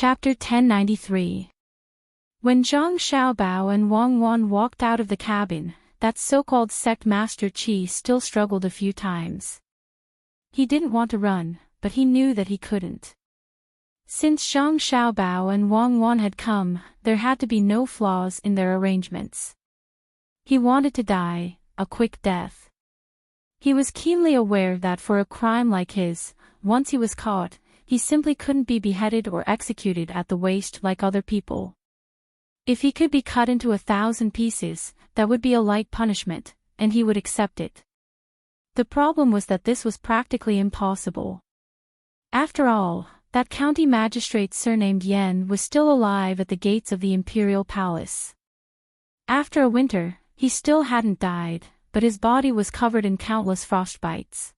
Chapter 1093. When Zhang Xiaobao and Wang Wan walked out of the cabin, that so-called sect master Qi still struggled a few times. He didn't want to run, but he knew that he couldn't. Since Zhang Xiaobao and Wang Wan had come, there had to be no flaws in their arrangements. He wanted to die, a quick death. He was keenly aware that for a crime like his, once he was caught, he simply couldn't be beheaded or executed at the waist like other people. If he could be cut into 1,000 pieces, that would be a light punishment, and he would accept it. The problem was that this was practically impossible. After all, that county magistrate surnamed Yan was still alive at the gates of the imperial palace. After a winter, he still hadn't died, but his body was covered in countless frostbites.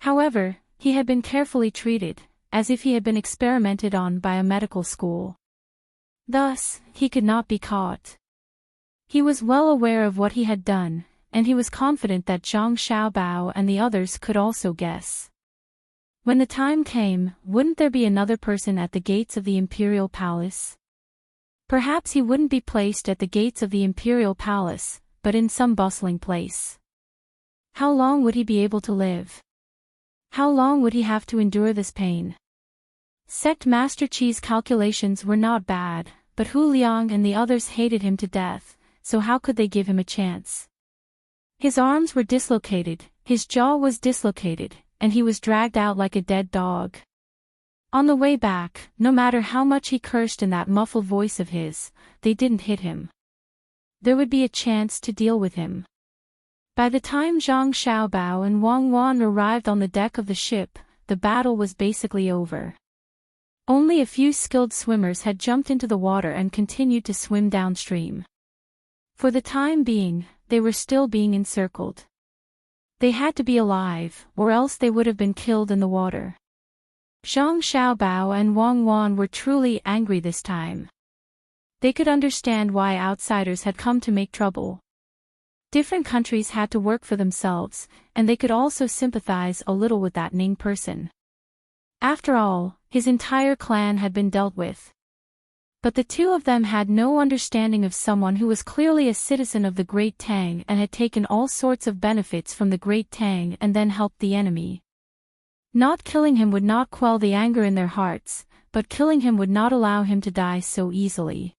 However, he had been carefully treated, as if he had been experimented on by a medical school. Thus, he could not be caught. He was well aware of what he had done, and he was confident that Zhang Xiaobao and the others could also guess. When the time came, wouldn't there be another person at the gates of the imperial palace? Perhaps he wouldn't be placed at the gates of the imperial palace, but in some bustling place. How long would he be able to live? How long would he have to endure this pain? Sect Master Qi's calculations were not bad, but Hu Liang and the others hated him to death, so how could they give him a chance? His arms were dislocated, his jaw was dislocated, and he was dragged out like a dead dog. On the way back, no matter how much he cursed in that muffled voice of his, they didn't hit him. There would be a chance to deal with him. By the time Zhang Xiaobao and Wang Wan arrived on the deck of the ship, the battle was basically over. Only a few skilled swimmers had jumped into the water and continued to swim downstream. For the time being, they were still being encircled. They had to be alive, or else they would have been killed in the water. Zhang Xiaobao and Wang Wan were truly angry this time. They could understand why outsiders had come to make trouble. Different countries had to work for themselves, and they could also sympathize a little with that Ning person. After all, his entire clan had been dealt with. But the two of them had no understanding of someone who was clearly a citizen of the Great Tang and had taken all sorts of benefits from the Great Tang and then helped the enemy. Not killing him would not quell the anger in their hearts, but killing him would not allow him to die so easily.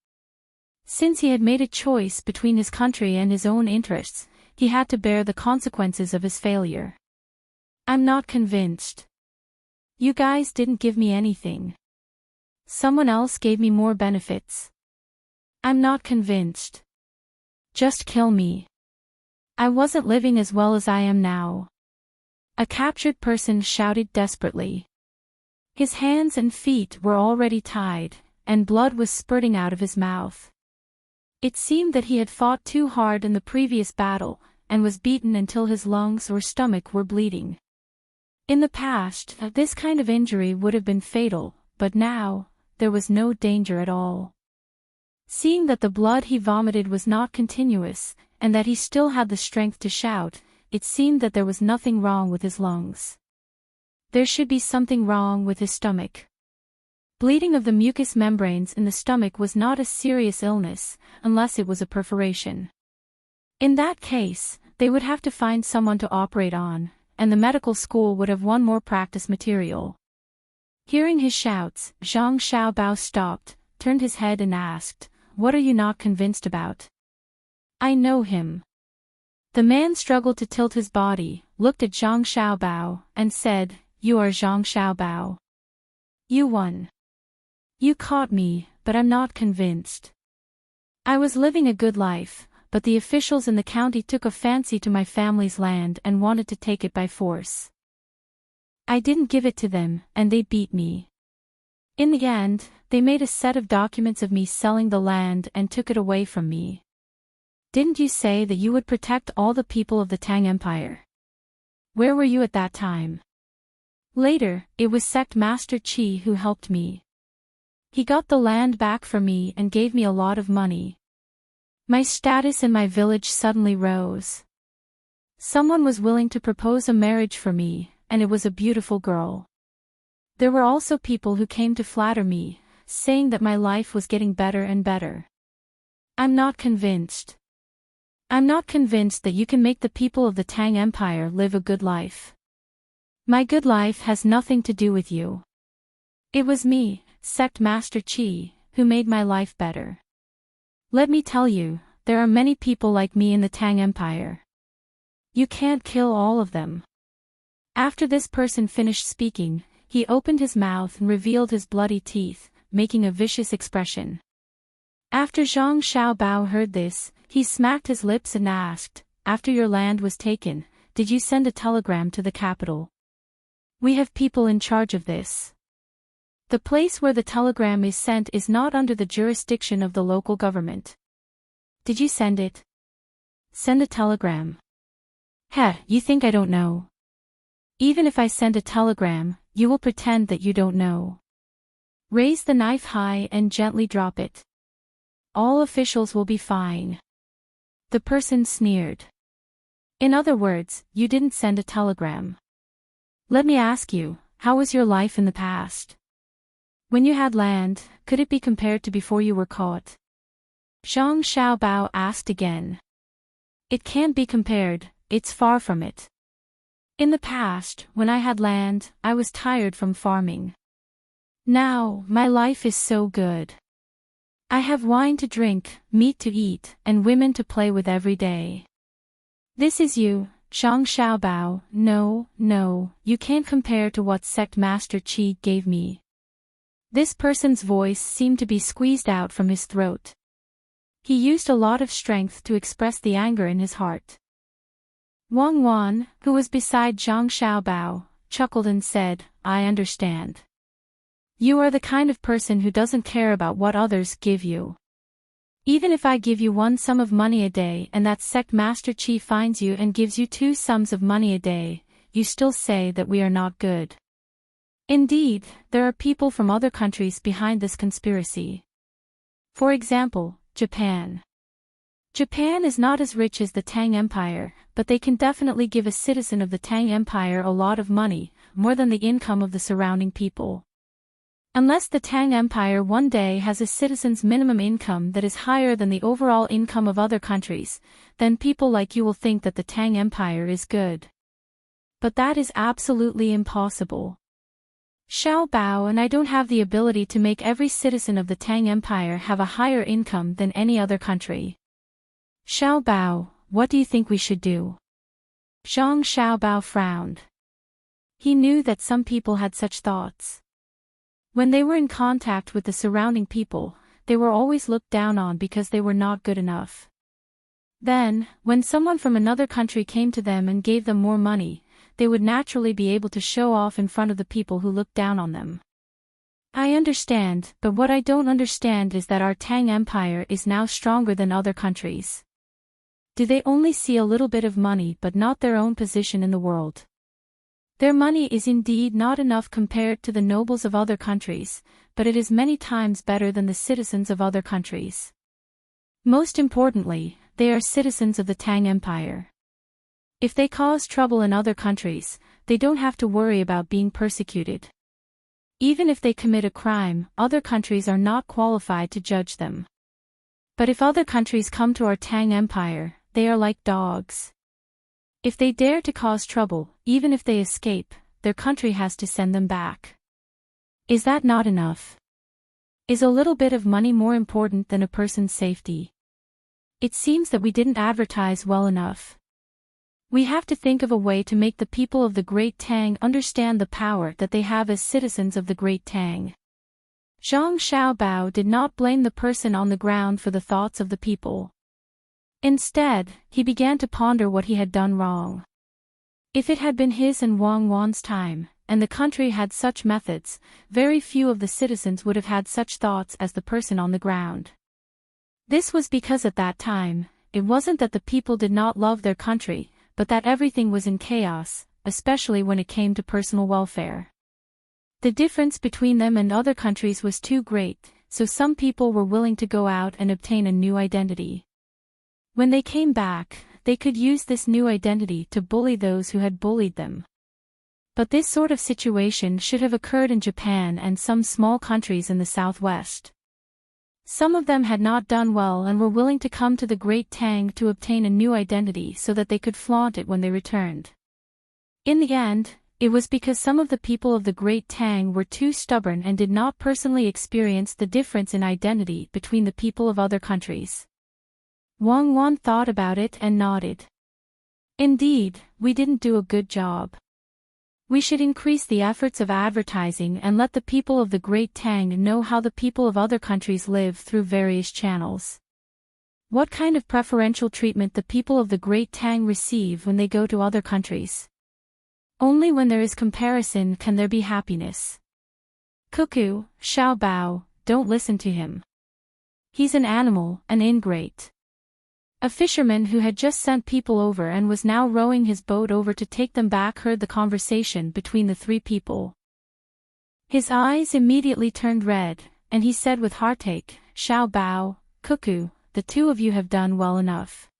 Since he had made a choice between his country and his own interests, he had to bear the consequences of his failure. I'm not convinced. You guys didn't give me anything. Someone else gave me more benefits. I'm not convinced. Just kill me. I wasn't living as well as I am now. A captured person shouted desperately. His hands and feet were already tied, and blood was spurting out of his mouth. It seemed that he had fought too hard in the previous battle, and was beaten until his lungs or stomach were bleeding. In the past, this kind of injury would have been fatal, but now, there was no danger at all. Seeing that the blood he vomited was not continuous, and that he still had the strength to shout, it seemed that there was nothing wrong with his lungs. There should be something wrong with his stomach. Bleeding of the mucous membranes in the stomach was not a serious illness, unless it was a perforation. In that case, they would have to find someone to operate on, and the medical school would have one more practice material. Hearing his shouts, Zhang Xiaobao stopped, turned his head and asked, "What are you not convinced about?" "I know him." The man struggled to tilt his body, looked at Zhang Xiaobao, and said, "You are Zhang Xiaobao. You won. You caught me, but I'm not convinced. I was living a good life, but the officials in the county took a fancy to my family's land and wanted to take it by force. I didn't give it to them, and they beat me. In the end, they made a set of documents of me selling the land and took it away from me. Didn't you say that you would protect all the people of the Tang Empire? Where were you at that time?" Later, it was Sect Master Qi who helped me. He got the land back for me and gave me a lot of money. My status in my village suddenly rose. Someone was willing to propose a marriage for me, and it was a beautiful girl. There were also people who came to flatter me, saying that my life was getting better and better. I'm not convinced. I'm not convinced that you can make the people of the Tang Empire live a good life. My good life has nothing to do with you. It was me, Sect Master Qi, who made my life better. Let me tell you, there are many people like me in the Tang Empire. You can't kill all of them. After this person finished speaking, he opened his mouth and revealed his bloody teeth, making a vicious expression. After Zhang Xiaobao heard this, he smacked his lips and asked, "After your land was taken, did you send a telegram to the capital?" "We have people in charge of this. The place where the telegram is sent is not under the jurisdiction of the local government." "Did you send it?" "Send a telegram." "Heh, you think I don't know? Even if I send a telegram, you will pretend that you don't know. Raise the knife high and gently drop it. All officials will be fine." The person sneered. "In other words, you didn't send a telegram. Let me ask you, how was your life in the past? When you had land, could it be compared to before you were caught?" Zhang Xiaobao asked again. "It can't be compared, it's far from it. In the past, when I had land, I was tired from farming. Now, my life is so good. I have wine to drink, meat to eat, and women to play with every day. This is you, Zhang Xiaobao. No, you can't compare to what Sect Master Qi gave me." This person's voice seemed to be squeezed out from his throat. He used a lot of strength to express the anger in his heart. Wang Wan, who was beside Zhang Xiaobao, chuckled and said, "I understand. You are the kind of person who doesn't care about what others give you. Even if I give you one sum of money a day and that Sect Master Qi finds you and gives you 2 sums of money a day, you still say that we are not good. Indeed, there are people from other countries behind this conspiracy. For example, Japan. Japan is not as rich as the Tang Empire, but they can definitely give a citizen of the Tang Empire a lot of money, more than the income of the surrounding people. Unless the Tang Empire one day has a citizen's minimum income that is higher than the overall income of other countries, then people like you will think that the Tang Empire is good. But that is absolutely impossible. Xiao Bao and I don't have the ability to make every citizen of the Tang Empire have a higher income than any other country. Xiao Bao, what do you think we should do?" Zhang Xiaobao frowned. He knew that some people had such thoughts. When they were in contact with the surrounding people, they were always looked down on because they were not good enough. Then, when someone from another country came to them and gave them more money, they would naturally be able to show off in front of the people who looked down on them. I understand, but what I don't understand is that our Tang Empire is now stronger than other countries. Do they only see a little bit of money but not their own position in the world? Their money is indeed not enough compared to the nobles of other countries, but it is many times better than the citizens of other countries. Most importantly, they are citizens of the Tang Empire. If they cause trouble in other countries, they don't have to worry about being persecuted. Even if they commit a crime, other countries are not qualified to judge them. But if other countries come to our Tang Empire, they are like dogs. If they dare to cause trouble, even if they escape, their country has to send them back. Is that not enough? Is a little bit of money more important than a person's safety? It seems that we didn't advertise well enough. We have to think of a way to make the people of the Great Tang understand the power that they have as citizens of the Great Tang. Zhang Xiaobao did not blame the person on the ground for the thoughts of the people. Instead, he began to ponder what he had done wrong. If it had been his and Wang Wan's time, and the country had such methods, very few of the citizens would have had such thoughts as the person on the ground. This was because at that time, it wasn't that the people did not love their country, but that everything was in chaos, especially when it came to personal welfare. The difference between them and other countries was too great, so some people were willing to go out and obtain a new identity. When they came back, they could use this new identity to bully those who had bullied them. But this sort of situation should have occurred in Japan and some small countries in the southwest. Some of them had not done well and were willing to come to the Great Tang to obtain a new identity so that they could flaunt it when they returned. In the end, it was because some of the people of the Great Tang were too stubborn and did not personally experience the difference in identity between the people of other countries. Wang Wan thought about it and nodded. Indeed, we didn't do a good job. We should increase the efforts of advertising and let the people of the Great Tang know how the people of other countries live through various channels. What kind of preferential treatment the people of the Great Tang receive when they go to other countries. Only when there is comparison can there be happiness. Cuckoo, Xiao Bao, don't listen to him. He's an animal, an ingrate. A fisherman who had just sent people over and was now rowing his boat over to take them back heard the conversation between the three people. His eyes immediately turned red, and he said with heartache, Xiao Bao, Cuckoo, the two of you have done well enough.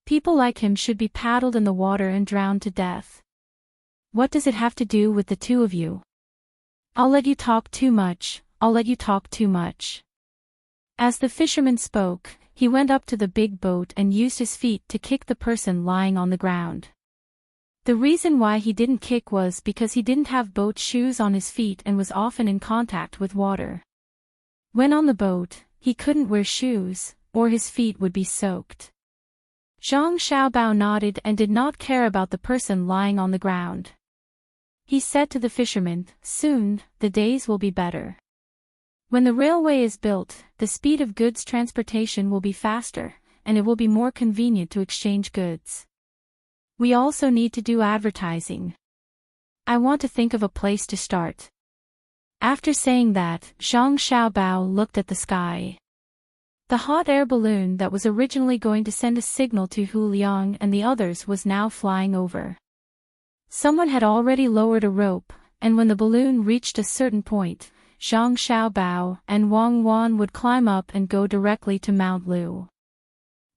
People like him should be paddled in the water and drowned to death. What does it have to do with the two of you? I'll let you talk too much, I'll let you talk too much. As the fisherman spoke, he went up to the big boat and used his feet to kick the person lying on the ground. The reason why he didn't kick was because he didn't have boat shoes on his feet and was often in contact with water. When on the boat, he couldn't wear shoes, or his feet would be soaked. Zhang Xiaobao nodded and did not care about the person lying on the ground. He said to the fisherman, soon, the days will be better. When the railway is built, the speed of goods transportation will be faster, and it will be more convenient to exchange goods. We also need to do advertising. I want to think of a place to start. After saying that, Zhang Xiaobao looked at the sky. The hot air balloon that was originally going to send a signal to Hu Liang and the others was now flying over. Someone had already lowered a rope, and when the balloon reached a certain point, Zhang Xiaobao and Wang Wan would climb up and go directly to Mount Lu.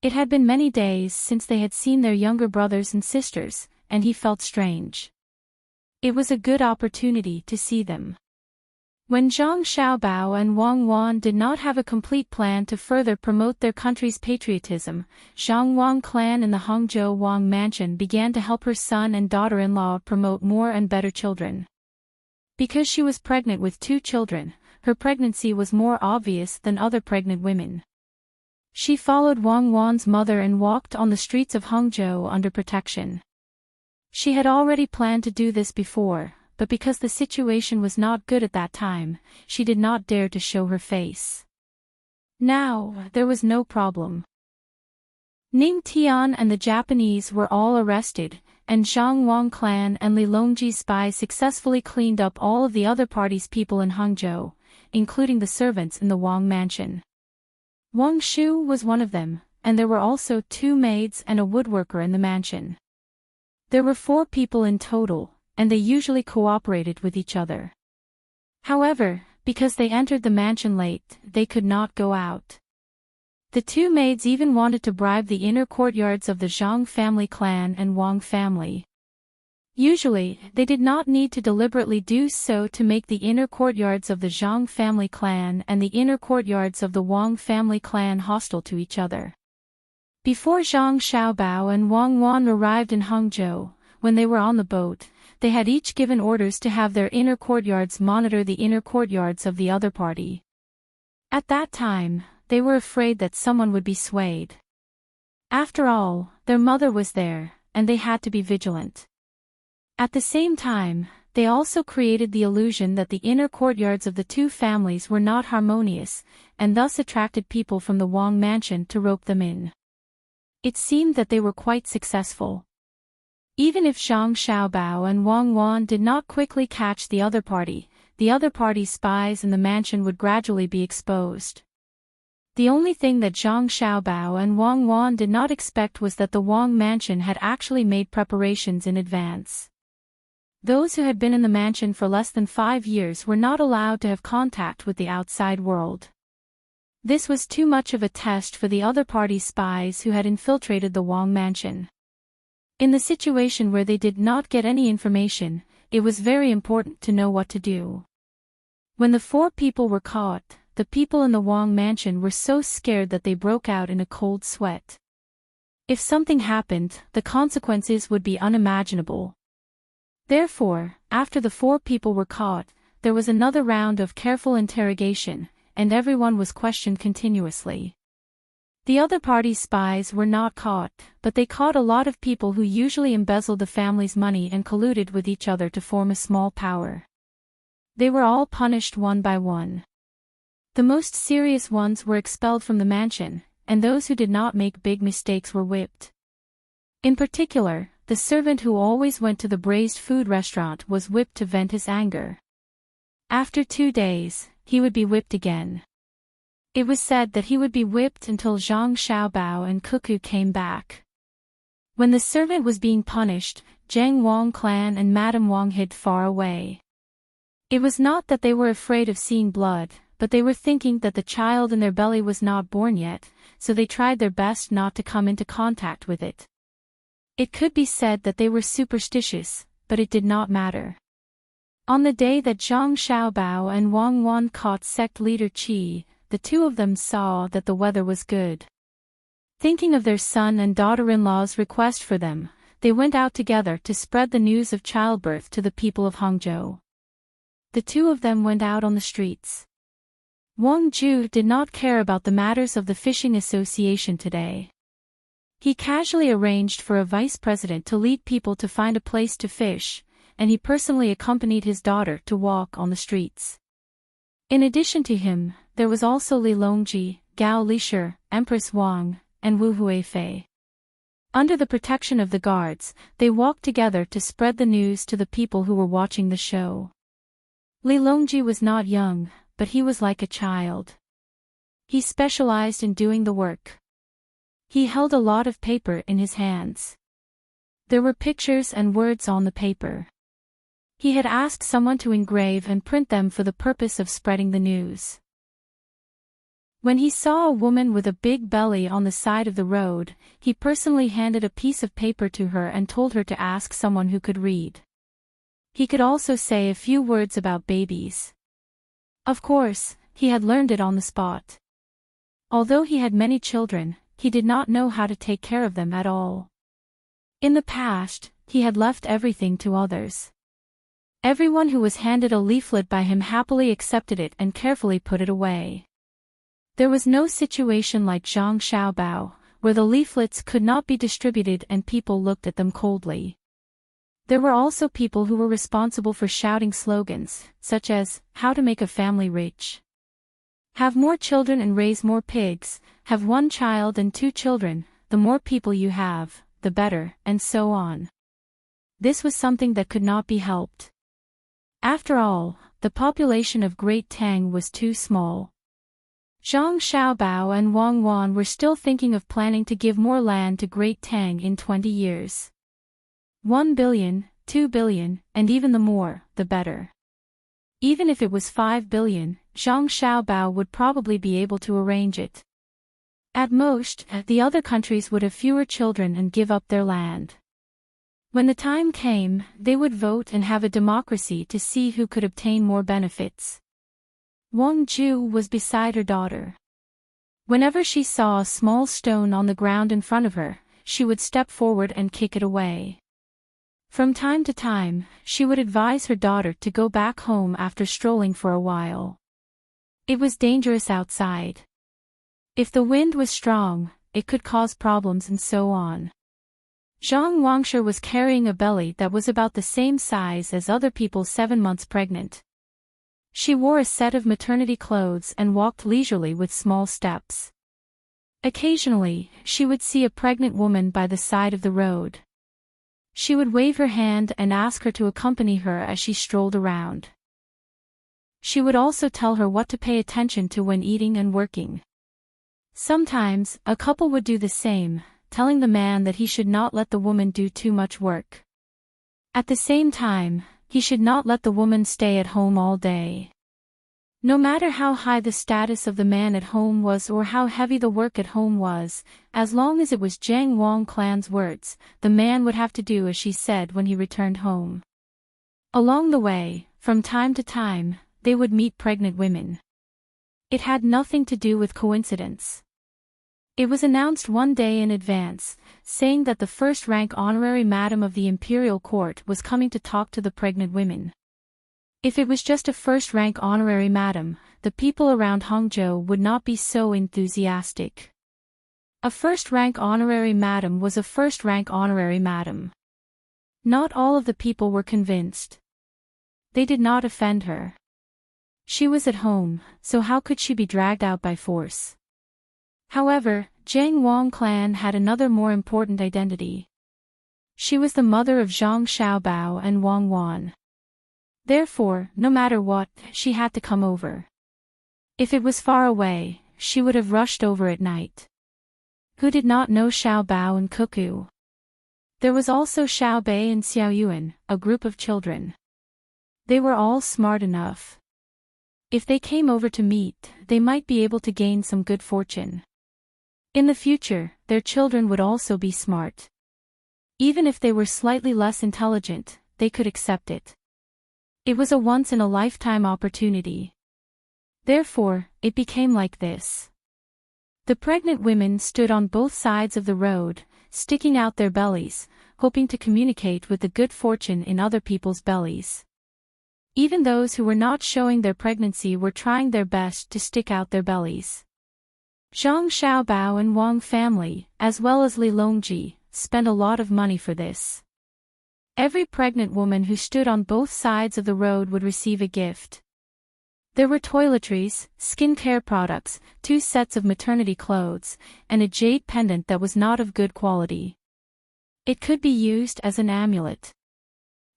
It had been many days since they had seen their younger brothers and sisters, and he felt strange. It was a good opportunity to see them. When Zhang Xiaobao and Wang Wan did not have a complete plan to further promote their country's patriotism, Zhang Wang clan in the Hangzhou Wang mansion began to help her son and daughter-in-law promote more and better children. Because she was pregnant with 2 children, her pregnancy was more obvious than other pregnant women. She followed Wang Wan's mother and walked on the streets of Hangzhou under protection. She had already planned to do this before, but because the situation was not good at that time, she did not dare to show her face. Now, there was no problem. Ning Tian and the Japanese were all arrested, and Zhang Wang clan and Li Longji's spies successfully cleaned up all of the other party's people in Hangzhou, including the servants in the Wang mansion. Wang Shu was one of them, and there were also 2 maids and a woodworker in the mansion. There were 4 people in total, and they usually cooperated with each other. However, because they entered the mansion late, they could not go out. The 2 maids even wanted to bribe the inner courtyards of the Zhang family clan and Wang family. Usually, they did not need to deliberately do so to make the inner courtyards of the Zhang family clan and the inner courtyards of the Wang family clan hostile to each other. Before Zhang Xiaobao and Wang Wan arrived in Hangzhou, when they were on the boat, they had each given orders to have their inner courtyards monitor the inner courtyards of the other party. At that time, they were afraid that someone would be swayed. After all, their mother was there, and they had to be vigilant. At the same time, they also created the illusion that the inner courtyards of the 2 families were not harmonious, and thus attracted people from the Wang mansion to rope them in. It seemed that they were quite successful. Even if Zhang Xiaobao and Wang Wan did not quickly catch the other party's spies in the mansion would gradually be exposed. The only thing that Zhang Xiaobao and Wang Wan did not expect was that the Wang mansion had actually made preparations in advance. Those who had been in the mansion for less than 5 years were not allowed to have contact with the outside world. This was too much of a test for the other party's spies who had infiltrated the Wang mansion. In the situation where they did not get any information, it was very important to know what to do. When the 4 people were caught, the people in the Wang mansion were so scared that they broke out in a cold sweat. If something happened, the consequences would be unimaginable. Therefore, after the 4 people were caught, there was another round of careful interrogation, and everyone was questioned continuously. The other party's spies were not caught, but they caught a lot of people who usually embezzled the family's money and colluded with each other to form a small power. They were all punished one by one. The most serious ones were expelled from the mansion, and those who did not make big mistakes were whipped. In particular, the servant who always went to the braised food restaurant was whipped to vent his anger. After 2 days, he would be whipped again. It was said that he would be whipped until Zhang Xiaobao and Cuckoo came back. When the servant was being punished, Zhang Wang clan and Madame Wang hid far away. It was not that they were afraid of seeing blood, but they were thinking that the child in their belly was not born yet, so they tried their best not to come into contact with it. It could be said that they were superstitious, but it did not matter. On the day that Zhang Xiaobao and Wang Wan caught sect leader Qi, the 2 of them saw that the weather was good. Thinking of their son and daughter-in-law's request for them, they went out together to spread the news of childbirth to the people of Hangzhou. The 2 of them went out on the streets. Wang Ju did not care about the matters of the fishing association today. He casually arranged for a vice president to lead people to find a place to fish, and he personally accompanied his daughter to walk on the streets. In addition to him, there was also Li Longji, Gao Lishir, Empress Wang, and Wu Huifei. Under the protection of the guards, they walked together to spread the news to the people who were watching the show. Li Longji was not young, but he was like a child. He specialized in doing the work. He held a lot of paper in his hands. There were pictures and words on the paper. He had asked someone to engrave and print them for the purpose of spreading the news. When he saw a woman with a big belly on the side of the road, he personally handed a piece of paper to her and told her to ask someone who could read. He could also say a few words about babies. Of course, he had learned it on the spot. Although he had many children, he did not know how to take care of them at all. In the past, he had left everything to others. Everyone who was handed a leaflet by him happily accepted it and carefully put it away. There was no situation like Zhang Xiaobao, where the leaflets could not be distributed and people looked at them coldly. There were also people who were responsible for shouting slogans, such as, "How to make a family rich. Have more children and raise more pigs, have 1 child and 2 children, the more people you have, the better," and so on. This was something that could not be helped. After all, the population of Great Tang was too small. Zhang Xiaobao and Wang Wan were still thinking of planning to give more land to Great Tang in 20 years. 1 billion, 2 billion, and even the more, the better. Even if it was 5 billion, Zhang Xiaobao would probably be able to arrange it. At most, the other countries would have fewer children and give up their land. When the time came, they would vote and have a democracy to see who could obtain more benefits. Wang Ju was beside her daughter. Whenever she saw a small stone on the ground in front of her, she would step forward and kick it away. From time to time, she would advise her daughter to go back home after strolling for a while. It was dangerous outside. If the wind was strong, it could cause problems and so on. Zhang Wangshi was carrying a belly that was about the same size as other people 7 months pregnant. She wore a set of maternity clothes and walked leisurely with small steps. Occasionally, she would see a pregnant woman by the side of the road. She would wave her hand and ask her to accompany her as she strolled around. She would also tell her what to pay attention to when eating and working. Sometimes, a couple would do the same, telling the man that he should not let the woman do too much work. At the same time, he should not let the woman stay at home all day. No matter how high the status of the man at home was or how heavy the work at home was, as long as it was Zhang Wang clan's words, the man would have to do as she said when he returned home. Along the way, from time to time, they would meet pregnant women. It had nothing to do with coincidence. It was announced one day in advance, saying that the first-rank honorary madam of the imperial court was coming to talk to the pregnant women. If it was just a first-rank honorary madam, the people around Hangzhou would not be so enthusiastic. A first-rank honorary madam was a first-rank honorary madam. Not all of the people were convinced. They did not offend her. She was at home, so how could she be dragged out by force? However, Zhang Wang clan had another more important identity. She was the mother of Zhang Xiaobao and Wang Wan. Therefore, no matter what, she had to come over. If it was far away, she would have rushed over at night. Who did not know Xiaobao and Cuckoo? There was also Xiaobei and Xiaoyuan, a group of children. They were all smart enough. If they came over to meet, they might be able to gain some good fortune. In the future, their children would also be smart. Even if they were slightly less intelligent, they could accept it. It was a once-in-a-lifetime opportunity. Therefore, it became like this. The pregnant women stood on both sides of the road, sticking out their bellies, hoping to communicate with the good fortune in other people's bellies. Even those who were not showing their pregnancy were trying their best to stick out their bellies. Zhang Xiaobao and Wang family, as well as Li Longji, spent a lot of money for this. Every pregnant woman who stood on both sides of the road would receive a gift. There were toiletries, skincare products, 2 sets of maternity clothes, and a jade pendant that was not of good quality. It could be used as an amulet.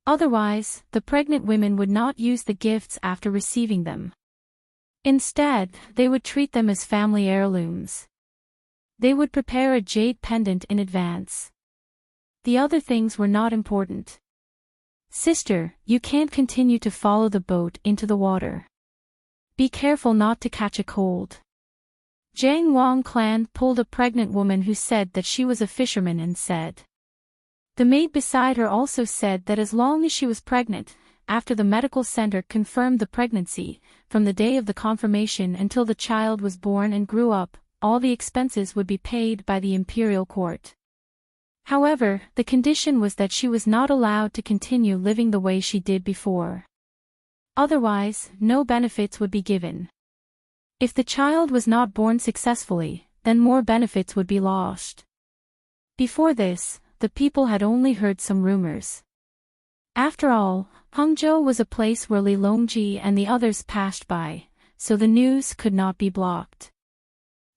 Otherwise, the pregnant women would not use the gifts after receiving them. Instead, they would treat them as family heirlooms. They would prepare a jade pendant in advance. The other things were not important. Sister, you can't continue to follow the boat into the water. Be careful not to catch a cold. Zhang Wang clan pulled a pregnant woman who said that she was a fisherman and said. The maid beside her also said that as long as she was pregnant, after the medical center confirmed the pregnancy, from the day of the confirmation until the child was born and grew up, all the expenses would be paid by the imperial court. However, the condition was that she was not allowed to continue living the way she did before. Otherwise, no benefits would be given. If the child was not born successfully, then more benefits would be lost. Before this, the people had only heard some rumors. After all, Hangzhou was a place where Li Longji and the others passed by, so the news could not be blocked.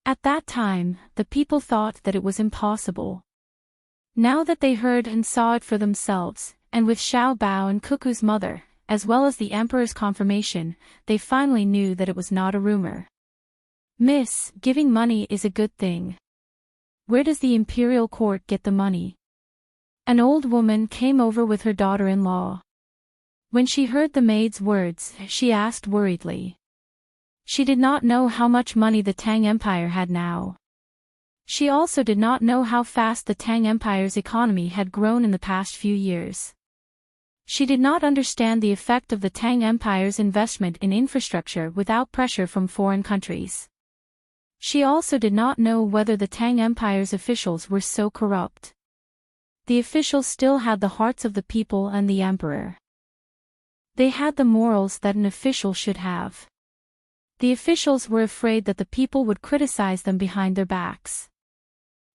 At that time, the people thought that it was impossible. Now that they heard and saw it for themselves, and with Xiao Bao and Cuckoo's mother, as well as the emperor's confirmation, they finally knew that it was not a rumor. Miss, giving money is a good thing. Where does the imperial court get the money? An old woman came over with her daughter-in-law. When she heard the maid's words, she asked worriedly. She did not know how much money the Tang Empire had now. She also did not know how fast the Tang Empire's economy had grown in the past few years. She did not understand the effect of the Tang Empire's investment in infrastructure without pressure from foreign countries. She also did not know whether the Tang Empire's officials were so corrupt. The officials still had the hearts of the people and the emperor. They had the morals that an official should have. The officials were afraid that the people would criticize them behind their backs.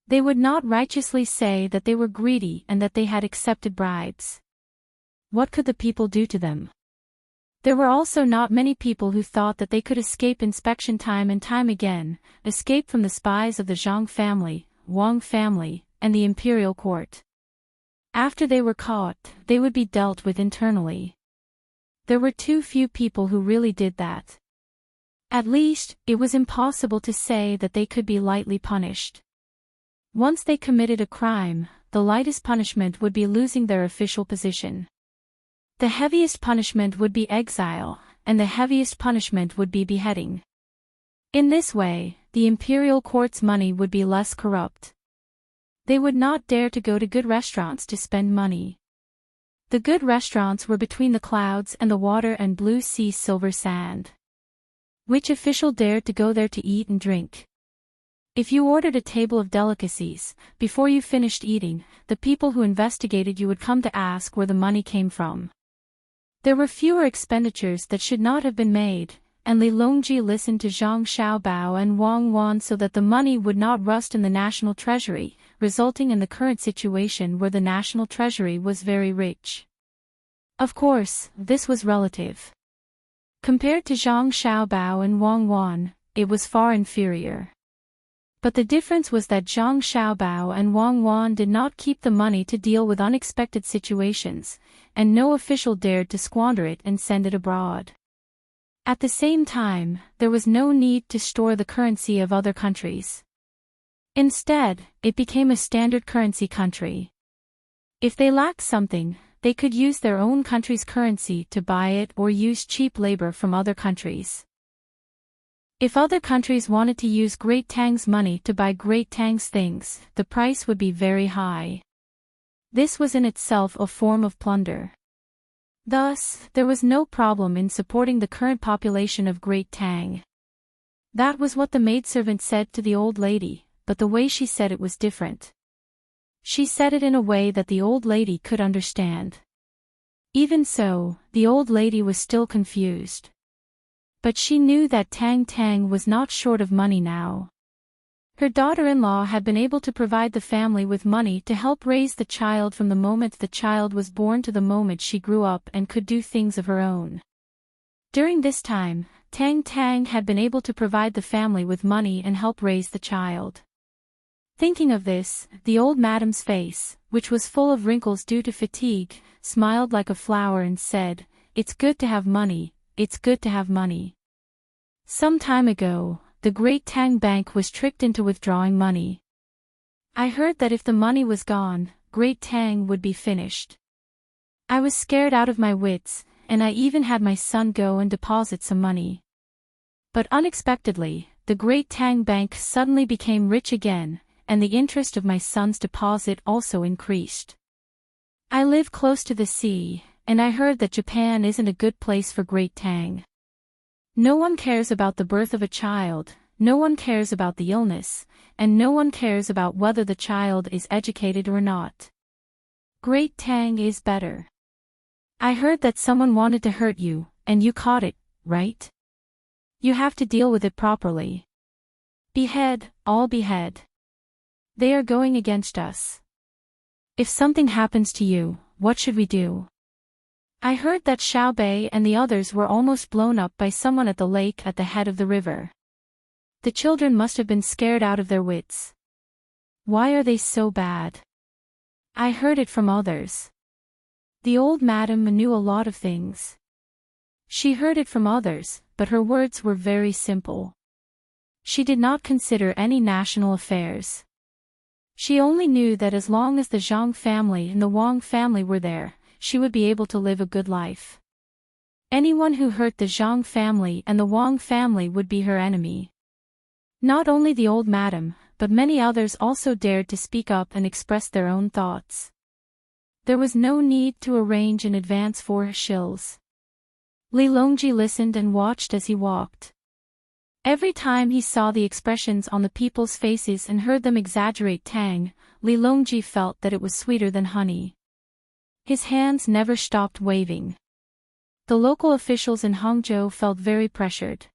They would not righteously say that they were greedy and that they had accepted bribes. What could the people do to them? There were also not many people who thought that they could escape inspection time and time again, escape from the spies of the Zhang family, Wang family, and the imperial court. After they were caught, they would be dealt with internally. There were too few people who really did that. At least, it was impossible to say that they could be lightly punished. Once they committed a crime, the lightest punishment would be losing their official position. The heaviest punishment would be exile, and the heaviest punishment would be beheading. In this way, the imperial court's money would be less corrupt. They would not dare to go to good restaurants to spend money. The good restaurants were between the clouds and the water and blue sea silver sand. Which official dared to go there to eat and drink? If you ordered a table of delicacies, before you finished eating, the people who investigated you would come to ask where the money came from. There were fewer expenditures that should not have been made, and Li Longji listened to Zhang Xiaobao and Wang Wan so that the money would not rust in the national treasury, resulting in the current situation where the national treasury was very rich. Of course, this was relative. Compared to Zhang Xiaobao and Wang Wan, it was far inferior. But the difference was that Zhang Xiaobao and Wang Wan did not keep the money to deal with unexpected situations, and no official dared to squander it and send it abroad. At the same time, there was no need to store the currency of other countries. Instead, it became a standard currency country. If they lacked something, they could use their own country's currency to buy it or use cheap labor from other countries. If other countries wanted to use Great Tang's money to buy Great Tang's things, the price would be very high. This was in itself a form of plunder. Thus, there was no problem in supporting the current population of Great Tang. That was what the maidservant said to the old lady, but the way she said it was different. She said it in a way that the old lady could understand. Even so, the old lady was still confused. But she knew that Tang was not short of money now. Her daughter-in-law had been able to provide the family with money to help raise the child from the moment the child was born to the moment she grew up and could do things of her own. During this time, Tang had been able to provide the family with money and help raise the child. Thinking of this, the old madam's face, which was full of wrinkles due to fatigue, smiled like a flower and said, "It's good to have money, it's good to have money." Some time ago, the Great Tang Bank was tricked into withdrawing money. I heard that if the money was gone, Great Tang would be finished. I was scared out of my wits, and I even had my son go and deposit some money. But unexpectedly, the Great Tang Bank suddenly became rich again, and the interest of my son's deposit also increased. I live close to the sea, and I heard that Japan isn't a good place for Great Tang. No one cares about the birth of a child, no one cares about the illness, and no one cares about whether the child is educated or not. Great Tang is better. I heard that someone wanted to hurt you, and you caught it, right? You have to deal with it properly. Behead, all behead. They are going against us. If something happens to you, what should we do? I heard that Xiaobei and the others were almost blown up by someone at the lake at the head of the river. The children must have been scared out of their wits. Why are they so bad? I heard it from others. The old madam knew a lot of things. She heard it from others, but her words were very simple. She did not consider any national affairs. She only knew that as long as the Zhang family and the Wang family were there, she would be able to live a good life. Anyone who hurt the Zhang family and the Wang family would be her enemy. Not only the old madam, but many others also dared to speak up and express their own thoughts. There was no need to arrange in advance for shills. Li Longji listened and watched as he walked. Every time he saw the expressions on the people's faces and heard them exaggerate Tang, Li Longji felt that it was sweeter than honey. His hands never stopped waving. The local officials in Hangzhou felt very pressured.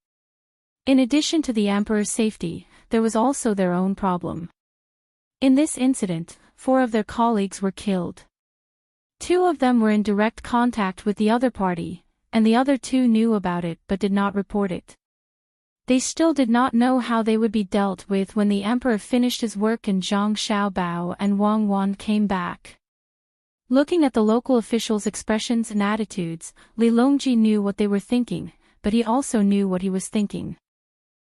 In addition to the emperor's safety, there was also their own problem. In this incident, 4 of their colleagues were killed. 2 of them were in direct contact with the other party, and the other 2 knew about it but did not report it. They still did not know how they would be dealt with when the emperor finished his work and Zhang Xiaobao and Wang Wan came back. Looking at the local officials' expressions and attitudes, Li Longji knew what they were thinking, but he also knew what he was thinking.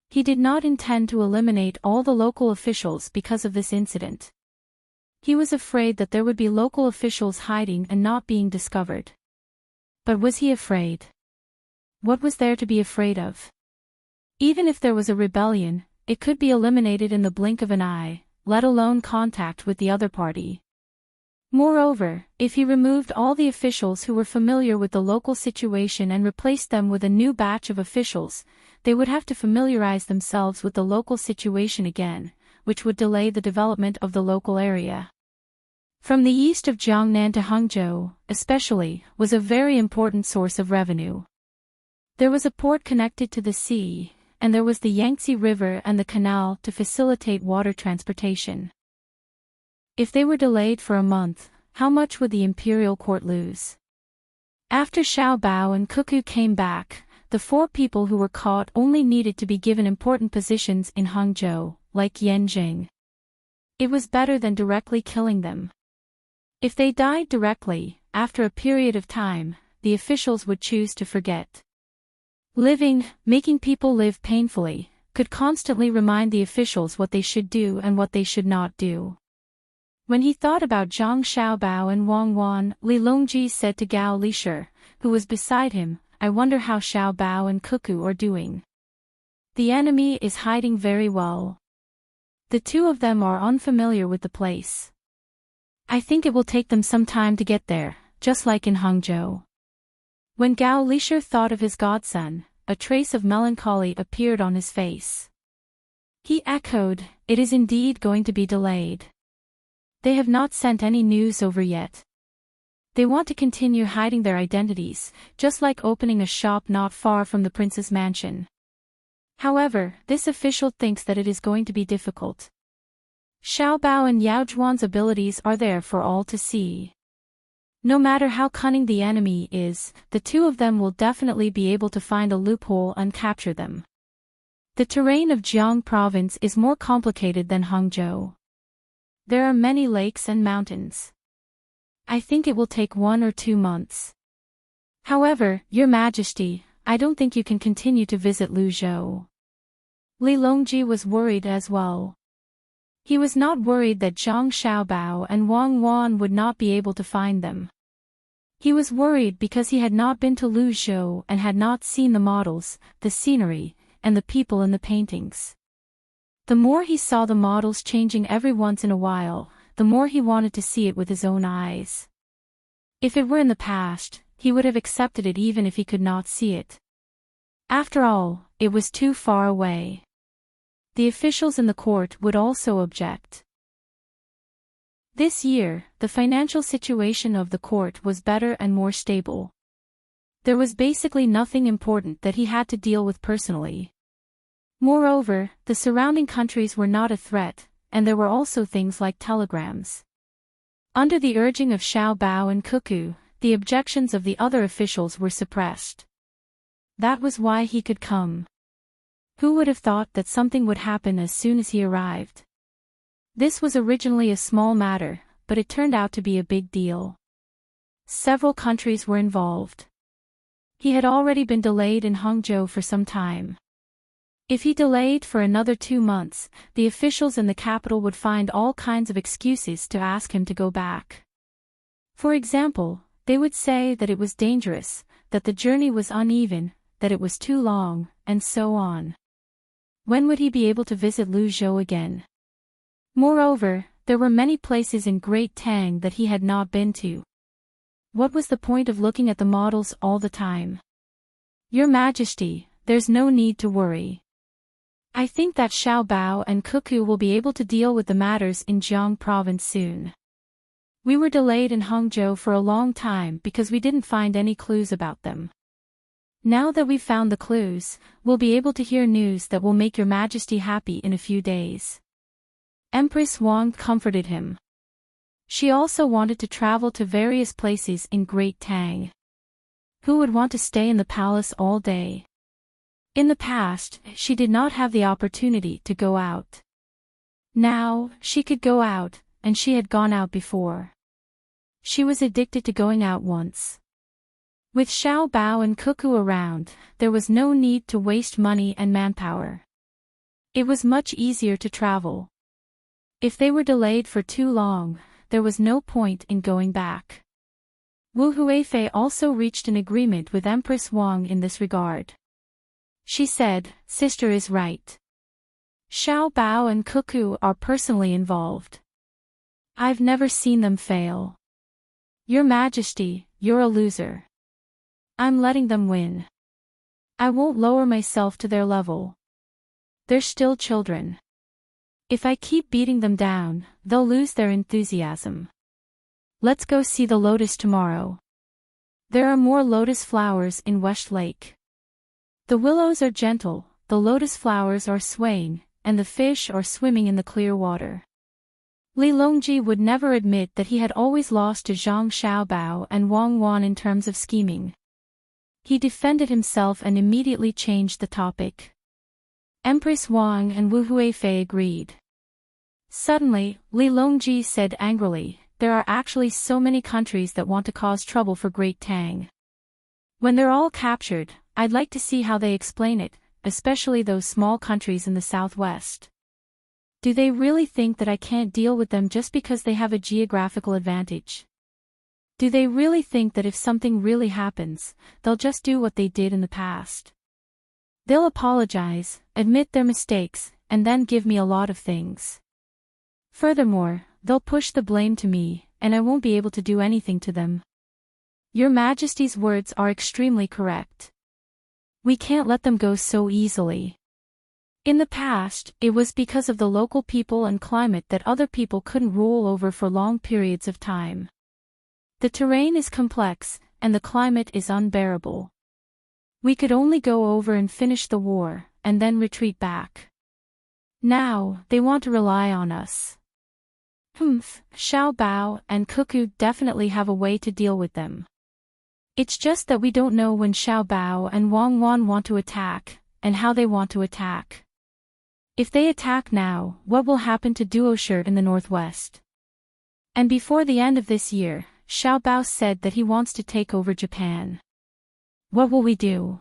He did not intend to eliminate all the local officials because of this incident. He was afraid that there would be local officials hiding and not being discovered. But was he afraid? What was there to be afraid of? Even if there was a rebellion, it could be eliminated in the blink of an eye, let alone contact with the other party. Moreover, if he removed all the officials who were familiar with the local situation and replaced them with a new batch of officials, they would have to familiarize themselves with the local situation again, which would delay the development of the local area. From the east of Jiangnan to Hangzhou, especially, was a very important source of revenue. There was a port connected to the sea, and there was the Yangtze River and the canal to facilitate water transportation. If they were delayed for a month, how much would the imperial court lose? After Xiao Bao and Cuckoo came back, the 4 people who were caught only needed to be given important positions in Hangzhou, like Yanjing. It was better than directly killing them. If they died directly, after a period of time, the officials would choose to forget. Living, making people live painfully, could constantly remind the officials what they should do and what they should not do. When he thought about Zhang Xiaobao and Wang Wan, Li Longji said to Gao Lishir, who was beside him, "I wonder how Xiaobao and Cuckoo are doing. The enemy is hiding very well. The 2 of them are unfamiliar with the place. I think it will take them some time to get there, just like in Hangzhou." When Gao Lishir thought of his godson, a trace of melancholy appeared on his face. He echoed, "It is indeed going to be delayed. They have not sent any news over yet. They want to continue hiding their identities, just like opening a shop not far from the prince's mansion. However, this official thinks that it is going to be difficult. Xiao Bao and Yao Zhuan's abilities are there for all to see. No matter how cunning the enemy is, the 2 of them will definitely be able to find a loophole and capture them. The terrain of Jiang province is more complicated than Hangzhou. There are many lakes and mountains. I think it will take 1 or 2 months. However, Your Majesty, I don't think you can continue to visit Luzhou." Li Longji was worried as well. He was not worried that Zhang Xiaobao and Wang Wan would not be able to find them. He was worried because he had not been to Luzhou and had not seen the models, the scenery, and the people in the paintings. The more he saw the models changing every once in a while, the more he wanted to see it with his own eyes. If it were in the past, he would have accepted it even if he could not see it. After all, it was too far away. The officials in the court would also object. This year, the financial situation of the court was better and more stable. There was basically nothing important that he had to deal with personally. Moreover, the surrounding countries were not a threat, and there were also things like telegrams. Under the urging of Xiao Bao and Cuckoo, the objections of the other officials were suppressed. That was why he could come. Who would have thought that something would happen as soon as he arrived? This was originally a small matter, but it turned out to be a big deal. Several countries were involved. He had already been delayed in Hangzhou for some time. If he delayed for another 2 months, the officials in the capital would find all kinds of excuses to ask him to go back. For example, they would say that it was dangerous, that the journey was uneven, that it was too long, and so on. When would he be able to visit Luzhou again? Moreover, there were many places in Great Tang that he had not been to. What was the point of looking at the models all the time? Your Majesty, there's no need to worry. I think that Xiao Bao and Cuckoo will be able to deal with the matters in Jiang province soon. We were delayed in Hangzhou for a long time because we didn't find any clues about them. Now that we've found the clues, we'll be able to hear news that will make Your Majesty happy in a few days. Empress Wang comforted him. She also wanted to travel to various places in Great Tang. Who would want to stay in the palace all day? In the past, she did not have the opportunity to go out. Now, she could go out, and she had gone out before. She was addicted to going out once. With Xiao Bao and Cuckoo around, there was no need to waste money and manpower. It was much easier to travel. If they were delayed for too long, there was no point in going back. Wu Huifei also reached an agreement with Empress Wang in this regard. She said, "Sister is right. Xiao Bao and Cuckoo are personally involved. I've never seen them fail. Your Majesty, you're a loser. I'm letting them win. I won't lower myself to their level. They're still children. If I keep beating them down, they'll lose their enthusiasm. Let's go see the lotus tomorrow. There are more lotus flowers in West Lake. The willows are gentle, the lotus flowers are swaying, and the fish are swimming in the clear water. Li Longji would never admit that he had always lost to Zhang Xiaobao and Wang Wan in terms of scheming. He defended himself and immediately changed the topic. Empress Wang and Wu Huifei agreed. Suddenly, Li Longji said angrily, there are actually so many countries that want to cause trouble for Great Tang. When they're all captured, I'd like to see how they explain it, especially those small countries in the southwest. Do they really think that I can't deal with them just because they have a geographical advantage? Do they really think that if something really happens, they'll just do what they did in the past? They'll apologize, admit their mistakes, and then give me a lot of things. Furthermore, they'll push the blame to me, and I won't be able to do anything to them. Your Majesty's words are extremely correct. We can't let them go so easily. In the past, it was because of the local people and climate that other people couldn't rule over for long periods of time. The terrain is complex, and the climate is unbearable. We could only go over and finish the war, and then retreat back. Now, they want to rely on us. Xiao Bao and Cuckoo definitely have a way to deal with them. It's just that we don't know when Xiao Bao and Wang Wan want to attack, and how they want to attack. If they attack now, what will happen to Duoshirt in the northwest? And before the end of this year, Xiao Bao said that he wants to take over Japan. What will we do?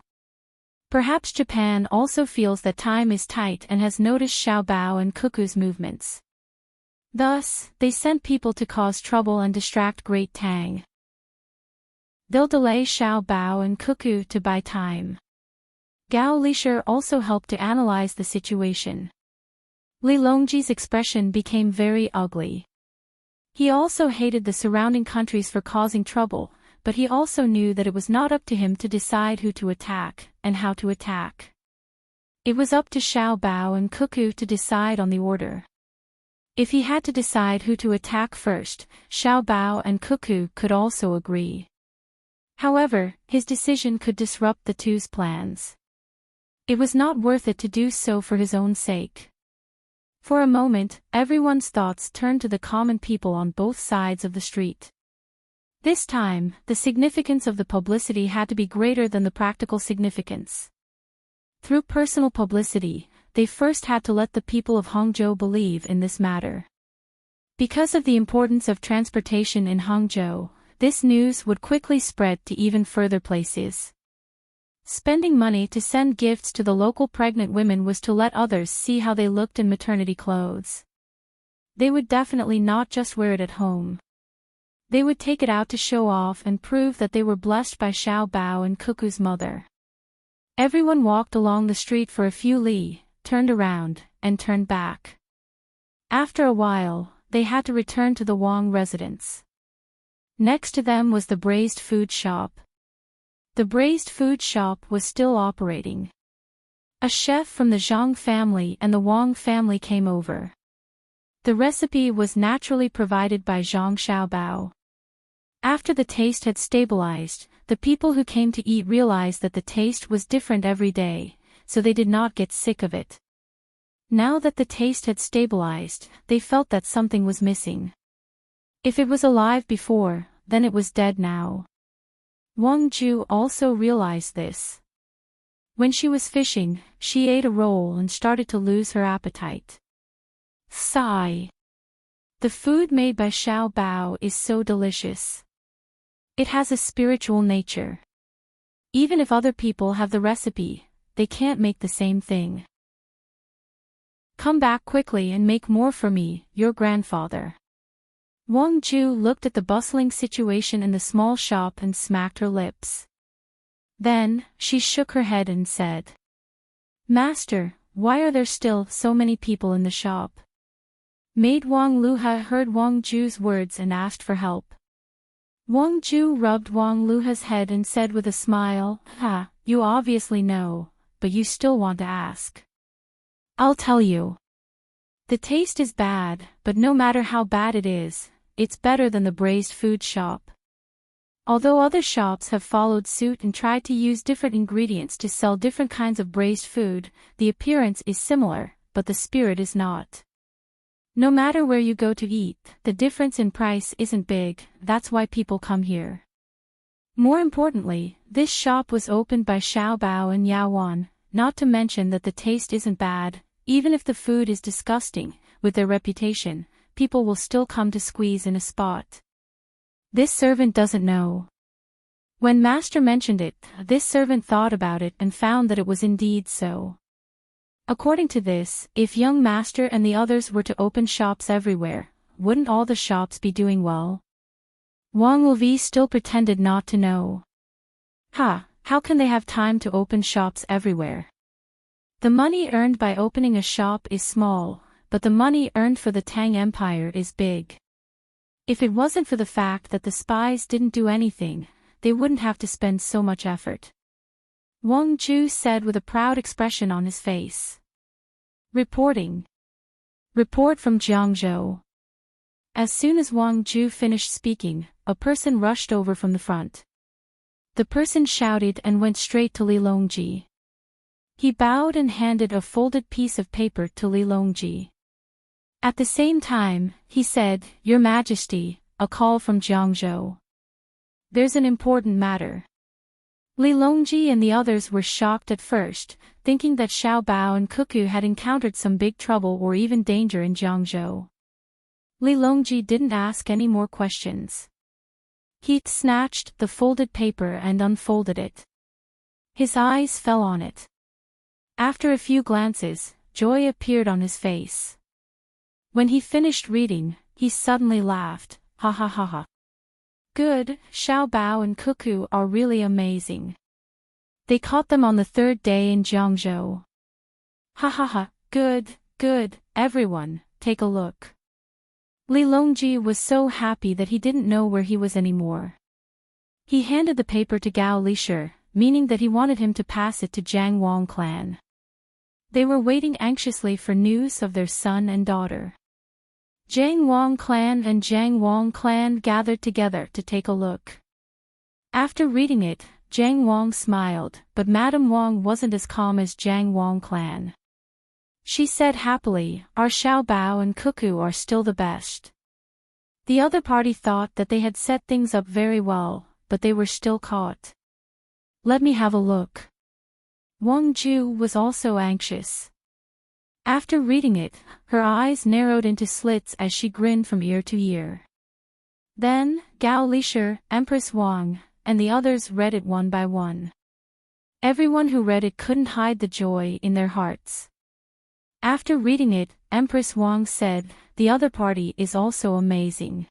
Perhaps Japan also feels that time is tight and has noticed Xiao Bao and Cuckoo's movements. Thus, they sent people to cause trouble and distract Great Tang. They'll delay Xiao Bao and Cuckoo to buy time. Gao Lisher also helped to analyze the situation. Li Longji's expression became very ugly. He also hated the surrounding countries for causing trouble, but he also knew that it was not up to him to decide who to attack, and how to attack. It was up to Xiao Bao and Cuckoo to decide on the order. If he had to decide who to attack first, Xiao Bao and Cuckoo could also agree. However, his decision could disrupt the two's plans. It was not worth it to do so for his own sake. For a moment, everyone's thoughts turned to the common people on both sides of the street. This time, the significance of the publicity had to be greater than the practical significance. Through personal publicity, they first had to let the people of Hangzhou believe in this matter. Because of the importance of transportation in Hangzhou, this news would quickly spread to even further places. Spending money to send gifts to the local pregnant women was to let others see how they looked in maternity clothes. They would definitely not just wear it at home. They would take it out to show off and prove that they were blessed by Xiao Bao and Cuckoo's mother. Everyone walked along the street for a few li, turned around, and turned back. After a while, they had to return to the Wang residence. Next to them was the braised food shop. The braised food shop was still operating. A chef from the Zhang family and the Wang family came over. The recipe was naturally provided by Zhang Xiaobao. After the taste had stabilized, the people who came to eat realized that the taste was different every day, so they did not get sick of it. Now that the taste had stabilized, they felt that something was missing. If it was alive before, then it was dead now. Wang Ju also realized this. When she was fishing, she ate a roll and started to lose her appetite. Sigh. The food made by Xiao Bao is so delicious. It has a spiritual nature. Even if other people have the recipe, they can't make the same thing. Come back quickly and make more for me, your grandfather. Wang Ju looked at the bustling situation in the small shop and smacked her lips. Then, she shook her head and said, Master, why are there still so many people in the shop? Maid Wang Luha heard Wang Ju's words and asked for help. Wang Ju rubbed Wang Luha's head and said with a smile, "Ha, you obviously know, but you still want to ask. I'll tell you. The taste is bad, but no matter how bad it is, it's better than the braised food shop. Although other shops have followed suit and tried to use different ingredients to sell different kinds of braised food, the appearance is similar, but the spirit is not. No matter where you go to eat, the difference in price isn't big, that's why people come here. More importantly, this shop was opened by Xiao Bao and Yao Wan, not to mention that the taste isn't bad, even if the food is disgusting, with their reputation, people will still come to squeeze in a spot. This servant doesn't know." When Master mentioned it, this servant thought about it and found that it was indeed so. According to this, if young Master and the others were to open shops everywhere, wouldn't all the shops be doing well? Wang Luvi still pretended not to know. How can they have time to open shops everywhere? The money earned by opening a shop is small, but the money earned for the Tang Empire is big. If it wasn't for the fact that the spies didn't do anything, they wouldn't have to spend so much effort. Wang Ju said with a proud expression on his face. Reporting. Report from Jiangzhou. As soon as Wang Ju finished speaking, a person rushed over from the front. The person shouted and went straight to Li Longji. He bowed and handed a folded piece of paper to Li Longji. At the same time, he said, "Your Majesty, a call from Jiangzhou. There's an important matter." Li Longji and the others were shocked at first, thinking that Xiao Bao and Cuckoo had encountered some big trouble or even danger in Jiangzhou. Li Longji didn't ask any more questions. He snatched the folded paper and unfolded it. His eyes fell on it. After a few glances, joy appeared on his face. When he finished reading, he suddenly laughed, "Ha ha ha ha. Good, Xiao Bao and Cuckoo are really amazing. They caught them on the third day in Jiangzhou. Ha ha ha, good, everyone, take a look." Li Longji was so happy that he didn't know where he was anymore. He handed the paper to Gao Lishir, meaning that he wanted him to pass it to Jiang Wang clan. They were waiting anxiously for news of their son and daughter. Jiang Wang clan and Jiang Wang clan gathered together to take a look. After reading it, Jiang Wang smiled, but Madame Wang wasn't as calm as Jiang Wang clan. She said happily, "Our Xiao Bao and Cuckoo are still the best." The other party thought that they had set things up very well, but they were still caught. "Let me have a look." Wang Ju was also anxious. After reading it, her eyes narrowed into slits as she grinned from ear to ear. Then, Gao Lishir, Empress Wang, and the others read it one by one. Everyone who read it couldn't hide the joy in their hearts. After reading it, Empress Wang said, "The other party is also amazing.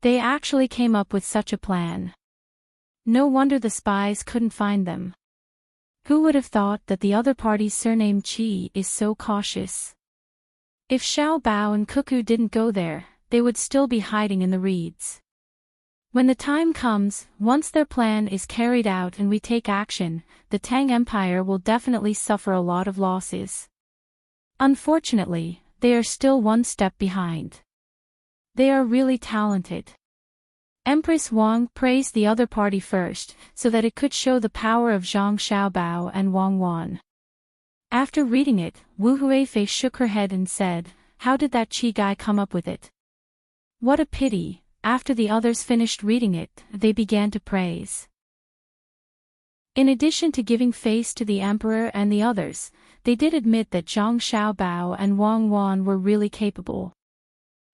They actually came up with such a plan. No wonder the spies couldn't find them. Who would have thought that the other party's surname Qi is so cautious? If Xiao Bao and Cuckoo didn't go there, they would still be hiding in the reeds. When the time comes, once their plan is carried out and we take action, the Tang Empire will definitely suffer a lot of losses. Unfortunately, they are still one step behind. They are really talented." Empress Wang praised the other party first, so that it could show the power of Zhang Xiaobao and Wang Wan. After reading it, Wu Huifei shook her head and said, "How did that Qi guy come up with it? What a pity." After the others finished reading it, they began to praise. In addition to giving face to the emperor and the others, they did admit that Zhang Xiaobao and Wang Wan were really capable.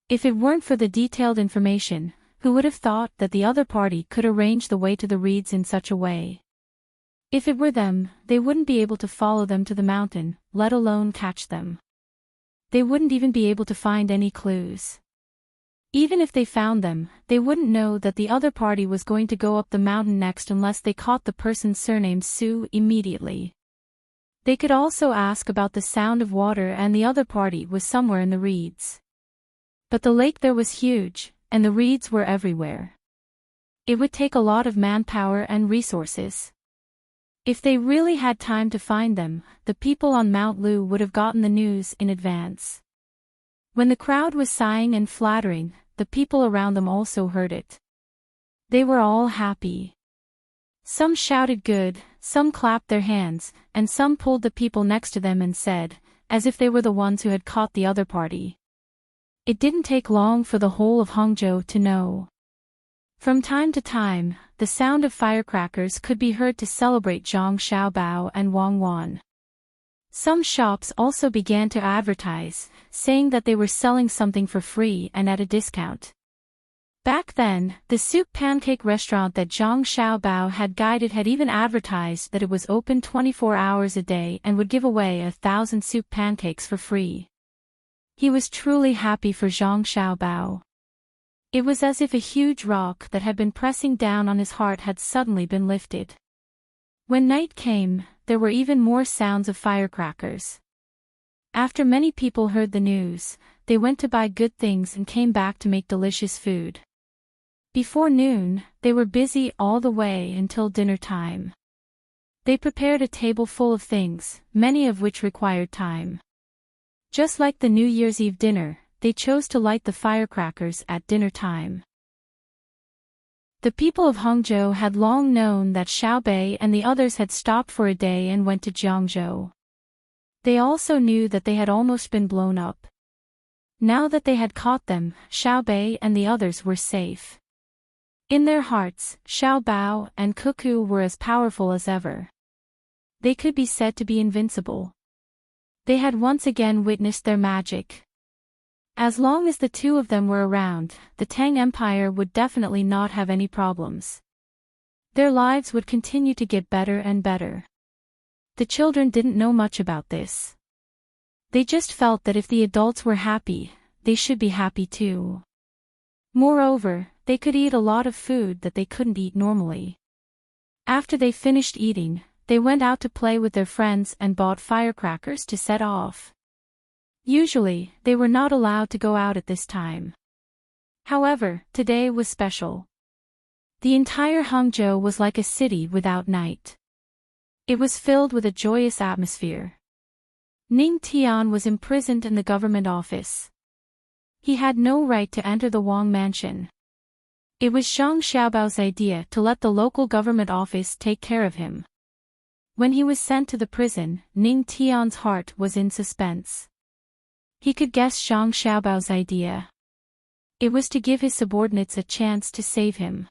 If it weren't for the detailed information, who would have thought that the other party could arrange the way to the reeds in such a way? If it were them, they wouldn't be able to follow them to the mountain, let alone catch them. They wouldn't even be able to find any clues. Even if they found them, they wouldn't know that the other party was going to go up the mountain next unless they caught the person's surname Su immediately. They could also ask about the sound of water, and the other party was somewhere in the reeds. But the lake there was huge, and the reeds were everywhere. It would take a lot of manpower and resources. If they really had time to find them, the people on Mount Lu would have gotten the news in advance. When the crowd was sighing and flattering, the people around them also heard it. They were all happy. Some shouted good, some clapped their hands, and some pulled the people next to them and said, as if they were the ones who had caught the other party. It didn't take long for the whole of Hangzhou to know. From time to time, the sound of firecrackers could be heard to celebrate Zhang Xiaobao and Wang Wan. Some shops also began to advertise, saying that they were selling something for free and at a discount. Back then, the soup pancake restaurant that Zhang Xiaobao had guided had even advertised that it was open 24 hours a day and would give away 1,000 soup pancakes for free. He was truly happy for Zhang Xiaobao. It was as if a huge rock that had been pressing down on his heart had suddenly been lifted. When night came, there were even more sounds of firecrackers. After many people heard the news, they went to buy good things and came back to make delicious food. Before noon, they were busy all the way until dinner time. They prepared a table full of things, many of which required time. Just like the New Year's Eve dinner, they chose to light the firecrackers at dinner time. The people of Hangzhou had long known that Xiaobei and the others had stopped for a day and went to Jiangzhou. They also knew that they had almost been blown up. Now that they had caught them, Xiaobei and the others were safe. In their hearts, Xiaobao and Cuckoo were as powerful as ever. They could be said to be invincible. They had once again witnessed their magic. As long as the two of them were around, the Tang Empire would definitely not have any problems. Their lives would continue to get better and better. The children didn't know much about this. They just felt that if the adults were happy, they should be happy too. Moreover, they could eat a lot of food that they couldn't eat normally. After they finished eating, they went out to play with their friends and bought firecrackers to set off. Usually, they were not allowed to go out at this time. However, today was special. The entire Hangzhou was like a city without night. It was filled with a joyous atmosphere. Ning Tian was imprisoned in the government office. He had no right to enter the Wang mansion. It was Zhang Xiaobao's idea to let the local government office take care of him. When he was sent to the prison, Ning Tian's heart was in suspense. He could guess Zhang Xiaobao's idea. It was to give his subordinates a chance to save him.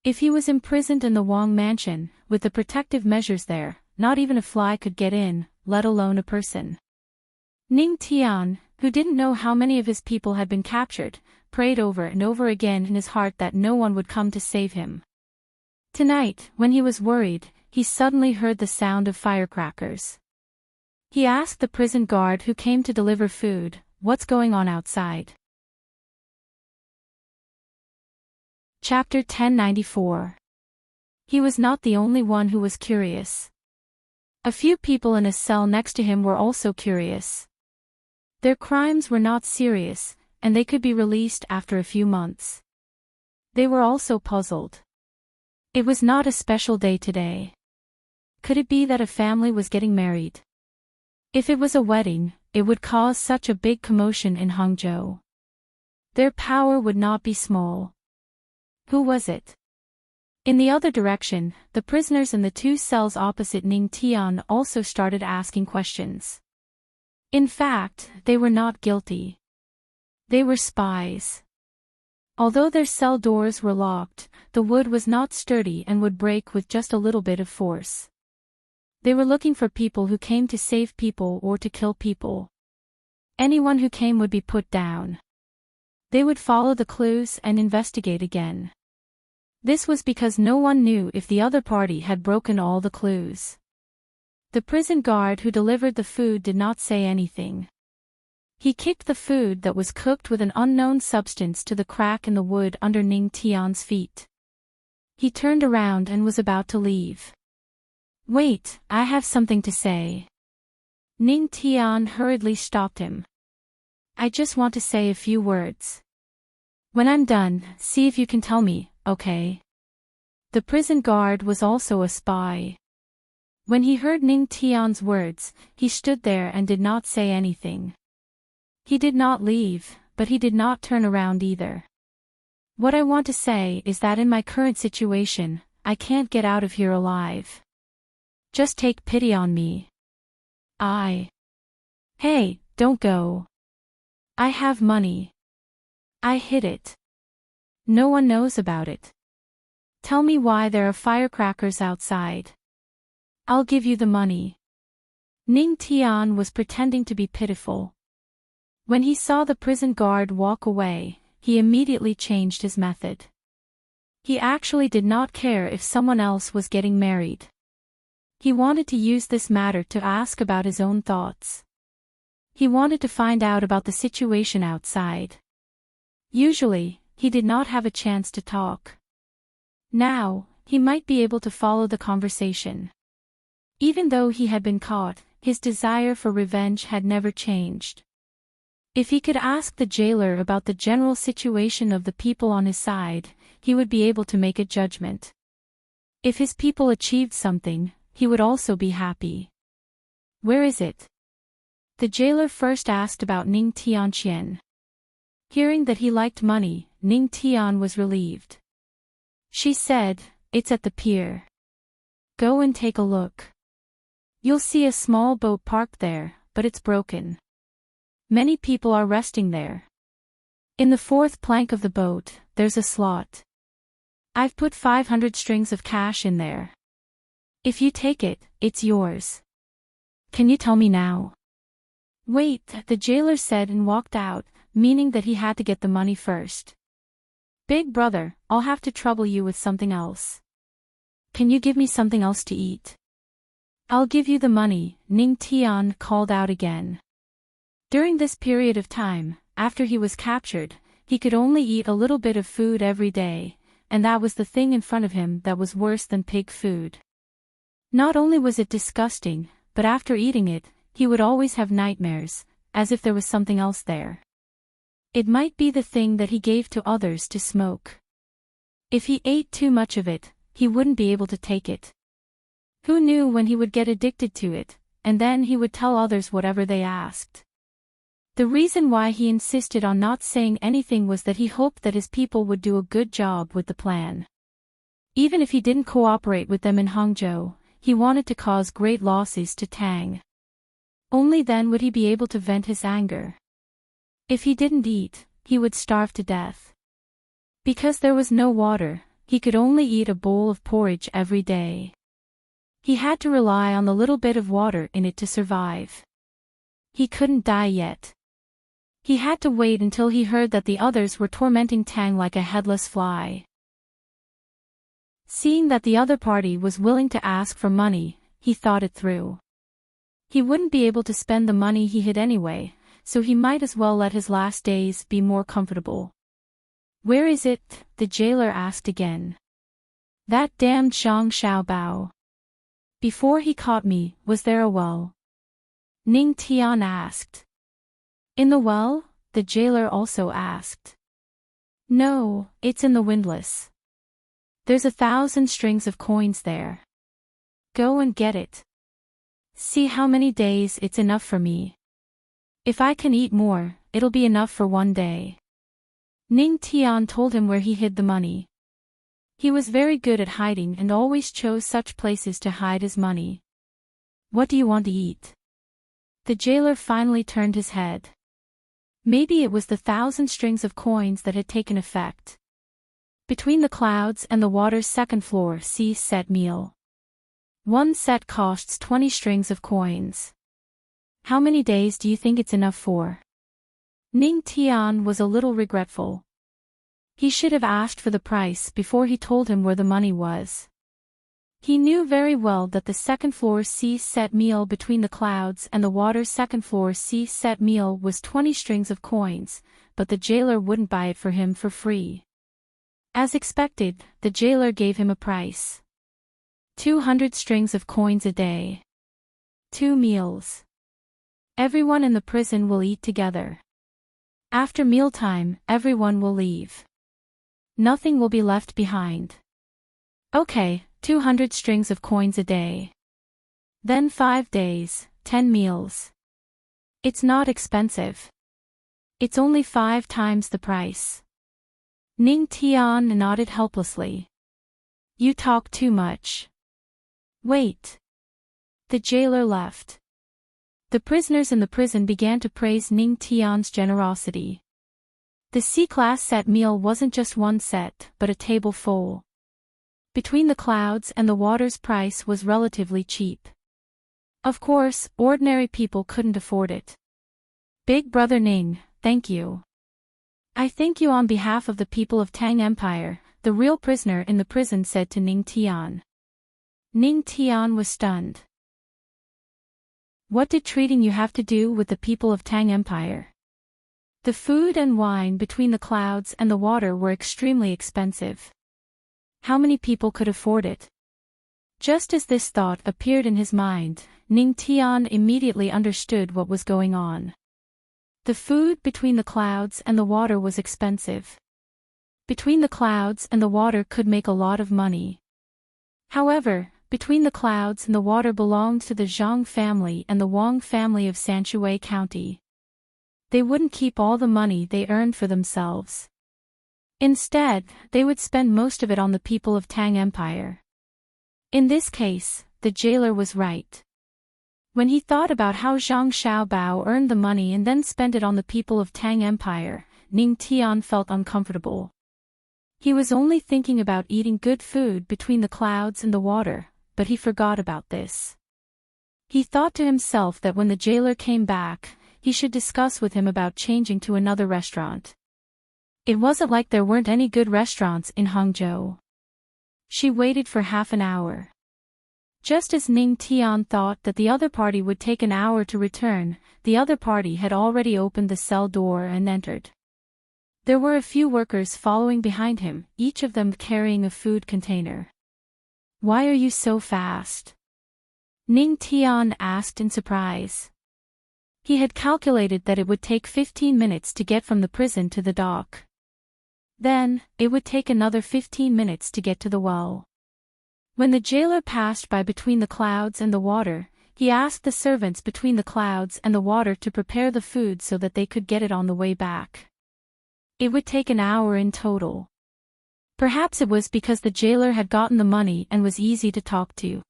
If he was imprisoned in the Wang mansion, with the protective measures there, not even a fly could get in, let alone a person. Ning Tian, who didn't know how many of his people had been captured, prayed over and over again in his heart that no one would come to save him. Tonight, when he was worried, he suddenly heard the sound of firecrackers. He asked the prison guard who came to deliver food, "What's going on outside?" Chapter 1094. He was not the only one who was curious. A few people in a cell next to him were also curious. Their crimes were not serious, and they could be released after a few months. They were also puzzled. It was not a special day today. Could it be that a family was getting married? If it was a wedding, it would cause such a big commotion in Hangzhou. Their power would not be small. Who was it? In the other direction, the prisoners in the two cells opposite Ning Tian also started asking questions. In fact, they were not guilty. They were spies. Although their cell doors were locked, the wood was not sturdy and would break with just a little bit of force. They were looking for people who came to save people or to kill people. Anyone who came would be put down. They would follow the clues and investigate again. This was because no one knew if the other party had broken all the clues. The prison guard who delivered the food did not say anything. He kicked the food that was cooked with an unknown substance to the crack in the wood under Ning Tian's feet. He turned around and was about to leave. "Wait, I have something to say." Ning Tian hurriedly stopped him. "I just want to say a few words. When I'm done, see if you can tell me, okay?" The prison guard was also a spy. When he heard Ning Tian's words, he stood there and did not say anything. He did not leave, but he did not turn around either. What I want to say is that in my current situation, I can't get out of here alive. Just take pity on me. Hey, don't go. I have money. I hid it. No one knows about it. Tell me why there are firecrackers outside. I'll give you the money. Ning Tian was pretending to be pitiful. When he saw the prison guard walk away, he immediately changed his method. He actually did not care if someone else was getting married. He wanted to use this matter to ask about his own thoughts. He wanted to find out about the situation outside. Usually, he did not have a chance to talk. Now, he might be able to follow the conversation. Even though he had been caught, his desire for revenge had never changed. If he could ask the jailer about the general situation of the people on his side, he would be able to make a judgment. If his people achieved something, he would also be happy. Where is it? The jailer first asked about Ning Tianqian. Hearing that he liked money, Ning Tian was relieved. She said, "It's at the pier. Go and take a look. You'll see a small boat parked there, but it's broken. Many people are resting there. In the fourth plank of the boat, there's a slot. I've put 500 strings of cash in there. If you take it, it's yours. Can you tell me now?" "Wait," the jailer said and walked out, meaning that he had to get the money first. "Big brother, I'll have to trouble you with something else. Can you give me something else to eat?" "I'll give you the money," Ning Tian called out again. During this period of time, after he was captured, he could only eat a little bit of food every day, and that was the thing in front of him that was worse than pig food. Not only was it disgusting, but after eating it, he would always have nightmares, as if there was something else there. It might be the thing that he gave to others to smoke. If he ate too much of it, he wouldn't be able to take it. Who knew when he would get addicted to it, and then he would tell others whatever they asked. The reason why he insisted on not saying anything was that he hoped that his people would do a good job with the plan. Even if he didn't cooperate with them in Hangzhou, he wanted to cause great losses to Tang. Only then would he be able to vent his anger. If he didn't eat, he would starve to death. Because there was no water, he could only eat a bowl of porridge every day. He had to rely on the little bit of water in it to survive. He couldn't die yet. He had to wait until he heard that the others were tormenting Tang like a headless fly. Seeing that the other party was willing to ask for money, he thought it through. He wouldn't be able to spend the money he hid anyway, so he might as well let his last days be more comfortable. "Where is it?" the jailer asked again. "That damned Zhang Xiaobao. Before he caught me, was there a well?" Ning Tian asked. "In the well?" the jailer also asked. "No, it's in the windlass. There's 1,000 strings of coins there. Go and get it. See how many days it's enough for me. If I can eat more, it'll be enough for one day." Ning Tian told him where he hid the money. He was very good at hiding and always chose such places to hide his money. "What do you want to eat?" The jailer finally turned his head. Maybe it was the 1,000 strings of coins that had taken effect. Between the clouds and the water's second floor, see set meal. One set costs 20 strings of coins. How many days do you think it's enough for? Ning Tian was a little regretful. He should have asked for the price before he told him where the money was. He knew very well that the second floor C set meal between the clouds and the water's second floor C set meal was 20 strings of coins, but the jailer wouldn't buy it for him for free. As expected, the jailer gave him a price. 200 strings of coins a day. 2 meals. Everyone in the prison will eat together. After mealtime, everyone will leave. Nothing will be left behind. Okay, 200 strings of coins a day. Then 5 days, 10 meals. It's not expensive. It's only 5 times the price. Ning Tian nodded helplessly. You talk too much. Wait. The jailer left. The prisoners in the prison began to praise Ning Tian's generosity. The C-class set meal wasn't just one set, but a table full. Between the clouds and the water's price was relatively cheap. Of course, ordinary people couldn't afford it. Big Brother Ning, thank you. I thank you on behalf of the people of Tang Empire, the real prisoner in the prison said to Ning Tian. Ning Tian was stunned. What did treating you have to do with the people of Tang Empire? The food and wine between the clouds and the water were extremely expensive. How many people could afford it? Just as this thought appeared in his mind, Ning Tian immediately understood what was going on. The food between the clouds and the water was expensive. Between the clouds and the water could make a lot of money. However, between the clouds and the water belonged to the Zhang family and the Wang family of Sanshui County. They wouldn't keep all the money they earned for themselves. Instead, they would spend most of it on the people of Tang Empire. In this case, the jailer was right. When he thought about how Zhang Xiaobao earned the money and then spent it on the people of Tang Empire, Ning Tian felt uncomfortable. He was only thinking about eating good food between the clouds and the water, but he forgot about this. He thought to himself that when the jailer came back, he should discuss with him about changing to another restaurant. It wasn't like there weren't any good restaurants in Hangzhou. She waited for half an hour. Just as Ning Tian thought that the other party would take an hour to return, the other party had already opened the cell door and entered. There were a few workers following behind him, each of them carrying a food container. Why are you so fast? Ning Tian asked in surprise. He had calculated that it would take 15 minutes to get from the prison to the dock. Then, it would take another 15 minutes to get to the well. When the jailer passed by between the clouds and the water, he asked the servants between the clouds and the water to prepare the food so that they could get it on the way back. It would take an hour in total. Perhaps it was because the jailer had gotten the money and was easy to talk to.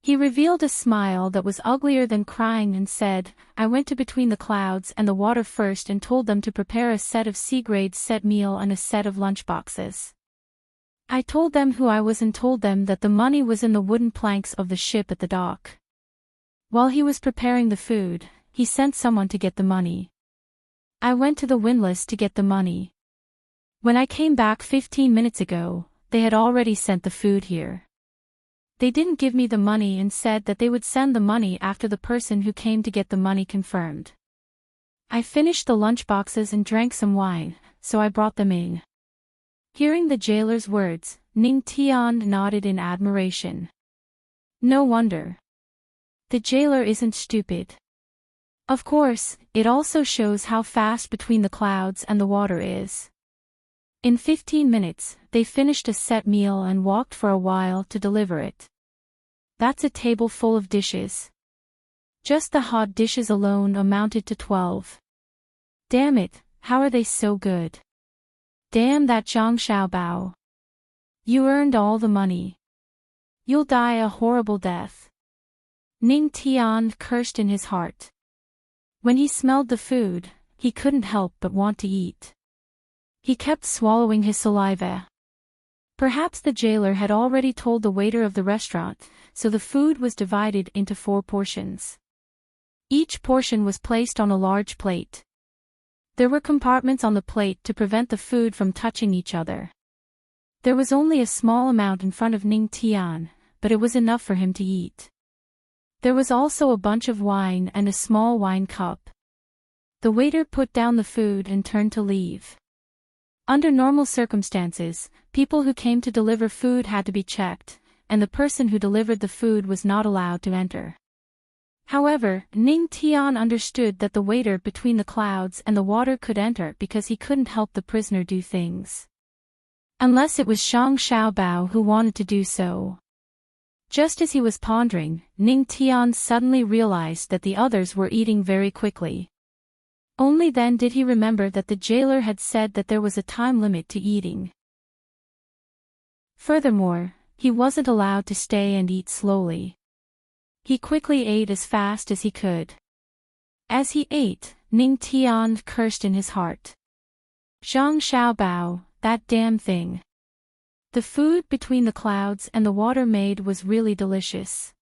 He revealed a smile that was uglier than crying and said, I went to between the clouds and the water first and told them to prepare a set of C-grade set meal and a set of lunchboxes. I told them who I was and told them that the money was in the wooden planks of the ship at the dock. While he was preparing the food, he sent someone to get the money. I went to the windlass to get the money. When I came back 15 minutes ago, they had already sent the food here. They didn't give me the money and said that they would send the money after the person who came to get the money confirmed. I finished the lunchboxes and drank some wine, so I brought them in. Hearing the jailer's words, Ning Tian nodded in admiration. No wonder. The jailer isn't stupid. Of course, it also shows how fast between the clouds and the water is. In 15 minutes, they finished a set meal and walked for a while to deliver it. That's a table full of dishes. Just the hot dishes alone amounted to 12. Damn it, how are they so good? Damn that Zhang Xiaobao. You earned all the money. You'll die a horrible death. Ning Tian cursed in his heart. When he smelled the food, he couldn't help but want to eat. He kept swallowing his saliva. Perhaps the jailer had already told the waiter of the restaurant, so the food was divided into 4 portions. Each portion was placed on a large plate. There were compartments on the plate to prevent the food from touching each other. There was only a small amount in front of Ning Tian, but it was enough for him to eat. There was also a bunch of wine and a small wine cup. The waiter put down the food and turned to leave. Under normal circumstances, people who came to deliver food had to be checked, and the person who delivered the food was not allowed to enter. However, Ning Tian understood that the waiter between the clouds and the water could enter because he couldn't help the prisoner do things. Unless it was Zhang Xiaobao who wanted to do so. Just as he was pondering, Ning Tian suddenly realized that the others were eating very quickly. Only then did he remember that the jailer had said that there was a time limit to eating. Furthermore, he wasn't allowed to stay and eat slowly. He quickly ate as fast as he could. As he ate, Ning Tian cursed in his heart. Zhang Xiaobao, that damn thing. The food between the clouds and the water maid was really delicious.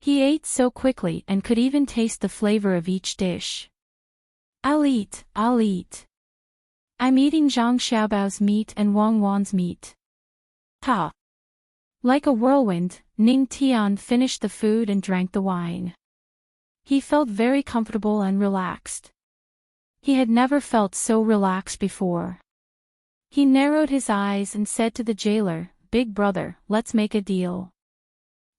He ate so quickly and could even taste the flavor of each dish. I'll eat. I'm eating Zhang Xiaobao's meat and Wang Wan's meat. Ha! Like a whirlwind, Ning Tian finished the food and drank the wine. He felt very comfortable and relaxed. He had never felt so relaxed before. He narrowed his eyes and said to the jailer, "Big brother, let's make a deal.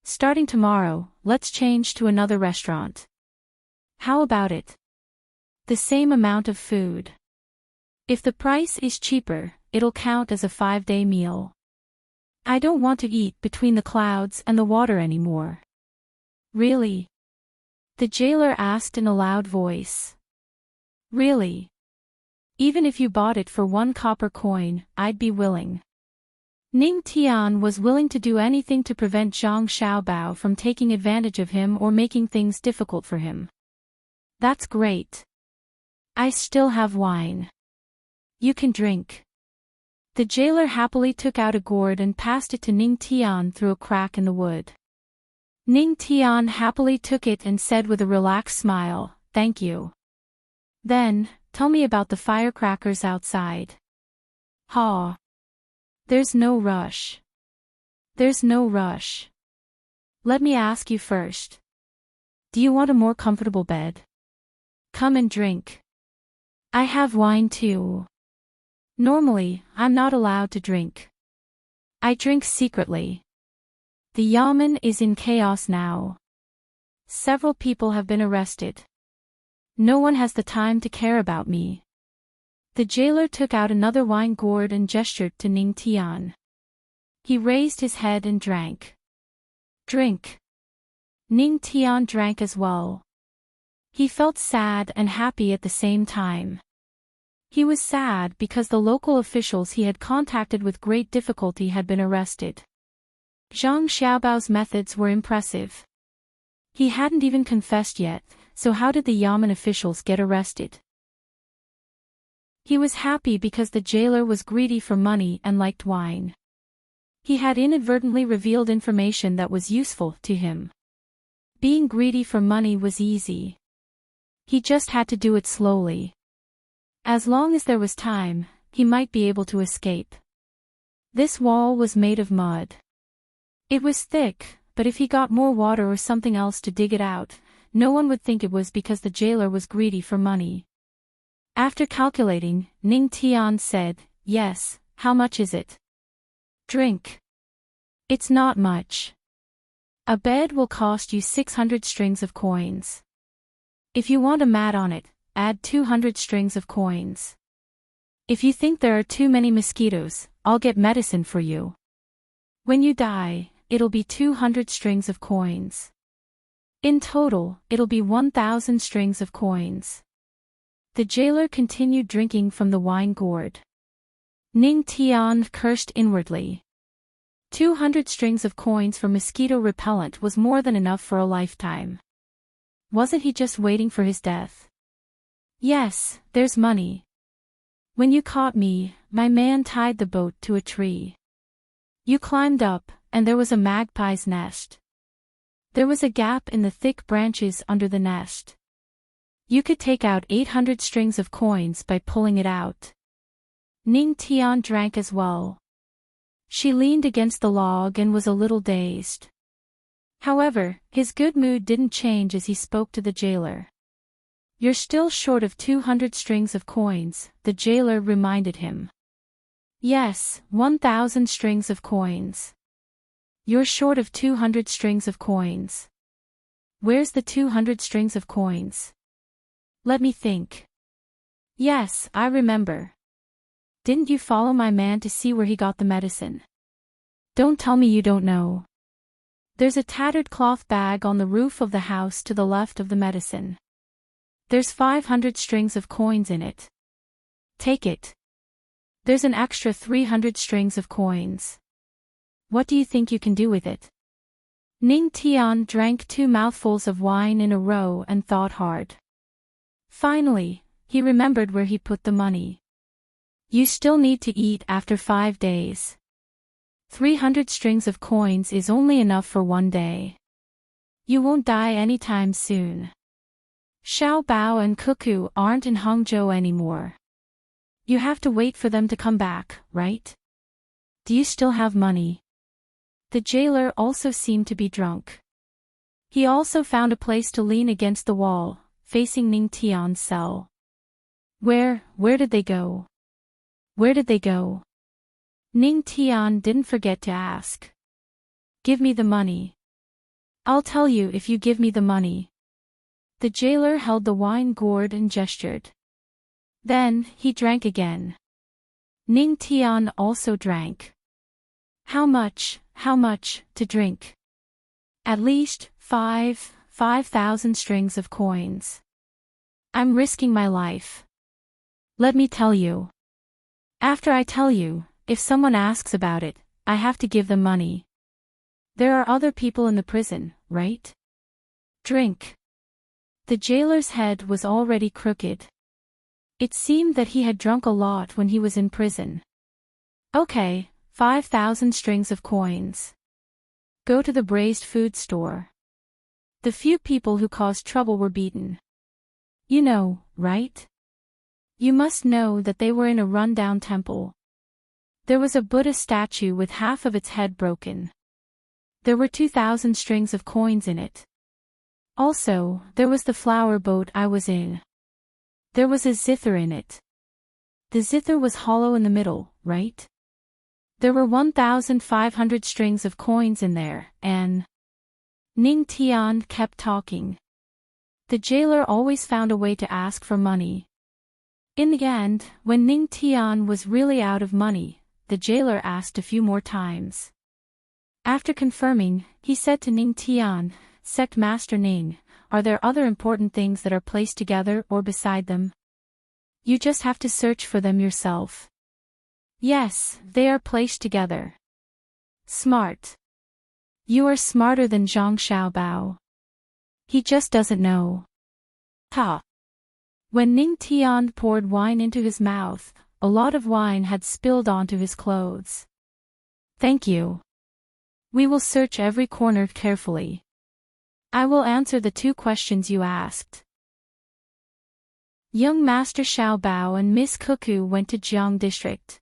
Starting tomorrow, let's change to another restaurant. How about it? The same amount of food. If the price is cheaper, it'll count as a 5-day meal. I don't want to eat between the clouds and the water anymore." "Really?" the jailer asked in a loud voice. "Really? Even if you bought it for 1 copper coin, I'd be willing." Ning Tian was willing to do anything to prevent Zhang Xiaobao from taking advantage of him or making things difficult for him. "That's great. I still have wine. You can drink." The jailer happily took out a gourd and passed it to Ning Tian through a crack in the wood. Ning Tian happily took it and said with a relaxed smile, "Thank you. Then, tell me about the firecrackers outside." "Ha! There's no rush. There's no rush. Let me ask you first. Do you want a more comfortable bed? Come and drink. I have wine too. Normally, I'm not allowed to drink. I drink secretly. The yamen is in chaos now. Several people have been arrested. No one has the time to care about me." The jailer took out another wine gourd and gestured to Ning Tian. He raised his head and drank. "Drink." Ning Tian drank as well. He felt sad and happy at the same time. He was sad because the local officials he had contacted with great difficulty had been arrested. Zhang Xiaobao's methods were impressive. He hadn't even confessed yet, so how did the yamen officials get arrested? He was happy because the jailer was greedy for money and liked wine. He had inadvertently revealed information that was useful to him. Being greedy for money was easy. He just had to do it slowly. As long as there was time, he might be able to escape. This wall was made of mud. It was thick, but if he got more water or something else to dig it out, no one would think it was because the jailer was greedy for money. After calculating, Ning Tian said, "Yes, how much is it?" "Drink. It's not much. A bed will cost you 600 strings of coins. If you want a mat on it, add 200 strings of coins. If you think there are too many mosquitoes, I'll get medicine for you. When you die, it'll be 200 strings of coins. In total, it'll be 1,000 strings of coins." The jailer continued drinking from the wine gourd. Ning Tian cursed inwardly. 200 strings of coins for mosquito repellent was more than enough for a lifetime. Wasn't he just waiting for his death? "Yes, there's money. When you caught me, my man tied the boat to a tree. You climbed up, and there was a magpie's nest. There was a gap in the thick branches under the nest. You could take out 800 strings of coins by pulling it out." Ning Tian drank as well. She leaned against the log and was a little dazed. However, his good mood didn't change as he spoke to the jailer. "You're still short of 200 strings of coins," the jailer reminded him. "Yes, 1,000 strings of coins. You're short of 200 strings of coins. Where's the 200 strings of coins? Let me think. Yes, I remember. Didn't you follow my man to see where he got the medicine? Don't tell me you don't know. There's a tattered cloth bag on the roof of the house to the left of the medicine. There's 500 strings of coins in it. Take it. There's an extra 300 strings of coins. What do you think you can do with it? Ning Tian drank 2 mouthfuls of wine in a row and thought hard. Finally, he remembered where he put the money. You still need to eat after 5 days. 300 strings of coins is only enough for 1 day. You won't die anytime soon. Xiao Bao and Cuckoo aren't in Hangzhou anymore. You have to wait for them to come back, right? Do you still have money? The jailer also seemed to be drunk. He also found a place to lean against the wall, facing Ning Tian's cell. Where did they go? Where did they go? Ning Tian didn't forget to ask. Give me the money. I'll tell you if you give me the money. The jailer held the wine gourd and gestured. Then, he drank again. Ning Tian also drank. How much to drink? At least 5,000 strings of coins. I'm risking my life. Let me tell you. After I tell you, if someone asks about it, I have to give them money. There are other people in the prison, right? Drink. The jailer's head was already crooked. It seemed that he had drunk a lot when he was in prison. Okay, 5,000 strings of coins. Go to the braised food store. The few people who caused trouble were beaten. You know, right? You must know that they were in a run-down temple. There was a Buddha statue with half of its head broken. There were 2,000 strings of coins in it. Also, there was the flower boat I was in. There was a zither in it. The zither was hollow in the middle, right? There were 1,500 strings of coins in there, and Ning Tian kept talking. The jailer always found a way to ask for money. In the end, when Ning Tian was really out of money, the jailer asked a few more times. After confirming, he said to Ning Tian, Sect Master Ning, are there other important things that are placed together or beside them? You just have to search for them yourself. Yes, they are placed together. Smart. You are smarter than Zhang Xiaobao. He just doesn't know. Ha! When Ning Tian poured wine into his mouth, a lot of wine had spilled onto his clothes. Thank you. We will search every corner carefully. I will answer the 2 questions you asked. Young Master Xiaobao and Miss Cuckoo went to Jiang District.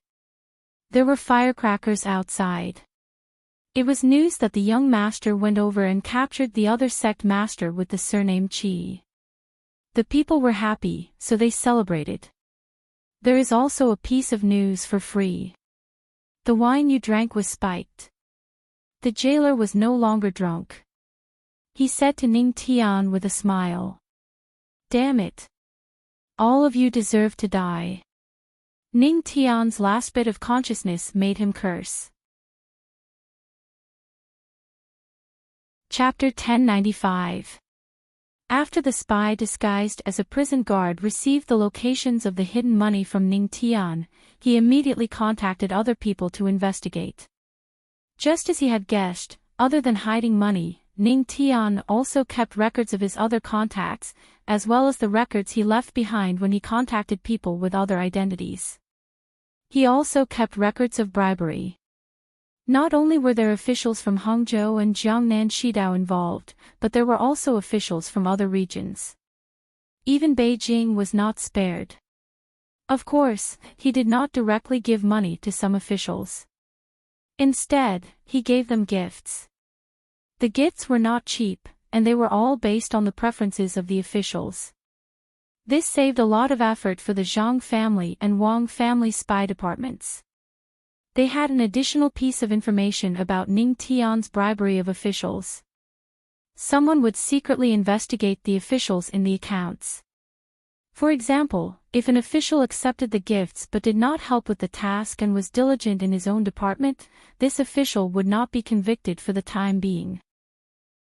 There were firecrackers outside. It was news that the young master went over and captured the other sect master with the surname Qi. The people were happy, so they celebrated. There is also a piece of news for free. The wine you drank was spiked. The jailer was no longer drunk. He said to Ning Tian with a smile. Damn it. All of you deserve to die. Ning Tian's last bit of consciousness made him curse. Chapter 1095. After the spy disguised as a prison guard received the locations of the hidden money from Ning Tian, he immediately contacted other people to investigate. Just as he had guessed, other than hiding money, Ning Tian also kept records of his other contacts, as well as the records he left behind when he contacted people with other identities. He also kept records of bribery. Not only were there officials from Hangzhou and Jiangnan Shidao involved, but there were also officials from other regions. Even Beijing was not spared. Of course, he did not directly give money to some officials. Instead, he gave them gifts. The gifts were not cheap, and they were all based on the preferences of the officials. This saved a lot of effort for the Zhang family and Wang family spy departments. They had an additional piece of information about Ning Tian's bribery of officials. Someone would secretly investigate the officials in the accounts. For example, if an official accepted the gifts but did not help with the task and was diligent in his own department, this official would not be convicted for the time being.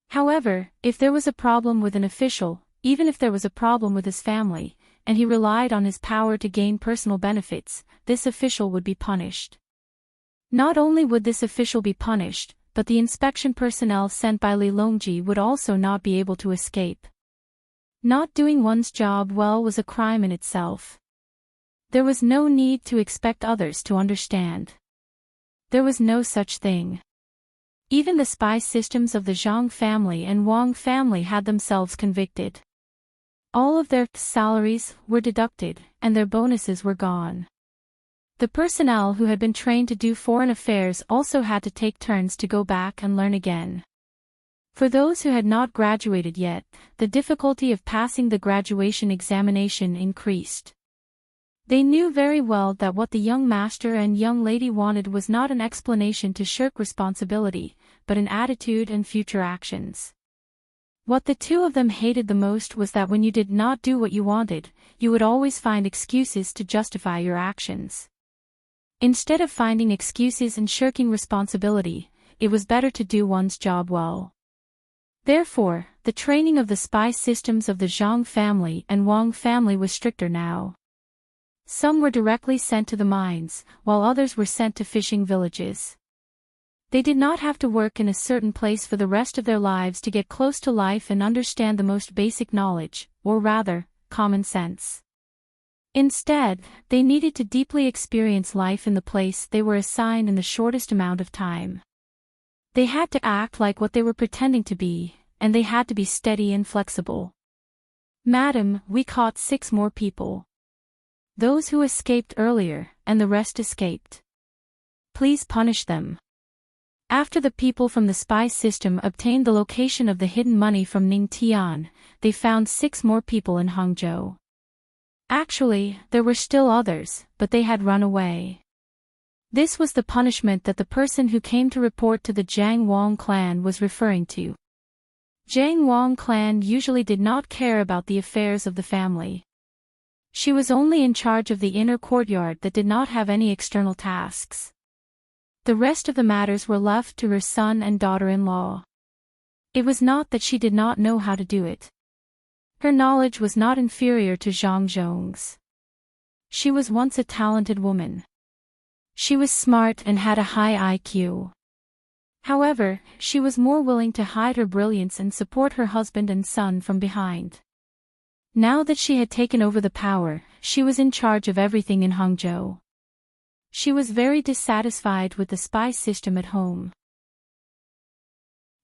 However, if there was a problem with an official, even if there was a problem with his family, and he relied on his power to gain personal benefits, this official would be punished. Not only would this official be punished, but the inspection personnel sent by Li Longji would also not be able to escape. Not doing one's job well was a crime in itself. There was no need to expect others to understand. There was no such thing. Even the spy systems of the Zhang family and Wang family had themselves convicted. All of their salaries were deducted, and their bonuses were gone. The personnel who had been trained to do foreign affairs also had to take turns to go back and learn again. For those who had not graduated yet, the difficulty of passing the graduation examination increased. They knew very well that what the young master and young lady wanted was not an explanation to shirk responsibility, but an attitude and future actions. What the two of them hated the most was that when you did not do what you wanted, you would always find excuses to justify your actions. Instead of finding excuses and shirking responsibility, it was better to do one's job well. Therefore, the training of the spy systems of the Zhang family and Wang family was stricter now. Some were directly sent to the mines, while others were sent to fishing villages. They did not have to work in a certain place for the rest of their lives to get close to life and understand the most basic knowledge, or rather, common sense. Instead, they needed to deeply experience life in the place they were assigned in the shortest amount of time. They had to act like what they were pretending to be, and they had to be steady and flexible. "Madam, we caught 6 more people. Those who escaped earlier, and the rest escaped. Please punish them." After the people from the spy system obtained the location of the hidden money from Ning Tian, they found 6 more people in Hangzhou. Actually, there were still others, but they had run away. This was the punishment that the person who came to report to the Jiang Wang clan was referring to. Jiang Wang clan usually did not care about the affairs of the family. She was only in charge of the inner courtyard that did not have any external tasks. The rest of the matters were left to her son and daughter-in-law. It was not that she did not know how to do it. Her knowledge was not inferior to Zhang Zhong's. She was once a talented woman. She was smart and had a high IQ. However, she was more willing to hide her brilliance and support her husband and son from behind. Now that she had taken over the power, she was in charge of everything in Hangzhou. She was very dissatisfied with the spy system at home.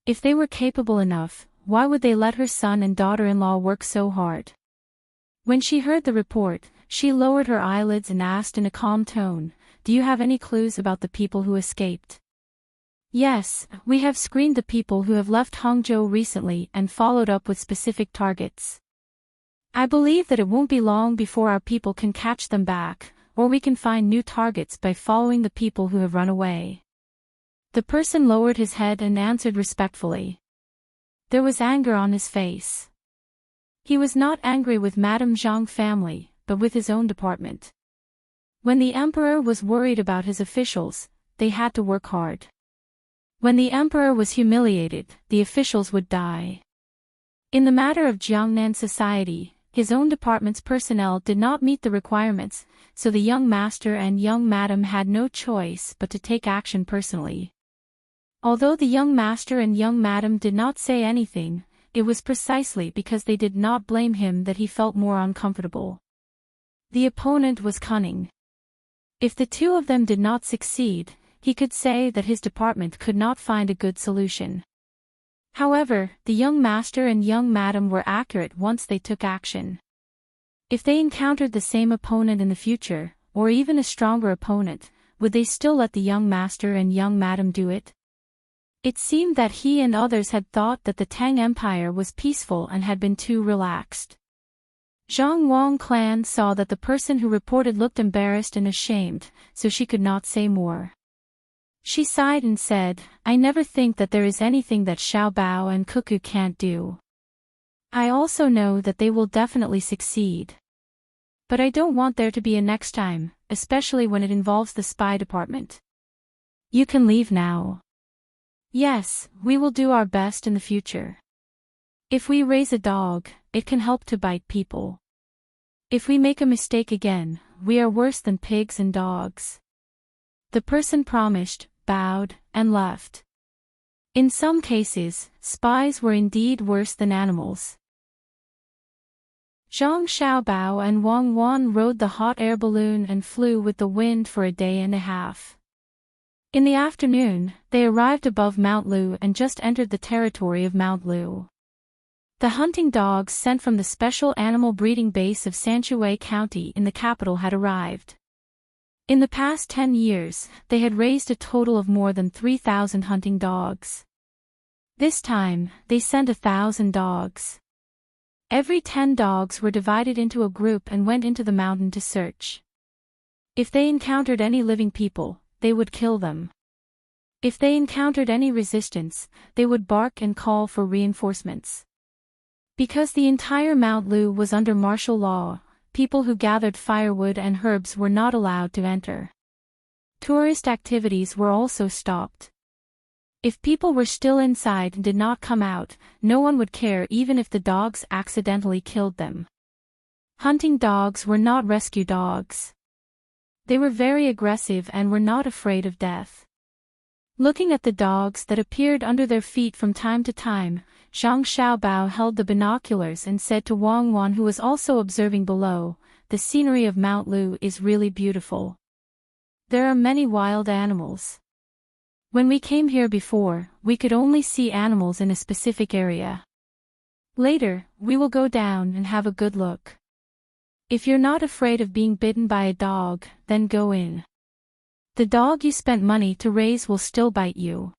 If they were capable enough, why would they let her son and daughter-in-law work so hard? When she heard the report, she lowered her eyelids and asked in a calm tone, "Do you have any clues about the people who escaped?" "Yes, we have screened the people who have left Hangzhou recently and followed up with specific targets. I believe that it won't be long before our people can catch them back, or we can find new targets by following the people who have run away." The person lowered his head and answered respectfully. There was anger on his face. He was not angry with Madame Zhang family, but with his own department. When the emperor was worried about his officials, they had to work hard. When the emperor was humiliated, the officials would die. In the matter of Jiangnan society, his own department's personnel did not meet the requirements, so the young master and young madam had no choice but to take action personally. Although the young master and young madam did not say anything, it was precisely because they did not blame him that he felt more uncomfortable. The opponent was cunning. If the two of them did not succeed, he could say that his department could not find a good solution. However, the young master and young madam were accurate once they took action. If they encountered the same opponent in the future, or even a stronger opponent, would they still let the young master and young madam do it? It seemed that he and others had thought that the Tang Empire was peaceful and had been too relaxed. Zhang Wang clan saw that the person who reported looked embarrassed and ashamed, so she could not say more. She sighed and said, "I never think that there is anything that Xiao Bao and Cuckoo can't do. I also know that they will definitely succeed." But I don't want there to be a next time, especially when it involves the spy department. You can leave now. Yes, we will do our best in the future. If we raise a dog, it can help to bite people. If we make a mistake again, we are worse than pigs and dogs. The person promised, bowed, and left. In some cases, spies were indeed worse than animals. Zhang Xiaobao and Wang Wan rode the hot air balloon and flew with the wind for a day and a half. In the afternoon, they arrived above Mount Lu and just entered the territory of Mount Lu. The hunting dogs sent from the special animal breeding base of Sanshui County in the capital had arrived. In the past 10 years, they had raised a total of more than 3,000 hunting dogs. This time, they sent 1,000 dogs. Every 10 dogs were divided into a group and went into the mountain to search. If they encountered any living people, they would kill them. If they encountered any resistance, they would bark and call for reinforcements. Because the entire Mount Lu was under martial law, people who gathered firewood and herbs were not allowed to enter. Tourist activities were also stopped. If people were still inside and did not come out, no one would care even if the dogs accidentally killed them. Hunting dogs were not rescue dogs. They were very aggressive and were not afraid of death. Looking at the dogs that appeared under their feet from time to time, Zhang Xiaobao held the binoculars and said to Wang Wan, who was also observing below, "The scenery of Mount Lu is really beautiful. There are many wild animals. When we came here before, we could only see animals in a specific area. Later, we will go down and have a good look. If you're not afraid of being bitten by a dog, then go in. The dog you spent money to raise will still bite you.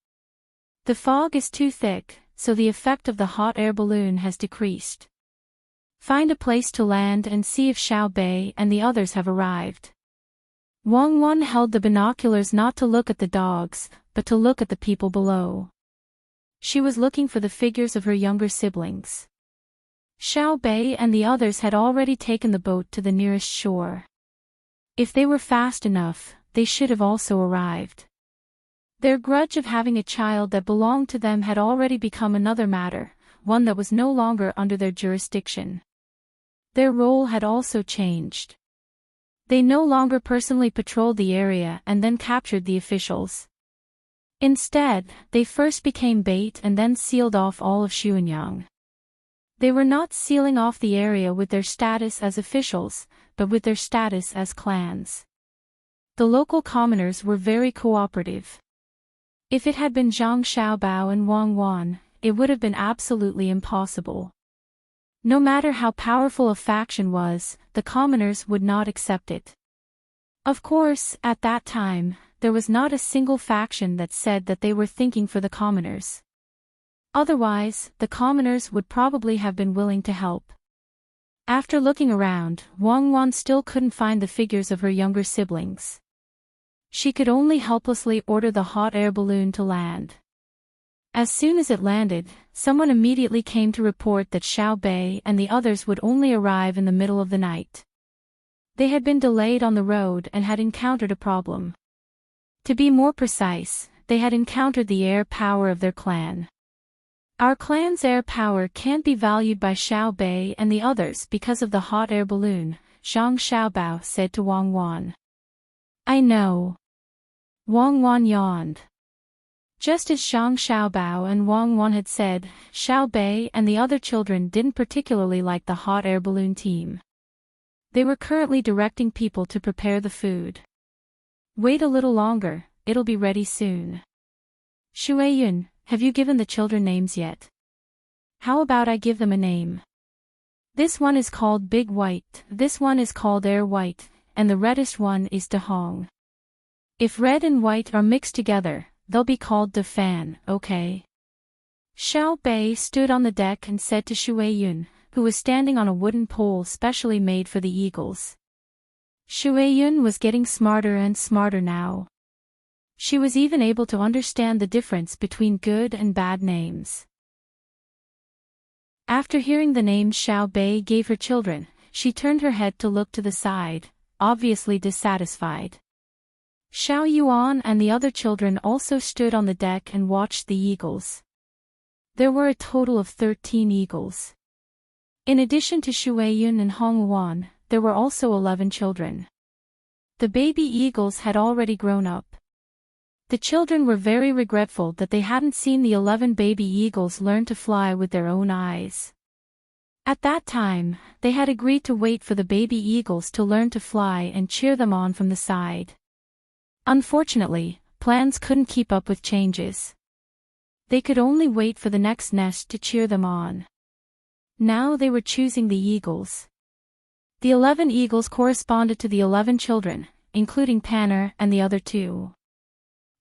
The fog is too thick, so the effect of the hot air balloon has decreased. Find a place to land and see if Xiao Bei and the others have arrived." Wang Wan held the binoculars not to look at the dogs, but to look at the people below. She was looking for the figures of her younger siblings. Xiao Bei and the others had already taken the boat to the nearest shore. If they were fast enough, they should have also arrived. Their grudge of having a child that belonged to them had already become another matter, one that was no longer under their jurisdiction. Their role had also changed. They no longer personally patrolled the area and then captured the officials. Instead, they first became bait and then sealed off all of Xuanyang. They were not sealing off the area with their status as officials, but with their status as clans. The local commoners were very cooperative. If it had been Zhang Xiaobao and Wang Wan, it would have been absolutely impossible. No matter how powerful a faction was, the commoners would not accept it. Of course, at that time, there was not a single faction that said that they were thinking for the commoners. Otherwise, the commoners would probably have been willing to help. After looking around, Wang Wan still couldn't find the figures of her younger siblings. She could only helplessly order the hot air balloon to land. As soon as it landed, someone immediately came to report that Xiao Bei and the others would only arrive in the middle of the night. They had been delayed on the road and had encountered a problem. To be more precise, they had encountered the air power of their clan. "Our clan's air power can't be valued by Xiao Bei and the others because of the hot air balloon," Zhang Xiaobao said to Wang Wan. "I know." Wang Wan yawned. Just as Zhang Xiaobao and Wang Wan had said, Xiao Bei and the other children didn't particularly like the hot air balloon team. They were currently directing people to prepare the food. "Wait a little longer, it'll be ready soon." "Shueyun, have you given the children names yet?" "How about I give them a name? This one is called Big White, this one is called Air White, and the reddest one is De Hong. If red and white are mixed together, they'll be called De Fan, okay?" Xiao Bei stood on the deck and said to Shueyun, who was standing on a wooden pole specially made for the eagles. Shueyun was getting smarter and smarter now. She was even able to understand the difference between good and bad names. After hearing the names Xiao Bei gave her children, she turned her head to look to the side, obviously dissatisfied. Xiao Yuan and the other children also stood on the deck and watched the eagles. There were a total of 13 eagles. In addition to Shuiyun and Hongwan, there were also 11 children. The baby eagles had already grown up. The children were very regretful that they hadn't seen the 11 baby eagles learn to fly with their own eyes. At that time, they had agreed to wait for the baby eagles to learn to fly and cheer them on from the side. Unfortunately, plans couldn't keep up with changes. They could only wait for the next nest to cheer them on. Now they were choosing the eagles. The 11 eagles corresponded to the 11 children, including Tanner and the other 2.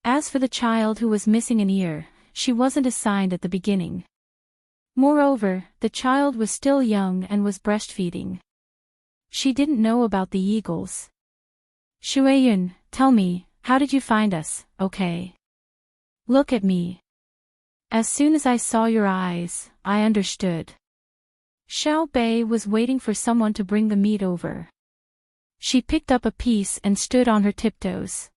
As for the child who was missing an ear, she wasn't assigned at the beginning. Moreover, the child was still young and was breastfeeding. She didn't know about the eagles. Shuiyun, tell me, how did you find us, okay? Look at me. As soon as I saw your eyes, I understood. Xiao Bei was waiting for someone to bring the meat over. She picked up a piece and stood on her tiptoes.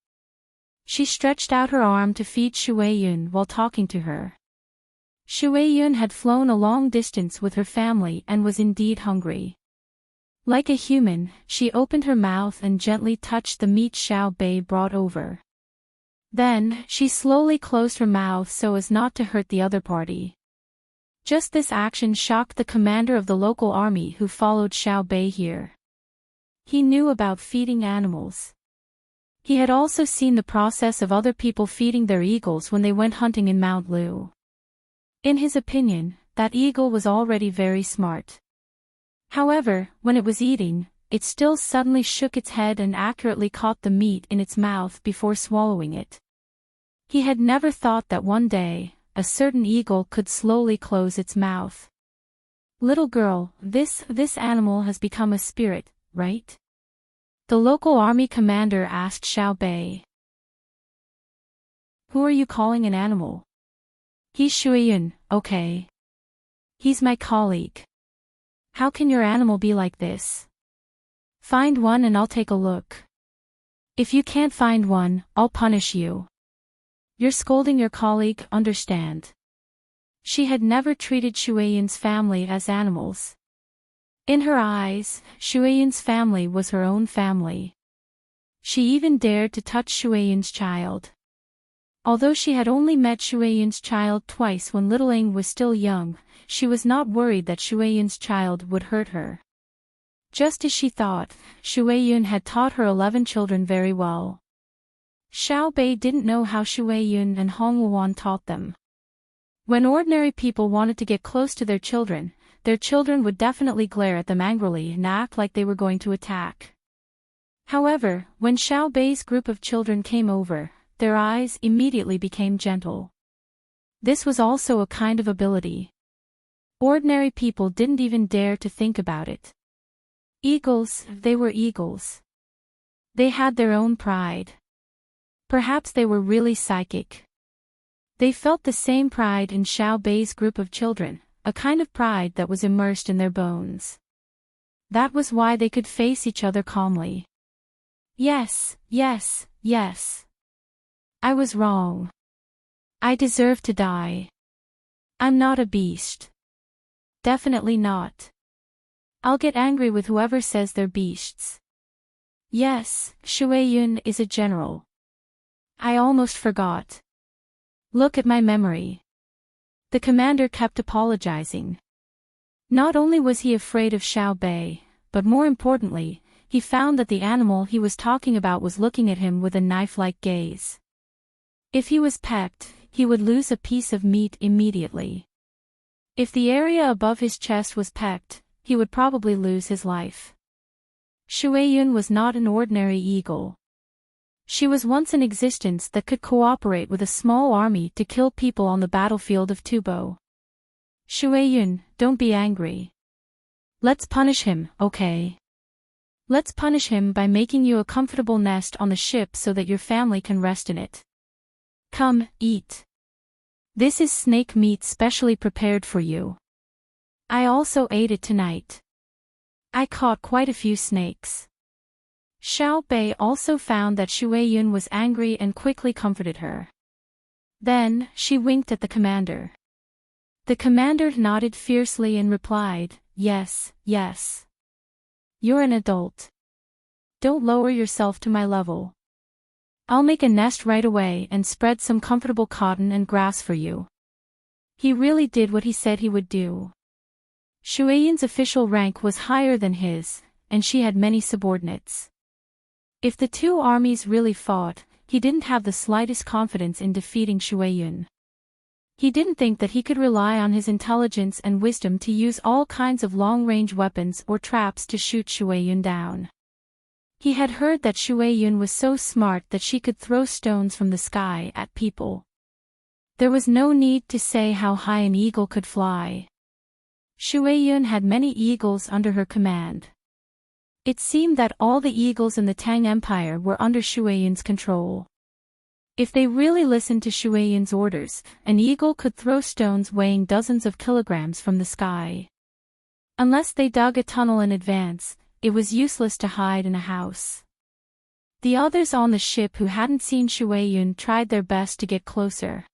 She stretched out her arm to feed Shuiyun while talking to her. Shuiyun had flown a long distance with her family and was indeed hungry. Like a human, she opened her mouth and gently touched the meat Xiao Bei brought over. Then, she slowly closed her mouth so as not to hurt the other party. Just this action shocked the commander of the local army who followed Xiao Bei here. He knew about feeding animals. He had also seen the process of other people feeding their eagles when they went hunting in Mount Lu. In his opinion, that eagle was already very smart. However, when it was eating, it still suddenly shook its head and accurately caught the meat in its mouth before swallowing it. He had never thought that one day, a certain eagle could slowly close its mouth. Little girl, this animal has become a spirit, right? The local army commander asked Xiao Bei. Who are you calling an animal? He's Shuiyun, okay. He's my colleague. How can your animal be like this? Find one and I'll take a look. If you can't find one, I'll punish you. You're scolding your colleague, understand? She had never treated Shuiyun's family as animals. In her eyes, Shuiyun's family was her own family. She even dared to touch Shuiyun's child. Although she had only met Shuiyun's child twice when little Ing was still young, she was not worried that Shuiyun's child would hurt her. Just as she thought, Shuiyun had taught her 11 children very well. Xiao Bei didn't know how Shuiyun and Hongluan taught them. When ordinary people wanted to get close to their children would definitely glare at them angrily and act like they were going to attack. However, when Xiao Bei's group of children came over, their eyes immediately became gentle. This was also a kind of ability. Ordinary people didn't even dare to think about it. Eagles, they were eagles. They had their own pride. Perhaps they were really psychic. They felt the same pride in Xiao Bei's group of children, a kind of pride that was immersed in their bones. That was why they could face each other calmly. Yes, yes, yes. I was wrong. I deserve to die. I'm not a beast. Definitely not. I'll get angry with whoever says they're beasts. Yes, Shuiyun is a general. I almost forgot. Look at my memory. The commander kept apologizing. Not only was he afraid of Xiao Bei, but more importantly, he found that the animal he was talking about was looking at him with a knife-like gaze. If he was pecked, he would lose a piece of meat immediately. If the area above his chest was pecked, he would probably lose his life. Shuiyun was not an ordinary eagle. She was once in existence that could cooperate with a small army to kill people on the battlefield of Tubo. Shuiyun, don't be angry. Let's punish him, okay? Let's punish him by making you a comfortable nest on the ship so that your family can rest in it. Come, eat. This is snake meat specially prepared for you. I also ate it tonight. I caught quite a few snakes. Xiao Bei also found that Shuei-yun was angry and quickly comforted her. Then, she winked at the commander. The commander nodded fiercely and replied, "Yes, yes. You're an adult. Don't lower yourself to my level. I'll make a nest right away and spread some comfortable cotton and grass for you." He really did what he said he would do. Shuei-yun's official rank was higher than his, and she had many subordinates. If the two armies really fought, he didn't have the slightest confidence in defeating Shuei-yun. He didn't think that he could rely on his intelligence and wisdom to use all kinds of long-range weapons or traps to shoot Shuei-yun down. He had heard that Shuei-yun was so smart that she could throw stones from the sky at people. There was no need to say how high an eagle could fly. Shuei-yun had many eagles under her command. It seemed that all the eagles in the Tang Empire were under Shuei-yun's control. If they really listened to Shuei-yun's orders, an eagle could throw stones weighing dozens of kilograms from the sky. Unless they dug a tunnel in advance, it was useless to hide in a house. The others on the ship who hadn't seen Shuei-yun tried their best to get closer.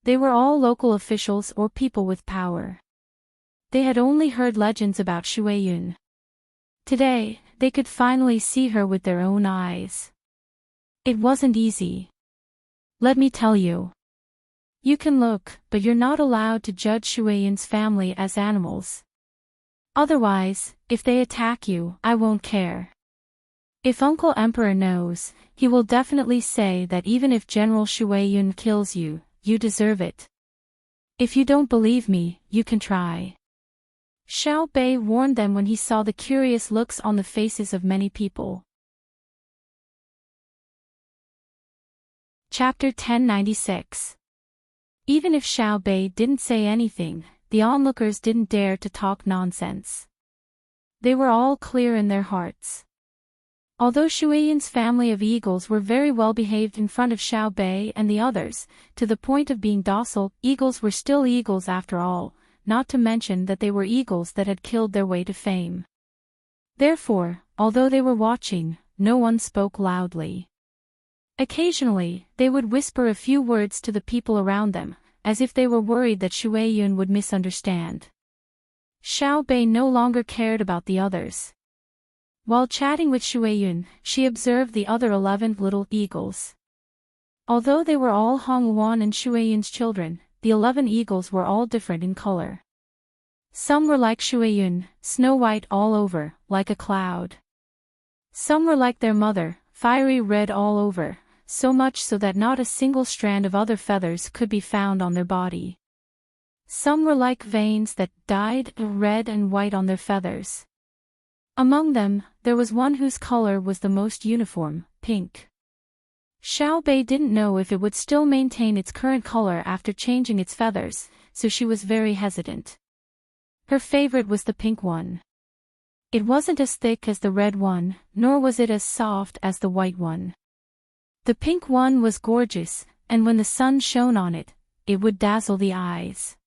They were all local officials or people with power. They had only heard legends about Shuei-yun. Today, they could finally see her with their own eyes. It wasn't easy. Let me tell you. You can look, but you're not allowed to judge Shuei-yun's family as animals. Otherwise, if they attack you, I won't care. If Uncle Emperor knows, he will definitely say that even if General Shuei-yun kills you, you deserve it. If you don't believe me, you can try. Xiao Bei warned them when he saw the curious looks on the faces of many people. Chapter 1096. Even if Xiao Bei didn't say anything, the onlookers didn't dare to talk nonsense. They were all clear in their hearts. Although Shuei-yun's family of eagles were very well behaved in front of Xiao Bei and the others, to the point of being docile, eagles were still eagles after all, not to mention that they were eagles that had killed their way to fame. Therefore, although they were watching, no one spoke loudly. Occasionally, they would whisper a few words to the people around them, as if they were worried that Shuei-yun would misunderstand. Xiao Bei no longer cared about the others. While chatting with Shuei-yun, she observed the other 11 little eagles. Although they were all Hongwan and Shuei-yun's children, the 11 eagles were all different in color. Some were like Shuei-yun, snow white all over, like a cloud. Some were like their mother, fiery red all over, so much so that not a single strand of other feathers could be found on their body. Some were like veins that dyed red and white on their feathers. Among them, there was one whose color was the most uniform, pink. Xiao Bei didn't know if it would still maintain its current color after changing its feathers, so she was very hesitant. Her favorite was the pink one. It wasn't as thick as the red one, nor was it as soft as the white one. The pink one was gorgeous, and when the sun shone on it, it would dazzle the eyes.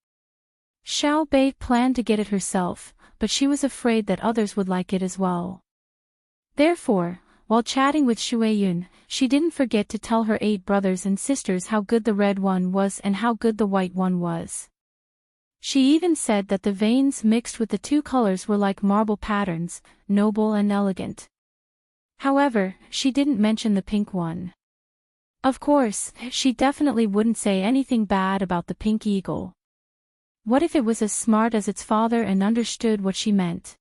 Xiao Bei planned to get it herself, but she was afraid that others would like it as well. Therefore, while chatting with Shuei-yun, she didn't forget to tell her 8 brothers and sisters how good the red one was and how good the white one was. She even said that the veins mixed with the 2 colors were like marble patterns, noble and elegant. However, she didn't mention the pink one. Of course, she definitely wouldn't say anything bad about the pink eagle. What if it was as smart as its father and understood what she meant?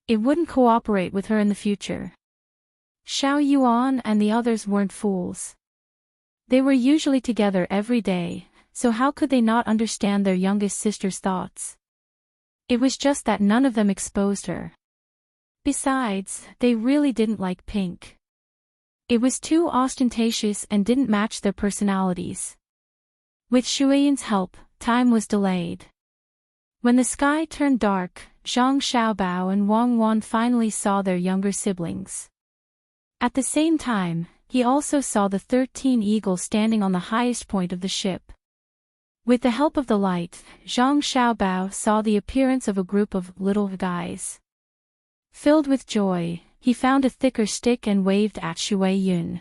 It wouldn't cooperate with her in the future. Xiao Yuan and the others weren't fools. They were usually together every day, so how could they not understand their youngest sister's thoughts? It was just that none of them exposed her. Besides, they really didn't like pink. It was too ostentatious and didn't match their personalities. With Shuei-yun's help, time was delayed. When the sky turned dark, Zhang Xiaobao and Wang Wan finally saw their younger siblings. At the same time, he also saw the 13 eagles standing on the highest point of the ship. With the help of the light, Zhang Xiaobao saw the appearance of a group of little guys. Filled with joy, he found a thicker stick and waved at Shui Yun.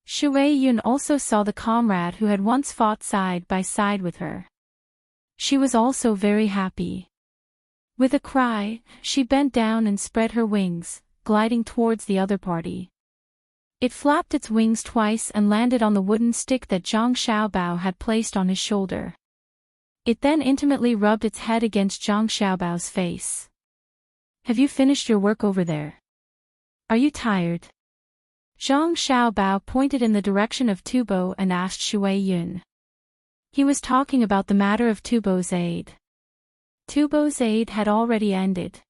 Shui Yun also saw the comrade who had once fought side by side with her. She was also very happy. With a cry, she bent down and spread her wings, gliding towards the other party. It flapped its wings twice and landed on the wooden stick that Zhang Xiaobao had placed on his shoulder. It then intimately rubbed its head against Zhang Xiaobao's face. "Have you finished your work over there? Are you tired?" Zhang Xiaobao pointed in the direction of Tubo and asked Shui Yun. He was talking about the matter of Tubo's aid. Tubo's aid had already ended.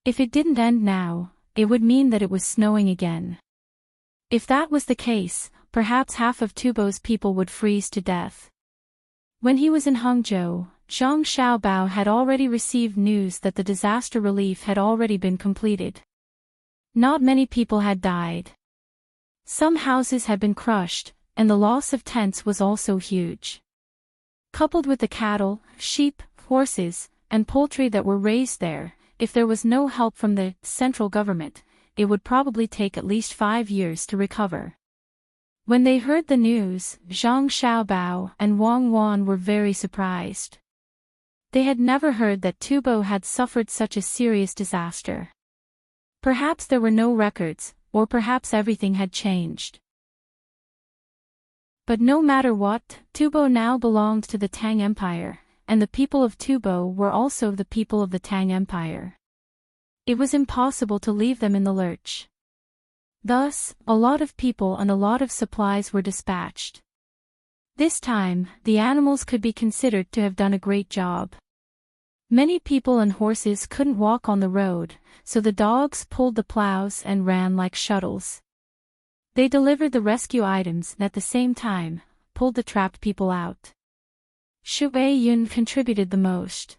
If it didn't end now, it would mean that it was snowing again. If that was the case, perhaps half of Tubo's people would freeze to death. When he was in Hangzhou, Zhang Xiaobao had already received news that the disaster relief had already been completed. Not many people had died. Some houses had been crushed, and the loss of tents was also huge. Coupled with the cattle, sheep, horses, and poultry that were raised there, if there was no help from the central government, it would probably take at least 5 years to recover. When they heard the news, Zhang Xiaobao and Wang Wan were very surprised. They had never heard that Tubo had suffered such a serious disaster. Perhaps there were no records, or perhaps everything had changed. But no matter what, Tubo now belonged to the Tang Empire, and the people of Tubo were also the people of the Tang Empire. It was impossible to leave them in the lurch. Thus, a lot of people and a lot of supplies were dispatched. This time, the animals could be considered to have done a great job. Many people and horses couldn't walk on the road, so the dogs pulled the plows and ran like shuttles. They delivered the rescue items and at the same time, pulled the trapped people out. Shui Yun contributed the most.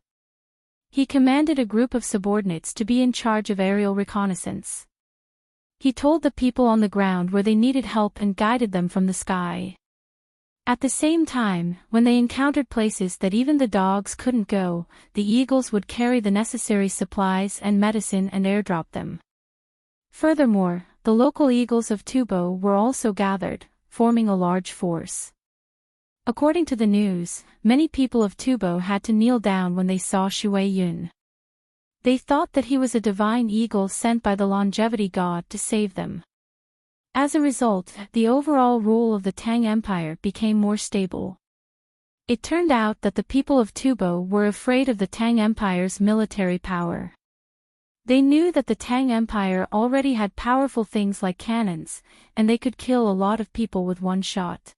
He commanded a group of subordinates to be in charge of aerial reconnaissance. He told the people on the ground where they needed help and guided them from the sky. At the same time, when they encountered places that even the dogs couldn't go, the eagles would carry the necessary supplies and medicine and airdrop them. Furthermore, the local eagles of Tubo were also gathered, forming a large force. According to the news, many people of Tubo had to kneel down when they saw Shui Yun. They thought that he was a divine eagle sent by the longevity god to save them. As a result, the overall rule of the Tang Empire became more stable. It turned out that the people of Tubo were afraid of the Tang Empire's military power. They knew that the Tang Empire already had powerful things like cannons, and they could kill a lot of people with one shot.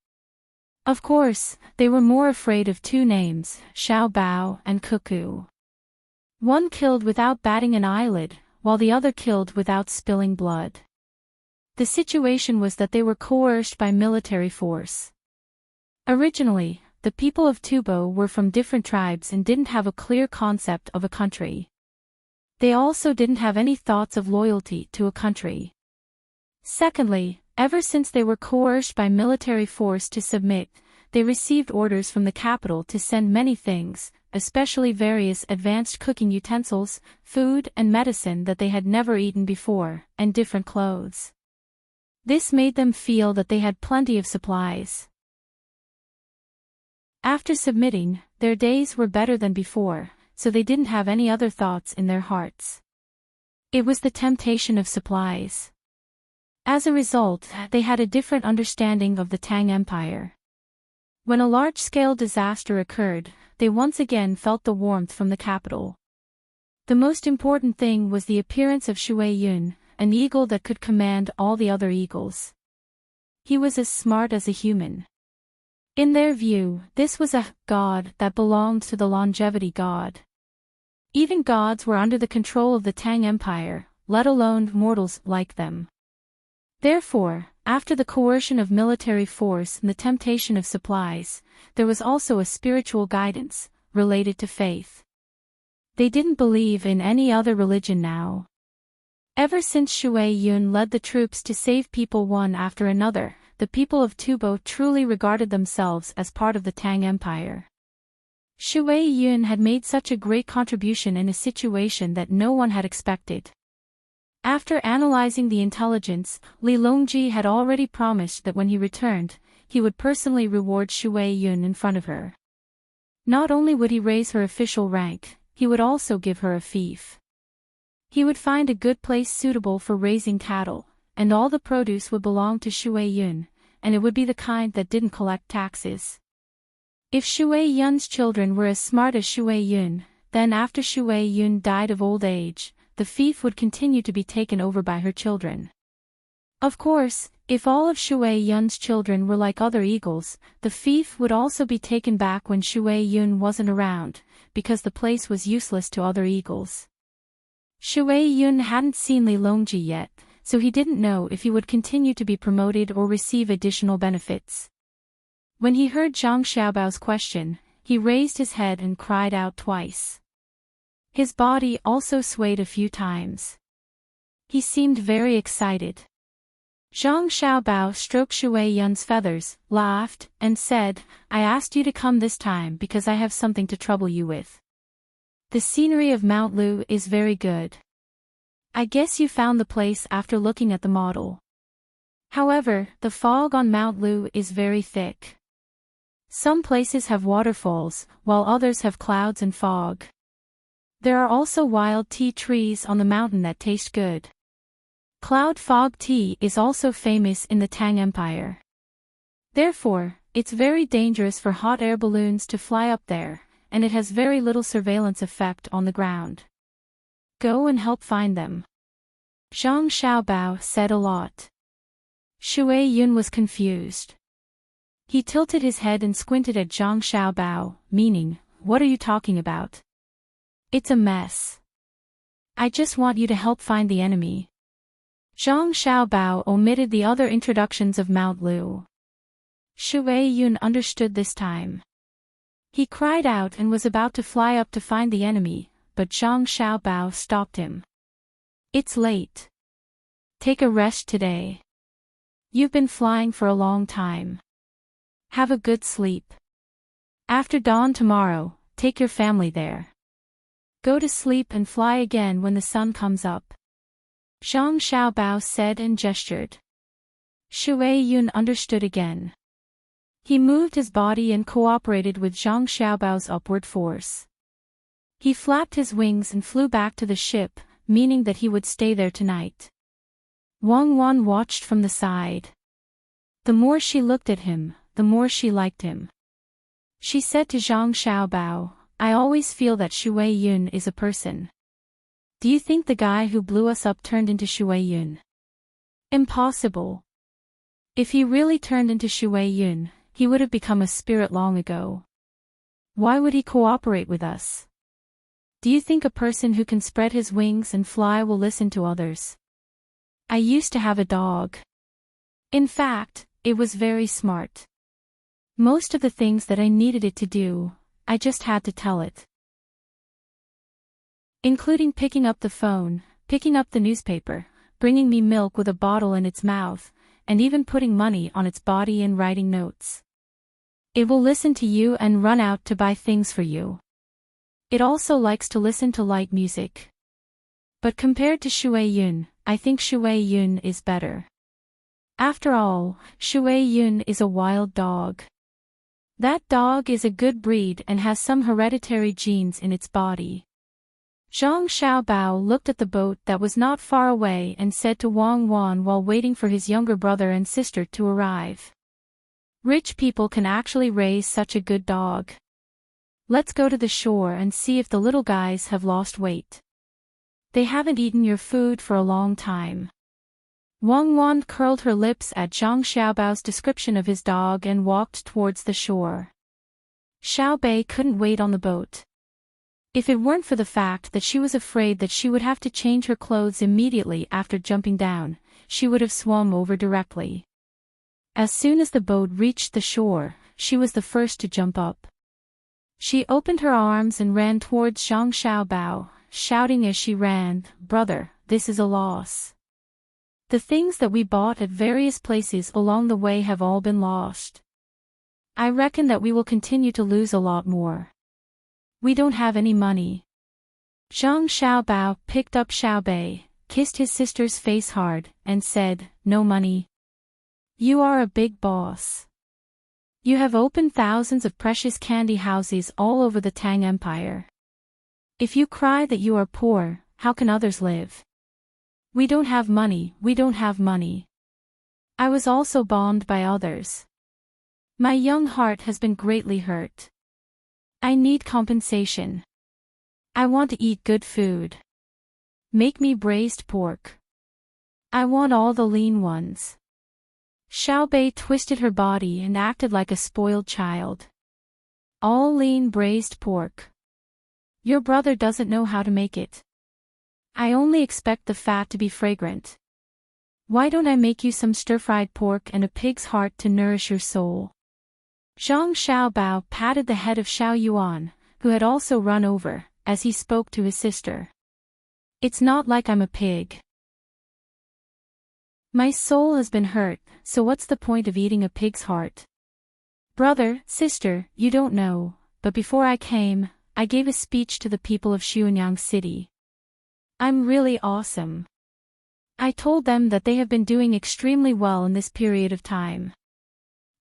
Of course, they were more afraid of two names, Xiao Bao and Cuckoo. One killed without batting an eyelid, while the other killed without spilling blood. The situation was that they were coerced by military force. Originally, the people of Tubo were from different tribes and didn't have a clear concept of a country. They also didn't have any thoughts of loyalty to a country. Secondly, ever since they were coerced by military force to submit, they received orders from the capital to send many things, especially various advanced cooking utensils, food and medicine that they had never eaten before, and different clothes. This made them feel that they had plenty of supplies. After submitting, their days were better than before, so they didn't have any other thoughts in their hearts. It was the temptation of supplies. As a result, they had a different understanding of the Tang Empire. When a large-scale disaster occurred, they once again felt the warmth from the capital. The most important thing was the appearance of Shui Yun, an eagle that could command all the other eagles. He was as smart as a human. In their view, this was a god that belonged to the longevity god. Even gods were under the control of the Tang Empire, let alone mortals like them. Therefore, after the coercion of military force and the temptation of supplies, there was also a spiritual guidance, related to faith. They didn't believe in any other religion now. Ever since Shui Yun led the troops to save people one after another, the people of Tubo truly regarded themselves as part of the Tang Empire. Shui Yun had made such a great contribution in a situation that no one had expected. After analyzing the intelligence, Li Longji had already promised that when he returned, he would personally reward Shui Yun in front of her. Not only would he raise her official rank, he would also give her a fief. He would find a good place suitable for raising cattle, and all the produce would belong to Shui Yun, and it would be the kind that didn't collect taxes. If Shui Yun's children were as smart as Shui Yun, then after Shui Yun died of old age, the fief would continue to be taken over by her children. Of course, if all of Shui Yun's children were like other eagles, the fief would also be taken back when Shui Yun wasn't around, because the place was useless to other eagles. Shui Yun hadn't seen Li Longji yet, so he didn't know if he would continue to be promoted or receive additional benefits. When he heard Zhang Xiaobao's question, he raised his head and cried out twice. His body also swayed a few times. He seemed very excited. Zhang Xiaobao stroked Shui Yun's feathers, laughed, and said, "I asked you to come this time because I have something to trouble you with. The scenery of Mount Lu is very good. I guess you found the place after looking at the model. However, the fog on Mount Lu is very thick. Some places have waterfalls, while others have clouds and fog. There are also wild tea trees on the mountain that taste good. Cloud fog tea is also famous in the Tang Empire. Therefore, it's very dangerous for hot air balloons to fly up there, and it has very little surveillance effect on the ground. Go and help find them." Zhang Xiaobao said a lot. Shui Yun was confused. He tilted his head and squinted at Zhang Xiaobao, meaning, "What are you talking about? It's a mess. I just want you to help find the enemy." Zhang Xiaobao omitted the other introductions of Mount Lu. Shui Yun understood this time. He cried out and was about to fly up to find the enemy, but Zhang Xiaobao stopped him. "It's late. Take a rest today. You've been flying for a long time. Have a good sleep. After dawn tomorrow, take your family there. Go to sleep and fly again when the sun comes up." Zhang Xiaobao said and gestured. Shui Yun understood again. He moved his body and cooperated with Zhang Xiaobao's upward force. He flapped his wings and flew back to the ship, meaning that he would stay there tonight. Wang Wan watched from the side. The more she looked at him, the more she liked him. She said to Zhang Xiaobao, "I always feel that Shui Yun is a person. Do you think the guy who blew us up turned into Shui Yun? Impossible. If he really turned into Shui Yun, he would have become a spirit long ago. Why would he cooperate with us? Do you think a person who can spread his wings and fly will listen to others? I used to have a dog. In fact, it was very smart. Most of the things that I needed it to do, I just had to tell it. Including picking up the phone, picking up the newspaper, bringing me milk with a bottle in its mouth, and even putting money on its body and writing notes. It will listen to you and run out to buy things for you. It also likes to listen to light music. But compared to Shui Yun, I think Shui Yun is better. After all, Shui Yun is a wild dog. That dog is a good breed and has some hereditary genes in its body." Zhang Xiaobao looked at the boat that was not far away and said to Wang Wan while waiting for his younger brother and sister to arrive. "Rich people can actually raise such a good dog. Let's go to the shore and see if the little guys have lost weight. They haven't eaten your food for a long time." Wang Wan curled her lips at Zhang Xiaobao's description of his dog and walked towards the shore. Xiao Bei couldn't wait on the boat. If it weren't for the fact that she was afraid that she would have to change her clothes immediately after jumping down, she would have swum over directly. As soon as the boat reached the shore, she was the first to jump up. She opened her arms and ran towards Zhang Xiaobao, shouting as she ran, "Brother, this is a loss. The things that we bought at various places along the way have all been lost. I reckon that we will continue to lose a lot more. We don't have any money." Zhang Xiaobao picked up Xiao Bei, kissed his sister's face hard, and said, "No money. You are a big boss. You have opened thousands of precious candy houses all over the Tang Empire. If you cry that you are poor, how can others live? We don't have money, we don't have money. I was also bombed by others. My young heart has been greatly hurt. I need compensation. I want to eat good food. Make me braised pork. I want all the lean ones." Xiaobei twisted her body and acted like a spoiled child. "All lean braised pork. Your brother doesn't know how to make it. I only expect the fat to be fragrant. Why don't I make you some stir-fried pork and a pig's heart to nourish your soul?" Zhang Xiaobao patted the head of Xiao Yuan, who had also run over, as he spoke to his sister. "It's not like I'm a pig. My soul has been hurt, so what's the point of eating a pig's heart? Brother, sister, you don't know, but before I came, I gave a speech to the people of Xuanyang City. I'm really awesome. I told them that they have been doing extremely well in this period of time.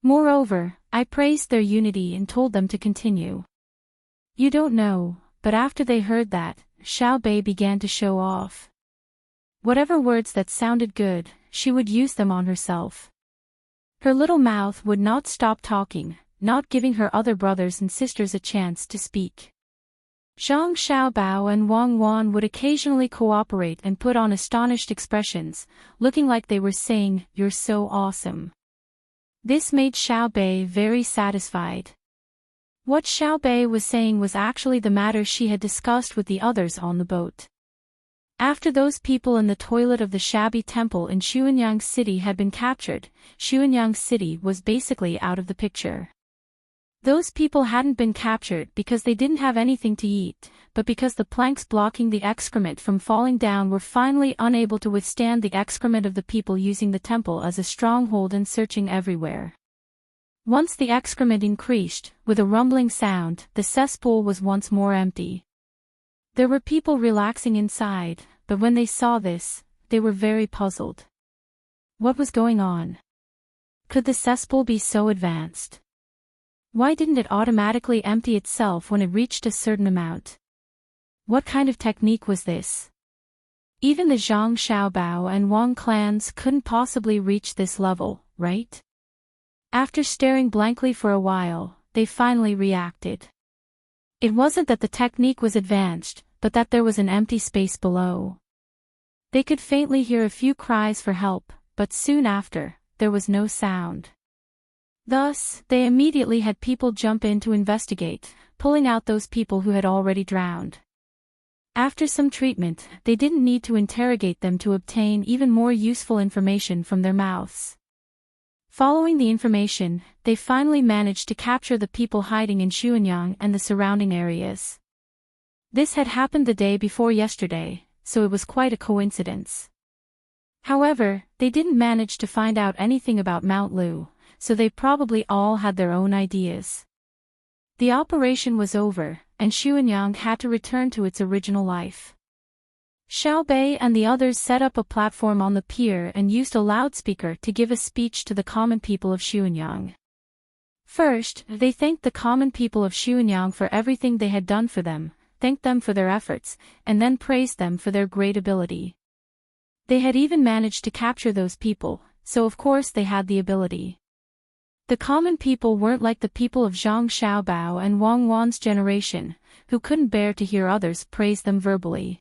Moreover, I praised their unity and told them to continue. You don't know, but after they heard that, Xiaobei began to show off. Whatever words that sounded good, she would use them on herself. Her little mouth would not stop talking, not giving her other brothers and sisters a chance to speak. Zhang Xiaobao and Wang Wan would occasionally cooperate and put on astonished expressions, looking like they were saying, "You're so awesome." This made Xiaobei very satisfied. What Xiaobei was saying was actually the matter she had discussed with the others on the boat. After those people in the toilet of the shabby temple in Xuanyang City had been captured, Xuanyang City was basically out of the picture. Those people hadn't been captured because they didn't have anything to eat, but because the planks blocking the excrement from falling down were finally unable to withstand the excrement of the people using the temple as a stronghold and searching everywhere. Once the excrement increased, with a rumbling sound, the cesspool was once more empty. There were people relaxing inside, but when they saw this, they were very puzzled. What was going on? Could the cesspool be so advanced? Why didn't it automatically empty itself when it reached a certain amount? What kind of technique was this? Even the Zhang Xiaobao and Wang clans couldn't possibly reach this level, right? After staring blankly for a while, they finally reacted. It wasn't that the technique was advanced, but that there was an empty space below. They could faintly hear a few cries for help, but soon after, there was no sound. Thus, they immediately had people jump in to investigate, pulling out those people who had already drowned. After some treatment, they didn't need to interrogate them to obtain even more useful information from their mouths. Following the information, they finally managed to capture the people hiding in Xuanyang and the surrounding areas. This had happened the day before yesterday, so it was quite a coincidence. However, they didn't manage to find out anything about Mount Lu, so they probably all had their own ideas. The operation was over, and Xuanyang had to return to its original life. Xiaobei and the others set up a platform on the pier and used a loudspeaker to give a speech to the common people of Xuanyang. First, they thanked the common people of Xuanyang for everything they had done for them, thanked them for their efforts, and then praised them for their great ability. They had even managed to capture those people, so of course they had the ability. The common people weren't like the people of Zhang Xiaobao and Wang Wan's generation, who couldn't bear to hear others praise them verbally.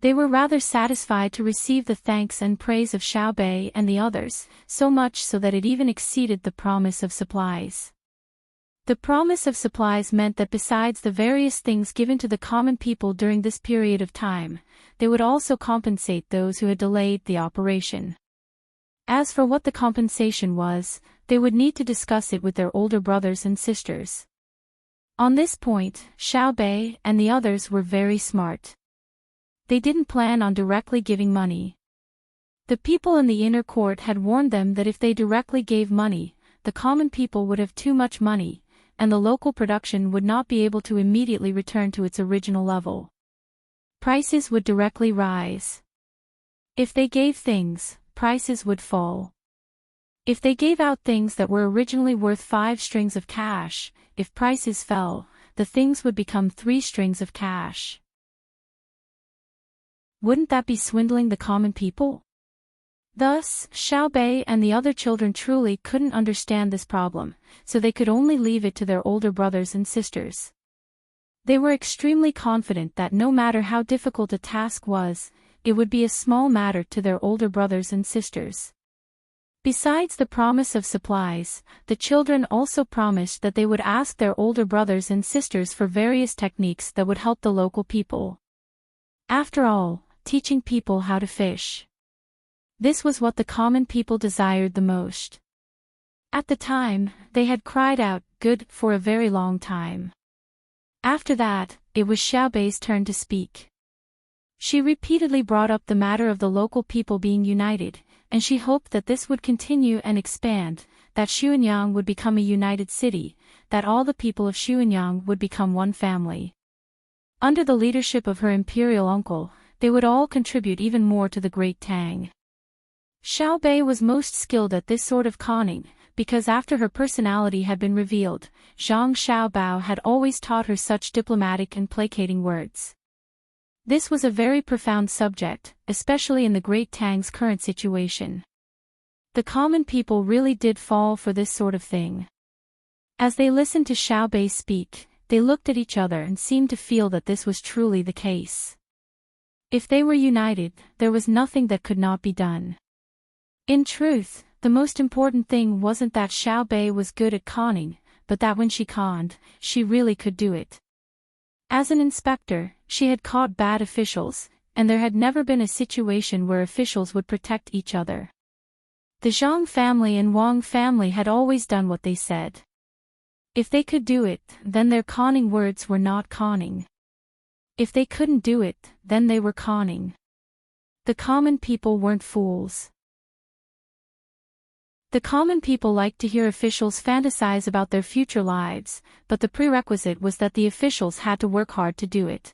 They were rather satisfied to receive the thanks and praise of Xiaobei and the others, so much so that it even exceeded the promise of supplies. The promise of supplies meant that besides the various things given to the common people during this period of time, they would also compensate those who had delayed the operation. As for what the compensation was, they would need to discuss it with their older brothers and sisters. On this point, Xiaobei and the others were very smart. They didn't plan on directly giving money. The people in the inner court had warned them that if they directly gave money, the common people would have too much money, and the local production would not be able to immediately return to its original level. Prices would directly rise. If they gave things, prices would fall. If they gave out things that were originally worth 5 strings of cash, if prices fell, the things would become 3 strings of cash. Wouldn't that be swindling the common people? Thus, Xiaobei and the other children truly couldn't understand this problem, so they could only leave it to their older brothers and sisters. They were extremely confident that no matter how difficult a task was, it would be a small matter to their older brothers and sisters. Besides the promise of supplies, the children also promised that they would ask their older brothers and sisters for various techniques that would help the local people. After all, teaching people how to fish. This was what the common people desired the most. At the time, they had cried out, "Good," for a very long time. After that, it was Xiaobei's turn to speak. She repeatedly brought up the matter of the local people being united, and she hoped that this would continue and expand, that Xuanyang would become a united city, that all the people of Xuanyang would become one family. Under the leadership of her imperial uncle, they would all contribute even more to the great Tang. Xiaobei was most skilled at this sort of conning, because after her personality had been revealed, Zhang Xiaobao had always taught her such diplomatic and placating words. This was a very profound subject, especially in the Great Tang's current situation. The common people really did fall for this sort of thing. As they listened to Xiaobei speak, they looked at each other and seemed to feel that this was truly the case. If they were united, there was nothing that could not be done. In truth, the most important thing wasn't that Xiaobei was good at conning, but that when she conned, she really could do it. As an inspector, she had caught bad officials, and there had never been a situation where officials would protect each other. The Zhang family and Wang family had always done what they said. If they could do it, then their conning words were not conning. If they couldn't do it, then they were conning. The common people weren't fools. The common people liked to hear officials fantasize about their future lives, but the prerequisite was that the officials had to work hard to do it.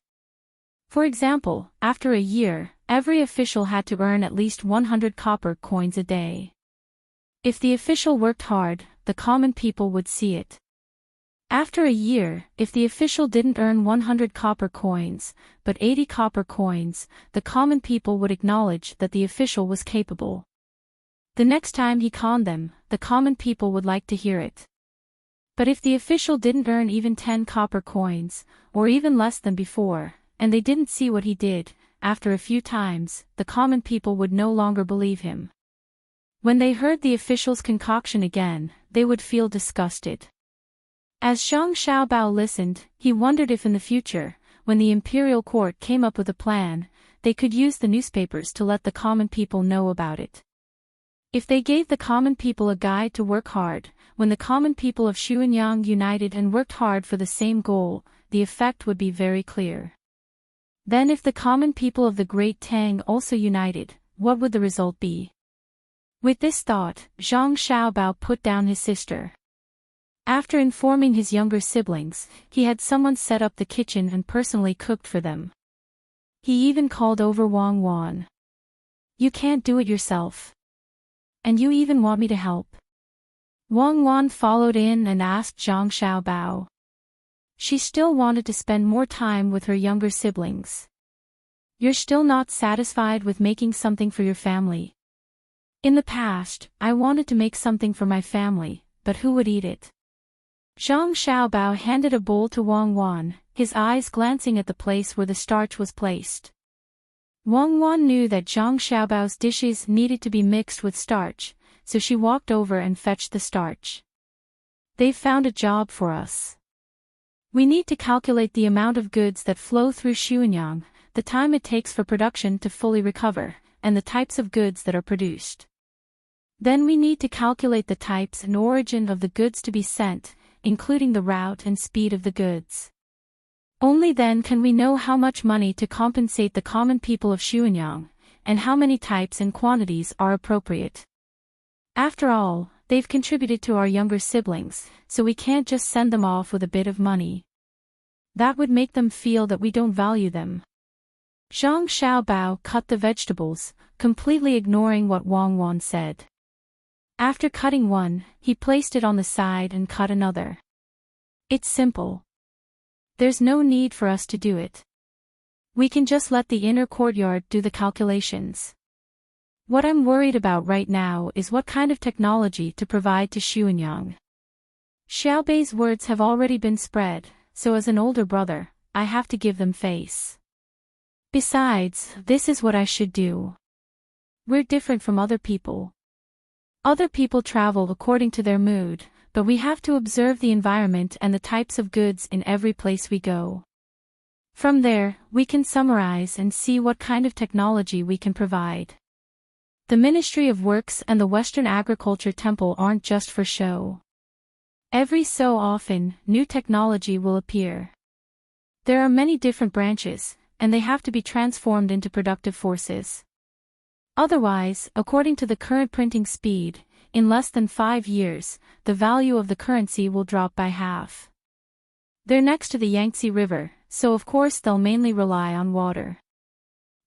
For example, after a year, every official had to earn at least 100 copper coins a day. If the official worked hard, the common people would see it. After a year, if the official didn't earn 100 copper coins, but 80 copper coins, the common people would acknowledge that the official was capable. The next time he conned them, the common people would like to hear it. But if the official didn't earn even 10 copper coins, or even less than before, and they didn't see what he did, after a few times, the common people would no longer believe him. When they heard the official's concoction again, they would feel disgusted. As Zhang Xiaobao listened, he wondered if in the future, when the imperial court came up with a plan, they could use the newspapers to let the common people know about it. If they gave the common people a guide to work hard, when the common people of Xuanyang united and worked hard for the same goal, the effect would be very clear. Then if the common people of the Great Tang also united, what would the result be? With this thought, Zhang Xiaobao put down his sister. After informing his younger siblings, he had someone set up the kitchen and personally cooked for them. He even called over Wang Wan. "You can't do it yourself. And you even want me to help?" Wang Wan followed in and asked Zhang Xiaobao. She still wanted to spend more time with her younger siblings. "You're still not satisfied with making something for your family?" "In the past, I wanted to make something for my family, but who would eat it?" Zhang Xiaobao handed a bowl to Wang Wan, his eyes glancing at the place where the starch was placed. Wang Wan knew that Zhang Xiaobao's dishes needed to be mixed with starch, so she walked over and fetched the starch. "They've found a job for us. We need to calculate the amount of goods that flow through Xuanyang, the time it takes for production to fully recover, and the types of goods that are produced. Then we need to calculate the types and origin of the goods to be sent, including the route and speed of the goods. Only then can we know how much money to compensate the common people of Xuanyang, and how many types and quantities are appropriate. After all, they've contributed to our younger siblings, so we can't just send them off with a bit of money. That would make them feel that we don't value them." Zhang Xiaobao cut the vegetables, completely ignoring what Wang Wan said. After cutting one, he placed it on the side and cut another. It's simple. There's no need for us to do it. We can just let the inner courtyard do the calculations. What I'm worried about right now is what kind of technology to provide to Xuanyang. Xiaobei's words have already been spread, so as an older brother, I have to give them face. Besides, this is what I should do. We're different from other people. Other people travel according to their mood, but we have to observe the environment and the types of goods in every place we go. From there, we can summarize and see what kind of technology we can provide. The Ministry of Works and the Western Agriculture Temple aren't just for show. Every so often, new technology will appear. There are many different branches, and they have to be transformed into productive forces. Otherwise, according to the current printing speed, in less than 5 years, the value of the currency will drop by half. They're next to the Yangtze River, so of course they'll mainly rely on water.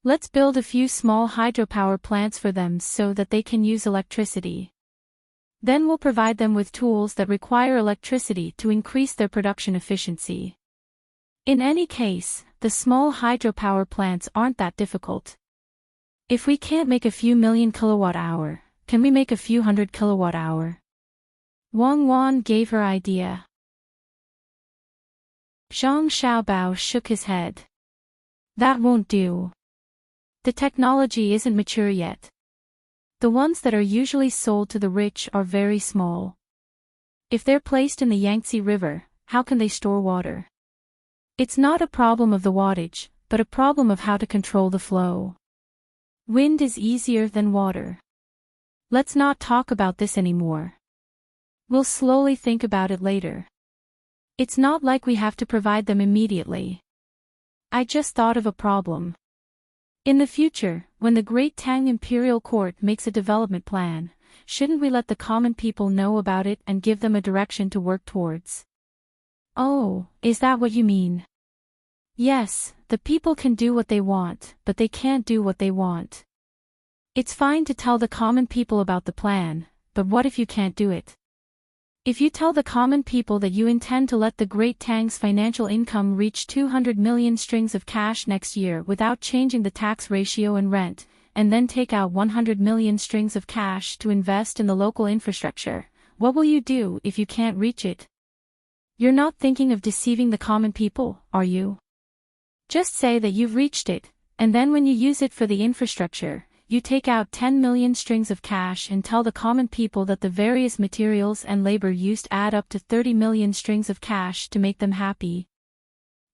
Let's build a few small hydropower plants for them so that they can use electricity. Then we'll provide them with tools that require electricity to increase their production efficiency. In any case, the small hydropower plants aren't that difficult. If we can't make a few million kilowatt-hour, can we make a few hundred kilowatt-hour? Wang Wan gave her idea. Zhang Xiaobao shook his head. That won't do. The technology isn't mature yet. The ones that are usually sold to the rich are very small. If they're placed in the Yangtze River, how can they store water? It's not a problem of the wattage, but a problem of how to control the flow. Wind is easier than water. Let's not talk about this anymore. We'll slowly think about it later. It's not like we have to provide them immediately. I just thought of a problem. In the future, when the Great Tang Imperial Court makes a development plan, shouldn't we let the common people know about it and give them a direction to work towards? Oh, is that what you mean? Yes, the people can do what they want, but they can't do what they want. It's fine to tell the common people about the plan, but what if you can't do it? If you tell the common people that you intend to let the Great Tang's financial income reach 200 million strings of cash next year without changing the tax ratio and rent, and then take out 100 million strings of cash to invest in the local infrastructure, what will you do if you can't reach it? You're not thinking of deceiving the common people, are you? Just say that you've reached it, and then when you use it for the infrastructure, you take out 10 million strings of cash and tell the common people that the various materials and labor used add up to 30 million strings of cash to make them happy.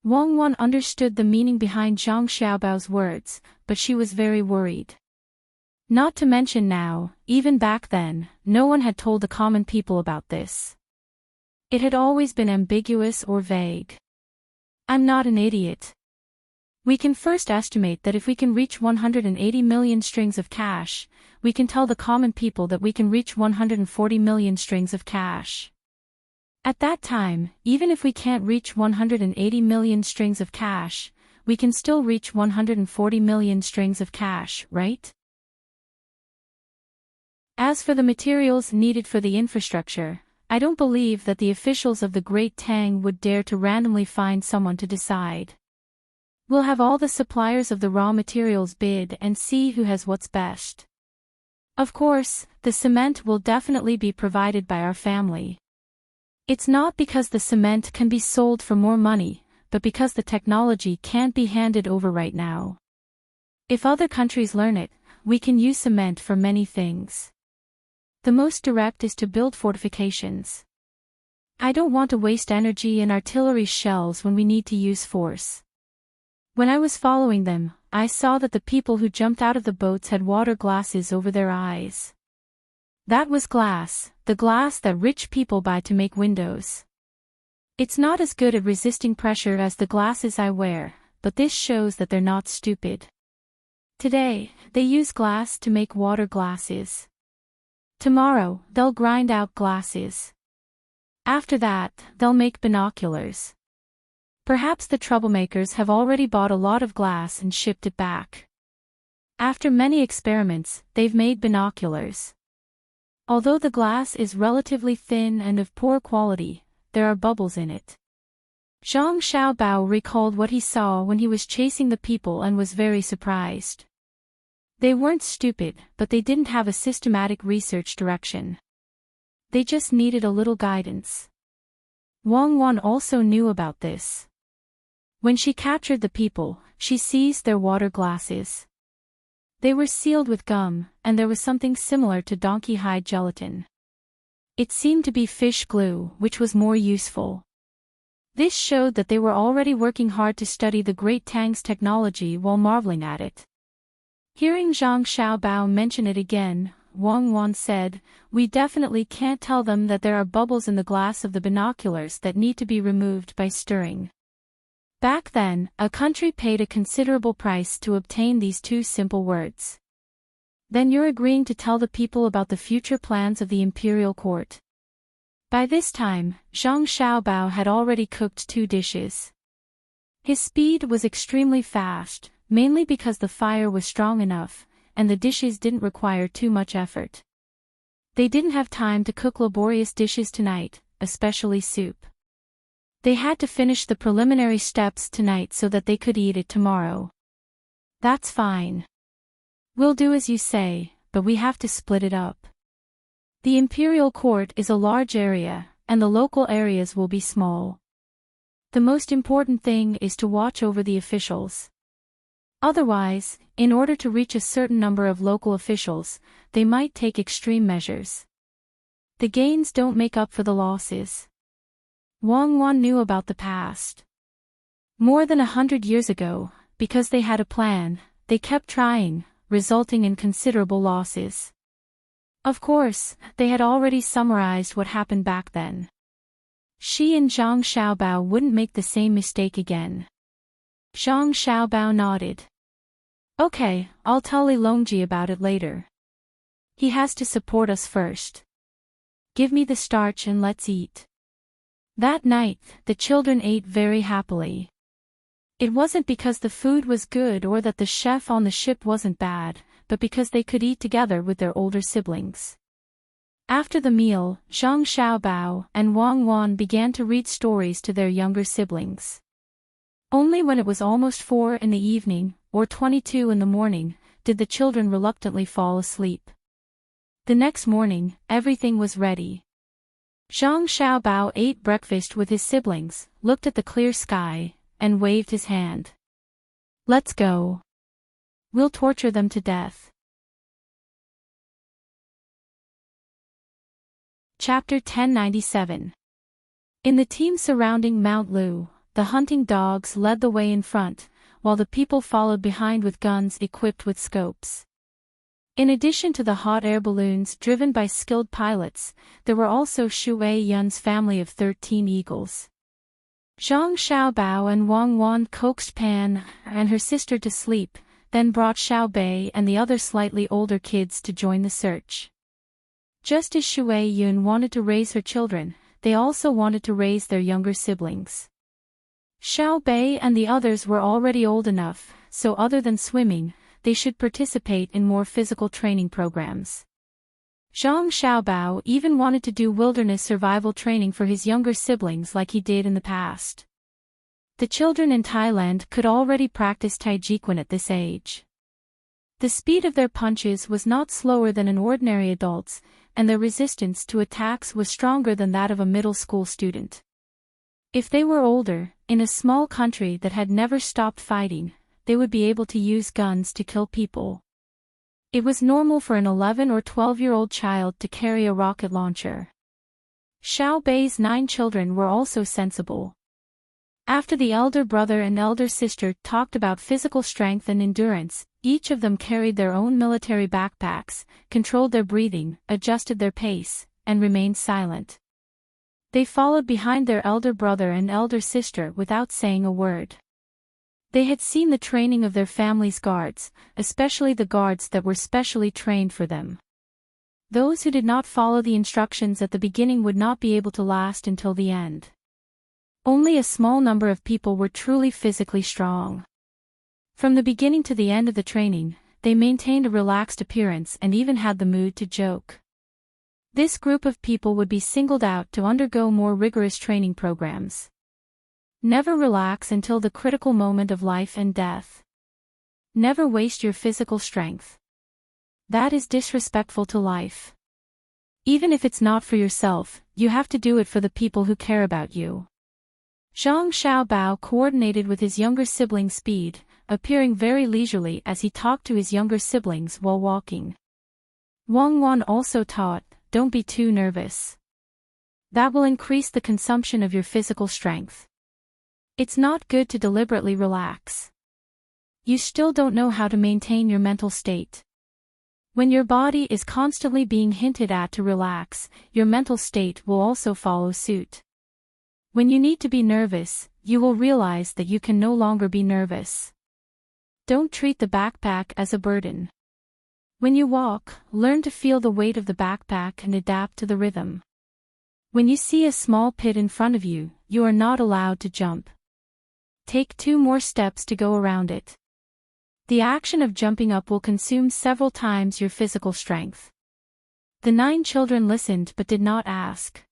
Wang Wan understood the meaning behind Zhang Xiaobao's words, but she was very worried. Not to mention now, even back then, no one had told the common people about this. It had always been ambiguous or vague. I'm not an idiot. We can first estimate that if we can reach 180 million strings of cash, we can tell the common people that we can reach 140 million strings of cash. At that time, even if we can't reach 180 million strings of cash, we can still reach 140 million strings of cash, right? As for the materials needed for the infrastructure, I don't believe that the officials of the Great Tang would dare to randomly find someone to decide. We'll have all the suppliers of the raw materials bid and see who has what's best. Of course, the cement will definitely be provided by our family. It's not because the cement can be sold for more money, but because the technology can't be handed over right now. If other countries learn it, we can use cement for many things. The most direct is to build fortifications. I don't want to waste energy in artillery shells when we need to use force. When I was following them, I saw that the people who jumped out of the boats had water glasses over their eyes. That was glass, the glass that rich people buy to make windows. It's not as good at resisting pressure as the glasses I wear, but this shows that they're not stupid. Today, they use glass to make water glasses. Tomorrow, they'll grind out glasses. After that, they'll make binoculars. Perhaps the troublemakers have already bought a lot of glass and shipped it back. After many experiments, they've made binoculars. Although the glass is relatively thin and of poor quality, there are bubbles in it. Zhang Xiaobao recalled what he saw when he was chasing the people and was very surprised. They weren't stupid, but they didn't have a systematic research direction. They just needed a little guidance. Wang Wan also knew about this. When she captured the people, she seized their water glasses. They were sealed with gum, and there was something similar to donkey hide gelatin. It seemed to be fish glue, which was more useful. This showed that they were already working hard to study the great Tang's technology while marveling at it. Hearing Zhang Xiaobao mention it again, Wang Wan said, "We definitely can't tell them that there are bubbles in the glass of the binoculars that need to be removed by stirring." Back then, a country paid a considerable price to obtain these two simple words. "Then you're agreeing to tell the people about the future plans of the imperial court." By this time, Zhang Xiaobao had already cooked 2 dishes. His speed was extremely fast, mainly because the fire was strong enough, and the dishes didn't require too much effort. They didn't have time to cook laborious dishes tonight, especially soup. They had to finish the preliminary steps tonight so that they could eat it tomorrow. "That's fine. We'll do as you say, but we have to split it up. The imperial court is a large area, and the local areas will be small. The most important thing is to watch over the officials. Otherwise, in order to reach a certain number of local officials, they might take extreme measures. The gains don't make up for the losses." Wang Wan knew about the past. More than 100 years ago, because they had a plan, they kept trying, resulting in considerable losses. Of course, they had already summarized what happened back then. She and Zhang Xiaobao wouldn't make the same mistake again. Zhang Xiaobao nodded. "Okay, I'll tell Li Longji about it later. He has to support us first. Give me the starch and let's eat." That night, the children ate very happily. It wasn't because the food was good or that the chef on the ship wasn't bad, but because they could eat together with their older siblings. After the meal, Zhang Xiaobao and Wang Wan began to read stories to their younger siblings. Only when it was almost 4 in the evening, or 22 in the morning, did the children reluctantly fall asleep. The next morning, everything was ready. Zhang Xiaobao ate breakfast with his siblings, looked at the clear sky, and waved his hand. "Let's go. We'll torture them to death." Chapter 1097. In the team surrounding Mount Lu, the hunting dogs led the way in front, while the people followed behind with guns equipped with scopes. In addition to the hot air balloons driven by skilled pilots, there were also Shui Yun's family of 13 eagles. Zhang Xiaobao and Wang Wan coaxed Pan and her sister to sleep, then brought Xiao Bei and the other slightly older kids to join the search. Just as Shui Yun wanted to raise her children, they also wanted to raise their younger siblings. Xiao Bei and the others were already old enough, so other than swimming, they should participate in more physical training programs. Zhang Xiaobao even wanted to do wilderness survival training for his younger siblings like he did in the past. The children in Thailand could already practice Taijiquan at this age. The speed of their punches was not slower than an ordinary adult's, and their resistance to attacks was stronger than that of a middle school student. If they were older, in a small country that had never stopped fighting, they would be able to use guns to kill people. It was normal for an 11 or 12-year-old child to carry a rocket launcher. Xiao Bei's 9 children were also sensible. After the elder brother and elder sister talked about physical strength and endurance, each of them carried their own military backpacks, controlled their breathing, adjusted their pace, and remained silent. They followed behind their elder brother and elder sister without saying a word. They had seen the training of their family's guards, especially the guards that were specially trained for them. Those who did not follow the instructions at the beginning would not be able to last until the end. Only a small number of people were truly physically strong. From the beginning to the end of the training, they maintained a relaxed appearance and even had the mood to joke. This group of people would be singled out to undergo more rigorous training programs. Never relax until the critical moment of life and death. Never waste your physical strength. That is disrespectful to life. Even if it's not for yourself, you have to do it for the people who care about you. Zhang Xiaobao coordinated with his younger sibling's speed, appearing very leisurely as he talked to his younger siblings while walking. Wang Wan also taught, don't be too nervous. That will increase the consumption of your physical strength. It's not good to deliberately relax. You still don't know how to maintain your mental state. When your body is constantly being hinted at to relax, your mental state will also follow suit. When you need to be nervous, you will realize that you can no longer be nervous. Don't treat the backpack as a burden. When you walk, learn to feel the weight of the backpack and adapt to the rhythm. When you see a small pit in front of you, you are not allowed to jump. Take 2 more steps to go around it. The action of jumping up will consume several times your physical strength. The 9 children listened but did not ask.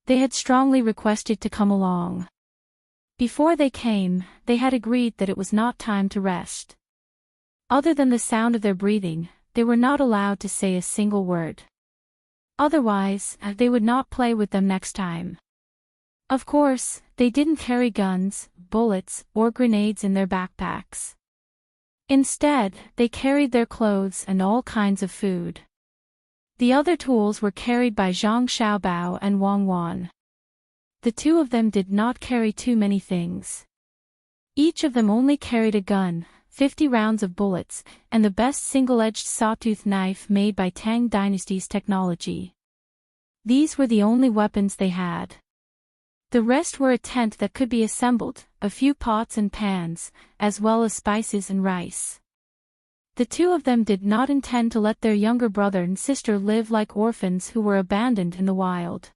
They had strongly requested to come along. Before they came, they had agreed that it was not time to rest. Other than the sound of their breathing, they were not allowed to say a single word. Otherwise, they would not play with them next time. Of course, they didn't carry guns, bullets, or grenades in their backpacks. Instead, they carried their clothes and all kinds of food. The other tools were carried by Zhang Xiaobao and Wang Wan. The 2 of them did not carry too many things. Each of them only carried a gun, 50 rounds of bullets, and the best single-edged sawtooth knife made by Tang Dynasty's technology. These were the only weapons they had. The rest were a tent that could be assembled, a few pots and pans, as well as spices and rice. The 2 of them did not intend to let their younger brother and sister live like orphans who were abandoned in the wild.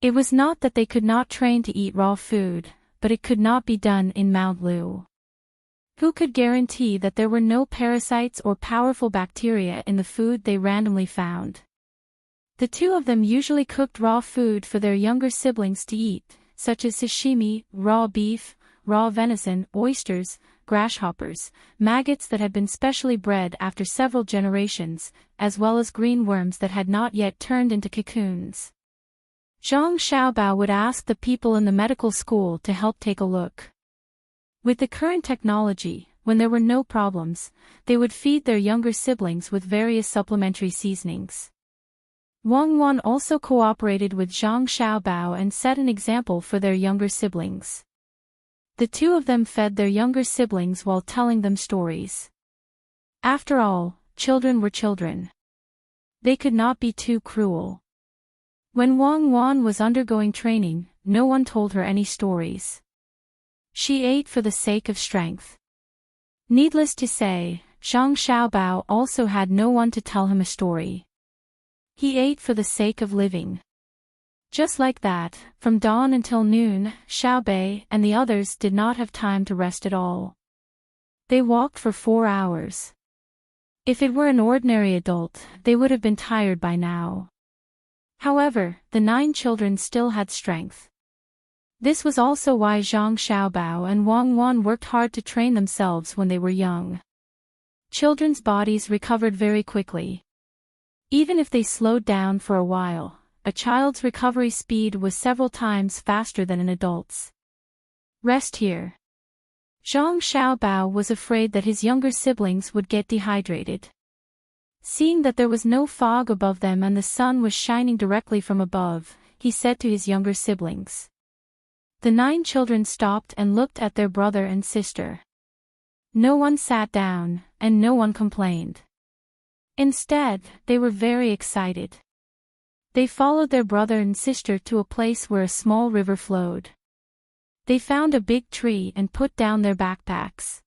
It was not that they could not train to eat raw food, but it could not be done in Mount Lu. Who could guarantee that there were no parasites or powerful bacteria in the food they randomly found? The 2 of them usually cooked raw food for their younger siblings to eat, such as sashimi, raw beef, raw venison, oysters, grasshoppers, maggots that had been specially bred after several generations, as well as green worms that had not yet turned into cocoons. Zhang Xiaobao would ask the people in the medical school to help take a look. With the current technology, when there were no problems, they would feed their younger siblings with various supplementary seasonings. Wang Wan also cooperated with Zhang Xiaobao and set an example for their younger siblings. The 2 of them fed their younger siblings while telling them stories. After all, children were children. They could not be too cruel. When Wang Wan was undergoing training, no one told her any stories. She ate for the sake of strength. Needless to say, Zhang Xiaobao also had no one to tell him a story. He ate for the sake of living. Just like that, from dawn until noon, Xiaobei and the others did not have time to rest at all. They walked for 4 hours. If it were an ordinary adult, they would have been tired by now. However, the 9 children still had strength. This was also why Zhang Xiaobao and Wang Wan worked hard to train themselves when they were young. Children's bodies recovered very quickly. Even if they slowed down for a while, a child's recovery speed was several times faster than an adult's. Rest here. Zhang Xiaobao was afraid that his younger siblings would get dehydrated. Seeing that there was no fog above them and the sun was shining directly from above, he said to his younger siblings. The 9 children stopped and looked at their brother and sister. No one sat down, and no one complained. Instead, they were very excited. They followed their brother and sister to a place where a small river flowed. They found a big tree and put down their backpacks.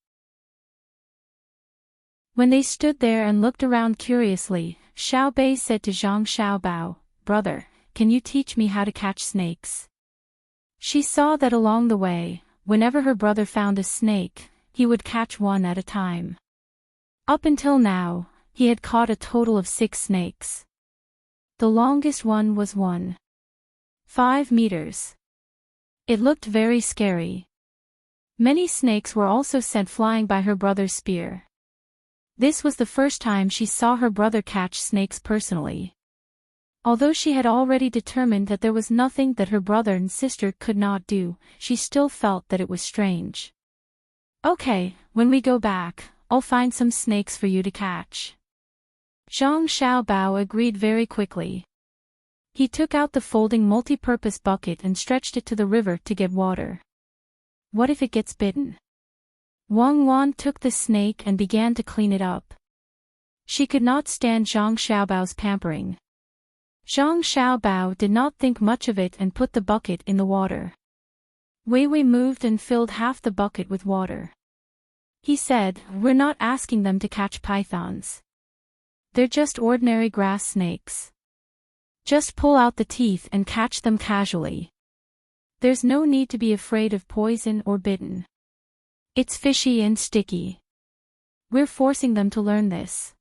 When they stood there and looked around curiously, Xiaobei said to Zhang Xiaobao, "Brother, can you teach me how to catch snakes?" She saw that along the way, whenever her brother found a snake, he would catch one at a time. Up until now, he had caught a total of 6 snakes. The longest one was 1.5 meters. It looked very scary. Many snakes were also sent flying by her brother's spear. This was the first time she saw her brother catch snakes personally. Although she had already determined that there was nothing that her brother and sister could not do, she still felt that it was strange. "Okay, when we go back, I'll find some snakes for you to catch." Zhang Xiaobao agreed very quickly. He took out the folding multi-purpose bucket and stretched it to the river to get water. What if it gets bitten? Wang Wan took the snake and began to clean it up. She could not stand Zhang Xiaobao's pampering. Zhang Xiaobao did not think much of it and put the bucket in the water. Wei Wei moved and filled half the bucket with water. He said, "We're not asking them to catch pythons. They're just ordinary grass snakes. Just pull out the teeth and catch them casually. There's no need to be afraid of poison or bitten. It's fishy and sticky. We're forcing them to learn this."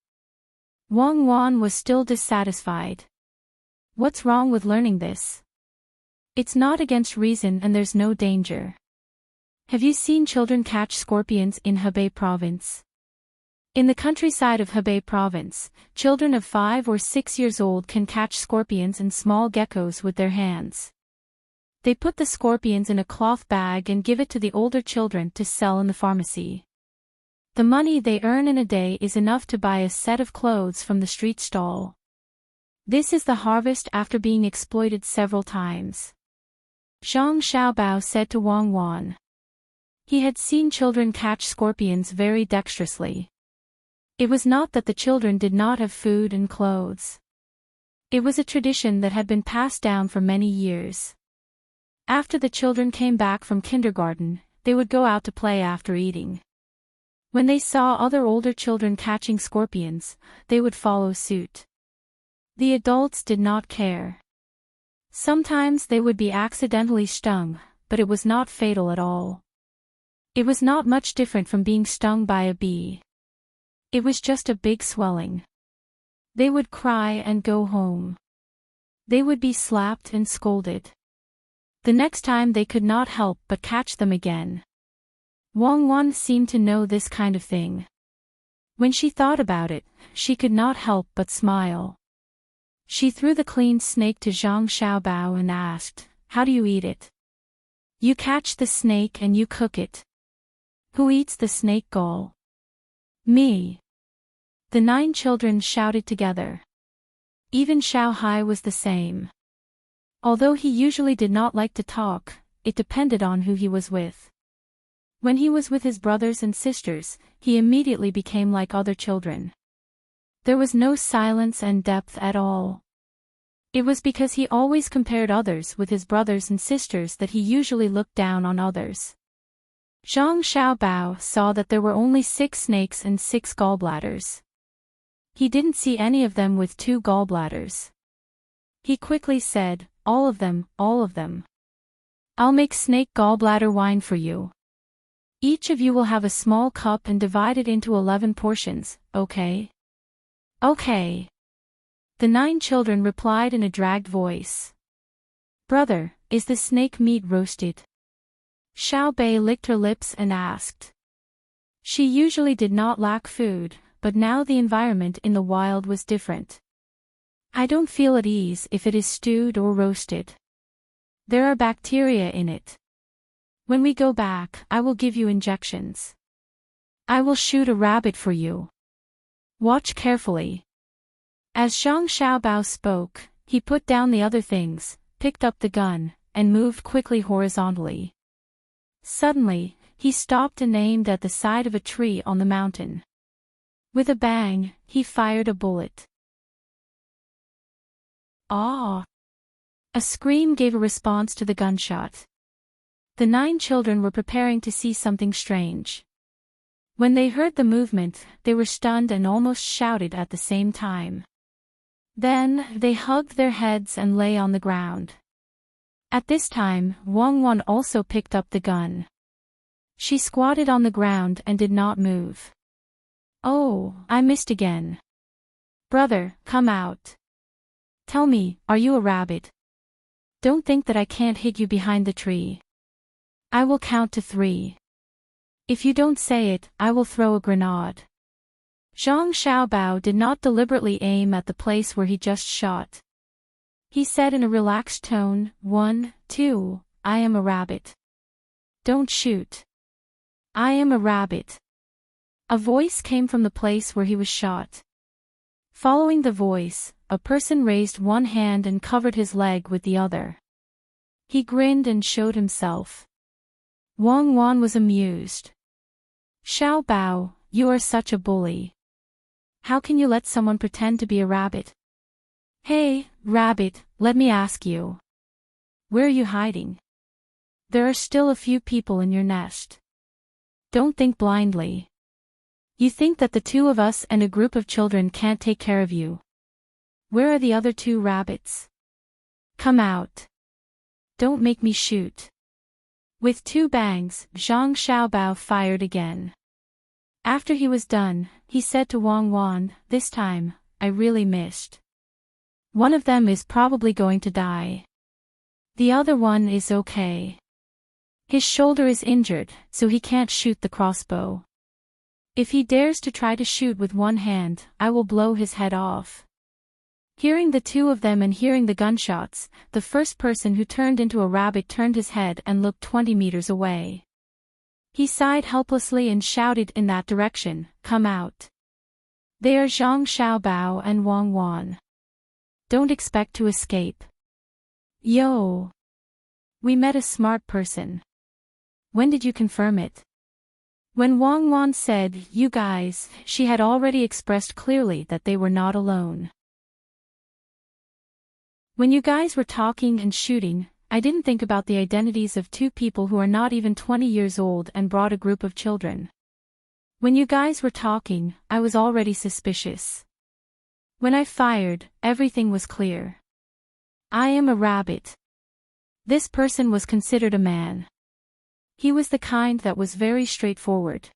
Wang Wan was still dissatisfied. "What's wrong with learning this? It's not against reason and there's no danger. Have you seen children catch scorpions in Hebei province? In the countryside of Hebei province, children of 5 or 6 years old can catch scorpions and small geckos with their hands. They put the scorpions in a cloth bag and give it to the older children to sell in the pharmacy. The money they earn in a day is enough to buy a set of clothes from the street stall. This is the harvest after being exploited several times." Zhang Xiaobao said to Wang Wan. He had seen children catch scorpions very dexterously. It was not that the children did not have food and clothes. It was a tradition that had been passed down for many years. After the children came back from kindergarten, they would go out to play after eating. When they saw other older children catching scorpions, they would follow suit. The adults did not care. Sometimes they would be accidentally stung, but it was not fatal at all. It was not much different from being stung by a bee. It was just a big swelling. They would cry and go home. They would be slapped and scolded. The next time they could not help but catch them again. Wang Wan seemed to know this kind of thing. When she thought about it, she could not help but smile. She threw the cleaned snake to Zhang Xiaobao and asked, "How do you eat it?" "You catch the snake and you cook it." "Who eats the snake gall?" "Me." The 9 children shouted together. Even Xiao Hai was the same. Although he usually did not like to talk, it depended on who he was with. When he was with his brothers and sisters, he immediately became like other children. There was no silence and depth at all. It was because he always compared others with his brothers and sisters that he usually looked down on others. Zhang Xiaobao saw that there were only 6 snakes and 6 gallbladders. He didn't see any of them with 2 gallbladders. He quickly said, all of them, all of them. I'll make snake gallbladder wine for you. Each of you will have a small cup and divide it into 11 portions, okay?" "Okay." The 9 children replied in a dragged voice. "Brother, is the snake meat roasted?" Xiao Bei licked her lips and asked. She usually did not lack food, but now the environment in the wild was different. "I don't feel at ease if it is stewed or roasted. There are bacteria in it. When we go back, I will give you injections. I will shoot a rabbit for you. Watch carefully." As Zhang Xiaobao spoke, he put down the other things, picked up the gun, and moved quickly horizontally. Suddenly, he stopped and aimed at the side of a tree on the mountain. With a bang, he fired a bullet. "Ah!" A scream gave a response to the gunshot. The 9 children were preparing to see something strange. When they heard the movement, they were stunned and almost shouted at the same time. Then, they hugged their heads and lay on the ground. At this time, Wang Wan also picked up the gun. She squatted on the ground and did not move. Oh, I missed again. Brother, come out. Tell me, are you a rabbit? Don't think that I can't hit you behind the tree. I will count to 3. If you don't say it, I will throw a grenade. Zhang Xiaobao did not deliberately aim at the place where he just shot. He said in a relaxed tone, 1, 2, I am a rabbit. Don't shoot. I am a rabbit. A voice came from the place where he was shot. Following the voice, a person raised one hand and covered his leg with the other. He grinned and showed himself. Wang Wan was amused. Xiaobao, you are such a bully. How can you let someone pretend to be a rabbit? Hey, rabbit, let me ask you. Where are you hiding? There are still a few people in your nest. Don't think blindly. You think that the 2 of us and a group of children can't take care of you. Where are the other 2 rabbits? Come out. Don't make me shoot. With 2 bangs, Zhang Xiaobao fired again. After he was done, he said to Wang Wan, this time, I really missed. One of them is probably going to die. The other one is okay. His shoulder is injured, so he can't shoot the crossbow. If he dares to try to shoot with one hand, I will blow his head off. Hearing the 2 of them and hearing the gunshots, the first person who turned into a rabbit turned his head and looked 20 meters away. He sighed helplessly and shouted in that direction, come out. They are Zhang Xiaobao and Wang Wan. Don't expect to escape. Yo! We met a smart person. When did you confirm it? When Wang Wan said, you guys, she had already expressed clearly that they were not alone. When you guys were talking and shooting, I didn't think about the identities of 2 people who are not even 20 years old and brought a group of children. When you guys were talking, I was already suspicious. When I fired, everything was clear. I am a rabbit. This person was considered a man. He was the kind that was very straightforward.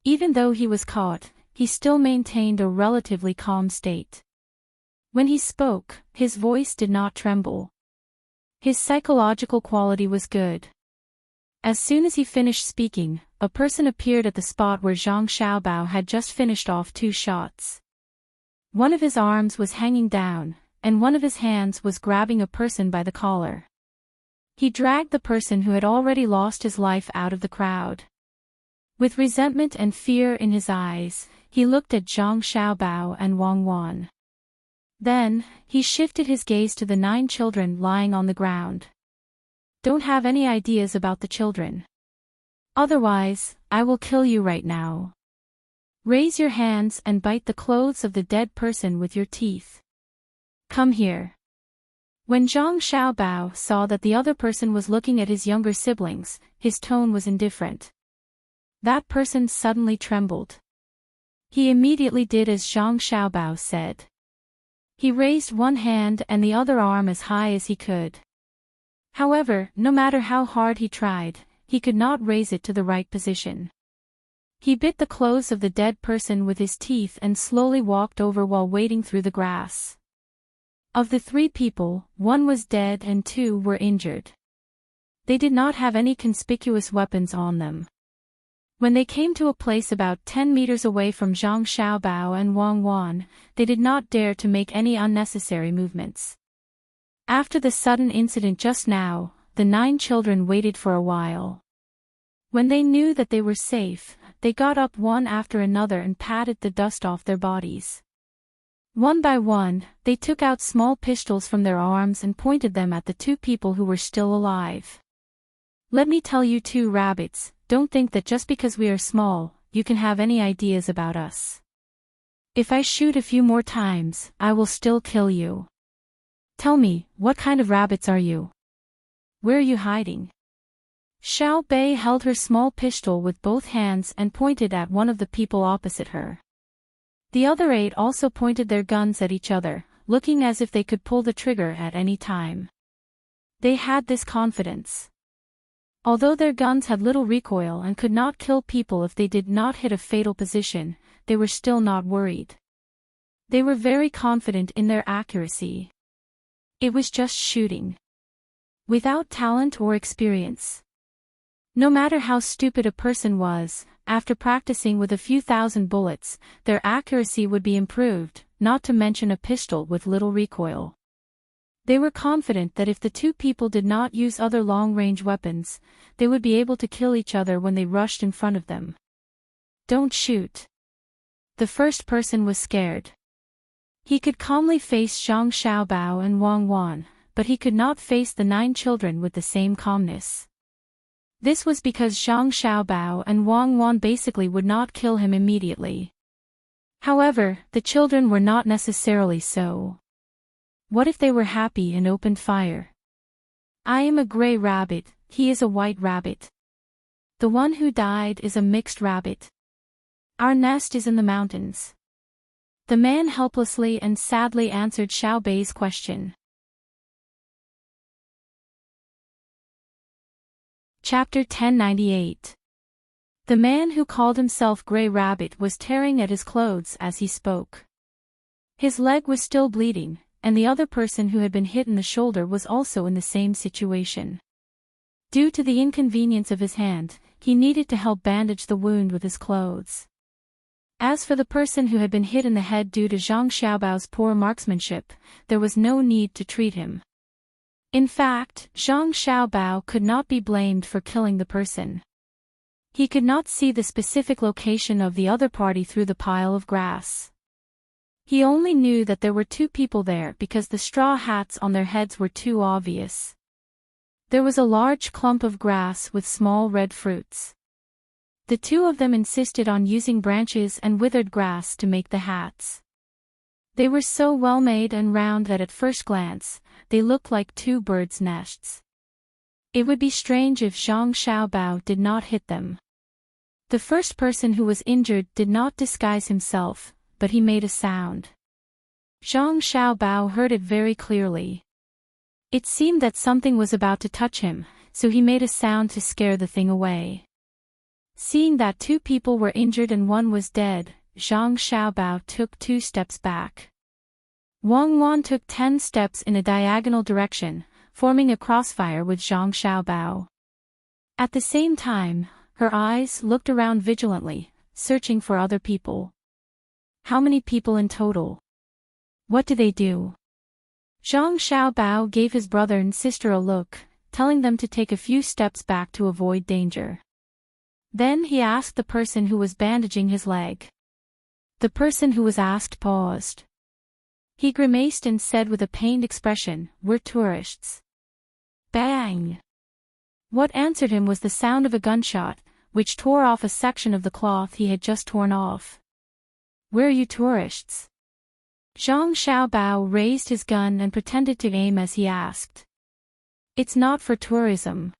Even though he was caught, he still maintained a relatively calm state. When he spoke, his voice did not tremble. His psychological quality was good. As soon as he finished speaking, a person appeared at the spot where Zhang Xiaobao had just finished off 2 shots. One of his arms was hanging down, and one of his hands was grabbing a person by the collar. He dragged the person who had already lost his life out of the crowd. With resentment and fear in his eyes, he looked at Zhang Xiaobao and Wang Wan. Then, he shifted his gaze to the 9 children lying on the ground. Don't have any ideas about the children. Otherwise, I will kill you right now. Raise your hands and bite the clothes of the dead person with your teeth. Come here. When Zhang Xiaobao saw that the other person was looking at his younger siblings, his tone was indifferent. That person suddenly trembled. He immediately did as Zhang Xiaobao said. He raised one hand and the other arm as high as he could. However, no matter how hard he tried, he could not raise it to the right position. He bit the clothes of the dead person with his teeth and slowly walked over while wading through the grass. Of the 3 people, 1 was dead and 2 were injured. They did not have any conspicuous weapons on them. When they came to a place about 10 meters away from Zhang Xiaobao and Wang Wan, they did not dare to make any unnecessary movements. After the sudden incident just now, the 9 children waited for a while. When they knew that they were safe, they got up one after another and patted the dust off their bodies. One by one, they took out small pistols from their arms and pointed them at the 2 people who were still alive. Let me tell you 2 rabbits, don't think that just because we are small, you can have any ideas about us. If I shoot a few more times, I will still kill you. Tell me, what kind of rabbits are you? Where are you hiding? Xiao Bei held her small pistol with both hands and pointed at one of the people opposite her. The other 8 also pointed their guns at each other, looking as if they could pull the trigger at any time. They had this confidence. Although their guns had little recoil and could not kill people if they did not hit a fatal position, they were still not worried. They were very confident in their accuracy. It was just shooting. Without talent or experience. No matter how stupid a person was, after practicing with a few thousand bullets, their accuracy would be improved, not to mention a pistol with little recoil. They were confident that if the two people did not use other long-range weapons, they would be able to kill each other when they rushed in front of them. Don't shoot. The first person was scared. He could calmly face Zhang Xiaobao and Wang Wan, but he could not face the 9 children with the same calmness. This was because Zhang Xiaobao and Wang Wan basically would not kill him immediately. However, the children were not necessarily so. What if they were happy and opened fire? I am a gray rabbit, he is a white rabbit. The one who died is a mixed rabbit. Our nest is in the mountains. The man helplessly and sadly answered Xiao Bei's question. Chapter 1098. The man who called himself Grey Rabbit was tearing at his clothes as he spoke. His leg was still bleeding, and the other person who had been hit in the shoulder was also in the same situation. Due to the inconvenience of his hand, he needed to help bandage the wound with his clothes. As for the person who had been hit in the head due to Zhang Xiaobao's poor marksmanship, there was no need to treat him. In fact, Zhang Xiaobao could not be blamed for killing the person. He could not see the specific location of the other party through the pile of grass. He only knew that there were 2 people there because the straw hats on their heads were too obvious. There was a large clump of grass with small red fruits. The 2 of them insisted on using branches and withered grass to make the hats. They were so well made and round that at first glance, they looked like 2 birds' nests. It would be strange if Zhang Xiaobao did not hit them. The first person who was injured did not disguise himself, but he made a sound. Zhang Xiaobao heard it very clearly. It seemed that something was about to touch him, so he made a sound to scare the thing away. Seeing that 2 people were injured and 1 was dead, Zhang Xiaobao took 2 steps back. Wang Wan took 10 steps in a diagonal direction, forming a crossfire with Zhang Xiaobao. At the same time, her eyes looked around vigilantly, searching for other people. How many people in total? What do they do? Zhang Xiaobao gave his brother and sister a look, telling them to take a few steps back to avoid danger. Then he asked the person who was bandaging his leg. The person who was asked paused. He grimaced and said with a pained expression, "We're tourists." Bang! What answered him was the sound of a gunshot, which tore off a section of the cloth he had just torn off. "Where are you tourists?" Zhang Xiaobao raised his gun and pretended to aim as he asked. "It's not for tourism."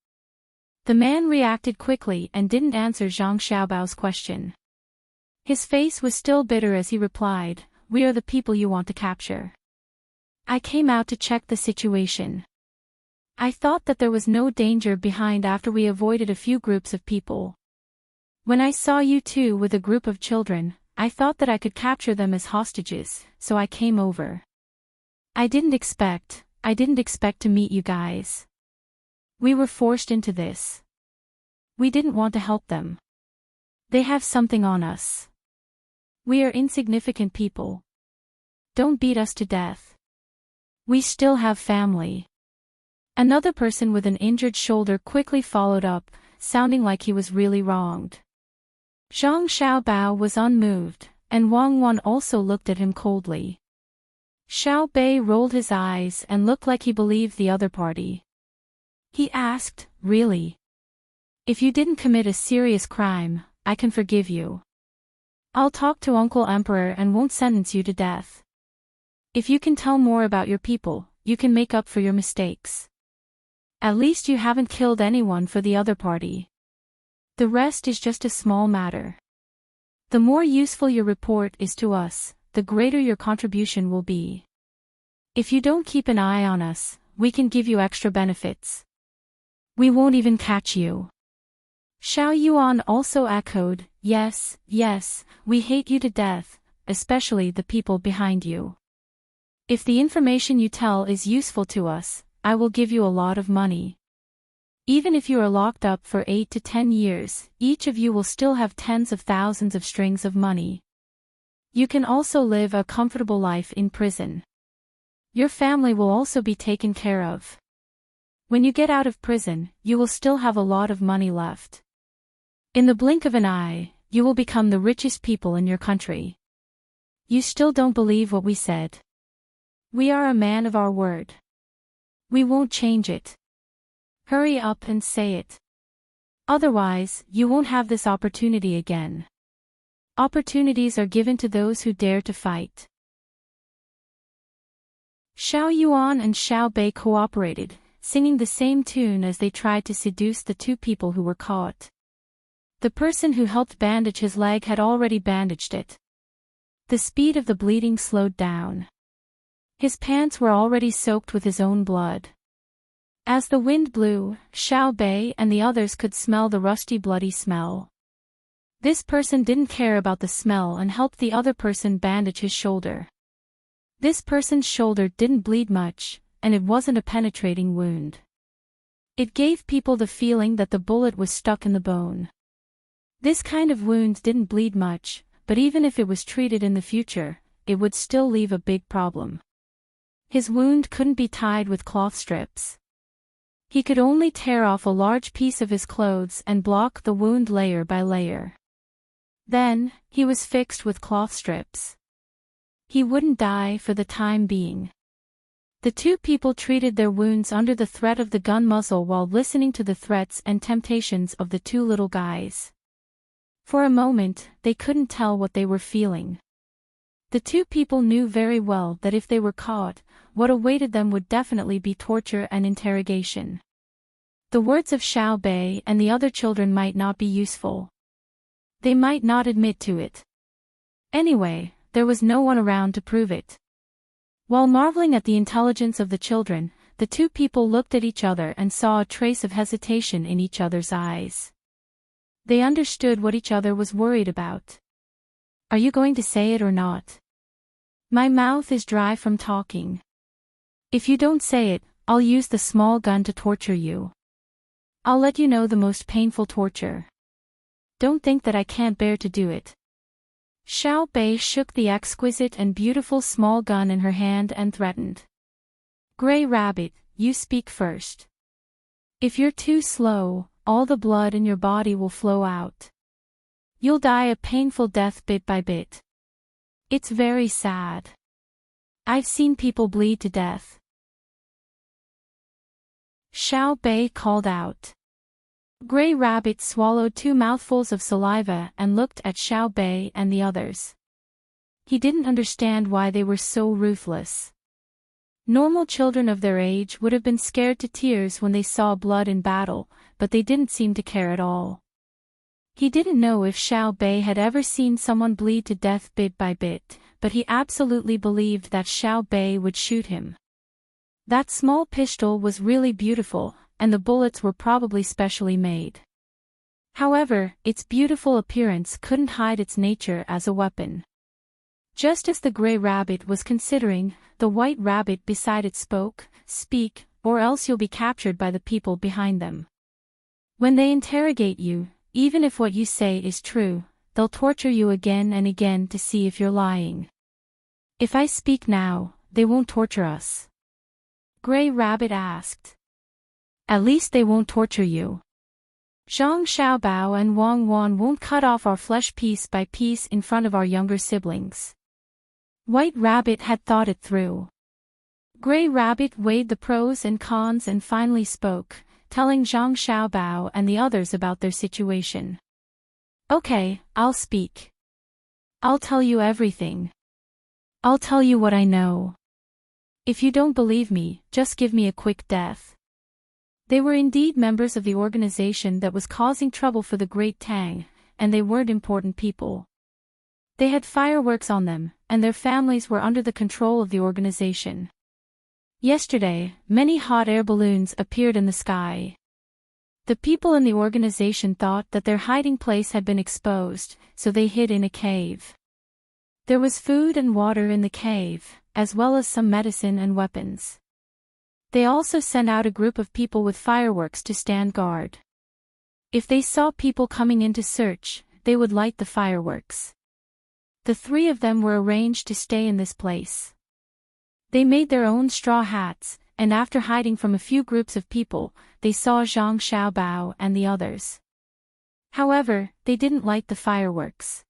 The man reacted quickly and didn't answer Zhang Xiaobao's question. His face was still bitter as he replied, "We are the people you want to capture. I came out to check the situation. I thought that there was no danger behind after we avoided a few groups of people. When I saw you 2 with a group of children, I thought that I could capture them as hostages, so I came over. I didn't expect to meet you guys. We were forced into this. We didn't want to help them. They have something on us. We are insignificant people. Don't beat us to death. We still have family." Another person with an injured shoulder quickly followed up, sounding like he was really wronged. Zhang Xiaobao was unmoved, and Wang Wan also looked at him coldly. Xiao Bei rolled his eyes and looked like he believed the other party. He asked, "Really? If you didn't commit a serious crime, I can forgive you. I'll talk to Uncle Emperor and won't sentence you to death. If you can tell more about your people, you can make up for your mistakes. At least you haven't killed anyone for the other party. The rest is just a small matter. The more useful your report is to us, the greater your contribution will be. If you don't keep an eye on us, we can give you extra benefits. We won't even catch you. Xiao Yuan also echoed, yes, yes, we hate you to death, especially the people behind you. If the information you tell is useful to us, I will give you a lot of money. Even if you are locked up for 8 to 10 years, each of you will still have tens of thousands of strings of money. You can also live a comfortable life in prison. Your family will also be taken care of. When you get out of prison, you will still have a lot of money left. In the blink of an eye, you will become the richest people in your country. You still don't believe what we said. We are a man of our word. We won't change it. Hurry up and say it. Otherwise, you won't have this opportunity again. Opportunities are given to those who dare to fight. Xiao Yuan and Xiao Bei cooperated, singing the same tune as they tried to seduce the two people who were caught. The person who helped bandage his leg had already bandaged it. The speed of the bleeding slowed down. His pants were already soaked with his own blood. As the wind blew, Xiao Bei and the others could smell the rusty bloody smell. This person didn't care about the smell and helped the other person bandage his shoulder. This person's shoulder didn't bleed much, and it wasn't a penetrating wound. It gave people the feeling that the bullet was stuck in the bone. This kind of wound didn't bleed much, but even if it was treated in the future, it would still leave a big problem. His wound couldn't be tied with cloth strips. He could only tear off a large piece of his clothes and block the wound layer by layer. Then, he was fixed with cloth strips. He wouldn't die for the time being. The two people treated their wounds under the threat of the gun muzzle while listening to the threats and temptations of the two little guys. For a moment, they couldn't tell what they were feeling. The two people knew very well that if they were caught, what awaited them would definitely be torture and interrogation. The words of Xiao Bei and the other children might not be useful. They might not admit to it. Anyway, there was no one around to prove it. While marveling at the intelligence of the children, the two people looked at each other and saw a trace of hesitation in each other's eyes. They understood what each other was worried about. Are you going to say it or not? My mouth is dry from talking. If you don't say it, I'll use the small gun to torture you. I'll let you know the most painful torture. Don't think that I can't bear to do it. Xiao Bei shook the exquisite and beautiful small gun in her hand and threatened. Gray Rabbit, you speak first. If you're too slow, all the blood in your body will flow out. You'll die a painful death bit by bit. It's very sad. I've seen people bleed to death. Xiao Bei called out. Gray Rabbit swallowed 2 mouthfuls of saliva and looked at Xiao Bei and the others. He didn't understand why they were so ruthless. Normal children of their age would have been scared to tears when they saw blood in battle, but they didn't seem to care at all. He didn't know if Xiao Bei had ever seen someone bleed to death bit by bit, but he absolutely believed that Xiao Bei would shoot him. That small pistol was really beautiful, and the bullets were probably specially made. However, its beautiful appearance couldn't hide its nature as a weapon. Just as the gray rabbit was considering, the white rabbit beside it spoke, "Speak, or else you'll be captured by the people behind them. When they interrogate you, even if what you say is true, they'll torture you again and again to see if you're lying. If I speak now, they won't torture us." Gray Rabbit asked. At least they won't torture you. Zhang Xiaobao and Wang Wan won't cut off our flesh piece by piece in front of our younger siblings. White Rabbit had thought it through. Gray Rabbit weighed the pros and cons and finally spoke, telling Zhang Xiaobao and the others about their situation. Okay, I'll speak. I'll tell you everything. I'll tell you what I know. If you don't believe me, just give me a quick death. They were indeed members of the organization that was causing trouble for the Great Tang, and they weren't important people. They had fireworks on them, and their families were under the control of the organization. Yesterday, many hot air balloons appeared in the sky. The people in the organization thought that their hiding place had been exposed, so they hid in a cave. There was food and water in the cave, as well as some medicine and weapons. They also sent out a group of people with fireworks to stand guard. If they saw people coming in to search, they would light the fireworks. The three of them were arranged to stay in this place. They made their own straw hats, and after hiding from a few groups of people, they saw Zhang Xiaobao and the others. However, they didn't light the fireworks.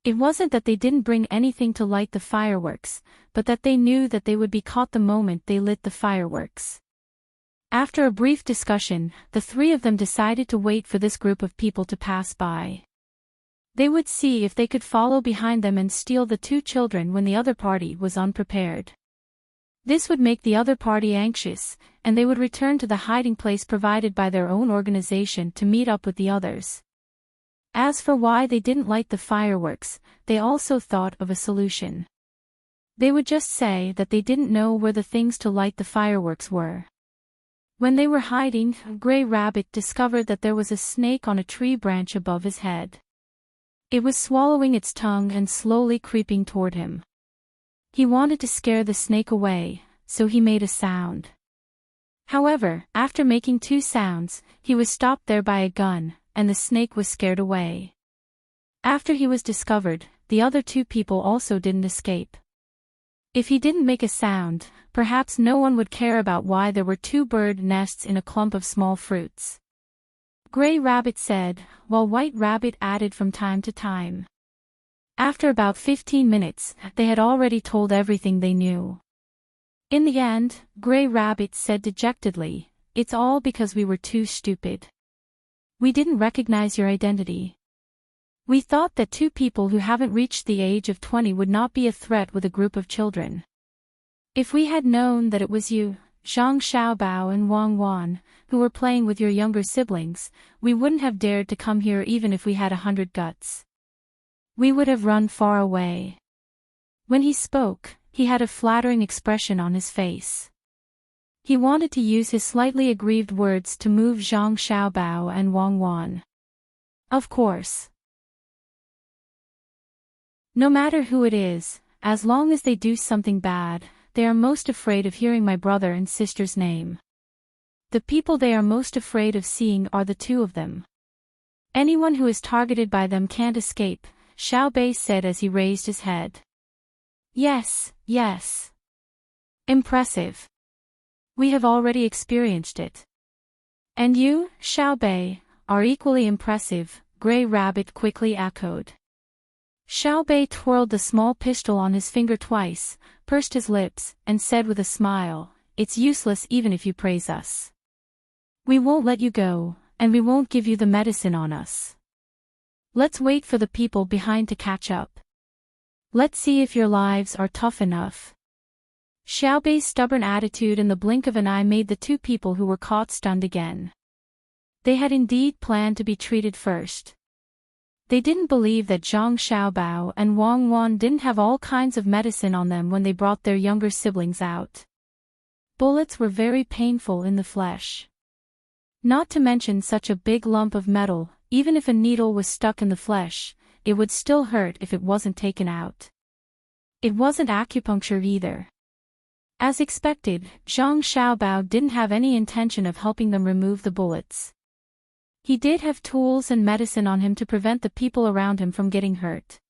It wasn't that they didn't bring anything to light the fireworks, but that they knew that they would be caught the moment they lit the fireworks. After a brief discussion, the three of them decided to wait for this group of people to pass by. They would see if they could follow behind them and steal the two children when the other party was unprepared. This would make the other party anxious, and they would return to the hiding place provided by their own organization to meet up with the others. As for why they didn't light the fireworks, they also thought of a solution. They would just say that they didn't know where the things to light the fireworks were. When they were hiding, Gray Rabbit discovered that there was a snake on a tree branch above his head. It was swallowing its tongue and slowly creeping toward him. He wanted to scare the snake away, so he made a sound. However, after making two sounds, he was stopped there by a gun, and the snake was scared away. After he was discovered, the other two people also didn't escape. If he didn't make a sound, perhaps no one would care about why there were two bird nests in a clump of small fruits. Gray Rabbit said, while White Rabbit added from time to time. After about 15 minutes, they had already told everything they knew. In the end, Gray Rabbit said dejectedly, "It's all because we were too stupid. We didn't recognize your identity. We thought that two people who haven't reached the age of 20 would not be a threat with a group of children. If we had known that it was you, Zhang Xiaobao and Wang Wan, who were playing with your younger siblings, we wouldn't have dared to come here even if we had 100 guts. We would have run far away." When he spoke, he had a flattering expression on his face. He wanted to use his slightly aggrieved words to move Zhang Xiaobao and Wang Wan. Of course. No matter who it is, as long as they do something bad, they are most afraid of hearing my brother and sister's name. The people they are most afraid of seeing are the two of them. Anyone who is targeted by them can't escape, Xiao Bei said as he raised his head. Yes, yes. Impressive. We have already experienced it. And you, Xiao Bei, are equally impressive, Gray Rabbit quickly echoed. Xiao Bei twirled the small pistol on his finger twice, pursed his lips, and said with a smile, "It's useless even if you praise us. We won't let you go, and we won't give you the medicine on us. Let's wait for the people behind to catch up. Let's see if your lives are tough enough." Xiao Bei's stubborn attitude in the blink of an eye made the two people who were caught stunned again. They had indeed planned to be treated first. They didn't believe that Zhang Xiaobao and Wang Wan didn't have all kinds of medicine on them when they brought their younger siblings out. Bullets were very painful in the flesh. Not to mention such a big lump of metal, even if a needle was stuck in the flesh, it would still hurt if it wasn't taken out. It wasn't acupuncture either. As expected, Zhang Xiaobao didn't have any intention of helping them remove the bullets. He did have tools and medicine on him to prevent the people around him from getting hurt.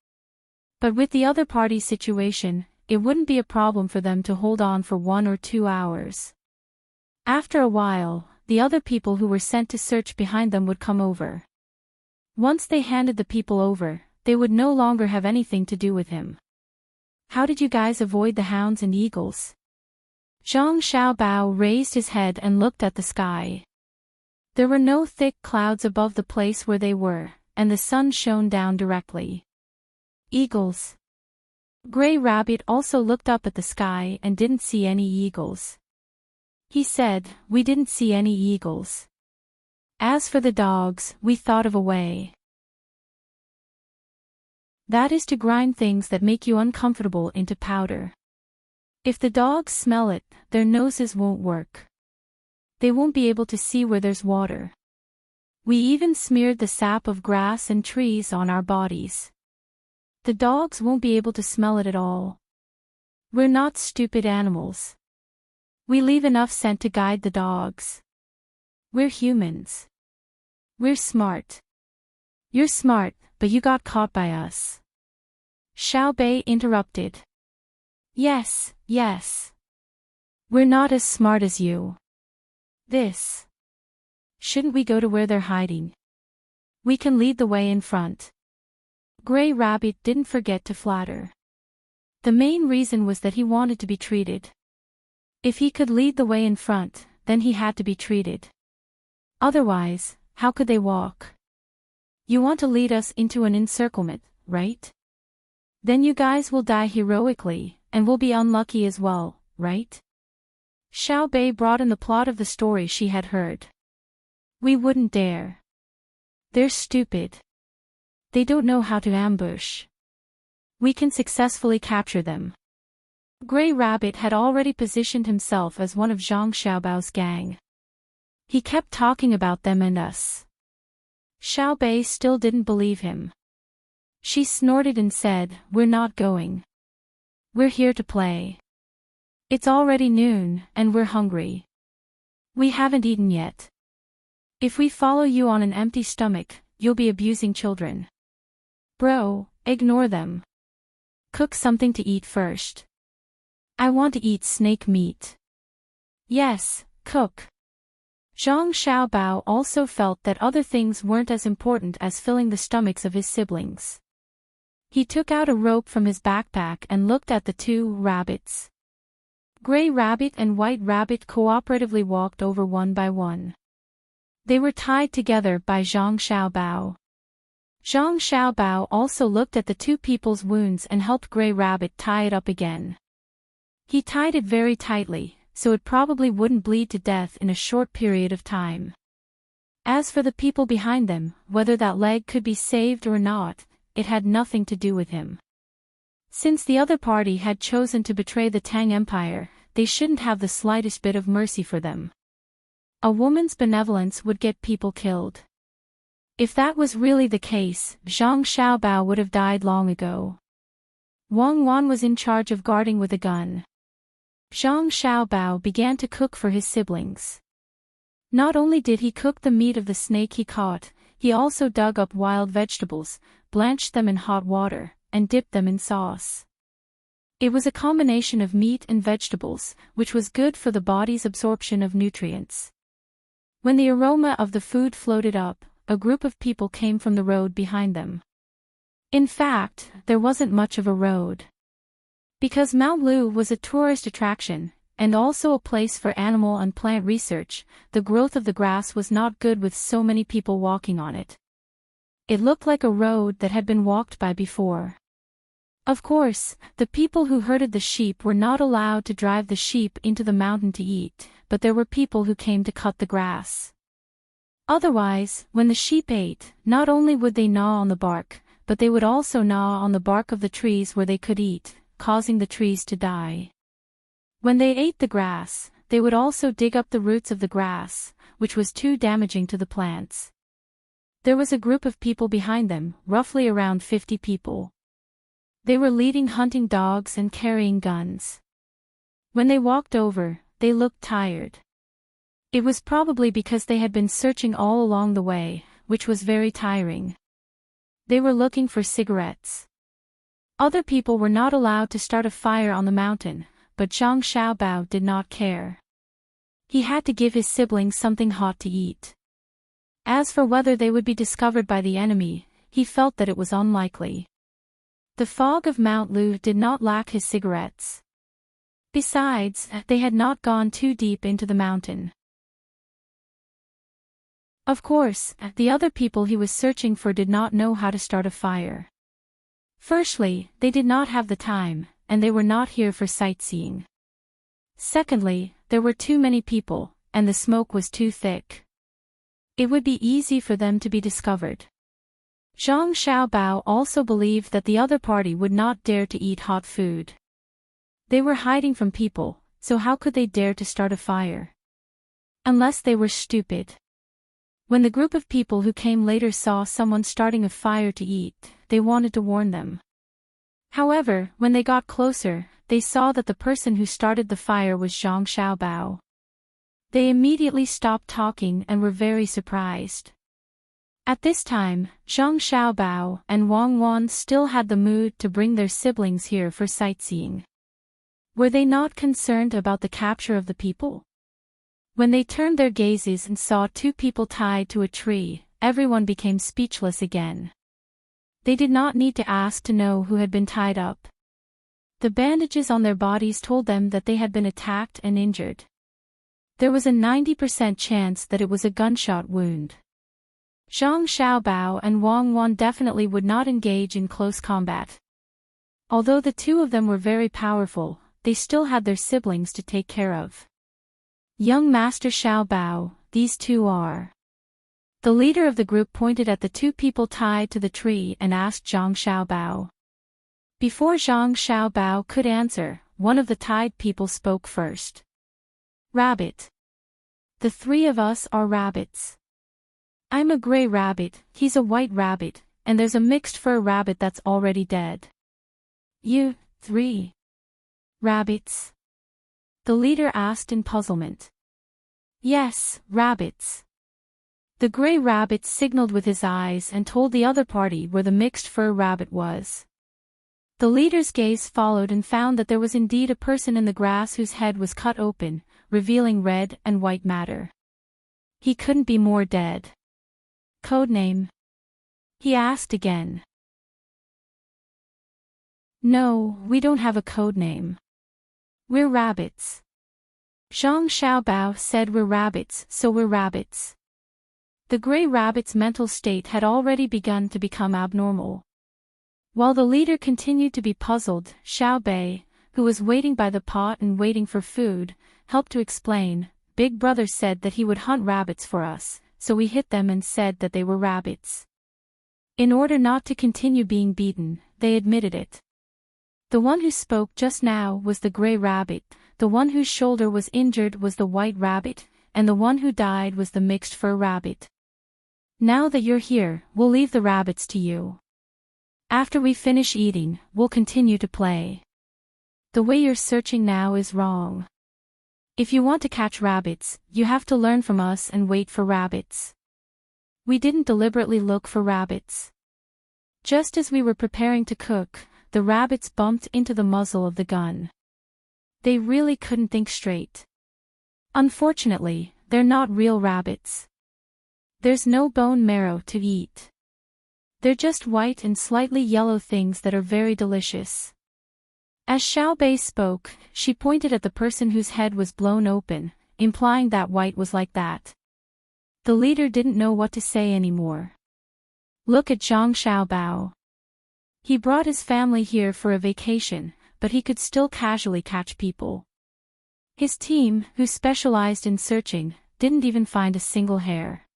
But with the other party's situation, it wouldn't be a problem for them to hold on for 1 or 2 hours. After a while, the other people who were sent to search behind them would come over. Once they handed the people over, they would no longer have anything to do with him. "How did you guys avoid the hounds and eagles?" Zhang Xiaobao raised his head and looked at the sky. There were no thick clouds above the place where they were, and the sun shone down directly. Eagles. Gray Rabbit also looked up at the sky and didn't see any eagles. He said, "We didn't see any eagles. As for the dogs, we thought of a way. That is to grind things that make you uncomfortable into powder. If the dogs smell it, their noses won't work. They won't be able to see where there's water. We even smeared the sap of grass and trees on our bodies. The dogs won't be able to smell it at all. We're not stupid animals. We leave enough scent to guide the dogs. We're humans. We're smart. You're smart, but you got caught by us. Xiao Bei interrupted. Yes, yes. We're not as smart as you. Shouldn't we go to where they're hiding? We can lead the way in front. Gray Rabbit didn't forget to flatter. The main reason was that he wanted to be treated. If he could lead the way in front, then he had to be treated. Otherwise, how could they walk? You want to lead us into an encirclement, right? Then you guys will die heroically, and we'll be unlucky as well, right? Xiao Bei brought in the plot of the story she had heard. We wouldn't dare. They're stupid. They don't know how to ambush. We can successfully capture them. Gray Rabbit had already positioned himself as one of Zhang Xiaobao's gang. He kept talking about them and us. Xiao Bei still didn't believe him. She snorted and said, "We're not going. We're here to play. It's already noon, and we're hungry. We haven't eaten yet. If we follow you on an empty stomach, you'll be abusing children. Bro, ignore them. Cook something to eat first. I want to eat snake meat." Yes, cook. Zhang Xiaobao also felt that other things weren't as important as filling the stomachs of his siblings. He took out a rope from his backpack and looked at the two rabbits. Gray Rabbit and White Rabbit cooperatively walked over one by one. They were tied together by Zhang Xiaobao. Zhang Xiaobao also looked at the two people's wounds and helped Gray Rabbit tie it up again. He tied it very tightly, so it probably wouldn't bleed to death in a short period of time. As for the people behind them, whether that leg could be saved or not, it had nothing to do with him. Since the other party had chosen to betray the Tang Empire, they shouldn't have the slightest bit of mercy for them. A woman's benevolence would get people killed. If that was really the case, Zhang Xiaobao would have died long ago. Wang Wan was in charge of guarding with a gun. Zhang Xiaobao began to cook for his siblings. Not only did he cook the meat of the snake he caught, he also dug up wild vegetables, blanched them in hot water, and dipped them in sauce. It was a combination of meat and vegetables, which was good for the body's absorption of nutrients. When the aroma of the food floated up, a group of people came from the road behind them. In fact, there wasn't much of a road. Because Mount Lu was a tourist attraction, and also a place for animal and plant research, the growth of the grass was not good with so many people walking on it. It looked like a road that had been walked by before. Of course, the people who herded the sheep were not allowed to drive the sheep into the mountain to eat, but there were people who came to cut the grass. Otherwise, when the sheep ate, not only would they gnaw on the bark, but they would also gnaw on the bark of the trees where they could eat, causing the trees to die. When they ate the grass, they would also dig up the roots of the grass, which was too damaging to the plants. There was a group of people behind them, roughly around 50 people. They were leading hunting dogs and carrying guns. When they walked over, they looked tired. It was probably because they had been searching all along the way, which was very tiring. They were looking for cigarettes. Other people were not allowed to start a fire on the mountain, but Zhang Xiaobao did not care. He had to give his siblings something hot to eat. As for whether they would be discovered by the enemy, he felt that it was unlikely. The fog of Mount Lu did not lack his cigarettes. Besides, they had not gone too deep into the mountain. Of course, the other people he was searching for did not know how to start a fire. Firstly, they did not have the time, and they were not here for sightseeing. Secondly, there were too many people, and the smoke was too thick. It would be easy for them to be discovered. Zhang Xiaobao also believed that the other party would not dare to eat hot food. They were hiding from people, so how could they dare to start a fire? Unless they were stupid. When the group of people who came later saw someone starting a fire to eat, they wanted to warn them. However, when they got closer, they saw that the person who started the fire was Zhang Xiaobao. They immediately stopped talking and were very surprised. At this time, Zhang Xiaobao and Wang Wan still had the mood to bring their siblings here for sightseeing. Were they not concerned about the capture of the people? When they turned their gazes and saw two people tied to a tree, everyone became speechless again. They did not need to ask to know who had been tied up. The bandages on their bodies told them that they had been attacked and injured. There was a 90% chance that it was a gunshot wound. Zhang Xiaobao and Wang Wan definitely would not engage in close combat. Although the two of them were very powerful, they still had their siblings to take care of. Young Master Xiaobao, these two are. The leader of the group pointed at the two people tied to the tree and asked Zhang Xiaobao. Before Zhang Xiaobao could answer, one of the tied people spoke first. Rabbit. The three of us are rabbits. I'm a gray rabbit, he's a white rabbit, and there's a mixed fur rabbit that's already dead. You, three rabbits? The leader asked in puzzlement. Yes, rabbits. The gray rabbit signaled with his eyes and told the other party where the mixed fur rabbit was. The leader's gaze followed and found that there was indeed a person in the grass whose head was cut open, revealing red and white matter. He couldn't be more dead. Codename? He asked again. No, we don't have a codename. We're rabbits. Zhang Xiaobao said we're rabbits, so we're rabbits. The gray rabbit's mental state had already begun to become abnormal. While the leader continued to be puzzled, Xiaobei, who was waiting by the pot and waiting for food, helped to explain. Big Brother said that he would hunt rabbits for us, so we hit them and said that they were rabbits. In order not to continue being beaten, they admitted it. The one who spoke just now was the gray rabbit, the one whose shoulder was injured was the white rabbit, and the one who died was the mixed fur rabbit. Now that you're here, we'll leave the rabbits to you. After we finish eating, we'll continue to play. The way you're searching now is wrong. If you want to catch rabbits, you have to learn from us and wait for rabbits. We didn't deliberately look for rabbits. Just as we were preparing to cook, the rabbits bumped into the muzzle of the gun. They really couldn't think straight. Unfortunately, they're not real rabbits. There's no bone marrow to eat. They're just white and slightly yellow things that are very delicious. As Xiaobei spoke, she pointed at the person whose head was blown open, implying that white was like that. The leader didn't know what to say anymore. Look at Zhang Xiaobao. He brought his family here for a vacation, but he could still casually catch people. His team, who specialized in searching, didn't even find a single hair.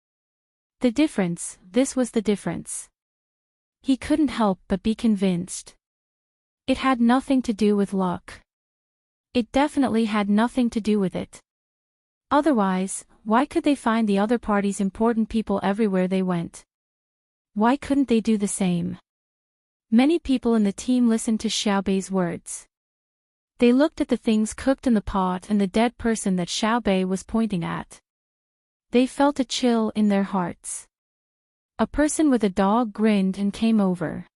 This was the difference. He couldn't help but be convinced. It had nothing to do with luck. It definitely had nothing to do with it. Otherwise, why could they find the other party's important people everywhere they went? Why couldn't they do the same? Many people in the team listened to Xiaobei's words. They looked at the things cooked in the pot and the dead person that Xiaobei was pointing at. They felt a chill in their hearts. A person with a dog grinned and came over.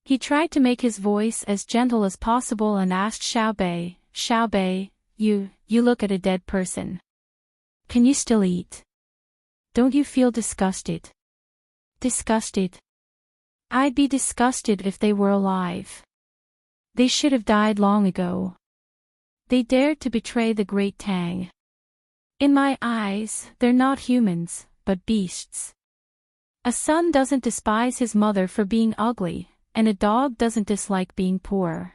He tried to make his voice as gentle as possible and asked Xiaobei, Xiaobei, you look at a dead person. Can you still eat? Don't you feel disgusted? Disgusted? I'd be disgusted if they were alive. They should have died long ago. They dared to betray the great Tang. In my eyes, they're not humans, but beasts. A son doesn't despise his mother for being ugly, and a dog doesn't dislike being poor.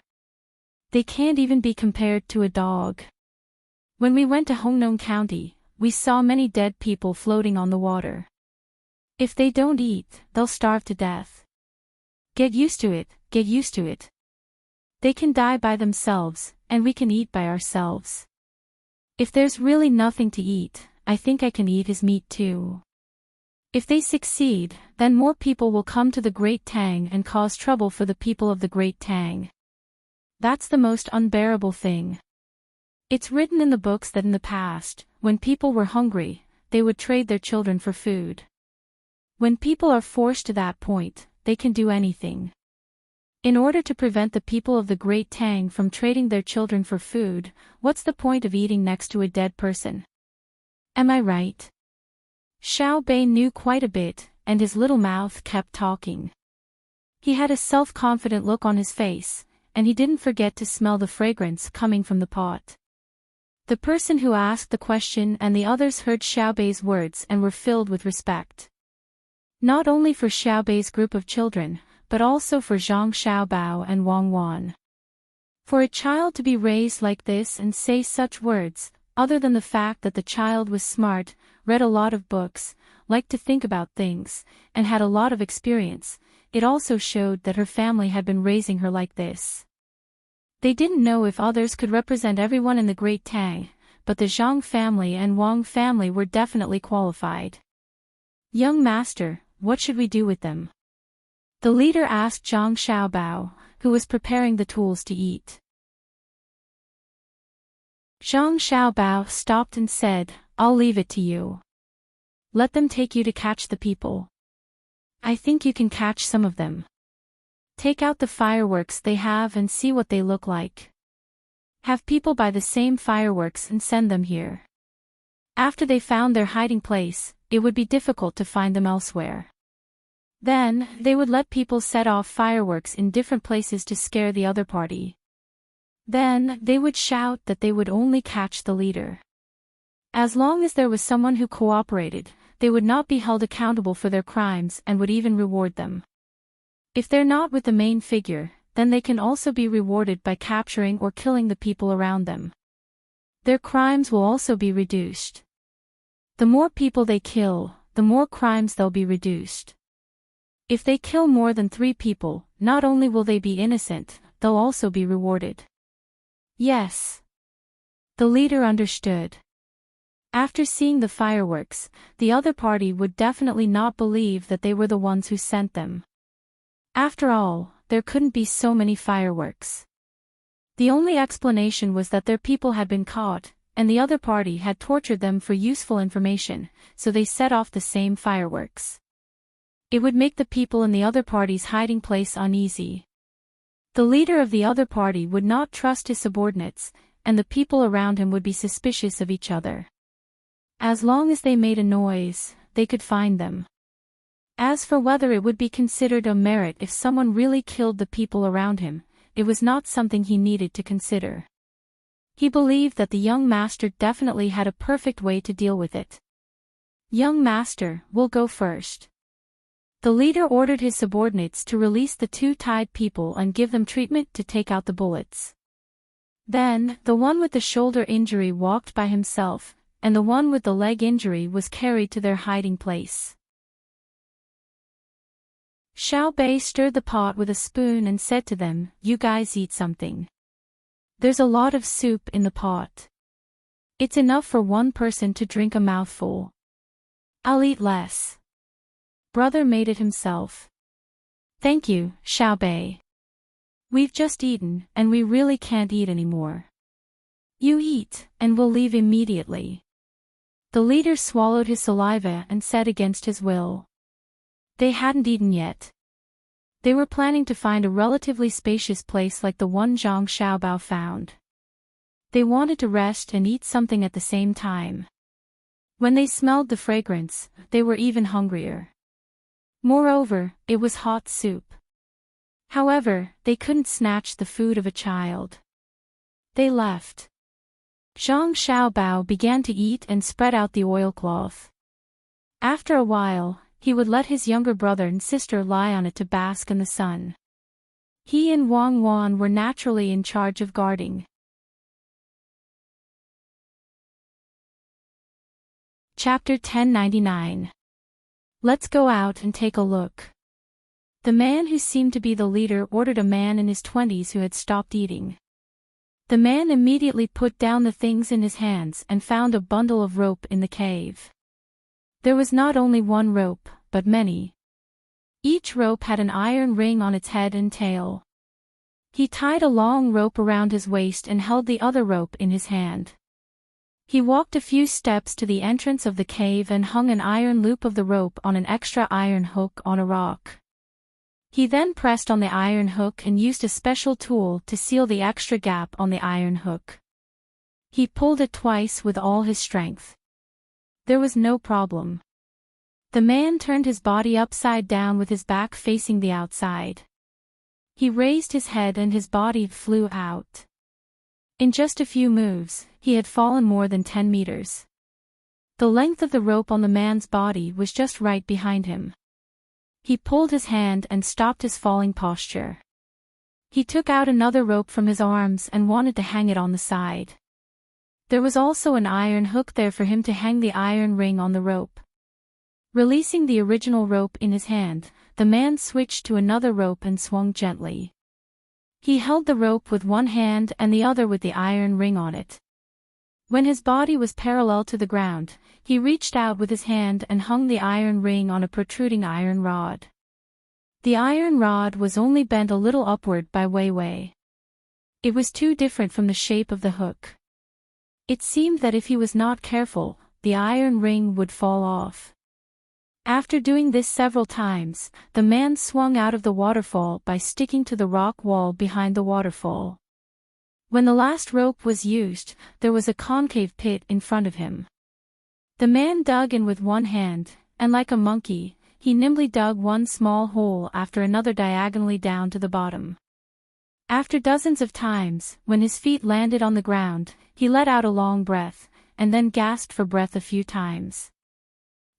They can't even be compared to a dog. When we went to Hongnon County, we saw many dead people floating on the water. If they don't eat, they'll starve to death. Get used to it, get used to it. They can die by themselves, and we can eat by ourselves. If there's really nothing to eat, I think I can eat his meat too. If they succeed, then more people will come to the Great Tang and cause trouble for the people of the Great Tang. That's the most unbearable thing. It's written in the books that in the past, when people were hungry, they would trade their children for food. When people are forced to that point, they can do anything. In order to prevent the people of the Great Tang from trading their children for food, what's the point of eating next to a dead person? Am I right? Xiao Bei knew quite a bit, and his little mouth kept talking. He had a self-confident look on his face, and he didn't forget to smell the fragrance coming from the pot. The person who asked the question and the others heard Xiao Bei's words and were filled with respect. Not only for Xiao Bei's group of children, but also for Zhang Xiaobao and Wang Wan. For a child to be raised like this and say such words, other than the fact that the child was smart, read a lot of books, liked to think about things, and had a lot of experience, it also showed that her family had been raising her like this. They didn't know if others could represent everyone in the Great Tang, but the Zhang family and Wang family were definitely qualified. Young master, what should we do with them? The leader asked Zhang Xiaobao, who was preparing the tools to eat. Zhang Xiaobao stopped and said, I'll leave it to you. Let them take you to catch the people. I think you can catch some of them. Take out the fireworks they have and see what they look like. Have people buy the same fireworks and send them here. After they found their hiding place, it would be difficult to find them elsewhere. Then, they would let people set off fireworks in different places to scare the other party. Then, they would shout that they would only catch the leader. As long as there was someone who cooperated, they would not be held accountable for their crimes and would even reward them. If they're not with the main figure, then they can also be rewarded by capturing or killing the people around them. Their crimes will also be reduced. The more people they kill, the more crimes they'll be reduced. If they kill more than 3 people, not only will they be innocent, they'll also be rewarded. Yes. The leader understood. After seeing the fireworks, the other party would definitely not believe that they were the ones who sent them. After all, there couldn't be so many fireworks. The only explanation was that their people had been caught, and the other party had tortured them for useful information, so they set off the same fireworks. It would make the people in the other party's hiding place uneasy. The leader of the other party would not trust his subordinates, and the people around him would be suspicious of each other. As long as they made a noise, they could find them. As for whether it would be considered a merit if someone really killed the people around him, it was not something he needed to consider. He believed that the young master definitely had a perfect way to deal with it. Young master, we'll go first. The leader ordered his subordinates to release the 2 tied people and give them treatment to take out the bullets. Then, the one with the shoulder injury walked by himself, and the one with the leg injury was carried to their hiding place. Xiao Bei stirred the pot with a spoon and said to them, You guys eat something. There's a lot of soup in the pot. It's enough for one person to drink a mouthful. I'll eat less. Brother made it himself. Thank you, Xiao Bei. We've just eaten, and we really can't eat anymore. You eat, and we'll leave immediately. The leader swallowed his saliva and said against his will. They hadn't eaten yet. They were planning to find a relatively spacious place like the one Zhang Xiaobao found. They wanted to rest and eat something at the same time. When they smelled the fragrance, they were even hungrier. Moreover, it was hot soup. However, they couldn't snatch the food of a child. They left. Zhang Xiaobao began to eat and spread out the oilcloth. After a while, he would let his younger brother and sister lie on it to bask in the sun. He and Wang Wan were naturally in charge of guarding. Chapter 1099. Let's go out and take a look. The man who seemed to be the leader ordered a man in his 20s who had stopped eating. The man immediately put down the things in his hands and found a bundle of rope in the cave. There was not only one rope, but many. Each rope had an iron ring on its head and tail. He tied a long rope around his waist and held the other rope in his hand. He walked a few steps to the entrance of the cave and hung an iron loop of the rope on an extra iron hook on a rock. He then pressed on the iron hook and used a special tool to seal the extra gap on the iron hook. He pulled it twice with all his strength. There was no problem. The man turned his body upside down with his back facing the outside. He raised his head and his body flew out. In just a few moves, he had fallen more than 10 meters. The length of the rope on the man's body was just right behind him. He pulled his hand and stopped his falling posture. He took out another rope from his arms and wanted to hang it on the side. There was also an iron hook there for him to hang the iron ring on the rope. Releasing the original rope in his hand, the man switched to another rope and swung gently. He held the rope with one hand and the other with the iron ring on it. When his body was parallel to the ground, he reached out with his hand and hung the iron ring on a protruding iron rod. The iron rod was only bent a little upward by way. It was too different from the shape of the hook. It seemed that if he was not careful, the iron ring would fall off. After doing this several times, the man swung out of the waterfall by sticking to the rock wall behind the waterfall. When the last rope was used, there was a concave pit in front of him. The man dug in with one hand, and like a monkey, he nimbly dug one small hole after another diagonally down to the bottom. After dozens of times, when his feet landed on the ground, he let out a long breath, and then gasped for breath a few times.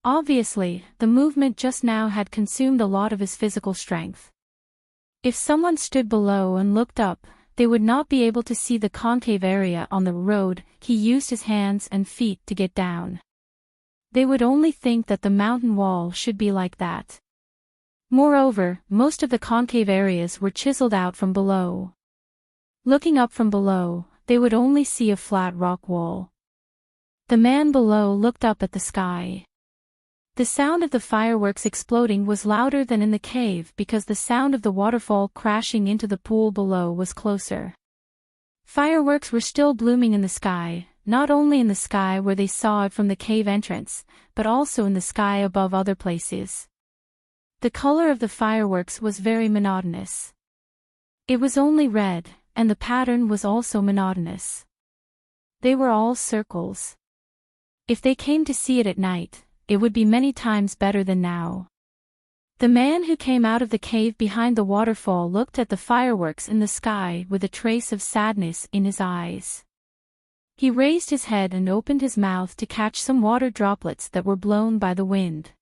Obviously, the movement just now had consumed a lot of his physical strength. If someone stood below and looked up, they would not be able to see the concave area on the road he used his hands and feet to get down. They would only think that the mountain wall should be like that. Moreover, most of the concave areas were chiseled out from below. Looking up from below, they would only see a flat rock wall. The man below looked up at the sky. The sound of the fireworks exploding was louder than in the cave because the sound of the waterfall crashing into the pool below was closer. Fireworks were still blooming in the sky, not only in the sky where they saw it from the cave entrance, but also in the sky above other places. The color of the fireworks was very monotonous. It was only red, and the pattern was also monotonous. They were all circles. If they came to see it at night, it would be many times better than now. The man who came out of the cave behind the waterfall looked at the fireworks in the sky with a trace of sadness in his eyes. He raised his head and opened his mouth to catch some water droplets that were blown by the wind.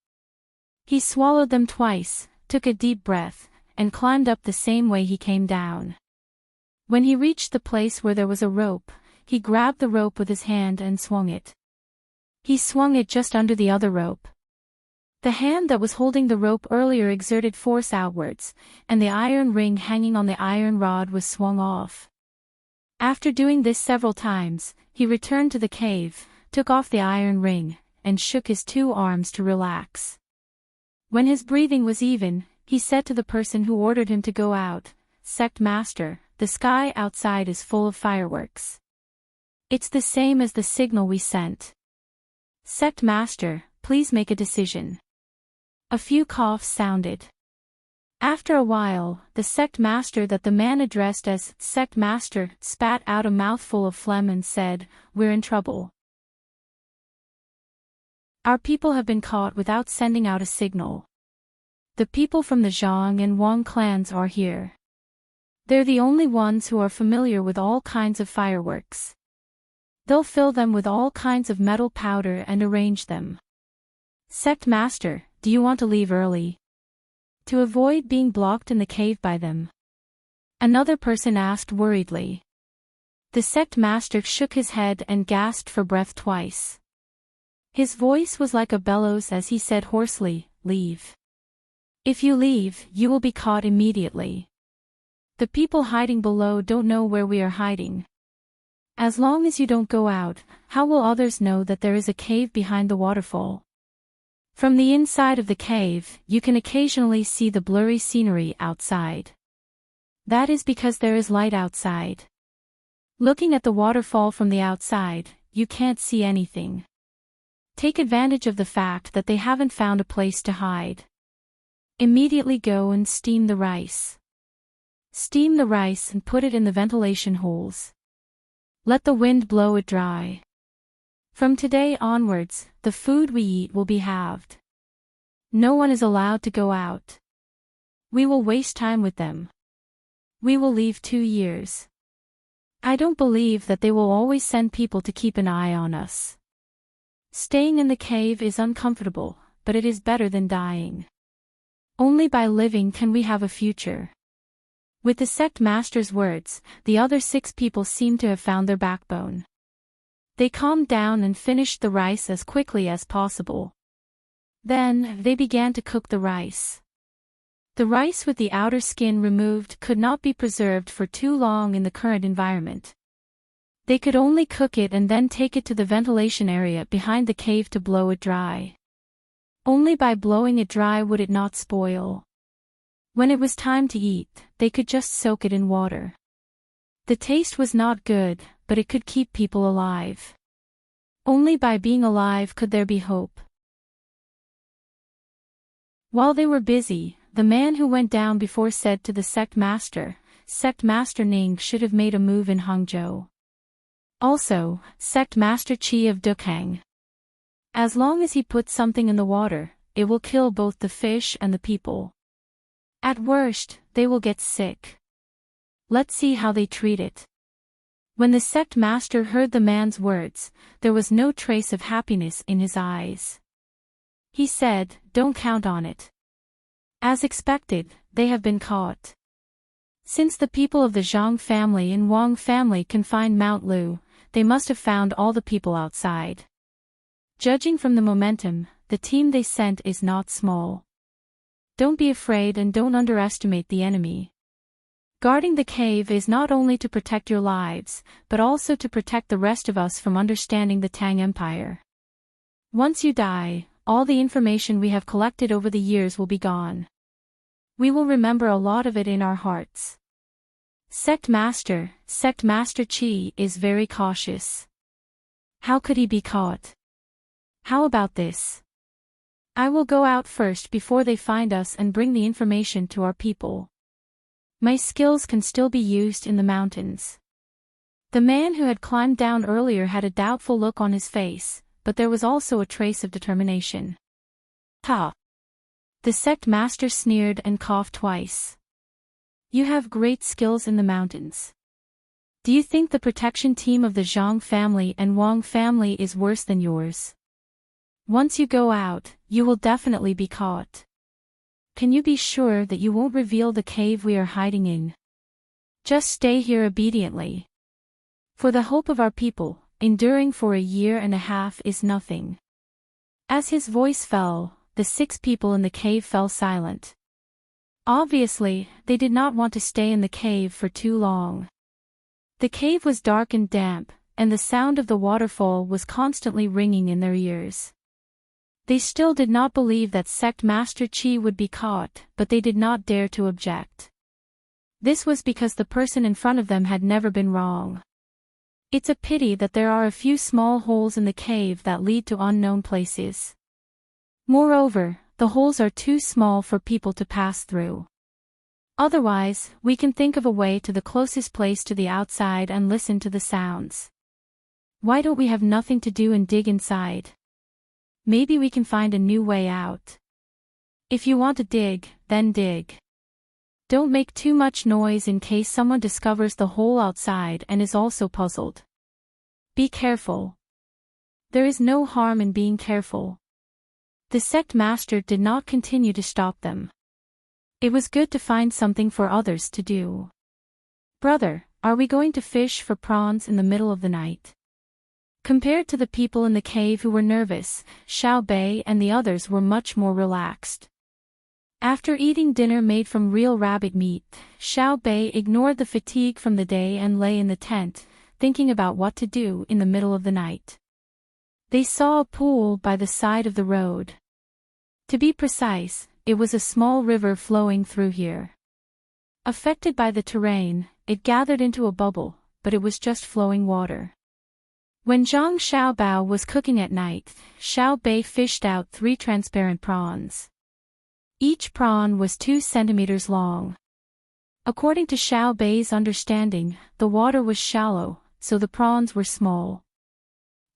He swallowed them twice, took a deep breath, and climbed up the same way he came down. When he reached the place where there was a rope, he grabbed the rope with his hand and swung it. He swung it just under the other rope. The hand that was holding the rope earlier exerted force outwards, and the iron ring hanging on the iron rod was swung off. After doing this several times, he returned to the cave, took off the iron ring, and shook his two arms to relax. When his breathing was even, he said to the person who ordered him to go out, "Sect Master, the sky outside is full of fireworks. It's the same as the signal we sent. Sect Master, please make a decision." A few coughs sounded. After a while, the sect master that the man addressed as Sect Master spat out a mouthful of phlegm and said, "We're in trouble. Our people have been caught without sending out a signal. The people from the Zhang and Wang clans are here. They're the only ones who are familiar with all kinds of fireworks. They'll fill them with all kinds of metal powder and arrange them. Sect Master, do you want to leave early? To avoid being blocked in the cave by them?" Another person asked worriedly. The sect master shook his head and gasped for breath twice. His voice was like a bellows as he said hoarsely, "Leave. If you leave, you will be caught immediately. The people hiding below don't know where we are hiding. As long as you don't go out, how will others know that there is a cave behind the waterfall? From the inside of the cave, you can occasionally see the blurry scenery outside. That is because there is light outside. Looking at the waterfall from the outside, you can't see anything. Take advantage of the fact that they haven't found a place to hide. Immediately go and steam the rice. Steam the rice and put it in the ventilation holes. Let the wind blow it dry. From today onwards, the food we eat will be halved. No one is allowed to go out. We will waste time with them. We will leave 2 years. I don't believe that they will always send people to keep an eye on us. Staying in the cave is uncomfortable, but it is better than dying. Only by living can we have a future. With the sect master's words, the other 6 people seemed to have found their backbone. They calmed down and finished the rice as quickly as possible. Then, they began to cook the rice. The rice with the outer skin removed could not be preserved for too long in the current environment. They could only cook it and then take it to the ventilation area behind the cave to blow it dry. Only by blowing it dry would it not spoil. When it was time to eat, they could just soak it in water. The taste was not good, but it could keep people alive. Only by being alive could there be hope. While they were busy, the man who went down before said to the Sect Master Ning should have made a move in Hangzhou. Also, Sect Master Qi of Dukang. As long as he puts something in the water, it will kill both the fish and the people. At worst, they will get sick. Let's see how they treat it. When the sect master heard the man's words, there was no trace of happiness in his eyes. He said, "Don't count on it. As expected, they have been caught. Since the people of the Zhang family and Wang family confined Mount Lu, they must have found all the people outside. Judging from the momentum, the team they sent is not small. Don't be afraid and don't underestimate the enemy. Guarding the cave is not only to protect your lives, but also to protect the rest of us from understanding the Tang Empire. Once you die, all the information we have collected over the years will be gone. We will remember a lot of it in our hearts." Sect Master Qi is very cautious. How could he be caught? How about this? I will go out first before they find us and bring the information to our people. My skills can still be used in the mountains. The man who had climbed down earlier had a doubtful look on his face, but there was also a trace of determination. "Ha!" The sect master sneered and coughed twice. "You have great skills in the mountains. Do you think the protection team of the Zhang family and Wang family is worse than yours? Once you go out, you will definitely be caught. Can you be sure that you won't reveal the cave we are hiding in? Just stay here obediently. For the hope of our people, enduring for 1.5 years is nothing." As his voice fell, the 6 people in the cave fell silent. Obviously, they did not want to stay in the cave for too long. The cave was dark and damp, and the sound of the waterfall was constantly ringing in their ears. They still did not believe that Sect Master Qi would be caught, but they did not dare to object. This was because the person in front of them had never been wrong. It's a pity that there are a few small holes in the cave that lead to unknown places. Moreover, the holes are too small for people to pass through. Otherwise, we can think of a way to the closest place to the outside and listen to the sounds. Why don't we have nothing to do and dig inside? Maybe we can find a new way out. If you want to dig, then dig. Don't make too much noise in case someone discovers the hole outside and is also puzzled. Be careful. There is no harm in being careful. The sect master did not continue to stop them. It was good to find something for others to do. "Brother, are we going to fish for prawns in the middle of the night?" Compared to the people in the cave who were nervous, Xiao Bei and the others were much more relaxed. After eating dinner made from real rabbit meat, Xiao Bei ignored the fatigue from the day and lay in the tent, thinking about what to do in the middle of the night. They saw a pool by the side of the road. To be precise, it was a small river flowing through here. Affected by the terrain, it gathered into a bubble, but it was just flowing water. When Zhang Xiaobao was cooking at night, Xiao Bei fished out 3 transparent prawns. Each prawn was 2 centimeters long. According to Xiao Bei's understanding, the water was shallow, so the prawns were small.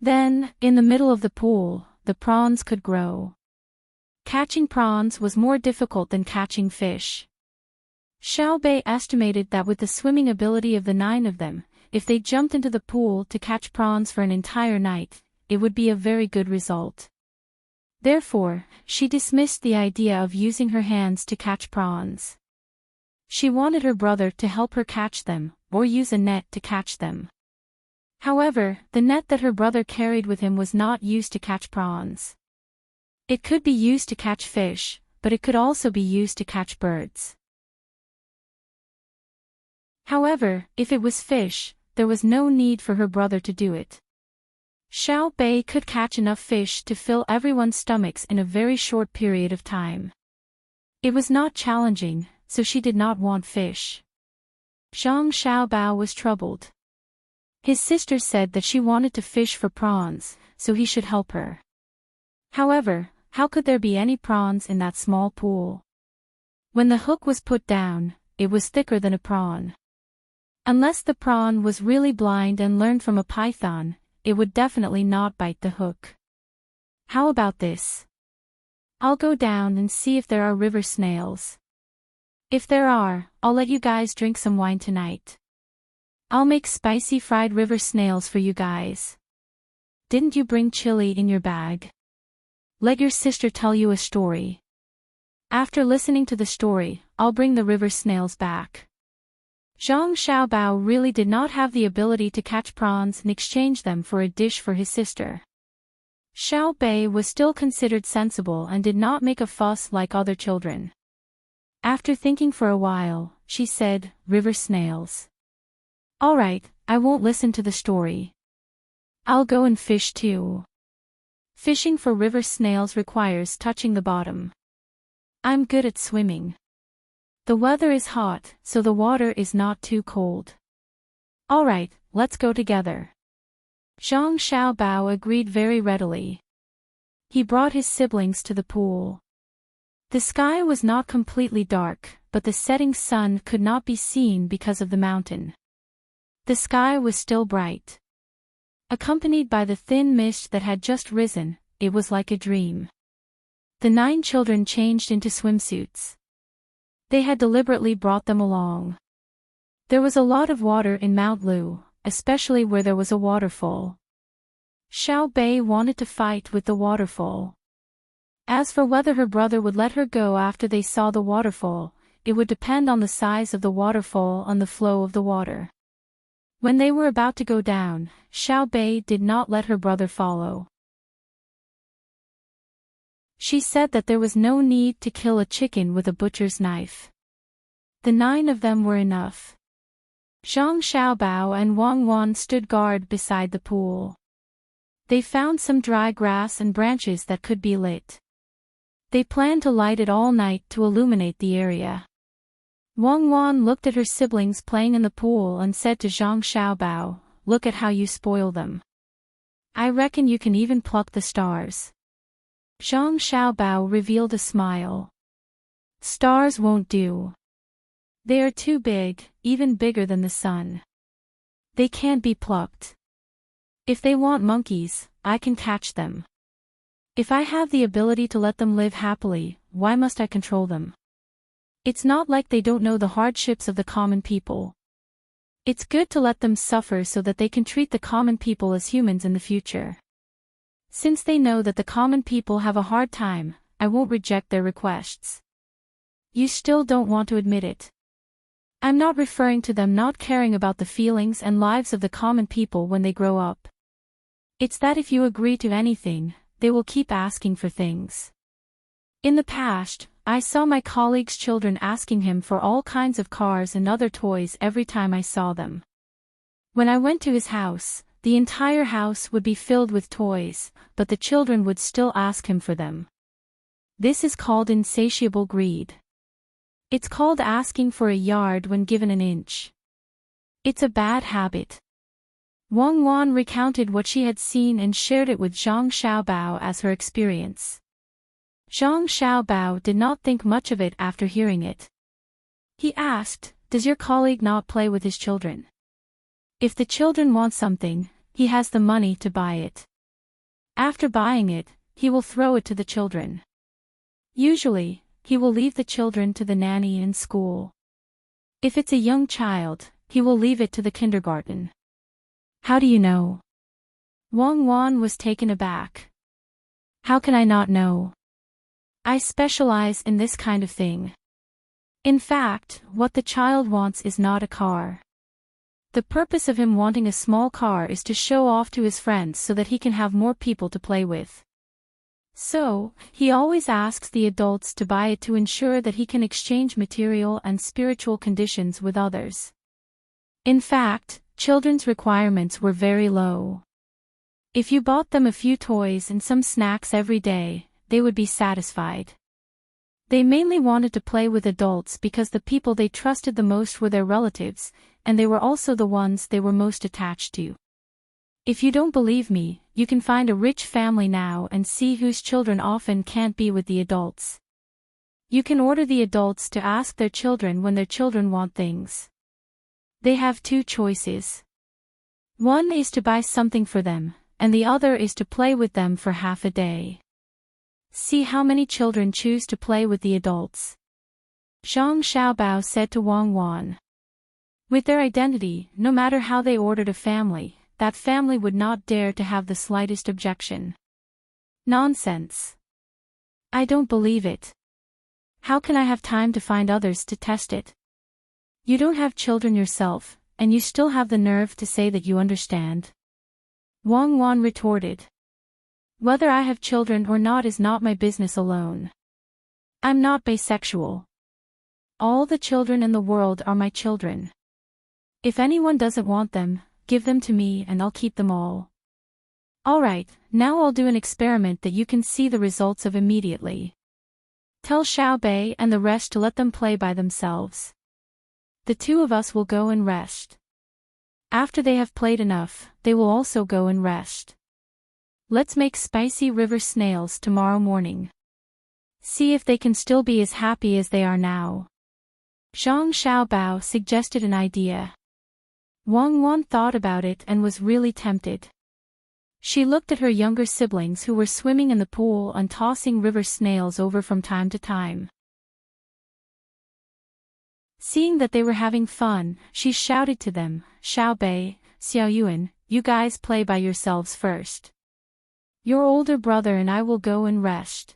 Then, in the middle of the pool, the prawns could grow. Catching prawns was more difficult than catching fish. Xiao Bei estimated that with the swimming ability of the 9 of them, if they jumped into the pool to catch prawns for an entire night, it would be a very good result. Therefore, she dismissed the idea of using her hands to catch prawns. She wanted her brother to help her catch them, or use a net to catch them. However, the net that her brother carried with him was not used to catch prawns. It could be used to catch fish, but it could also be used to catch birds. However, if it was fish, there was no need for her brother to do it. Xiao Bei could catch enough fish to fill everyone's stomachs in a very short period of time. It was not challenging, so she did not want fish. Zhang Xiaobao was troubled. His sister said that she wanted to fish for prawns, so he should help her. However, how could there be any prawns in that small pool? When the hook was put down, it was thicker than a prawn. Unless the prawn was really blind and learned from a python, it would definitely not bite the hook. How about this? I'll go down and see if there are river snails. If there are, I'll let you guys drink some wine tonight. I'll make spicy fried river snails for you guys. Didn't you bring chili in your bag? Let your sister tell you a story. After listening to the story, I'll bring the river snails back. Zhang Xiaobao really did not have the ability to catch prawns and exchange them for a dish for his sister. Xiao Bei was still considered sensible and did not make a fuss like other children. After thinking for a while, she said, "River snails. All right, I won't listen to the story. I'll go and fish too." Fishing for river snails requires touching the bottom. I'm good at swimming. The weather is hot, so the water is not too cold. All right, let's go together. Zhang Xiaobao agreed very readily. He brought his siblings to the pool. The sky was not completely dark, but the setting sun could not be seen because of the mountain. The sky was still bright. Accompanied by the thin mist that had just risen, it was like a dream. The 9 children changed into swimsuits. They had deliberately brought them along. There was a lot of water in Mount Lu, especially where there was a waterfall. Xiao Bei wanted to fight with the waterfall. As for whether her brother would let her go after they saw the waterfall, it would depend on the size of the waterfall and the flow of the water. When they were about to go down, Xiao Bei did not let her brother follow. She said that there was no need to kill a chicken with a butcher's knife. The 9 of them were enough. Zhang Xiaobao and Wang Wan stood guard beside the pool. They found some dry grass and branches that could be lit. They planned to light it all night to illuminate the area. Wang Wan looked at her siblings playing in the pool and said to Zhang Xiaobao, "Look at how you spoil them. I reckon you can even pluck the stars." Zhang Xiaobao revealed a smile. "Stars won't do. They are too big, even bigger than the sun. They can't be plucked. If they want monkeys, I can catch them. If I have the ability to let them live happily, why must I control them? It's not like they don't know the hardships of the common people. It's good to let them suffer so that they can treat the common people as humans in the future. Since they know that the common people have a hard time, I won't reject their requests." You still don't want to admit it. I'm not referring to them not caring about the feelings and lives of the common people when they grow up. It's that if you agree to anything, they will keep asking for things. In the past, I saw my colleagues' children asking him for all kinds of cars and other toys every time I saw them. When I went to his house, the entire house would be filled with toys, but the children would still ask him for them. This is called insatiable greed. It's called asking for a yard when given an inch. It's a bad habit. Wang Wan recounted what she had seen and shared it with Zhang Xiaobao as her experience. Zhang Xiaobao did not think much of it after hearing it. He asked, "Does your colleague not play with his children? If the children want something, he has the money to buy it. After buying it, he will throw it to the children. Usually, he will leave the children to the nanny in school. If it's a young child, he will leave it to the kindergarten." "How do you know?" Wang Wan was taken aback. "How can I not know? I specialize in this kind of thing. In fact, what the child wants is not a car. The purpose of him wanting a small car is to show off to his friends so that he can have more people to play with. So, he always asks the adults to buy it to ensure that he can exchange material and spiritual conditions with others. In fact, children's requirements were very low. If you bought them a few toys and some snacks every day, they would be satisfied. They mainly wanted to play with adults because the people they trusted the most were their relatives, and they were also the ones they were most attached to. If you don't believe me, you can find a rich family now and see whose children often can't be with the adults. You can order the adults to ask their children when their children want things. They have two choices. One is to buy something for them, and the other is to play with them for half a day. See how many children choose to play with the adults. Zhang Xiaobao said to Wang Wan. With their identity, no matter how they ordered a family, that family would not dare to have the slightest objection. Nonsense. I don't believe it. How can I have time to find others to test it? You don't have children yourself, and you still have the nerve to say that you understand. Wang Wan retorted. Whether I have children or not is not my business alone. I'm not bisexual. All the children in the world are my children. If anyone doesn't want them, give them to me and I'll keep them all. Alright, now I'll do an experiment that you can see the results of immediately. Tell Xiaobei and the rest to let them play by themselves. The two of us will go and rest. After they have played enough, they will also go and rest. Let's make spicy river snails tomorrow morning. See if they can still be as happy as they are now. Zhang Xiaobao suggested an idea. Wang Wan thought about it and was really tempted. She looked at her younger siblings who were swimming in the pool and tossing river snails over from time to time. Seeing that they were having fun, she shouted to them, "Xiaobei, Xiaoyuan, you guys play by yourselves first. Your older brother and I will go and rest.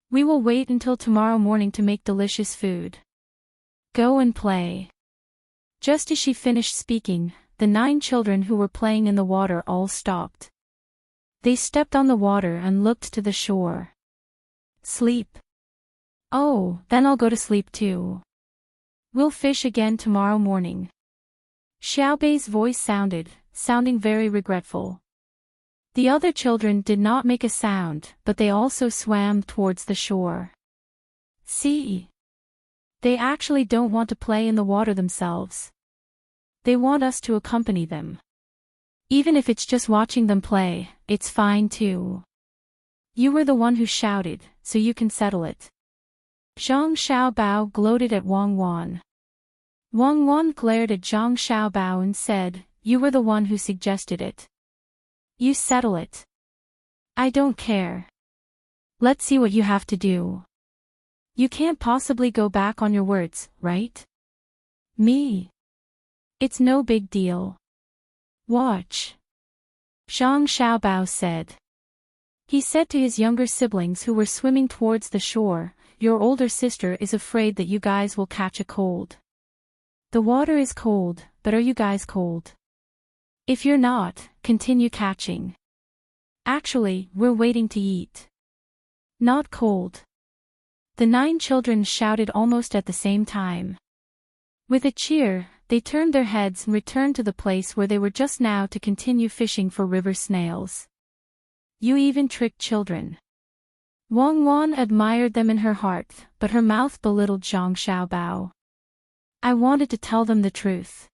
We will wait until tomorrow morning to make delicious food. Go and play." Just as she finished speaking, the 9 children who were playing in the water all stopped. They stepped on the water and looked to the shore. Sleep. Oh, then I'll go to sleep too. We'll fish again tomorrow morning. Xiaobei's voice sounding very regretful. The other children did not make a sound, but they also swam towards the shore. See? They actually don't want to play in the water themselves. They want us to accompany them. Even if it's just watching them play, it's fine too. You were the one who shouted, so you can settle it. Zhang Xiaobao gloated at Wang Wan. Wang Wan glared at Zhang Xiaobao and said, "You were the one who suggested it. You settle it. I don't care. Let's see what you have to do. You can't possibly go back on your words, right? Me? It's no big deal. Watch." Zhang Xiaobao said. He said to his younger siblings who were swimming towards the shore, "Your older sister is afraid that you guys will catch a cold. The water is cold, but are you guys cold? If you're not, continue catching. Actually, we're waiting to eat. Not cold." The 9 children shouted almost at the same time. With a cheer, they turned their heads and returned to the place where they were just now to continue fishing for river snails. You even tricked children. Wang Wan admired them in her heart, but her mouth belittled Zhang Xiaobao. I wanted to tell them the truth.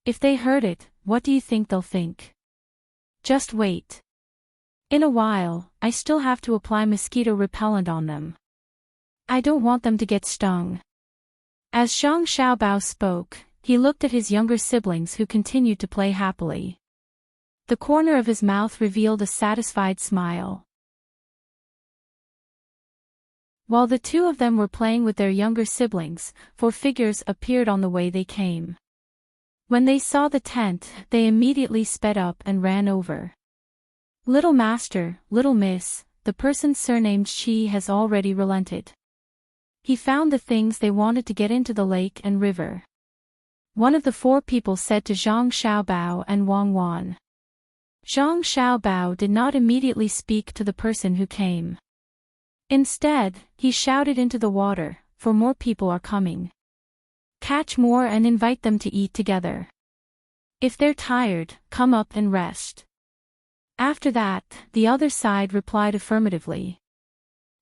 If they heard it, what do you think they'll think? Just wait. In a while, I still have to apply mosquito repellent on them. I don't want them to get stung. As Zhang Xiaobao spoke, he looked at his younger siblings who continued to play happily. The corner of his mouth revealed a satisfied smile. While the two of them were playing with their younger siblings, 4 figures appeared on the way they came. When they saw the tent, they immediately sped up and ran over. Little Master, Little Miss, the person surnamed Shi has already relented. He found the things they wanted to get into the lake and river. One of the 4 people said to Zhang Xiaobao and Wang Wan. Zhang Xiaobao did not immediately speak to the person who came. Instead, he shouted into the water, for more people are coming. Catch more and invite them to eat together. If they're tired, come up and rest. After that, the other side replied affirmatively.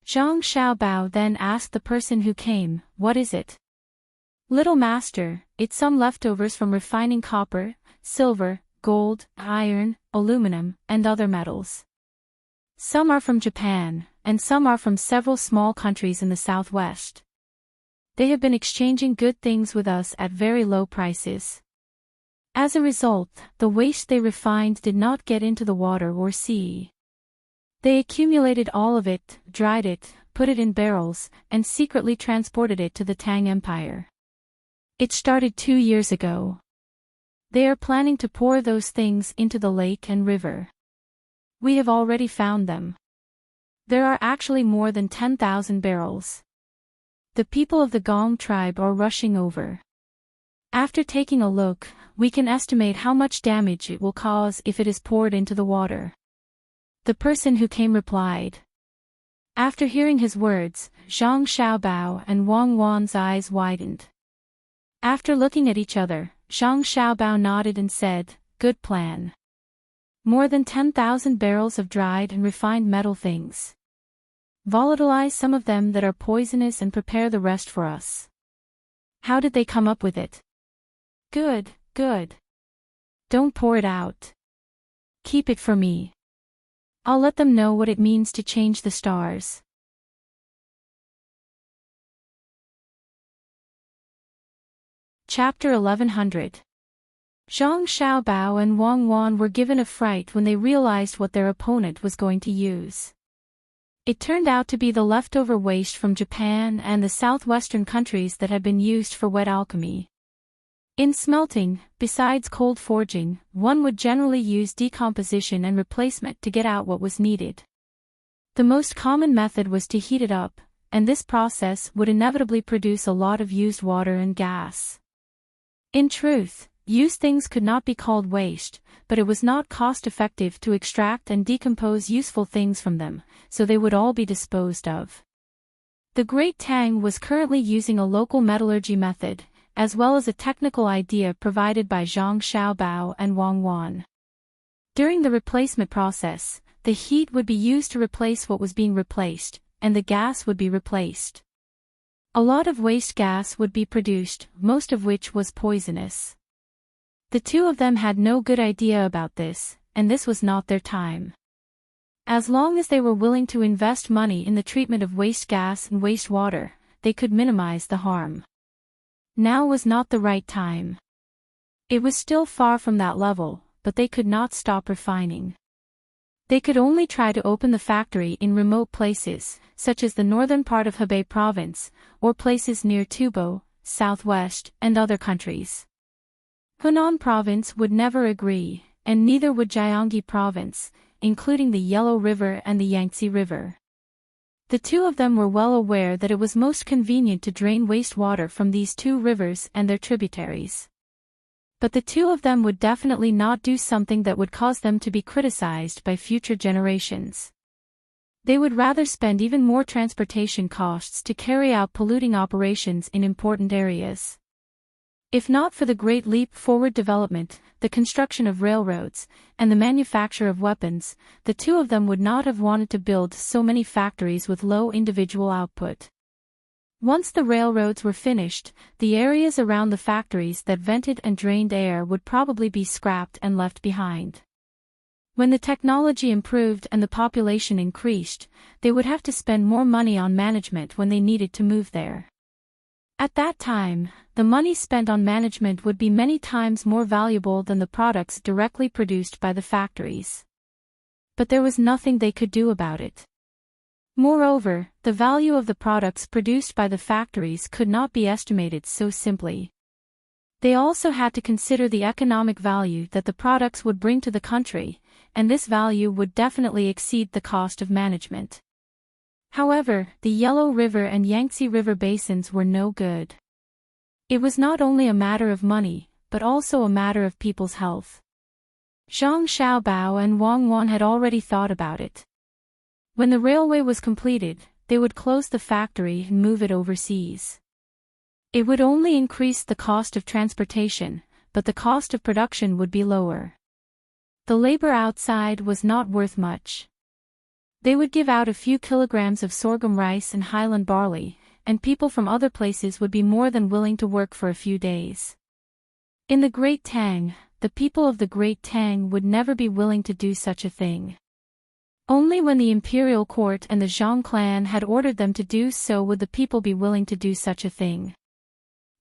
Zhang Xiaobao then asked the person who came, what is it? Little Master, it's some leftovers from refining copper, silver, gold, iron, aluminum, and other metals. Some are from Japan, and some are from several small countries in the southwest. They have been exchanging good things with us at very low prices. As a result, the waste they refined did not get into the water or sea. They accumulated all of it, dried it, put it in barrels, and secretly transported it to the Tang Empire. It started 2 years ago. They are planning to pour those things into the lake and river. We have already found them. There are actually more than 10,000 barrels. The people of the Gong tribe are rushing over. After taking a look, we can estimate how much damage it will cause if it is poured into the water. The person who came replied. After hearing his words, Zhang Xiaobao and Wang Wan's eyes widened. After looking at each other, Zhang Xiaobao nodded and said, good plan. More than 10,000 barrels of dried and refined metal things. Volatilize some of them that are poisonous and prepare the rest for us. How did they come up with it? Good, good. Don't pour it out. Keep it for me. I'll let them know what it means to change the stars. Chapter 1100. Zhang Xiaobao and Wang Wan were given a fright when they realized what their opponent was going to use. It turned out to be the leftover waste from Japan and the southwestern countries that had been used for wet alchemy. In smelting, besides cold forging, one would generally use decomposition and replacement to get out what was needed. The most common method was to heat it up, and this process would inevitably produce a lot of used water and gas. In truth, used things could not be called waste, but it was not cost-effective to extract and decompose useful things from them, so they would all be disposed of. The Great Tang was currently using a local metallurgy method, as well as a technical idea provided by Zhang Xiaobao and Wang Wan. During the replacement process, the heat would be used to replace what was being replaced, and the gas would be replaced. A lot of waste gas would be produced, most of which was poisonous. The two of them had no good idea about this, and this was not their time. As long as they were willing to invest money in the treatment of waste gas and wastewater, they could minimize the harm. Now was not the right time. It was still far from that level, but they could not stop refining. They could only try to open the factory in remote places, such as the northern part of Hebei province, or places near Tubo, southwest, and other countries. Hunan province would never agree, and neither would Jiangxi province, including the Yellow River and the Yangtze River. The two of them were well aware that it was most convenient to drain wastewater from these two rivers and their tributaries. But the two of them would definitely not do something that would cause them to be criticized by future generations. They would rather spend even more transportation costs to carry out polluting operations in important areas. If not for the great leap forward development, the construction of railroads, and the manufacture of weapons, the two of them would not have wanted to build so many factories with low individual output. Once the railroads were finished, the areas around the factories that vented and drained air would probably be scrapped and left behind. When the technology improved and the population increased, they would have to spend more money on management when they needed to move there. At that time, the money spent on management would be many times more valuable than the products directly produced by the factories. But there was nothing they could do about it. Moreover, the value of the products produced by the factories could not be estimated so simply. They also had to consider the economic value that the products would bring to the country, and this value would definitely exceed the cost of management. However, the Yellow River and Yangtze River basins were no good. It was not only a matter of money, but also a matter of people's health. Zhang Xiaobao and Wang Wan had already thought about it. When the railway was completed, they would close the factory and move it overseas. It would only increase the cost of transportation, but the cost of production would be lower. The labor outside was not worth much. They would give out a few kilograms of sorghum rice and highland barley, and people from other places would be more than willing to work for a few days. In the Great Tang, the people of the Great Tang would never be willing to do such a thing. Only when the imperial court and the Zhang clan had ordered them to do so would the people be willing to do such a thing.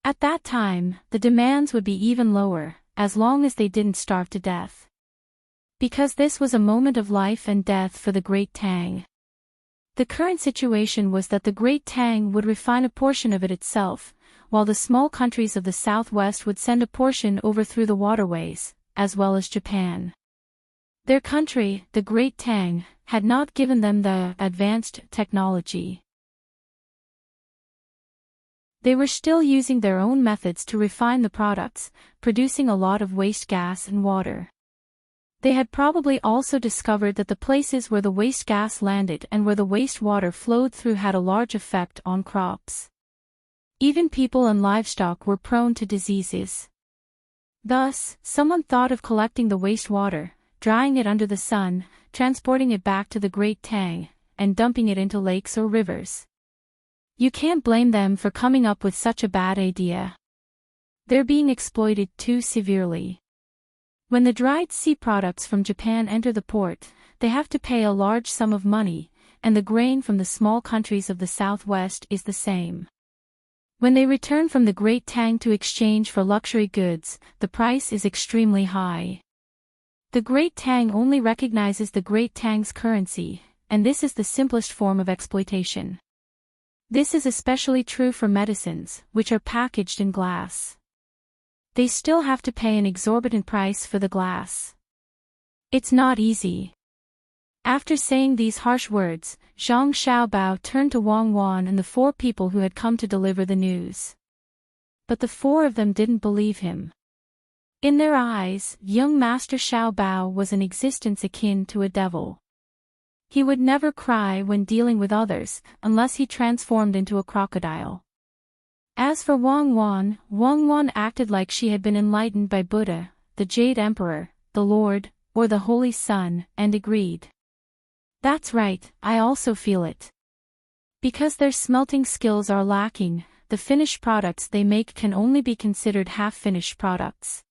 At that time, the demands would be even lower, as long as they didn't starve to death. Because this was a moment of life and death for the Great Tang. The current situation was that the Great Tang would refine a portion of it itself, while the small countries of the southwest would send a portion over through the waterways, as well as Japan. Their country, the Great Tang, had not given them the advanced technology. They were still using their own methods to refine the products, producing a lot of waste gas and water. They had probably also discovered that the places where the waste gas landed and where the waste water flowed through had a large effect on crops. Even people and livestock were prone to diseases. Thus, someone thought of collecting the wastewater, drying it under the sun, transporting it back to the Great Tang, and dumping it into lakes or rivers. You can't blame them for coming up with such a bad idea. They're being exploited too severely. When the dried sea products from Japan enter the port, they have to pay a large sum of money, and the grain from the small countries of the southwest is the same. When they return from the Great Tang to exchange for luxury goods, the price is extremely high. The Great Tang only recognizes the Great Tang's currency, and this is the simplest form of exploitation. This is especially true for medicines, which are packaged in glass. They still have to pay an exorbitant price for the glass. It's not easy. After saying these harsh words, Zhang Xiaobao turned to Wang Wan and the 4 people who had come to deliver the news. But the 4 of them didn't believe him. In their eyes, young Master Xiaobao was an existence akin to a devil. He would never cry when dealing with others, unless he transformed into a crocodile. As for Wang Wan acted like she had been enlightened by Buddha, the Jade Emperor, the Lord, or the Holy Sun, and agreed. That's right, I also feel it. Because their smelting skills are lacking, the finished products they make can only be considered half-finished products.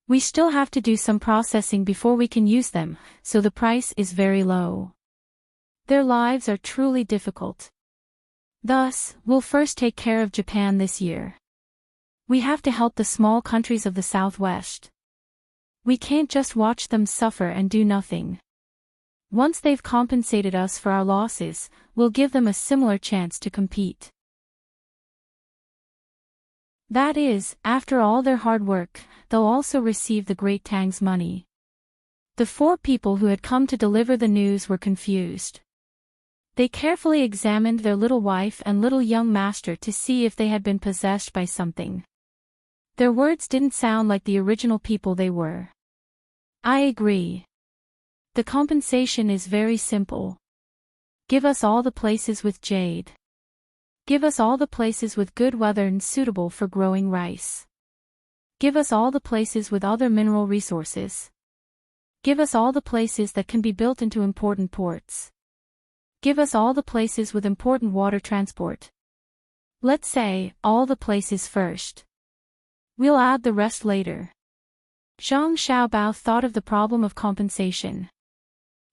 We still have to do some processing before we can use them, so the price is very low. Their lives are truly difficult. Thus, we'll first take care of Japan this year. We have to help the small countries of the southwest. We can't just watch them suffer and do nothing. Once they've compensated us for our losses, we'll give them a similar chance to compete. That is, after all their hard work, they'll also receive the Great Tang's money. The 4 people who had come to deliver the news were confused. They carefully examined their little wife and little young master to see if they had been possessed by something. Their words didn't sound like the original people they were. I agree. The compensation is very simple. Give us all the places with jade. Give us all the places with good weather and suitable for growing rice. Give us all the places with other mineral resources. Give us all the places that can be built into important ports. Give us all the places with important water transport. Let's say, all the places first. We'll add the rest later. Zhang Xiaobao thought of the problem of compensation.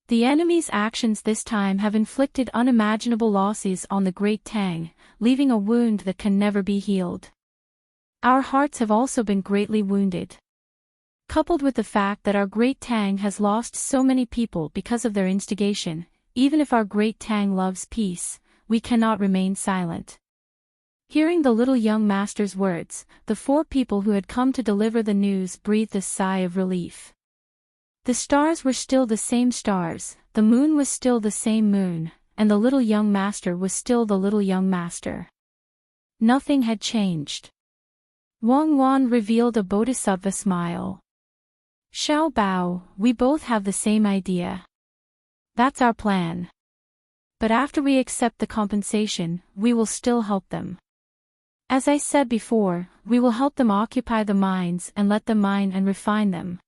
The enemy's actions this time have inflicted unimaginable losses on the great Tang, leaving a wound that can never be healed. Our hearts have also been greatly wounded. Coupled with the fact that our great Tang has lost so many people because of their instigation, even if our great Tang loves peace, we cannot remain silent. Hearing the little young master's words, the 4 people who had come to deliver the news breathed a sigh of relief. The stars were still the same stars, the moon was still the same moon, and the little young master was still the little young master. Nothing had changed. Wang Wan revealed a bodhisattva smile. Xiao Bao, we both have the same idea. That's our plan. But after we accept the compensation, we will still help them. As I said before, we will help them occupy the mines and let them mine and refine them.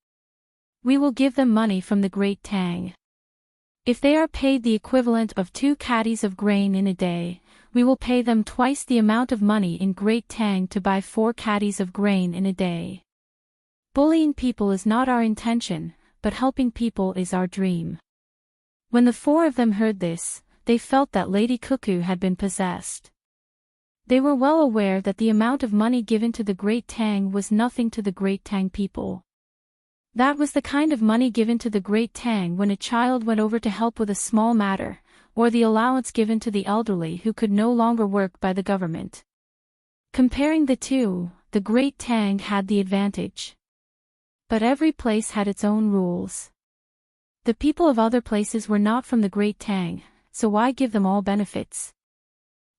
We will give them money from the great Tang. If they are paid the equivalent of 2 caddies of grain in a day, we will pay them twice the amount of money in great Tang to buy 4 caddies of grain in a day. Bullying people is not our intention, but helping people is our dream. When the 4 of them heard this, they felt that Lady Cuckoo had been possessed. They were well aware that the amount of money given to the great Tang was nothing to the great Tang people. That was the kind of money given to the great Tang when a child went over to help with a small matter, or the allowance given to the elderly who could no longer work by the government. Comparing the two, the great Tang had the advantage. But every place had its own rules. The people of other places were not from the great Tang, so why give them all benefits?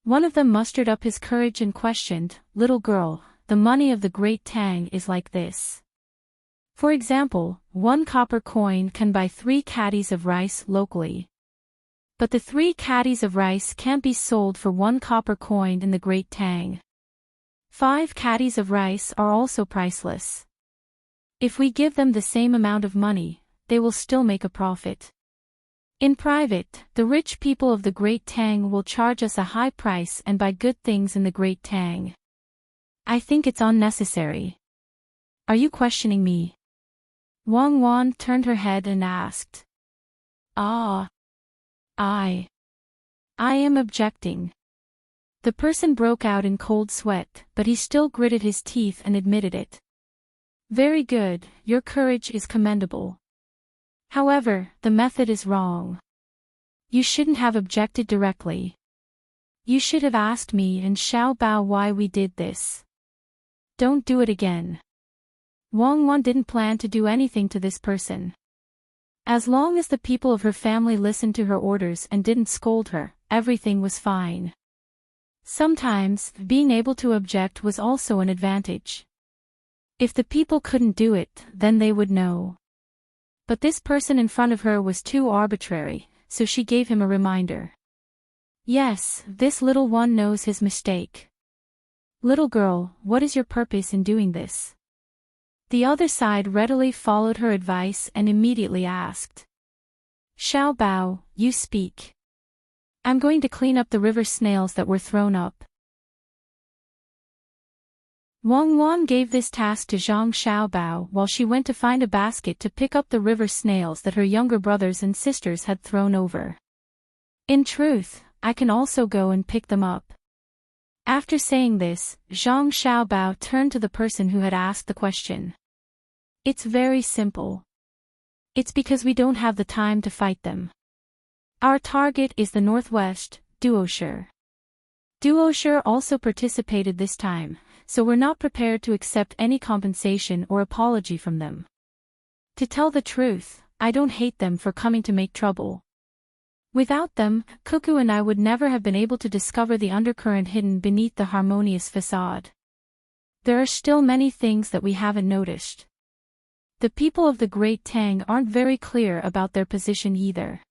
One of them mustered up his courage and questioned, "Little girl, the money of the great Tang is like this. For example, 1 copper coin can buy 3 caddies of rice locally. But the 3 caddies of rice can't be sold for 1 copper coin in the great Tang. 5 caddies of rice are also priceless. If we give them the same amount of money, they will still make a profit. In private, the rich people of the great Tang will charge us a high price and buy good things in the great Tang. I think it's unnecessary. Are you questioning me?" Wang Wan turned her head and asked. I am objecting." The person broke out in cold sweat, but he still gritted his teeth and admitted it. "Very good, your courage is commendable. However, the method is wrong. You shouldn't have objected directly. You should have asked me and Xiao Bao why we did this. Don't do it again." Wang Wan didn't plan to do anything to this person. As long as the people of her family listened to her orders and didn't scold her, everything was fine. Sometimes, being able to object was also an advantage. If the people couldn't do it, then they would know. But this person in front of her was too arbitrary, so she gave him a reminder. Yes, this little one knows his mistake. "Little girl, what is your purpose in doing this?" The other side readily followed her advice and immediately asked. "Xiao Bao, you speak." "I'm going to clean up the river snails that were thrown up." Wang Wan gave this task to Zhang Xiaobao while she went to find a basket to pick up the river snails that her younger brothers and sisters had thrown over. "In truth, I can also go and pick them up." After saying this, Zhang Xiaobao turned to the person who had asked the question. "It's very simple. It's because we don't have the time to fight them. Our target is the northwest, Duoshi. Duoshi also participated this time, so we're not prepared to accept any compensation or apology from them. To tell the truth, I don't hate them for coming to make trouble. Without them, Cuckoo and I would never have been able to discover the undercurrent hidden beneath the harmonious facade. There are still many things that we haven't noticed. The people of the Great Tang aren't very clear about their position either.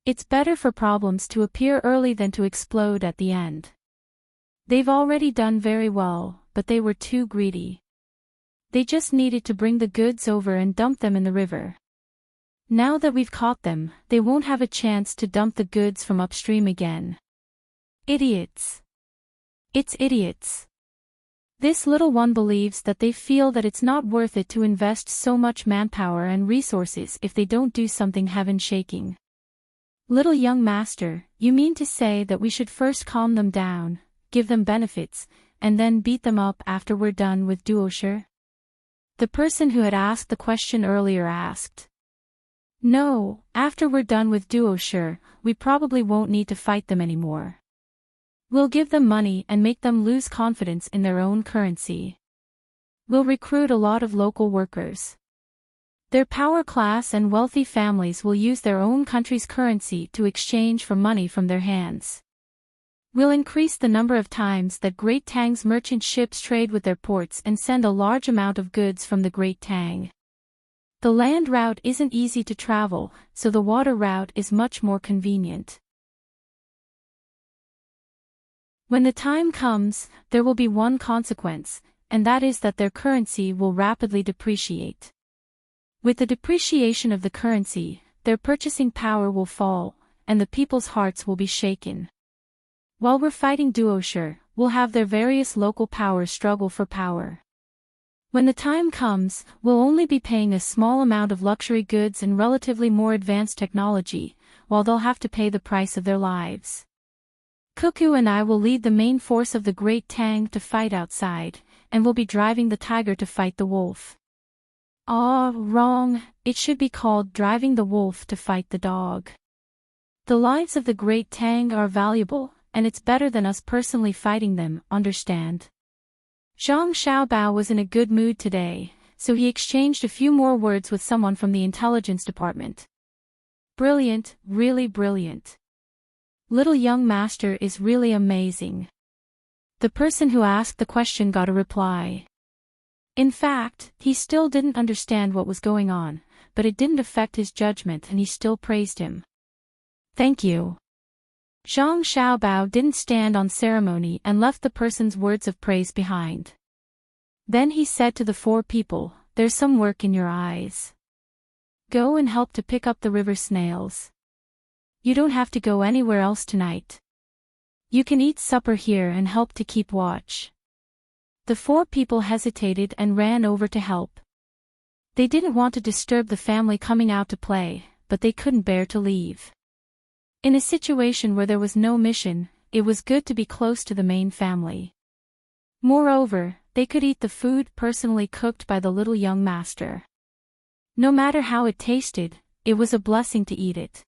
It's better for problems to appear early than to explode at the end. They've already done very well, but they were too greedy. They just needed to bring the goods over and dump them in the river. Now that we've caught them, they won't have a chance to dump the goods from upstream again. Idiots. It's idiots. This little one believes that they feel that it's not worth it to invest so much manpower and resources if they don't do something heaven-shaking. Little young master, you mean to say that we should first calm them down, give them benefits, and then beat them up after we're done with duosher? The person who had asked the question earlier asked. No, after we're done with duosher, we probably won't need to fight them anymore. We'll give them money and make them lose confidence in their own currency. We'll recruit a lot of local workers. Their power class and wealthy families will use their own country's currency to exchange for money from their hands. We'll increase the number of times that Great Tang's merchant ships trade with their ports and send a large amount of goods from the Great Tang. The land route isn't easy to travel, so the water route is much more convenient. When the time comes, there will be one consequence, and that is that their currency will rapidly depreciate. With the depreciation of the currency, their purchasing power will fall, and the people's hearts will be shaken. While we're fighting duosher, we'll have their various local powers struggle for power. When the time comes, we'll only be paying a small amount of luxury goods and relatively more advanced technology, while they'll have to pay the price of their lives. Cuckoo and I will lead the main force of the Great Tang to fight outside, and we'll be driving the tiger to fight the wolf. Wrong, it should be called driving the wolf to fight the dog. The lives of the Great Tang are valuable, and it's better than us personally fighting them, understand? Zhang Xiaobao was in a good mood today, so he exchanged a few more words with someone from the intelligence department. Brilliant, really brilliant. Little young master is really amazing. The person who asked the question got a reply. In fact, he still didn't understand what was going on, but it didn't affect his judgment and he still praised him. Thank you. Zhang Xiaobao didn't stand on ceremony and left the person's words of praise behind. Then he said to the 4 people, there's some work in your eyes. Go and help to pick up the river snails. You don't have to go anywhere else tonight. You can eat supper here and help to keep watch. The 4 people hesitated and ran over to help. They didn't want to disturb the family coming out to play, but they couldn't bear to leave. In a situation where there was no mission, it was good to be close to the main family. Moreover, they could eat the food personally cooked by the little young master. No matter how it tasted, it was a blessing to eat it.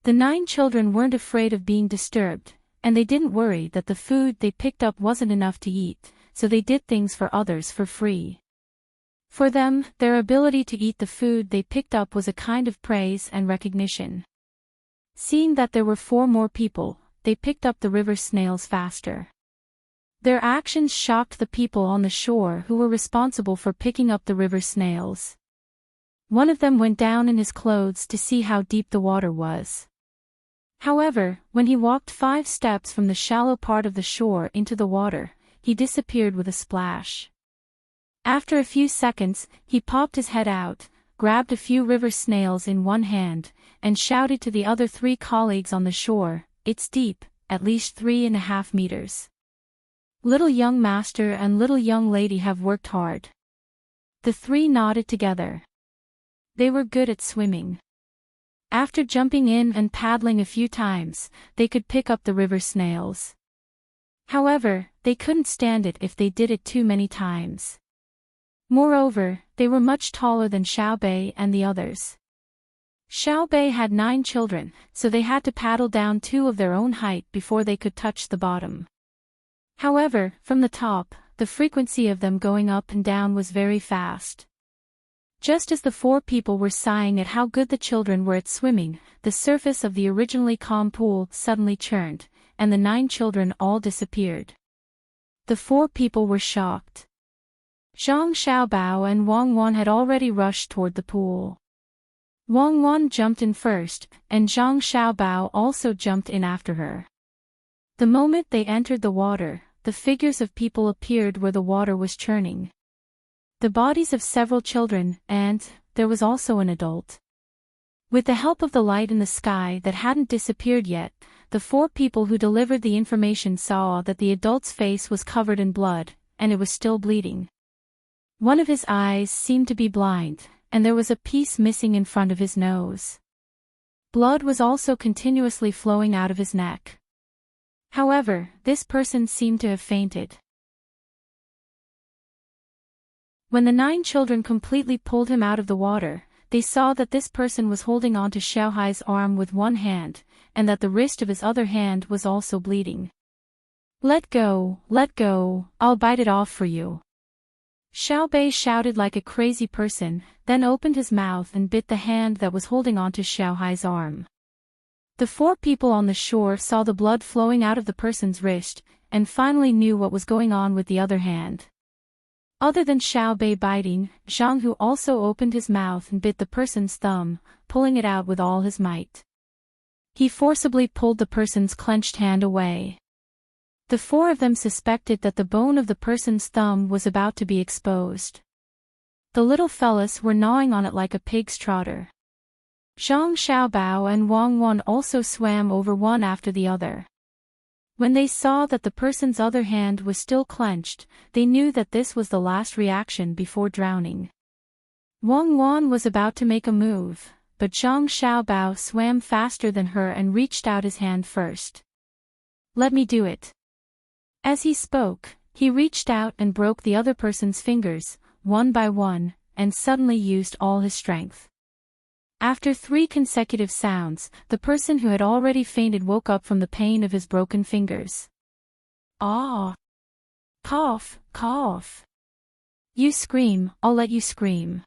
The 9 children weren't afraid of being disturbed, and they didn't worry that the food they picked up wasn't enough to eat, so they did things for others for free. For them, their ability to eat the food they picked up was a kind of praise and recognition. Seeing that there were 4 more people, they picked up the river snails faster. Their actions shocked the people on the shore who were responsible for picking up the river snails. One of them went down in his clothes to see how deep the water was. However, when he walked 5 steps from the shallow part of the shore into the water, he disappeared with a splash. After a few seconds, he popped his head out, grabbed a few river snails in one hand, and shouted to the other 3 colleagues on the shore, "It's deep, at least 3.5 meters. Little young master and little young lady have worked hard." The 3 nodded together. They were good at swimming. After jumping in and paddling a few times, they could pick up the river snails. However, they couldn't stand it if they did it too many times. Moreover, they were much taller than Xiaobei and the others. Xiaobei had 9 children, so they had to paddle down 2 of their own height before they could touch the bottom. However, from the top, the frequency of them going up and down was very fast. Just as the 4 people were sighing at how good the children were at swimming, the surface of the originally calm pool suddenly churned, and the 9 children all disappeared. The 4 people were shocked. Zhang Xiaobao and Wang Wan had already rushed toward the pool. Wang Wan jumped in first, and Zhang Xiaobao also jumped in after her. The moment they entered the water, the figures of people appeared where the water was churning. the bodies of several children, and there was also an adult. With the help of the light in the sky that hadn't disappeared yet, the 4 people who delivered the information saw that the adult's face was covered in blood, and it was still bleeding. One of his eyes seemed to be blind, and there was a piece missing in front of his nose. Blood was also continuously flowing out of his neck. However, this person seemed to have fainted. When the 9 children completely pulled him out of the water, they saw that this person was holding on to Xiaohai's arm with one hand, and that the wrist of his other hand was also bleeding. Let go, I'll bite it off for you. Xiaobei shouted like a crazy person, then opened his mouth and bit the hand that was holding on to Xiaohai's arm. The 4 people on the shore saw the blood flowing out of the person's wrist, and finally knew what was going on with the other hand. Other than Xiaobei biting, Zhang Hu also opened his mouth and bit the person's thumb, pulling it out with all his might. He forcibly pulled the person's clenched hand away. The 4 of them suspected that the bone of the person's thumb was about to be exposed. The little fellas were gnawing on it like a pig's trotter. Zhang Xiaobao and Wang Wan also swam over one after the other. When they saw that the person's other hand was still clenched, they knew that this was the last reaction before drowning. Wang Wan was about to make a move, but Zhang Xiaobao swam faster than her and reached out his hand first. Let me do it. As he spoke, he reached out and broke the other person's fingers, one by one, and suddenly used all his strength. After 3 consecutive sounds, the person who had already fainted woke up from the pain of his broken fingers. Ah! Cough, cough. You scream, I'll let you scream.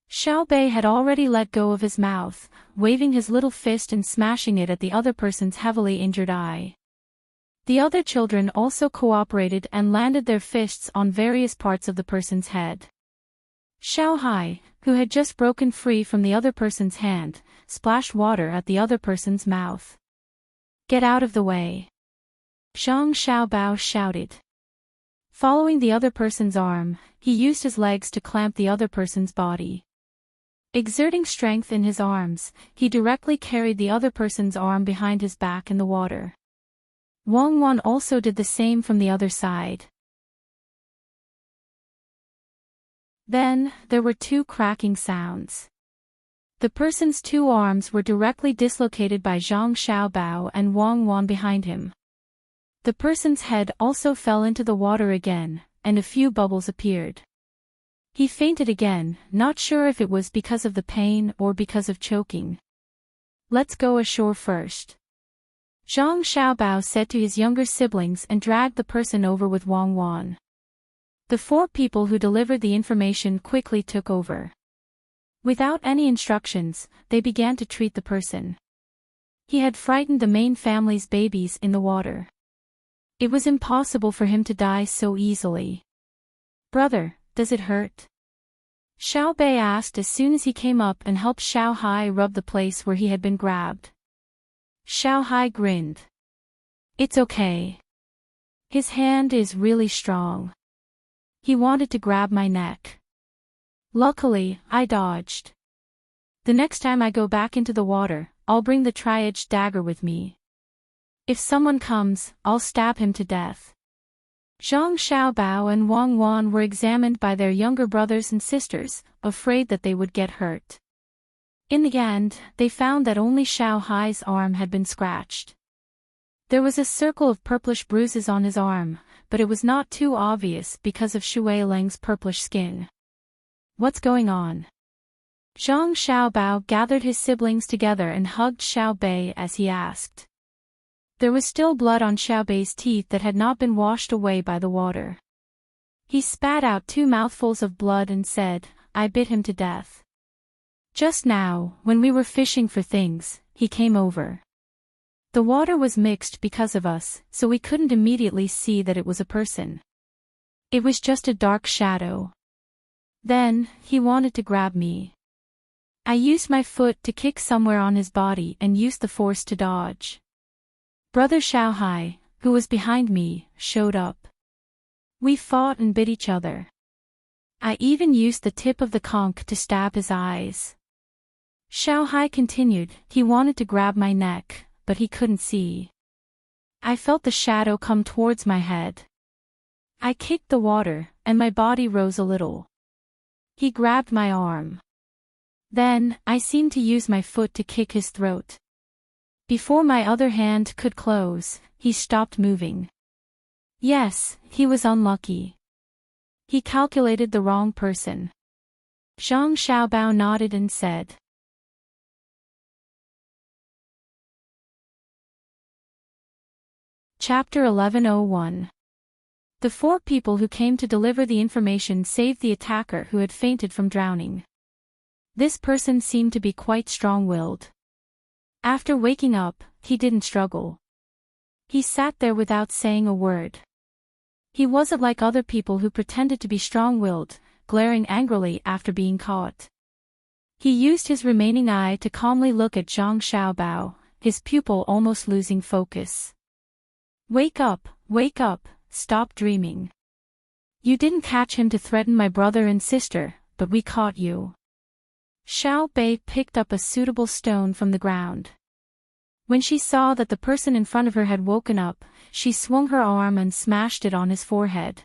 Xiaobei had already let go of his mouth, waving his little fist and smashing it at the other person's heavily injured eye. The other children also cooperated and landed their fists on various parts of the person's head. Xiaohai, who had just broken free from the other person's hand, splashed water at the other person's mouth. Get out of the way. Zhang Xiaobao shouted. Following the other person's arm, he used his legs to clamp the other person's body. Exerting strength in his arms, he directly carried the other person's arm behind his back in the water. Wang Wan also did the same from the other side. Then, there were 2 cracking sounds. The person's 2 arms were directly dislocated by Zhang Xiaobao and Wang Wan behind him. The person's head also fell into the water again, and a few bubbles appeared. He fainted again, not sure if it was because of the pain or because of choking. Let's go ashore first. Zhang Xiaobao said to his younger siblings and dragged the person over with Wang Wan. The 4 people who delivered the information quickly took over. Without any instructions, they began to treat the person. He had frightened the main family's babies in the water. It was impossible for him to die so easily. Brother, does it hurt? Xiaobei asked as soon as he came up and helped Xiaohai rub the place where he had been grabbed. Xiaohai grinned. It's okay. His hand is really strong. He wanted to grab my neck. Luckily, I dodged. The next time I go back into the water, I'll bring the tri-edged dagger with me. If someone comes, I'll stab him to death. Zhang Xiaobao and Wang Wan were examined by their younger brothers and sisters, afraid that they would get hurt. In the end, they found that only Xiaohai's arm had been scratched. There was a circle of purplish bruises on his arm, but it was not too obvious because of Shui Leng's purplish skin. What's going on? Zhang Xiaobao gathered his siblings together and hugged Xiaobei as he asked. There was still blood on Xiaobei's teeth that had not been washed away by the water. He spat out 2 mouthfuls of blood and said, I bit him to death. Just now, when we were fishing for things, he came over. The water was mixed because of us, so we couldn't immediately see that it was a person. It was just a dark shadow. Then, he wanted to grab me. I used my foot to kick somewhere on his body and used the force to dodge. Brother Xiaohai, who was behind me, showed up. We fought and bit each other. I even used the tip of the conch to stab his eyes. Xiao Hai continued, he wanted to grab my neck, but he couldn't see. I felt the shadow come towards my head. I kicked the water, and my body rose a little. He grabbed my arm. Then, I seemed to use my foot to kick his throat. Before my other hand could close, he stopped moving. Yes, he was unlucky. He calculated the wrong person. Zhang Xiaobao nodded and said. Chapter 1101. The 4 people who came to deliver the information saved the attacker who had fainted from drowning. This person seemed to be quite strong-willed. After waking up, he didn't struggle. He sat there without saying a word. He wasn't like other people who pretended to be strong-willed, glaring angrily after being caught. He used his remaining eye to calmly look at Zhang Xiaobao, his pupil almost losing focus. Wake up, stop dreaming. You didn't catch him to threaten my brother and sister, but we caught you. Xiao Bei picked up a suitable stone from the ground. When she saw that the person in front of her had woken up, she swung her arm and smashed it on his forehead.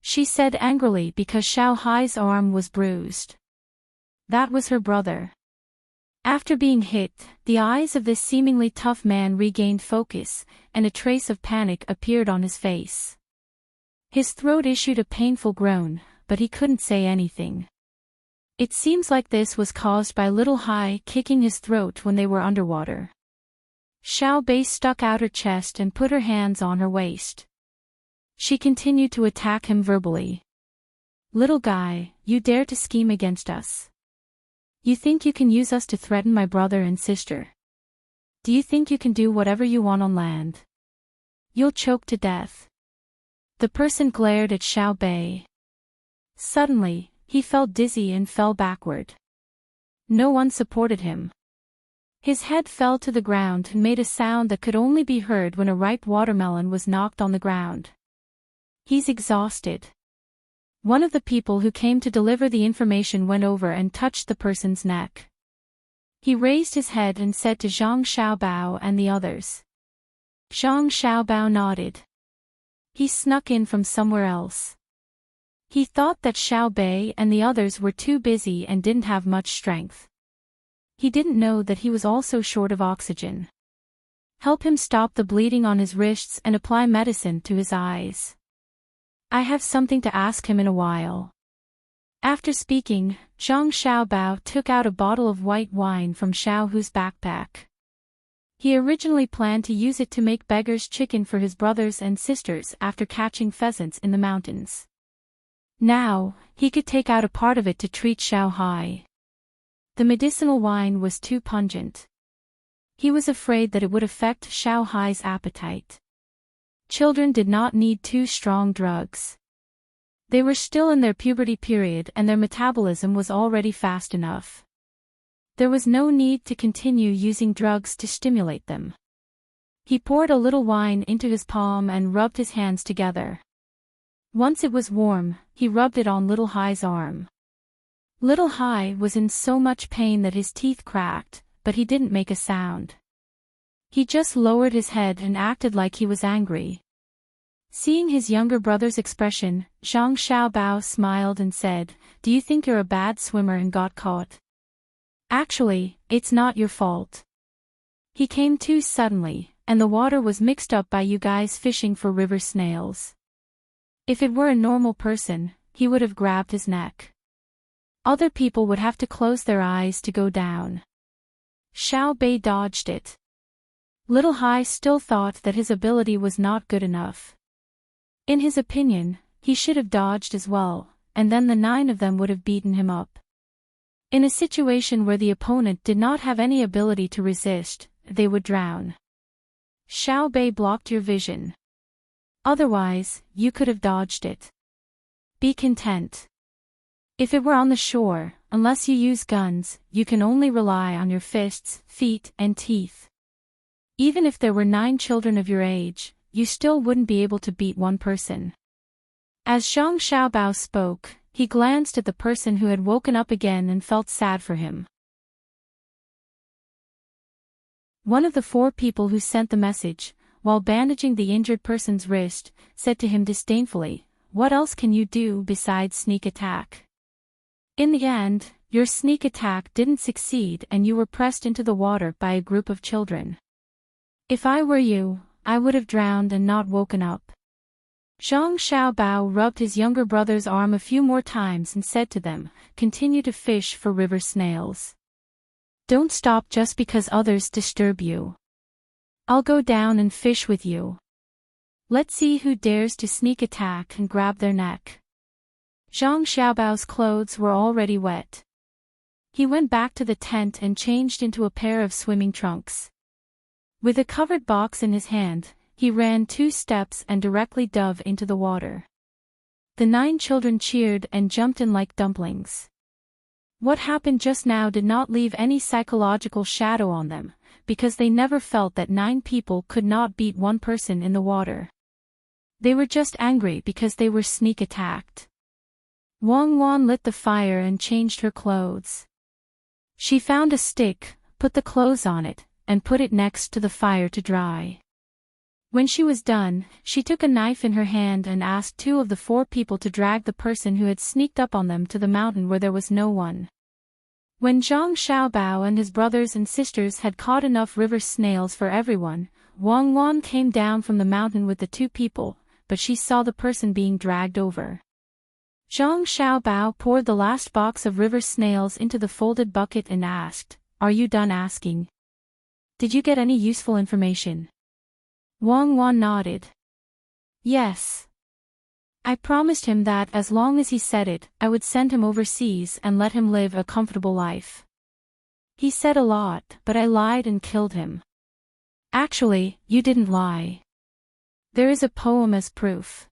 She said angrily because Xiao Hai's arm was bruised. That was her brother. After being hit, the eyes of this seemingly tough man regained focus, and a trace of panic appeared on his face. His throat issued a painful groan, but he couldn't say anything. It seems like this was caused by Little Hai kicking his throat when they were underwater. Xiao Bei stuck out her chest and put her hands on her waist. She continued to attack him verbally. Little guy, you dare to scheme against us. You think you can use us to threaten my brother and sister? Do you think you can do whatever you want on land? You'll choke to death. The person glared at Xiao Bei. Suddenly, he felt dizzy and fell backward. No one supported him. His head fell to the ground and made a sound that could only be heard when a ripe watermelon was knocked on the ground. He's exhausted. One of the people who came to deliver the information went over and touched the person's neck. He raised his head and said to Zhang Xiaobao and the others. Zhang Xiaobao nodded. He snuck in from somewhere else. He thought that Xiao Bei and the others were too busy and didn't have much strength. He didn't know that he was also short of oxygen. Help him stop the bleeding on his wrists and apply medicine to his eyes. I have something to ask him in a while. After speaking, Zhang Xiaobao took out a bottle of white wine from Xiao Hu's backpack. He originally planned to use it to make beggar's chicken for his brothers and sisters after catching pheasants in the mountains. Now, he could take out a part of it to treat Xiao Hai. The medicinal wine was too pungent. He was afraid that it would affect Xiao Hai's appetite. Children did not need too strong drugs. They were still in their puberty period and their metabolism was already fast enough. There was no need to continue using drugs to stimulate them. He poured a little wine into his palm and rubbed his hands together. Once it was warm, he rubbed it on Little Hai's arm. Little Hai was in so much pain that his teeth cracked, but he didn't make a sound. He just lowered his head and acted like he was angry. Seeing his younger brother's expression, Zhang Xiaobao smiled and said, "Do you think you're a bad swimmer and got caught? Actually, it's not your fault. He came too suddenly, and the water was mixed up by you guys fishing for river snails. If it were a normal person, he would have grabbed his neck. Other people would have to close their eyes to go down." Xiao Bei dodged it. Little Hai still thought that his ability was not good enough. In his opinion, he should have dodged as well, and then the 9 of them would have beaten him up. In a situation where the opponent did not have any ability to resist, they would drown. Xiao Bei blocked your vision. Otherwise, you could have dodged it. Be content. If it were on the shore, unless you use guns, you can only rely on your fists, feet, and teeth. Even if there were 9 children of your age, you still wouldn't be able to beat one person. As Zhang Xiaobao spoke, he glanced at the person who had woken up again and felt sad for him. One of the 4 people who sent the message, while bandaging the injured person's wrist, said to him disdainfully, "What else can you do besides sneak attack? In the end, your sneak attack didn't succeed and you were pressed into the water by a group of children. If I were you, I would have drowned and not woken up." Zhang Xiaobao rubbed his younger brother's arm a few more times and said to them, "Continue to fish for river snails. Don't stop just because others disturb you. I'll go down and fish with you. Let's see who dares to sneak attack and grab their neck." Zhang Xiaobao's clothes were already wet. He went back to the tent and changed into a pair of swimming trunks. With a covered box in his hand, he ran 2 steps and directly dove into the water. The 9 children cheered and jumped in like dumplings. What happened just now did not leave any psychological shadow on them, because they never felt that 9 people could not beat 1 person in the water. They were just angry because they were sneak attacked. Wang Wan lit the fire and changed her clothes. She found a stick, put the clothes on it, and put it next to the fire to dry. When she was done, she took a knife in her hand and asked 2 of the 4 people to drag the person who had sneaked up on them to the mountain where there was no one. When Zhang Xiaobao and his brothers and sisters had caught enough river snails for everyone, Wang Wan came down from the mountain with the 2 people, but she saw the person being dragged over. Zhang Xiaobao poured the last box of river snails into the folded bucket and asked, "Are you done asking? Did you get any useful information?" Wang Wan nodded. "Yes. I promised him that as long as he said it, I would send him overseas and let him live a comfortable life. He said a lot, but I lied and killed him." "Actually, you didn't lie. There is a poem as proof."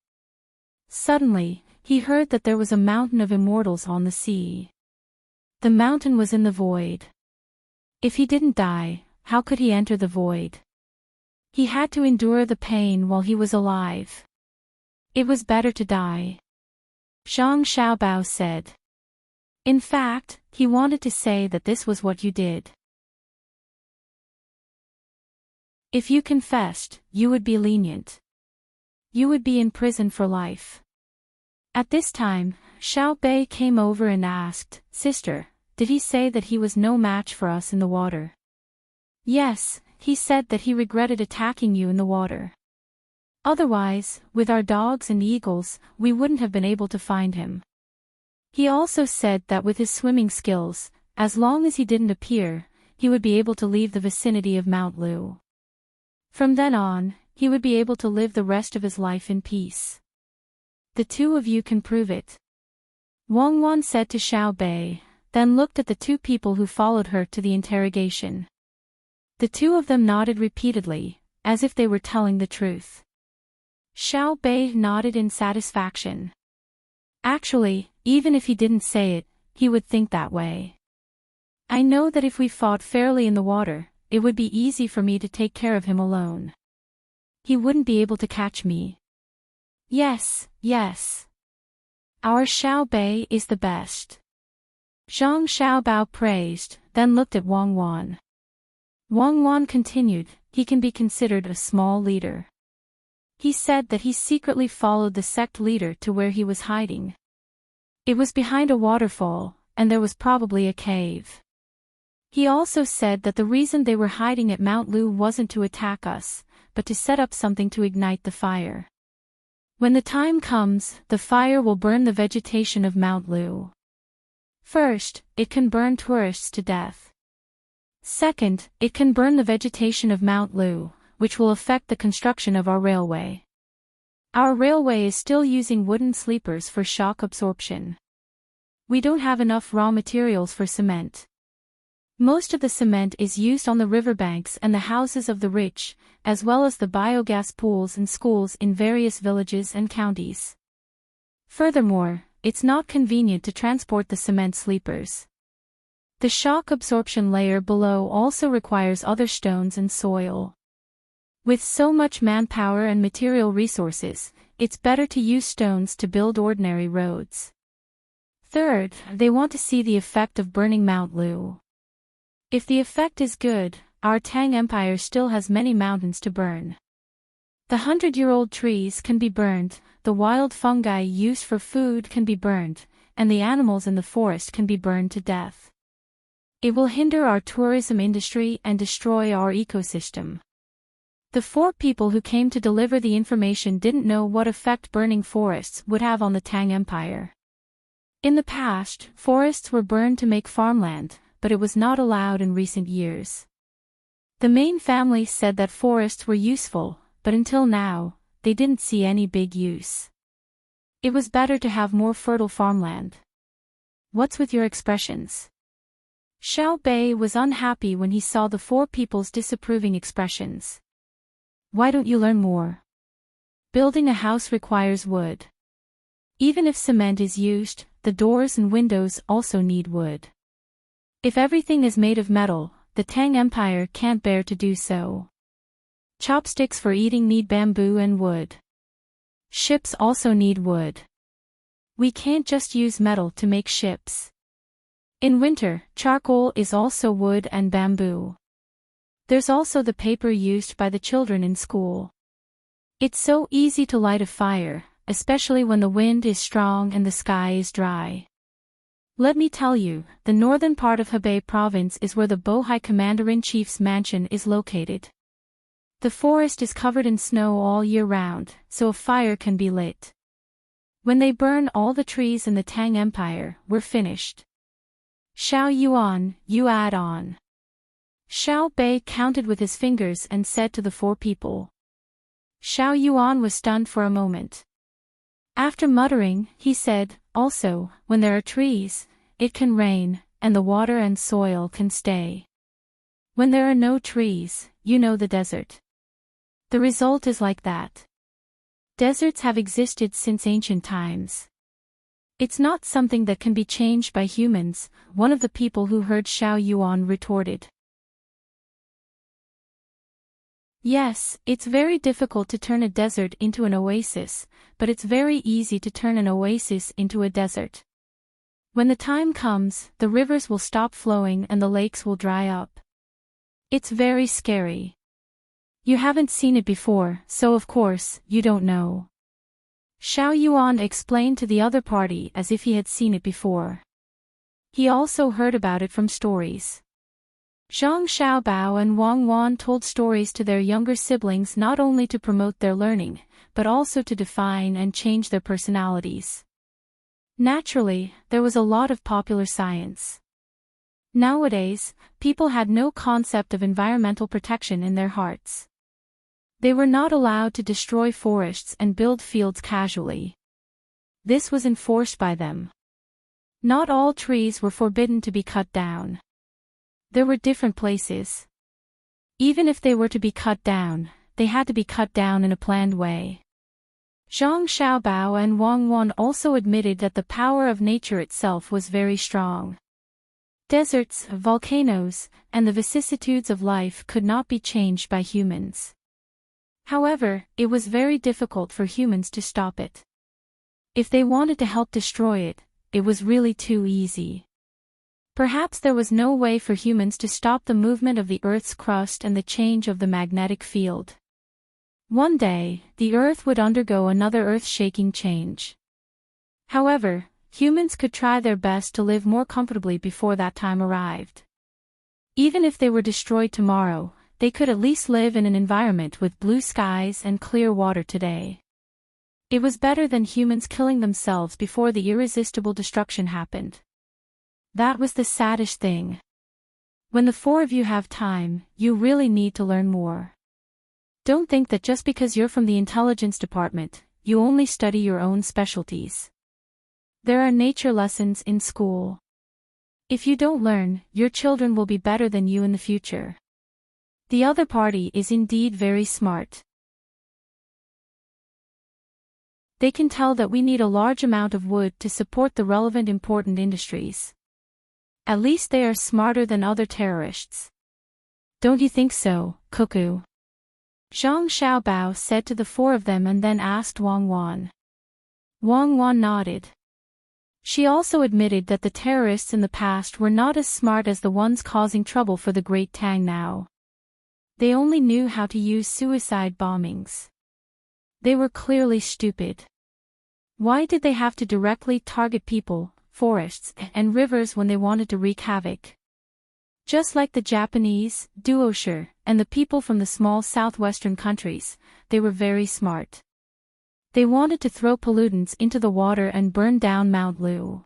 Suddenly, he heard that there was a mountain of immortals on the sea. The mountain was in the void. If he didn't die, how could he enter the void? He had to endure the pain while he was alive. It was better to die. Zhang Xiaobao said. In fact, he wanted to say that this was what you did. If you confessed, you would be lenient. You would be in prison for life. At this time, Xiao Bei came over and asked, "Sister, did he say that he was no match for us in the water?" "Yes, he said that he regretted attacking you in the water. Otherwise, with our dogs and eagles, we wouldn't have been able to find him. He also said that with his swimming skills, as long as he didn't appear, he would be able to leave the vicinity of Mount Lu. From then on, he would be able to live the rest of his life in peace. The 2 of you can prove it." Wang Wan said to Xiao Bei, then looked at the 2 people who followed her to the interrogation. The 2 of them nodded repeatedly, as if they were telling the truth. Xiao Bei nodded in satisfaction. Actually, even if he didn't say it, he would think that way. "I know that if we fought fairly in the water, it would be easy for me to take care of him alone. He wouldn't be able to catch me. Yes, yes. Our Xiao Bei is the best." Zhang Xiaobao praised, then looked at Wang Wan. Wang Wan continued, "He can be considered a small leader. He said that he secretly followed the sect leader to where he was hiding. It was behind a waterfall, and there was probably a cave. He also said that the reason they were hiding at Mount Lu wasn't to attack us, but to set up something to ignite the fire. When the time comes, the fire will burn the vegetation of Mount Lu. First, it can burn tourists to death. Second, it can burn the vegetation of Mount Lu, which will affect the construction of our railway. Our railway is still using wooden sleepers for shock absorption. We don't have enough raw materials for cement. Most of the cement is used on the riverbanks and the houses of the rich, as well as the biogas pools and schools in various villages and counties. Furthermore, it's not convenient to transport the cement sleepers. The shock absorption layer below also requires other stones and soil. With so much manpower and material resources, it's better to use stones to build ordinary roads. Third, they want to see the effect of burning Mount Lu. If the effect is good, our Tang Empire still has many mountains to burn. The 100-year-old trees can be burned, the wild fungi used for food can be burned, and the animals in the forest can be burned to death. It will hinder our tourism industry and destroy our ecosystem. The 4 people who came to deliver the information didn't know what effect burning forests would have on the Tang Empire. In the past, forests were burned to make farmland, but it was not allowed in recent years. The main family said that forests were useful, but until now, they didn't see any big use. It was better to have more fertile farmland. What's with your expressions? Xiao Bei was unhappy when he saw the 4 people's disapproving expressions. Why don't you learn more? Building a house requires wood. Even if cement is used, the doors and windows also need wood. If everything is made of metal, the Tang Empire can't bear to do so. Chopsticks for eating need bamboo and wood. Ships also need wood. We can't just use metal to make ships. In winter, charcoal is also wood and bamboo. There's also the paper used by the children in school. It's so easy to light a fire, especially when the wind is strong and the sky is dry. Let me tell you, the northern part of Hebei province is where the Bohai Commander-in-Chief's mansion is located. The forest is covered in snow all year round, so a fire can be lit. When they burn all the trees in the Tang Empire, we're finished. Xiao Yuan, you add on. Xiao Bei counted with his fingers and said to the 4 people. Xiao Yuan was stunned for a moment. After muttering, he said, also, when there are trees, it can rain, and the water and soil can stay. When there are no trees, you know the desert. The result is like that. Deserts have existed since ancient times. It's not something that can be changed by humans, one of the people who heard Xiao Yuan retorted. Yes, it's very difficult to turn a desert into an oasis, but it's very easy to turn an oasis into a desert. When the time comes, the rivers will stop flowing and the lakes will dry up. It's very scary. You haven't seen it before, so of course, you don't know. Xiao Yuan explained to the other party as if he had seen it before. He also heard about it from stories. Zhang Xiaobao and Wang Wan told stories to their younger siblings not only to promote their learning, but also to define and change their personalities. Naturally, there was a lot of popular science. Nowadays, people had no concept of environmental protection in their hearts. They were not allowed to destroy forests and build fields casually. This was enforced by them. Not all trees were forbidden to be cut down. There were different places. Even if they were to be cut down, they had to be cut down in a planned way. Zhang Xiaobao and Wang Wan also admitted that the power of nature itself was very strong. Deserts, volcanoes, and the vicissitudes of life could not be changed by humans. However, it was very difficult for humans to stop it. If they wanted to help destroy it, it was really too easy. Perhaps there was no way for humans to stop the movement of the Earth's crust and the change of the magnetic field. One day, the Earth would undergo another earth-shaking change. However, humans could try their best to live more comfortably before that time arrived. Even if they were destroyed tomorrow, they could at least live in an environment with blue skies and clear water today. It was better than humans killing themselves before the irresistible destruction happened. That was the saddest thing. When the 4 of you have time, you really need to learn more. Don't think that just because you're from the intelligence department, you only study your own specialties. There are nature lessons in school. If you don't learn, your children will be better than you in the future. The other party is indeed very smart. They can tell that we need a large amount of wood to support the relevant important industries. At least they are smarter than other terrorists. Don't you think so, Cuckoo? Zhang Xiaobao said to the 4 of them and then asked Wang Wan. Wang Wan nodded. She also admitted that the terrorists in the past were not as smart as the ones causing trouble for the Great Tang now. They only knew how to use suicide bombings. They were clearly stupid. Why did they have to directly target people, forests, and rivers when they wanted to wreak havoc? Just like the Japanese, Duosher, and the people from the small southwestern countries, they were very smart. They wanted to throw pollutants into the water and burn down Mount Lu.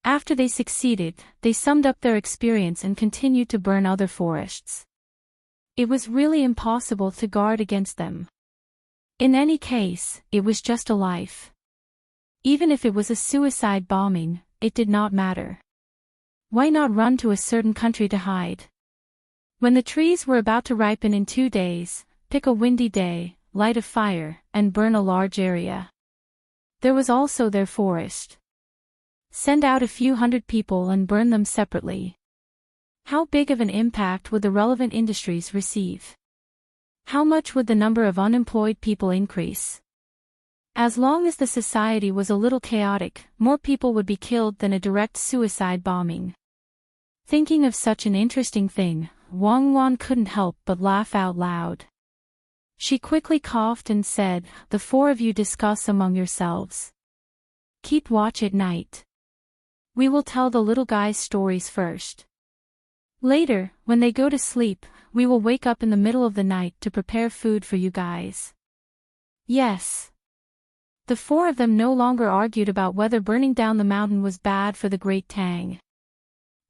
After they succeeded, they summed up their experience and continued to burn other forests. It was really impossible to guard against them. In any case, it was just a life. Even if it was a suicide bombing, it did not matter. Why not run to a certain country to hide? When the trees were about to ripen in 2 days, pick a windy day, light a fire, and burn a large area. There was also their forest. Send out a few hundred people and burn them separately. How big of an impact would the relevant industries receive? How much would the number of unemployed people increase? As long as the society was a little chaotic, more people would be killed than a direct suicide bombing. Thinking of such an interesting thing, Wang Wan couldn't help but laugh out loud. She quickly coughed and said, "The 4 of you discuss among yourselves. Keep watch at night. We will tell the little guys stories first. Later, when they go to sleep, we will wake up in the middle of the night to prepare food for you guys." Yes. The 4 of them no longer argued about whether burning down the mountain was bad for the Great Tang.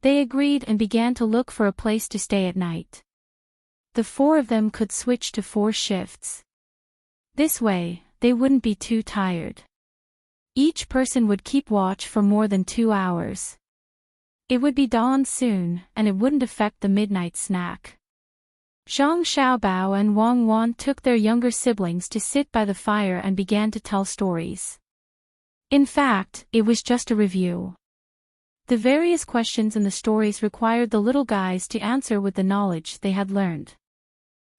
They agreed and began to look for a place to stay at night. The 4 of them could switch to 4 shifts. This way, they wouldn't be too tired. Each person would keep watch for more than 2 hours. It would be dawn soon, and it wouldn't affect the midnight snack. Zhang Xiaobao and Wang Wan took their younger siblings to sit by the fire and began to tell stories. In fact, it was just a review. The various questions in the stories required the little guys to answer with the knowledge they had learned.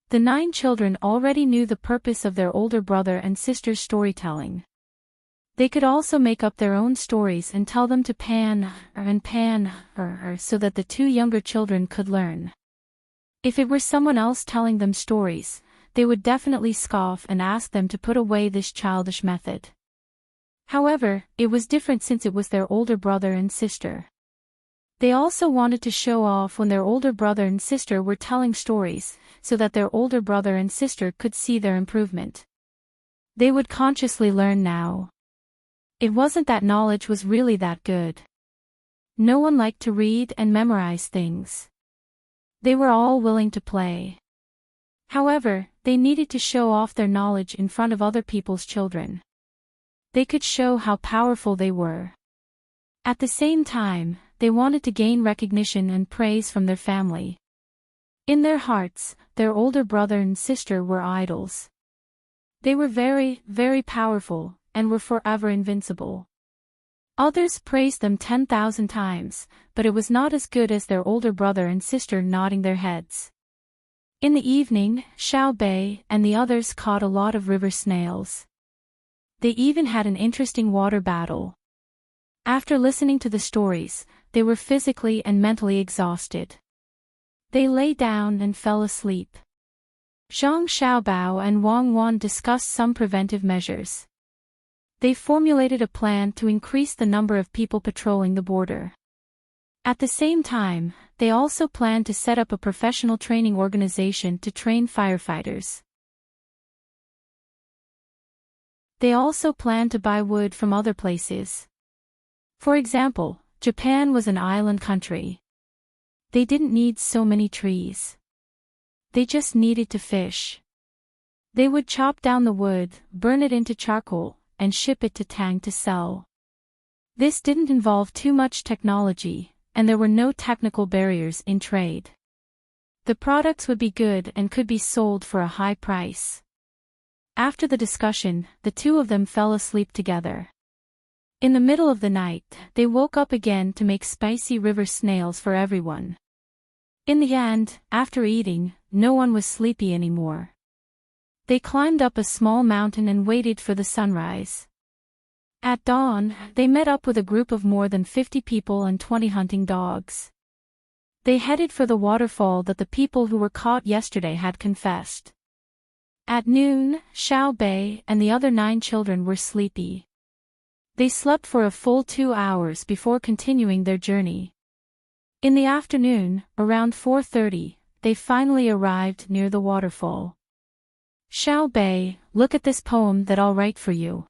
The 9 children already knew the purpose of their older brother and sister's storytelling. They could also make up their own stories and tell them to Pan so that the 2 younger children could learn. If it were someone else telling them stories, they would definitely scoff and ask them to put away this childish method. However, it was different since it was their older brother and sister. They also wanted to show off when their older brother and sister were telling stories, so that their older brother and sister could see their improvement. They would consciously learn now. It wasn't that knowledge was really that good. No one liked to read and memorize things. They were all willing to play. However, they needed to show off their knowledge in front of other people's children. They could show how powerful they were. At the same time, they wanted to gain recognition and praise from their family. In their hearts, their older brother and sister were idols. They were very, very powerful, and were forever invincible. Others praised them 10,000 times, but it was not as good as their older brother and sister nodding their heads. In the evening, Xiao Bei and the others caught a lot of river snails. They even had an interesting water battle. After listening to the stories, they were physically and mentally exhausted. They lay down and fell asleep. Zhang Xiaobao and Wang Wan discussed some preventive measures. They formulated a plan to increase the number of people patrolling the border. At the same time, they also planned to set up a professional training organization to train firefighters. They also planned to buy wood from other places. For example, Japan was an island country. They didn't need so many trees. They just needed to fish. They would chop down the wood, burn it into charcoal, and ship it to Tang to sell. This didn't involve too much technology, and there were no technical barriers in trade. The products would be good and could be sold for a high price. After the discussion, the 2 of them fell asleep together. In the middle of the night, they woke up again to make spicy river snails for everyone. In the end, after eating, no one was sleepy anymore. They climbed up a small mountain and waited for the sunrise. At dawn, they met up with a group of more than 50 people and 20 hunting dogs. They headed for the waterfall that the people who were caught yesterday had confessed. At noon, Xiao Bei and the other 9 children were sleepy. They slept for a full 2 hours before continuing their journey. In the afternoon, around 4:30, they finally arrived near the waterfall. Xiao Bei, look at this poem that I'll write for you.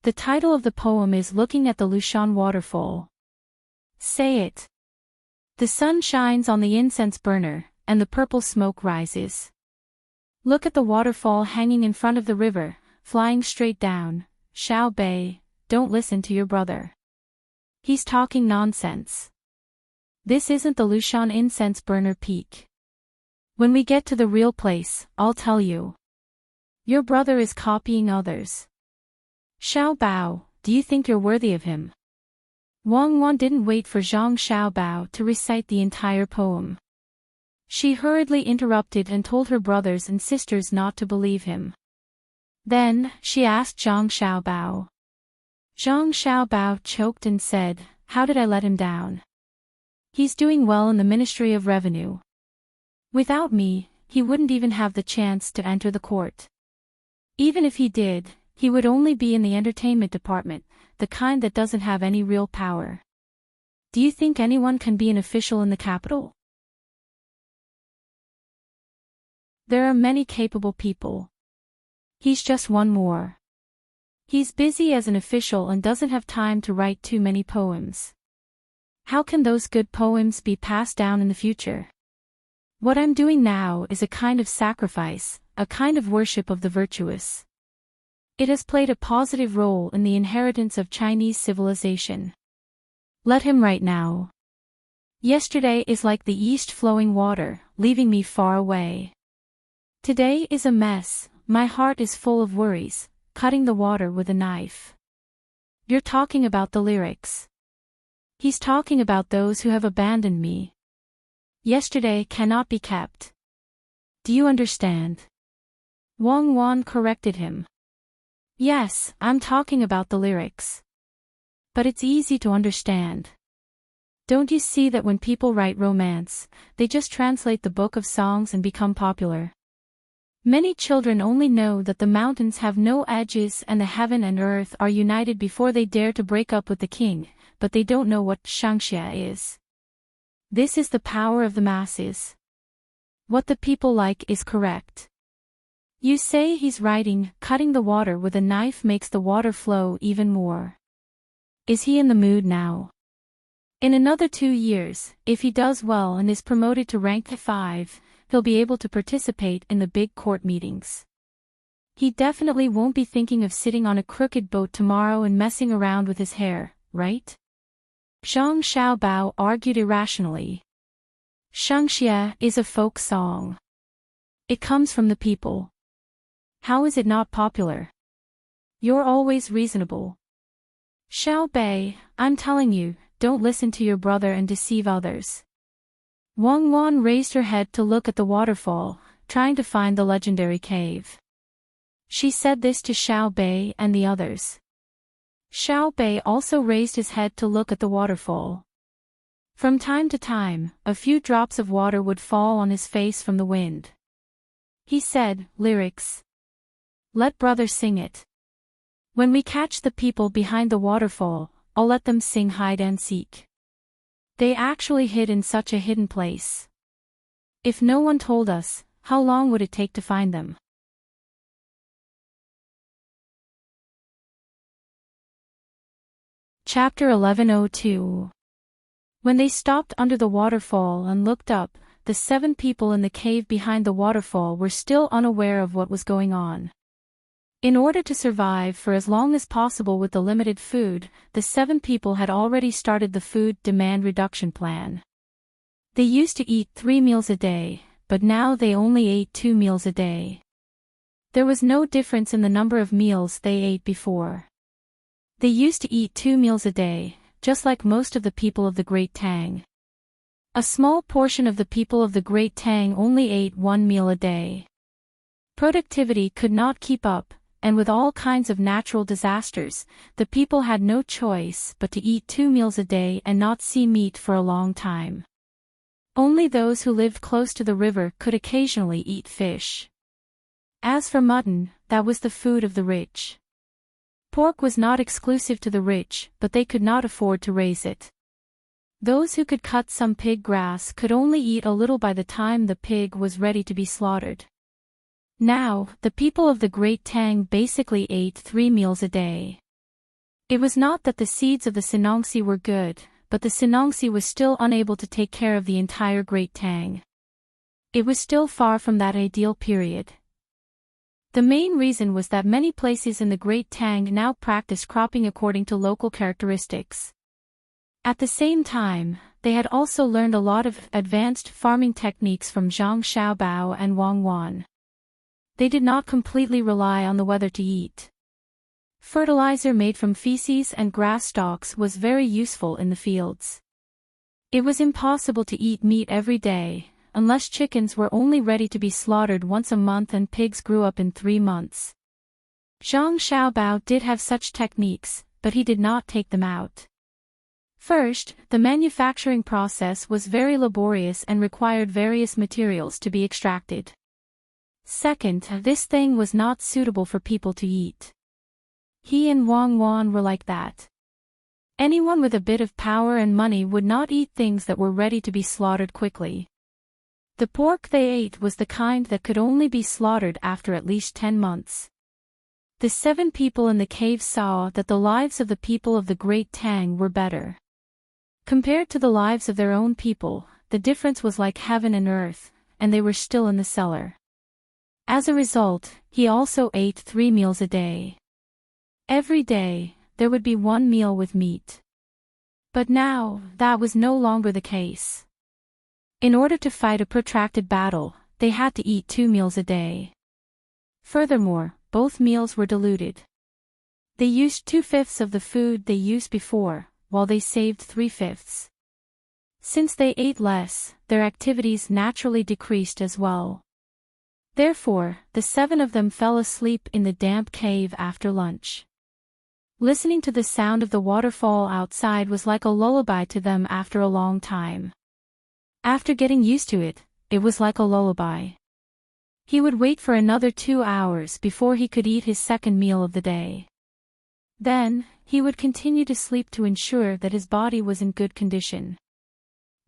The title of the poem is Looking at the Lushan Waterfall. Say it. The sun shines on the incense burner, and the purple smoke rises. Look at the waterfall hanging in front of the river, flying straight down. Xiao Bei, don't listen to your brother. He's talking nonsense. This isn't the Lushan incense burner peak. When we get to the real place, I'll tell you. Your brother is copying others. Xiao Bao, do you think you're worthy of him? Wang Wan didn't wait for Zhang Xiaobao to recite the entire poem. She hurriedly interrupted and told her brothers and sisters not to believe him. Then, she asked Zhang Xiaobao. Zhang Xiaobao choked and said, how did I let him down? He's doing well in the Ministry of Revenue. Without me, he wouldn't even have the chance to enter the court. Even if he did, he would only be in the entertainment department, the kind that doesn't have any real power. Do you think anyone can be an official in the capital? There are many capable people. He's just one more. He's busy as an official and doesn't have time to write too many poems. How can those good poems be passed down in the future? What I'm doing now is a kind of sacrifice, a kind of worship of the virtuous. It has played a positive role in the inheritance of Chinese civilization. Let him write now. Yesterday is like the east flowing water, leaving me far away. Today is a mess, my heart is full of worries, cutting the water with a knife. You're talking about the lyrics. He's talking about those who have abandoned me. Yesterday cannot be kept. Do you understand? Wang Wan corrected him. Yes, I'm talking about the lyrics. But it's easy to understand. Don't you see that when people write romance, they just translate the book of songs and become popular? Many children only know that the mountains have no edges and the heaven and earth are united before they dare to break up with the king, but they don't know what shangxia is. This is the power of the masses. What the people like is correct. You say he's writing, cutting the water with a knife makes the water flow even more. Is he in the mood now? In another 2 years, if he does well and is promoted to rank 5, he'll be able to participate in the big court meetings. He definitely won't be thinking of sitting on a crooked boat tomorrow and messing around with his hair, right? Zhang Xiaobao argued irrationally. Shangxia is a folk song. It comes from the people. How is it not popular? You're always reasonable. Xiao Bei, I'm telling you, don't listen to your brother and deceive others. Wang Wan raised her head to look at the waterfall, trying to find the legendary cave. She said this to Xiao Bei and the others. Xiao Bei also raised his head to look at the waterfall. From time to time, a few drops of water would fall on his face from the wind. He said, lyrics. Let brother sing it. When we catch the people behind the waterfall, I'll let them sing hide and seek. They actually hid in such a hidden place. If no one told us, how long would it take to find them? Chapter 1102. When they stopped under the waterfall and looked up, the 7 people in the cave behind the waterfall were still unaware of what was going on. In order to survive for as long as possible with the limited food, the 7 people had already started the food demand reduction plan. They used to eat 3 meals a day, but now they only ate 2 meals a day. There was no difference in the number of meals they ate before. They used to eat 2 meals a day, just like most of the people of the Great Tang. A small portion of the people of the Great Tang only ate 1 meal a day. Productivity could not keep up, and with all kinds of natural disasters, the people had no choice but to eat 2 meals a day and not see meat for a long time. Only those who lived close to the river could occasionally eat fish. As for mutton, that was the food of the rich. Pork was not exclusive to the rich, but they could not afford to raise it. Those who could cut some pig grass could only eat a little by the time the pig was ready to be slaughtered. Now, the people of the Great Tang basically ate 3 meals a day. It was not that the seeds of the Sinongsi were good, but the Sinongsi was still unable to take care of the entire Great Tang. It was still far from that ideal period. The main reason was that many places in the Great Tang now practiced cropping according to local characteristics. At the same time, they had also learned a lot of advanced farming techniques from Zhang Xiaobao and Wang Wan. They did not completely rely on the weather to eat. Fertilizer made from feces and grass stalks was very useful in the fields. It was impossible to eat meat every day, unless chickens were only ready to be slaughtered once a month and pigs grew up in 3 months. Zhang Xiaobao did have such techniques, but he did not take them out. First, the manufacturing process was very laborious and required various materials to be extracted. Second, this thing was not suitable for people to eat. He and Wang Wan were like that. Anyone with a bit of power and money would not eat things that were ready to be slaughtered quickly. The pork they ate was the kind that could only be slaughtered after at least 10 months. The 7 people in the cave saw that the lives of the people of the Great Tang were better. Compared to the lives of their own people, the difference was like heaven and earth, and they were still in the cellar. As a result, he also ate 3 meals a day. Every day, there would be 1 meal with meat. But now, that was no longer the case. In order to fight a protracted battle, they had to eat 2 meals a day. Furthermore, both meals were diluted. They used 2/5 of the food they used before, while they saved 3/5. Since they ate less, their activities naturally decreased as well. Therefore, the 7 of them fell asleep in the damp cave after lunch. Listening to the sound of the waterfall outside was like a lullaby to them after a long time. After getting used to it, it was like a lullaby. He would wait for another 2 hours before he could eat his second meal of the day. Then, he would continue to sleep to ensure that his body was in good condition.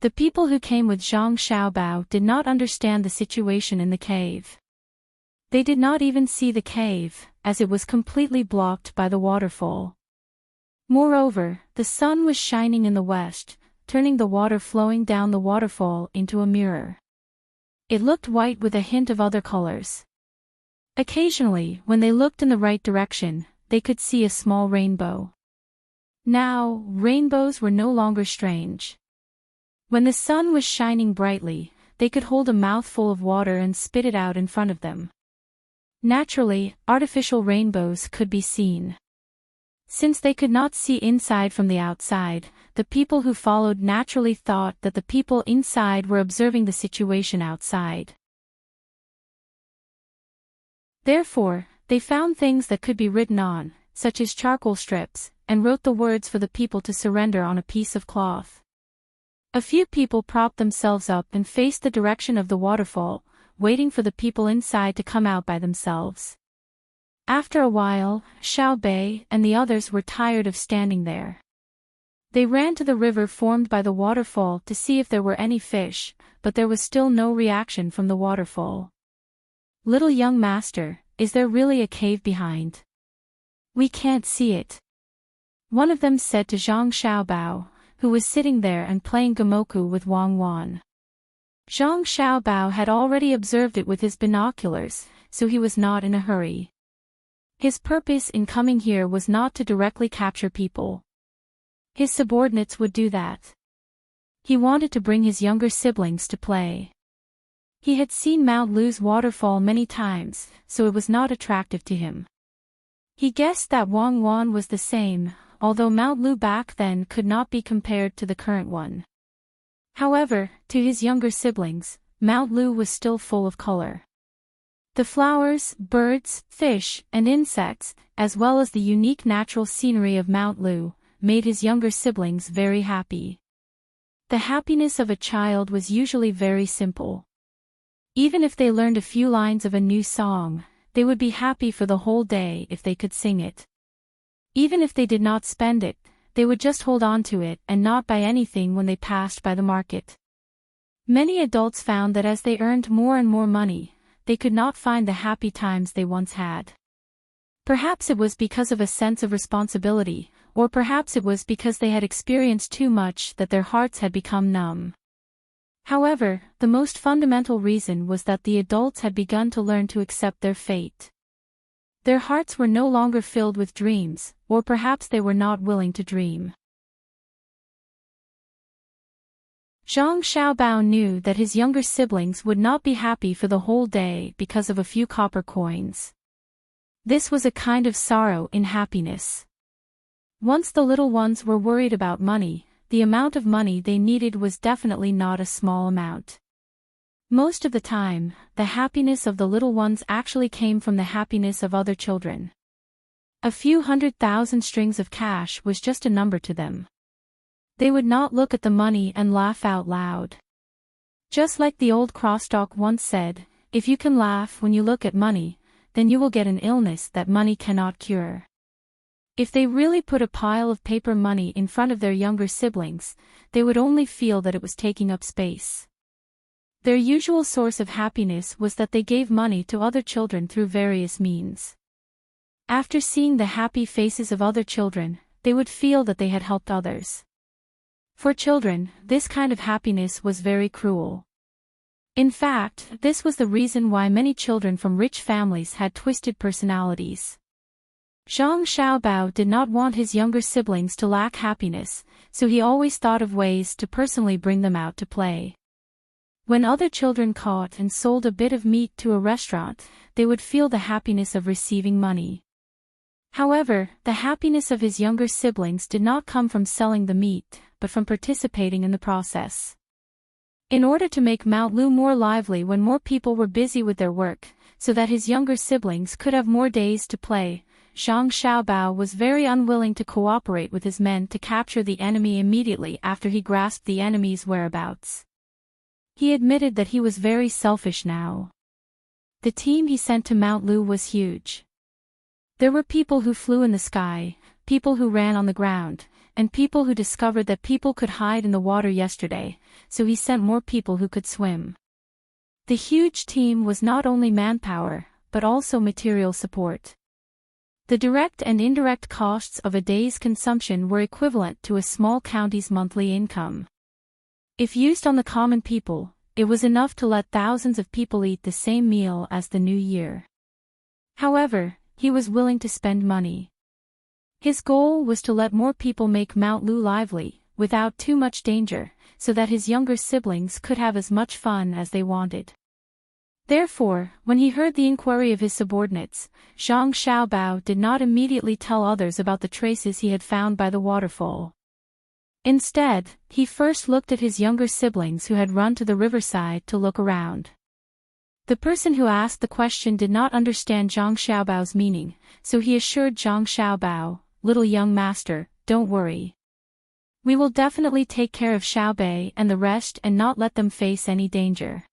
The people who came with Zhang Xiaobao did not understand the situation in the cave. They did not even see the cave, as it was completely blocked by the waterfall. Moreover, the sun was shining in the west, turning the water flowing down the waterfall into a mirror. It looked white with a hint of other colors. Occasionally, when they looked in the right direction, they could see a small rainbow. Now, rainbows were no longer strange. When the sun was shining brightly, they could hold a mouthful of water and spit it out in front of them. Naturally, artificial rainbows could be seen. Since they could not see inside from the outside, the people who followed naturally thought that the people inside were observing the situation outside. Therefore, they found things that could be written on, such as charcoal strips, and wrote the words for the people to surrender on a piece of cloth. A few people propped themselves up and faced the direction of the waterfall, waiting for the people inside to come out by themselves. After a while, Xiao Bei and the others were tired of standing there. They ran to the river formed by the waterfall to see if there were any fish, but there was still no reaction from the waterfall. "Little young master, is there really a cave behind? We can't see it," one of them said to Zhang Xiaobao, who was sitting there and playing gamoku with Wang Wan. Zhang Xiaobao had already observed it with his binoculars, so he was not in a hurry. His purpose in coming here was not to directly capture people. His subordinates would do that. He wanted to bring his younger siblings to play. He had seen Mount Lu's waterfall many times, so it was not attractive to him. He guessed that Wang Wan was the same, although Mount Lu back then could not be compared to the current one. However, to his younger siblings, Mount Lu was still full of color. The flowers, birds, fish, and insects, as well as the unique natural scenery of Mount Lu, made his younger siblings very happy. The happiness of a child was usually very simple. Even if they learned a few lines of a new song, they would be happy for the whole day if they could sing it. Even if they did not spend it, they would just hold on to it and not buy anything when they passed by the market. Many adults found that as they earned more and more money, they could not find the happy times they once had. Perhaps it was because of a sense of responsibility, or perhaps it was because they had experienced too much that their hearts had become numb. However, the most fundamental reason was that the adults had begun to learn to accept their fate. Their hearts were no longer filled with dreams, or perhaps they were not willing to dream. Zhang Xiaobao knew that his younger siblings would not be happy for the whole day because of a few copper coins. This was a kind of sorrow in happiness. Once the little ones were worried about money, the amount of money they needed was definitely not a small amount. Most of the time, the happiness of the little ones actually came from the happiness of other children. A few 100,000 strings of cash was just a number to them. They would not look at the money and laugh out loud. Just like the old crosstalk once said, if you can laugh when you look at money, then you will get an illness that money cannot cure. If they really put a pile of paper money in front of their younger siblings, they would only feel that it was taking up space. Their usual source of happiness was that they gave money to other children through various means. After seeing the happy faces of other children, they would feel that they had helped others. For children, this kind of happiness was very cruel. In fact, this was the reason why many children from rich families had twisted personalities. Zhang Xiaobao did not want his younger siblings to lack happiness, so he always thought of ways to personally bring them out to play. When other children caught and sold a bit of meat to a restaurant, they would feel the happiness of receiving money. However, the happiness of his younger siblings did not come from selling the meat, but from participating in the process. In order to make Mount Lu more lively when more people were busy with their work, so that his younger siblings could have more days to play, Zhang Xiaobao was very unwilling to cooperate with his men to capture the enemy immediately after he grasped the enemy's whereabouts. He admitted that he was very selfish now. The team he sent to Mount Lu was huge. There were people who flew in the sky, people who ran on the ground, and people who discovered that people could hide in the water yesterday, so he sent more people who could swim. The huge team was not only manpower, but also material support. The direct and indirect costs of a day's consumption were equivalent to a small county's monthly income. If used on the common people, it was enough to let thousands of people eat the same meal as the new year. However, he was willing to spend money. His goal was to let more people make Mount Lu lively, without too much danger, so that his younger siblings could have as much fun as they wanted. Therefore, when he heard the inquiry of his subordinates, Zhang Xiaobao did not immediately tell others about the traces he had found by the waterfall. Instead, he first looked at his younger siblings who had run to the riverside to look around. The person who asked the question did not understand Zhang Xiaobao's meaning, so he assured Zhang Xiaobao, "Little young master, don't worry. We will definitely take care of Xiaobei and the rest and not let them face any danger."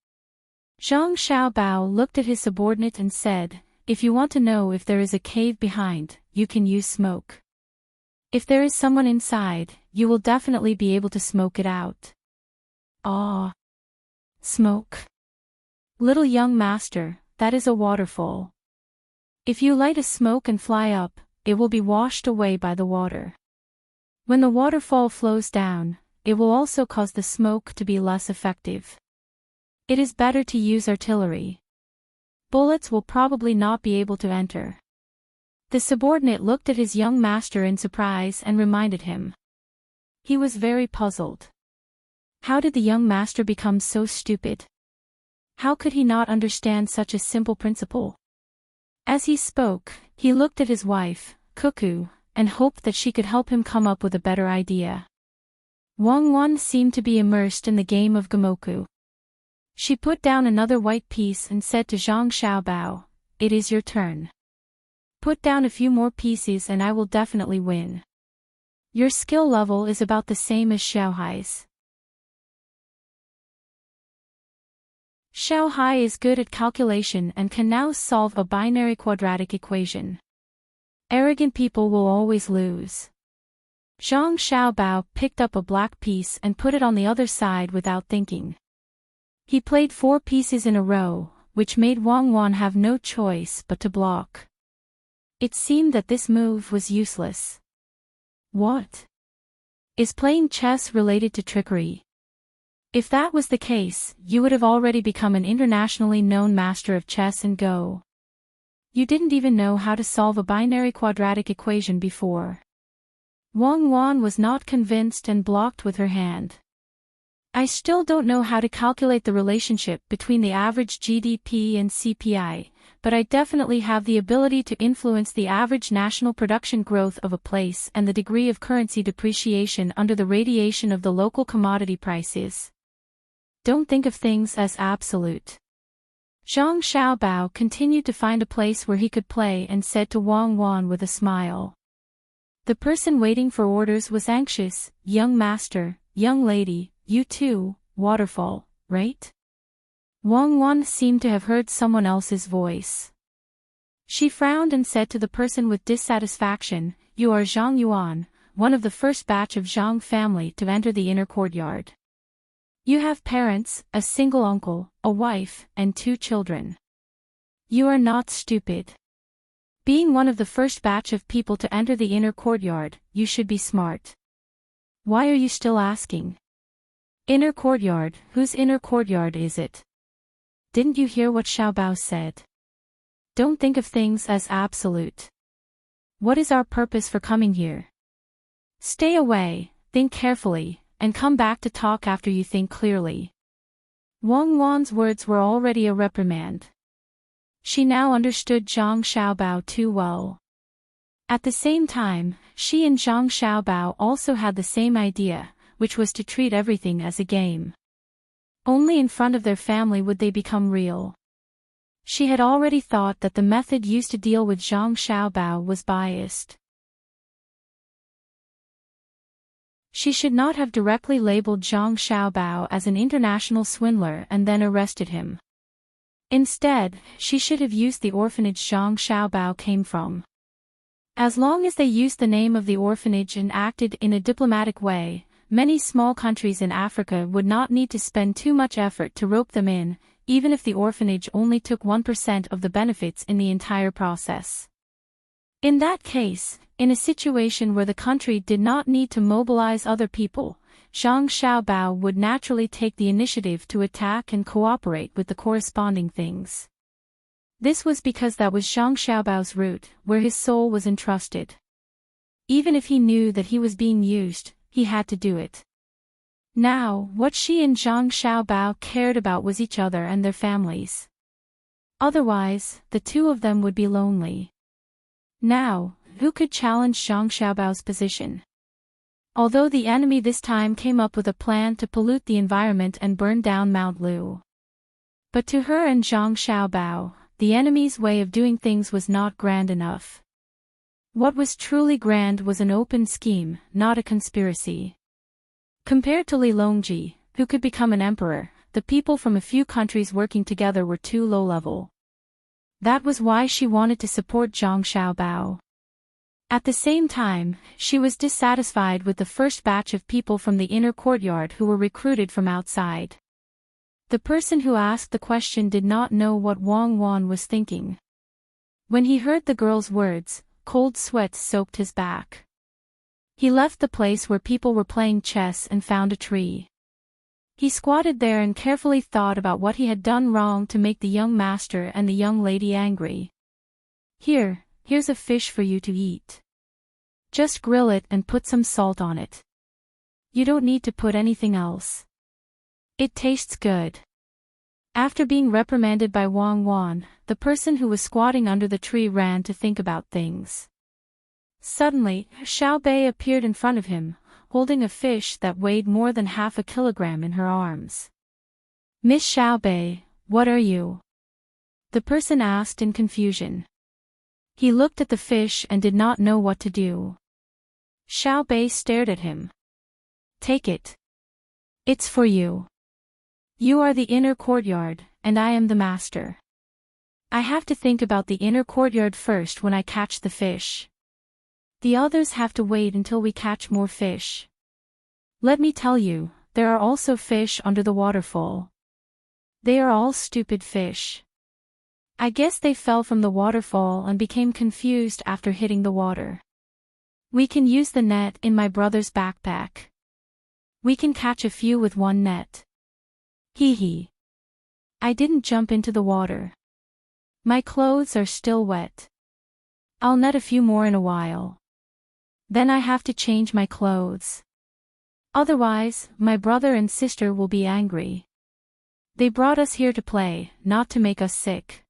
Zhang Xiaobao looked at his subordinate and said, "If you want to know if there is a cave behind, you can use smoke. If there is someone inside, you will definitely be able to smoke it out." "Ah, smoke. Little young master, that is a waterfall. If you light a smoke and fly up, it will be washed away by the water. When the waterfall flows down, it will also cause the smoke to be less effective. It is better to use artillery. Bullets will probably not be able to enter." The subordinate looked at his young master in surprise and reminded him. He was very puzzled. How did the young master become so stupid? How could he not understand such a simple principle? As he spoke, he looked at his wife, Cuckoo, and hoped that she could help him come up with a better idea. Wang Wan seemed to be immersed in the game of Gamoku. She put down another white piece and said to Zhang Xiaobao, "It is your turn. Put down a few more pieces and I will definitely win. Your skill level is about the same as Xiaohai's." Xiaohai is good at calculation and can now solve a binary quadratic equation. Arrogant people will always lose. Zhang Xiaobao picked up a black piece and put it on the other side without thinking. He played 4 pieces in a row, which made Wang Wan have no choice but to block. It seemed that this move was useless. What? Is playing chess related to trickery? If that was the case, you would have already become an internationally known master of chess and Go. You didn't even know how to solve a binary quadratic equation before. Wang Wan was not convinced and blocked with her hand. I still don't know how to calculate the relationship between the average GDP and CPI, but I definitely have the ability to influence the average national production growth of a place and the degree of currency depreciation under the radiation of the local commodity prices. Don't think of things as absolute. Zhang Xiaobao continued to find a place where he could play and said to Wang Wan with a smile. The person waiting for orders was anxious. "Young master, young lady, you too, waterfall, right?" Wang Wan seemed to have heard someone else's voice. She frowned and said to the person with dissatisfaction, "You are Zhang Yuan, one of the first batch of Zhang family to enter the inner courtyard. You have parents, a single uncle, a wife, and 2 children. You are not stupid. Being one of the first batch of people to enter the inner courtyard, you should be smart. Why are you still asking? Inner courtyard, whose inner courtyard is it? Didn't you hear what Xiaobao said? Don't think of things as absolute. What is our purpose for coming here? Stay away, think carefully, and come back to talk after you think clearly." Wang Wan's words were already a reprimand. She now understood Zhang Xiaobao too well. At the same time, she and Zhang Xiaobao also had the same idea, which was to treat everything as a game. Only in front of their family would they become real. She had already thought that the method used to deal with Zhang Xiaobao was biased. She should not have directly labeled Zhang Xiaobao as an international swindler and then arrested him. Instead, she should have used the orphanage Zhang Xiaobao came from. As long as they used the name of the orphanage and acted in a diplomatic way, many small countries in Africa would not need to spend too much effort to rope them in, even if the orphanage only took 1% of the benefits in the entire process. In that case, in a situation where the country did not need to mobilize other people, Zhang Xiaobao would naturally take the initiative to attack and cooperate with the corresponding things. This was because that was Zhang Xiaobao's route, where his soul was entrusted. Even if he knew that he was being used, he had to do it. Now, what she and Zhang Xiaobao cared about was each other and their families. Otherwise, the 2 of them would be lonely. Now, who could challenge Zhang Xiaobao's position? Although the enemy this time came up with a plan to pollute the environment and burn down Mount Lu. But to her and Zhang Xiaobao, the enemy's way of doing things was not grand enough. What was truly grand was an open scheme, not a conspiracy. Compared to Li Longji, who could become an emperor, the people from a few countries working together were too low-level. That was why she wanted to support Zhang Xiaobao. At the same time, she was dissatisfied with the first batch of people from the inner courtyard who were recruited from outside. The person who asked the question did not know what Wang Wan was thinking. When he heard the girl's words, cold sweat soaked his back. He left the place where people were playing chess and found a tree. He squatted there and carefully thought about what he had done wrong to make the young master and the young lady angry. Here's a fish for you to eat. Just grill it and put some salt on it. You don't need to put anything else. It tastes good. After being reprimanded by Wang Wan, the person who was squatting under the tree ran to think about things. Suddenly, Xiao Bei appeared in front of him, holding a fish that weighed more than half a kilogram in her arms. Miss Xiaobei, what are you? The person asked in confusion. He looked at the fish and did not know what to do. Xiaobei stared at him. Take it. It's for you. You are the inner courtyard, and I am the master. I have to think about the inner courtyard first when I catch the fish. The others have to wait until we catch more fish. Let me tell you, there are also fish under the waterfall. They are all stupid fish. I guess they fell from the waterfall and became confused after hitting the water. We can use the net in my brother's backpack. We can catch a few with one net. Hee hee. I didn't jump into the water. My clothes are still wet. I'll net a few more in a while. Then I have to change my clothes. Otherwise, my brother and sister will be angry. They brought us here to play, not to make us sick.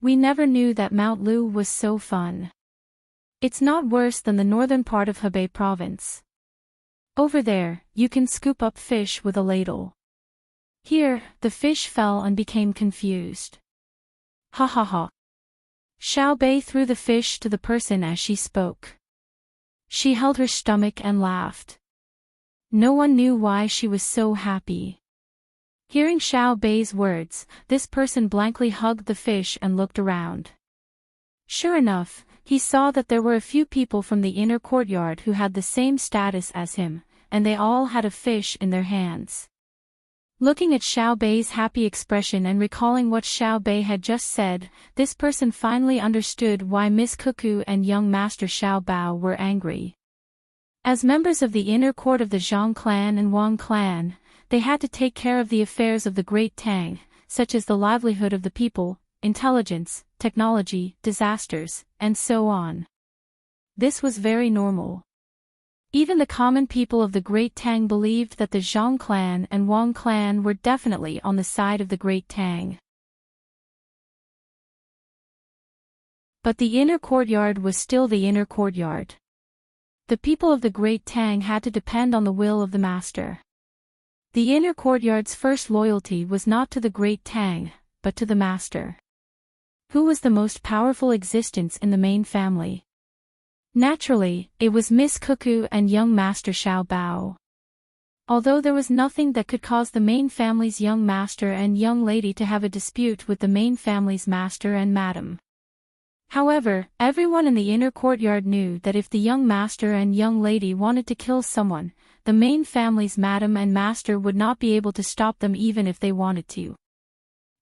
We never knew that Mount Lu was so fun. It's not worse than the northern part of Hebei province. Over there, you can scoop up fish with a ladle. Here, the fish fell and became confused. Ha ha ha. Xiaobei threw the fish to the person as she spoke. She held her stomach and laughed. No one knew why she was so happy. Hearing Xiaobei's words, this person blankly hugged the fish and looked around. Sure enough, he saw that there were a few people from the inner courtyard who had the same status as him, and they all had a fish in their hands. Looking at Xiaobei's happy expression and recalling what Xiaobei had just said, this person finally understood why Miss Cuckoo and young Master Xiaobao were angry. As members of the inner court of the Zhang clan and Wang clan, they had to take care of the affairs of the great Tang, such as the livelihood of the people, intelligence, technology, disasters, and so on. This was very normal. Even the common people of the great Tang believed that the Zhang clan and Wang clan were definitely on the side of the great Tang. But the inner courtyard was still the inner courtyard. The people of the great Tang had to depend on the will of the master. The inner courtyard's first loyalty was not to the great Tang, but to the master. Who was the most powerful existence in the main family? Naturally, it was Miss Cuckoo and young Master Xiaobao. Although there was nothing that could cause the main family's young master and young lady to have a dispute with the main family's master and madam. However, everyone in the inner courtyard knew that if the young master and young lady wanted to kill someone, the main family's madam and master would not be able to stop them even if they wanted to.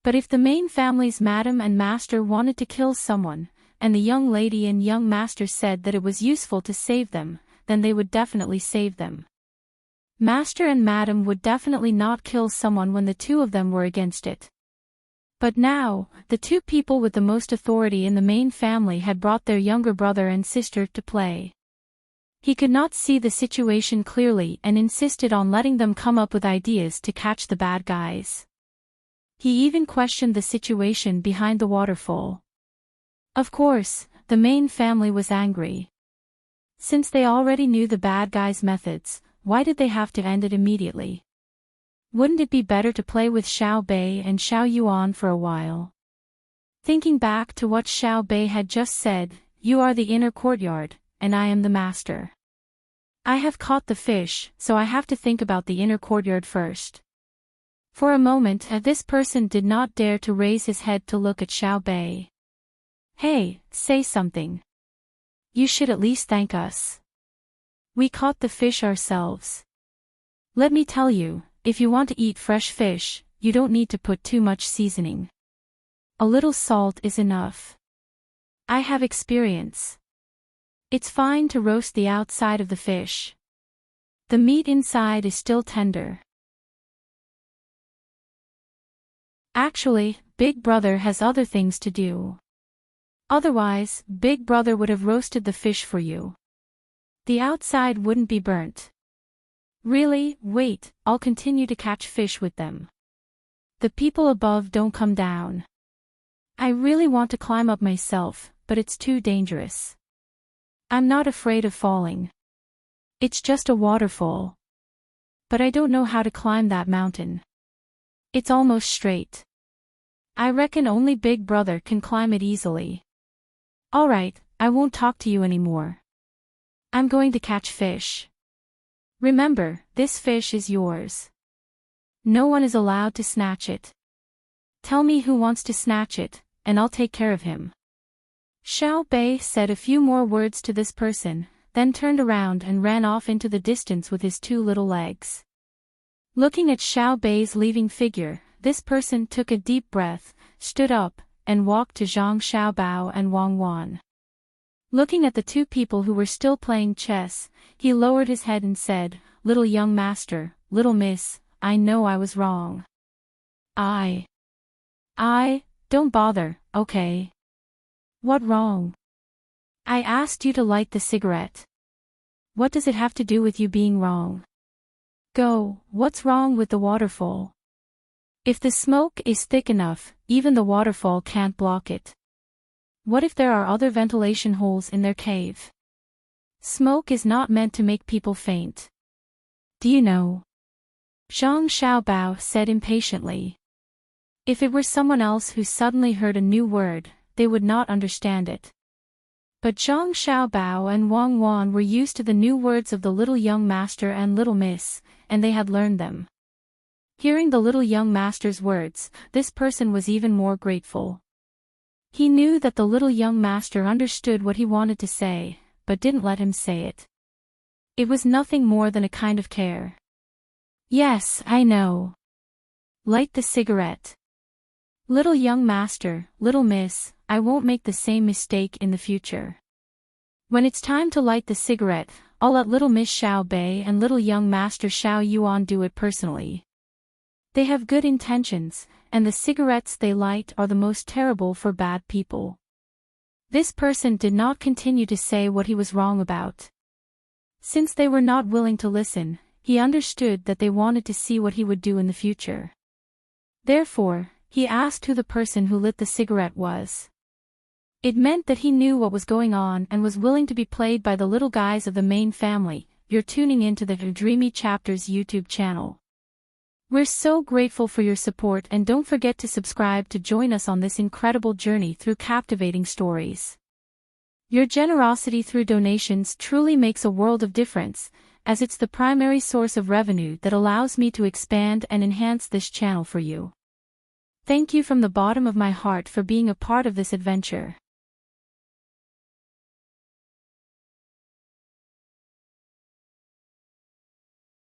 But if the main family's madam and master wanted to kill someone, and the young lady and young master said that it was useful to save them, then they would definitely save them. Master and madam would definitely not kill someone when the two of them were against it. But now, the two people with the most authority in the main family had brought their younger brother and sister to play. He could not see the situation clearly and insisted on letting them come up with ideas to catch the bad guys. He even questioned the situation behind the waterfall. Of course, the main family was angry. Since they already knew the bad guys' methods, why did they have to end it immediately? Wouldn't it be better to play with Xiaobei and Xiao Yuan for a while? Thinking back to what Xiaobei had just said, you are the inner courtyard, and I am the master. I have caught the fish, so I have to think about the inner courtyard first. For a moment, this person did not dare to raise his head to look at Xiaobei. Hey, say something. You should at least thank us. We caught the fish ourselves. Let me tell you, if you want to eat fresh fish, you don't need to put too much seasoning. A little salt is enough. I have experience. It's fine to roast the outside of the fish. The meat inside is still tender. Actually, Big Brother has other things to do. Otherwise, Big Brother would have roasted the fish for you. The outside wouldn't be burnt. Really, wait, I'll continue to catch fish with them. The people above don't come down. I really want to climb up myself, but it's too dangerous. I'm not afraid of falling. It's just a waterfall. But I don't know how to climb that mountain. It's almost straight. I reckon only Big Brother can climb it easily. Alright, I won't talk to you anymore. I'm going to catch fish. Remember, this fish is yours. No one is allowed to snatch it. Tell me who wants to snatch it, and I'll take care of him. Xiao Bei said a few more words to this person, then turned around and ran off into the distance with his two little legs. Looking at Xiao Bei's leaving figure, this person took a deep breath, stood up, and walked to Zhang Xiaobao and Wang Wan. Looking at the two people who were still playing chess, he lowered his head and said, "Little young master, little miss, I know I was wrong. Don't bother, okay? What wrong? I asked you to light the cigarette. What does it have to do with you being wrong? Go, what's wrong with the waterfall? If the smoke is thick enough, even the waterfall can't block it. What if there are other ventilation holes in their cave? Smoke is not meant to make people faint. Do you know?" Zhang Xiaobao said impatiently. If it were someone else who suddenly heard a new word, they would not understand it. But Zhang Xiaobao and Wang Wan were used to the new words of the little young master and little miss, and they had learned them. Hearing the little young master's words, this person was even more grateful. He knew that the little young master understood what he wanted to say, but didn't let him say it. It was nothing more than a kind of care. "Yes, I know. Light the cigarette. Little young master, little miss, I won't make the same mistake in the future. When it's time to light the cigarette, I'll let little Miss Xiao Bei and little young master Xiao Yuan do it personally. They have good intentions, and the cigarettes they light are the most terrible for bad people." This person did not continue to say what he was wrong about. Since they were not willing to listen, he understood that they wanted to see what he would do in the future. Therefore, he asked who the person who lit the cigarette was. It meant that he knew what was going on and was willing to be played by the little guys of the main family. You're tuning into the Dreamy Chapters YouTube channel. We're so grateful for your support, and don't forget to subscribe to join us on this incredible journey through captivating stories. Your generosity through donations truly makes a world of difference, as it's the primary source of revenue that allows me to expand and enhance this channel for you. Thank you from the bottom of my heart for being a part of this adventure.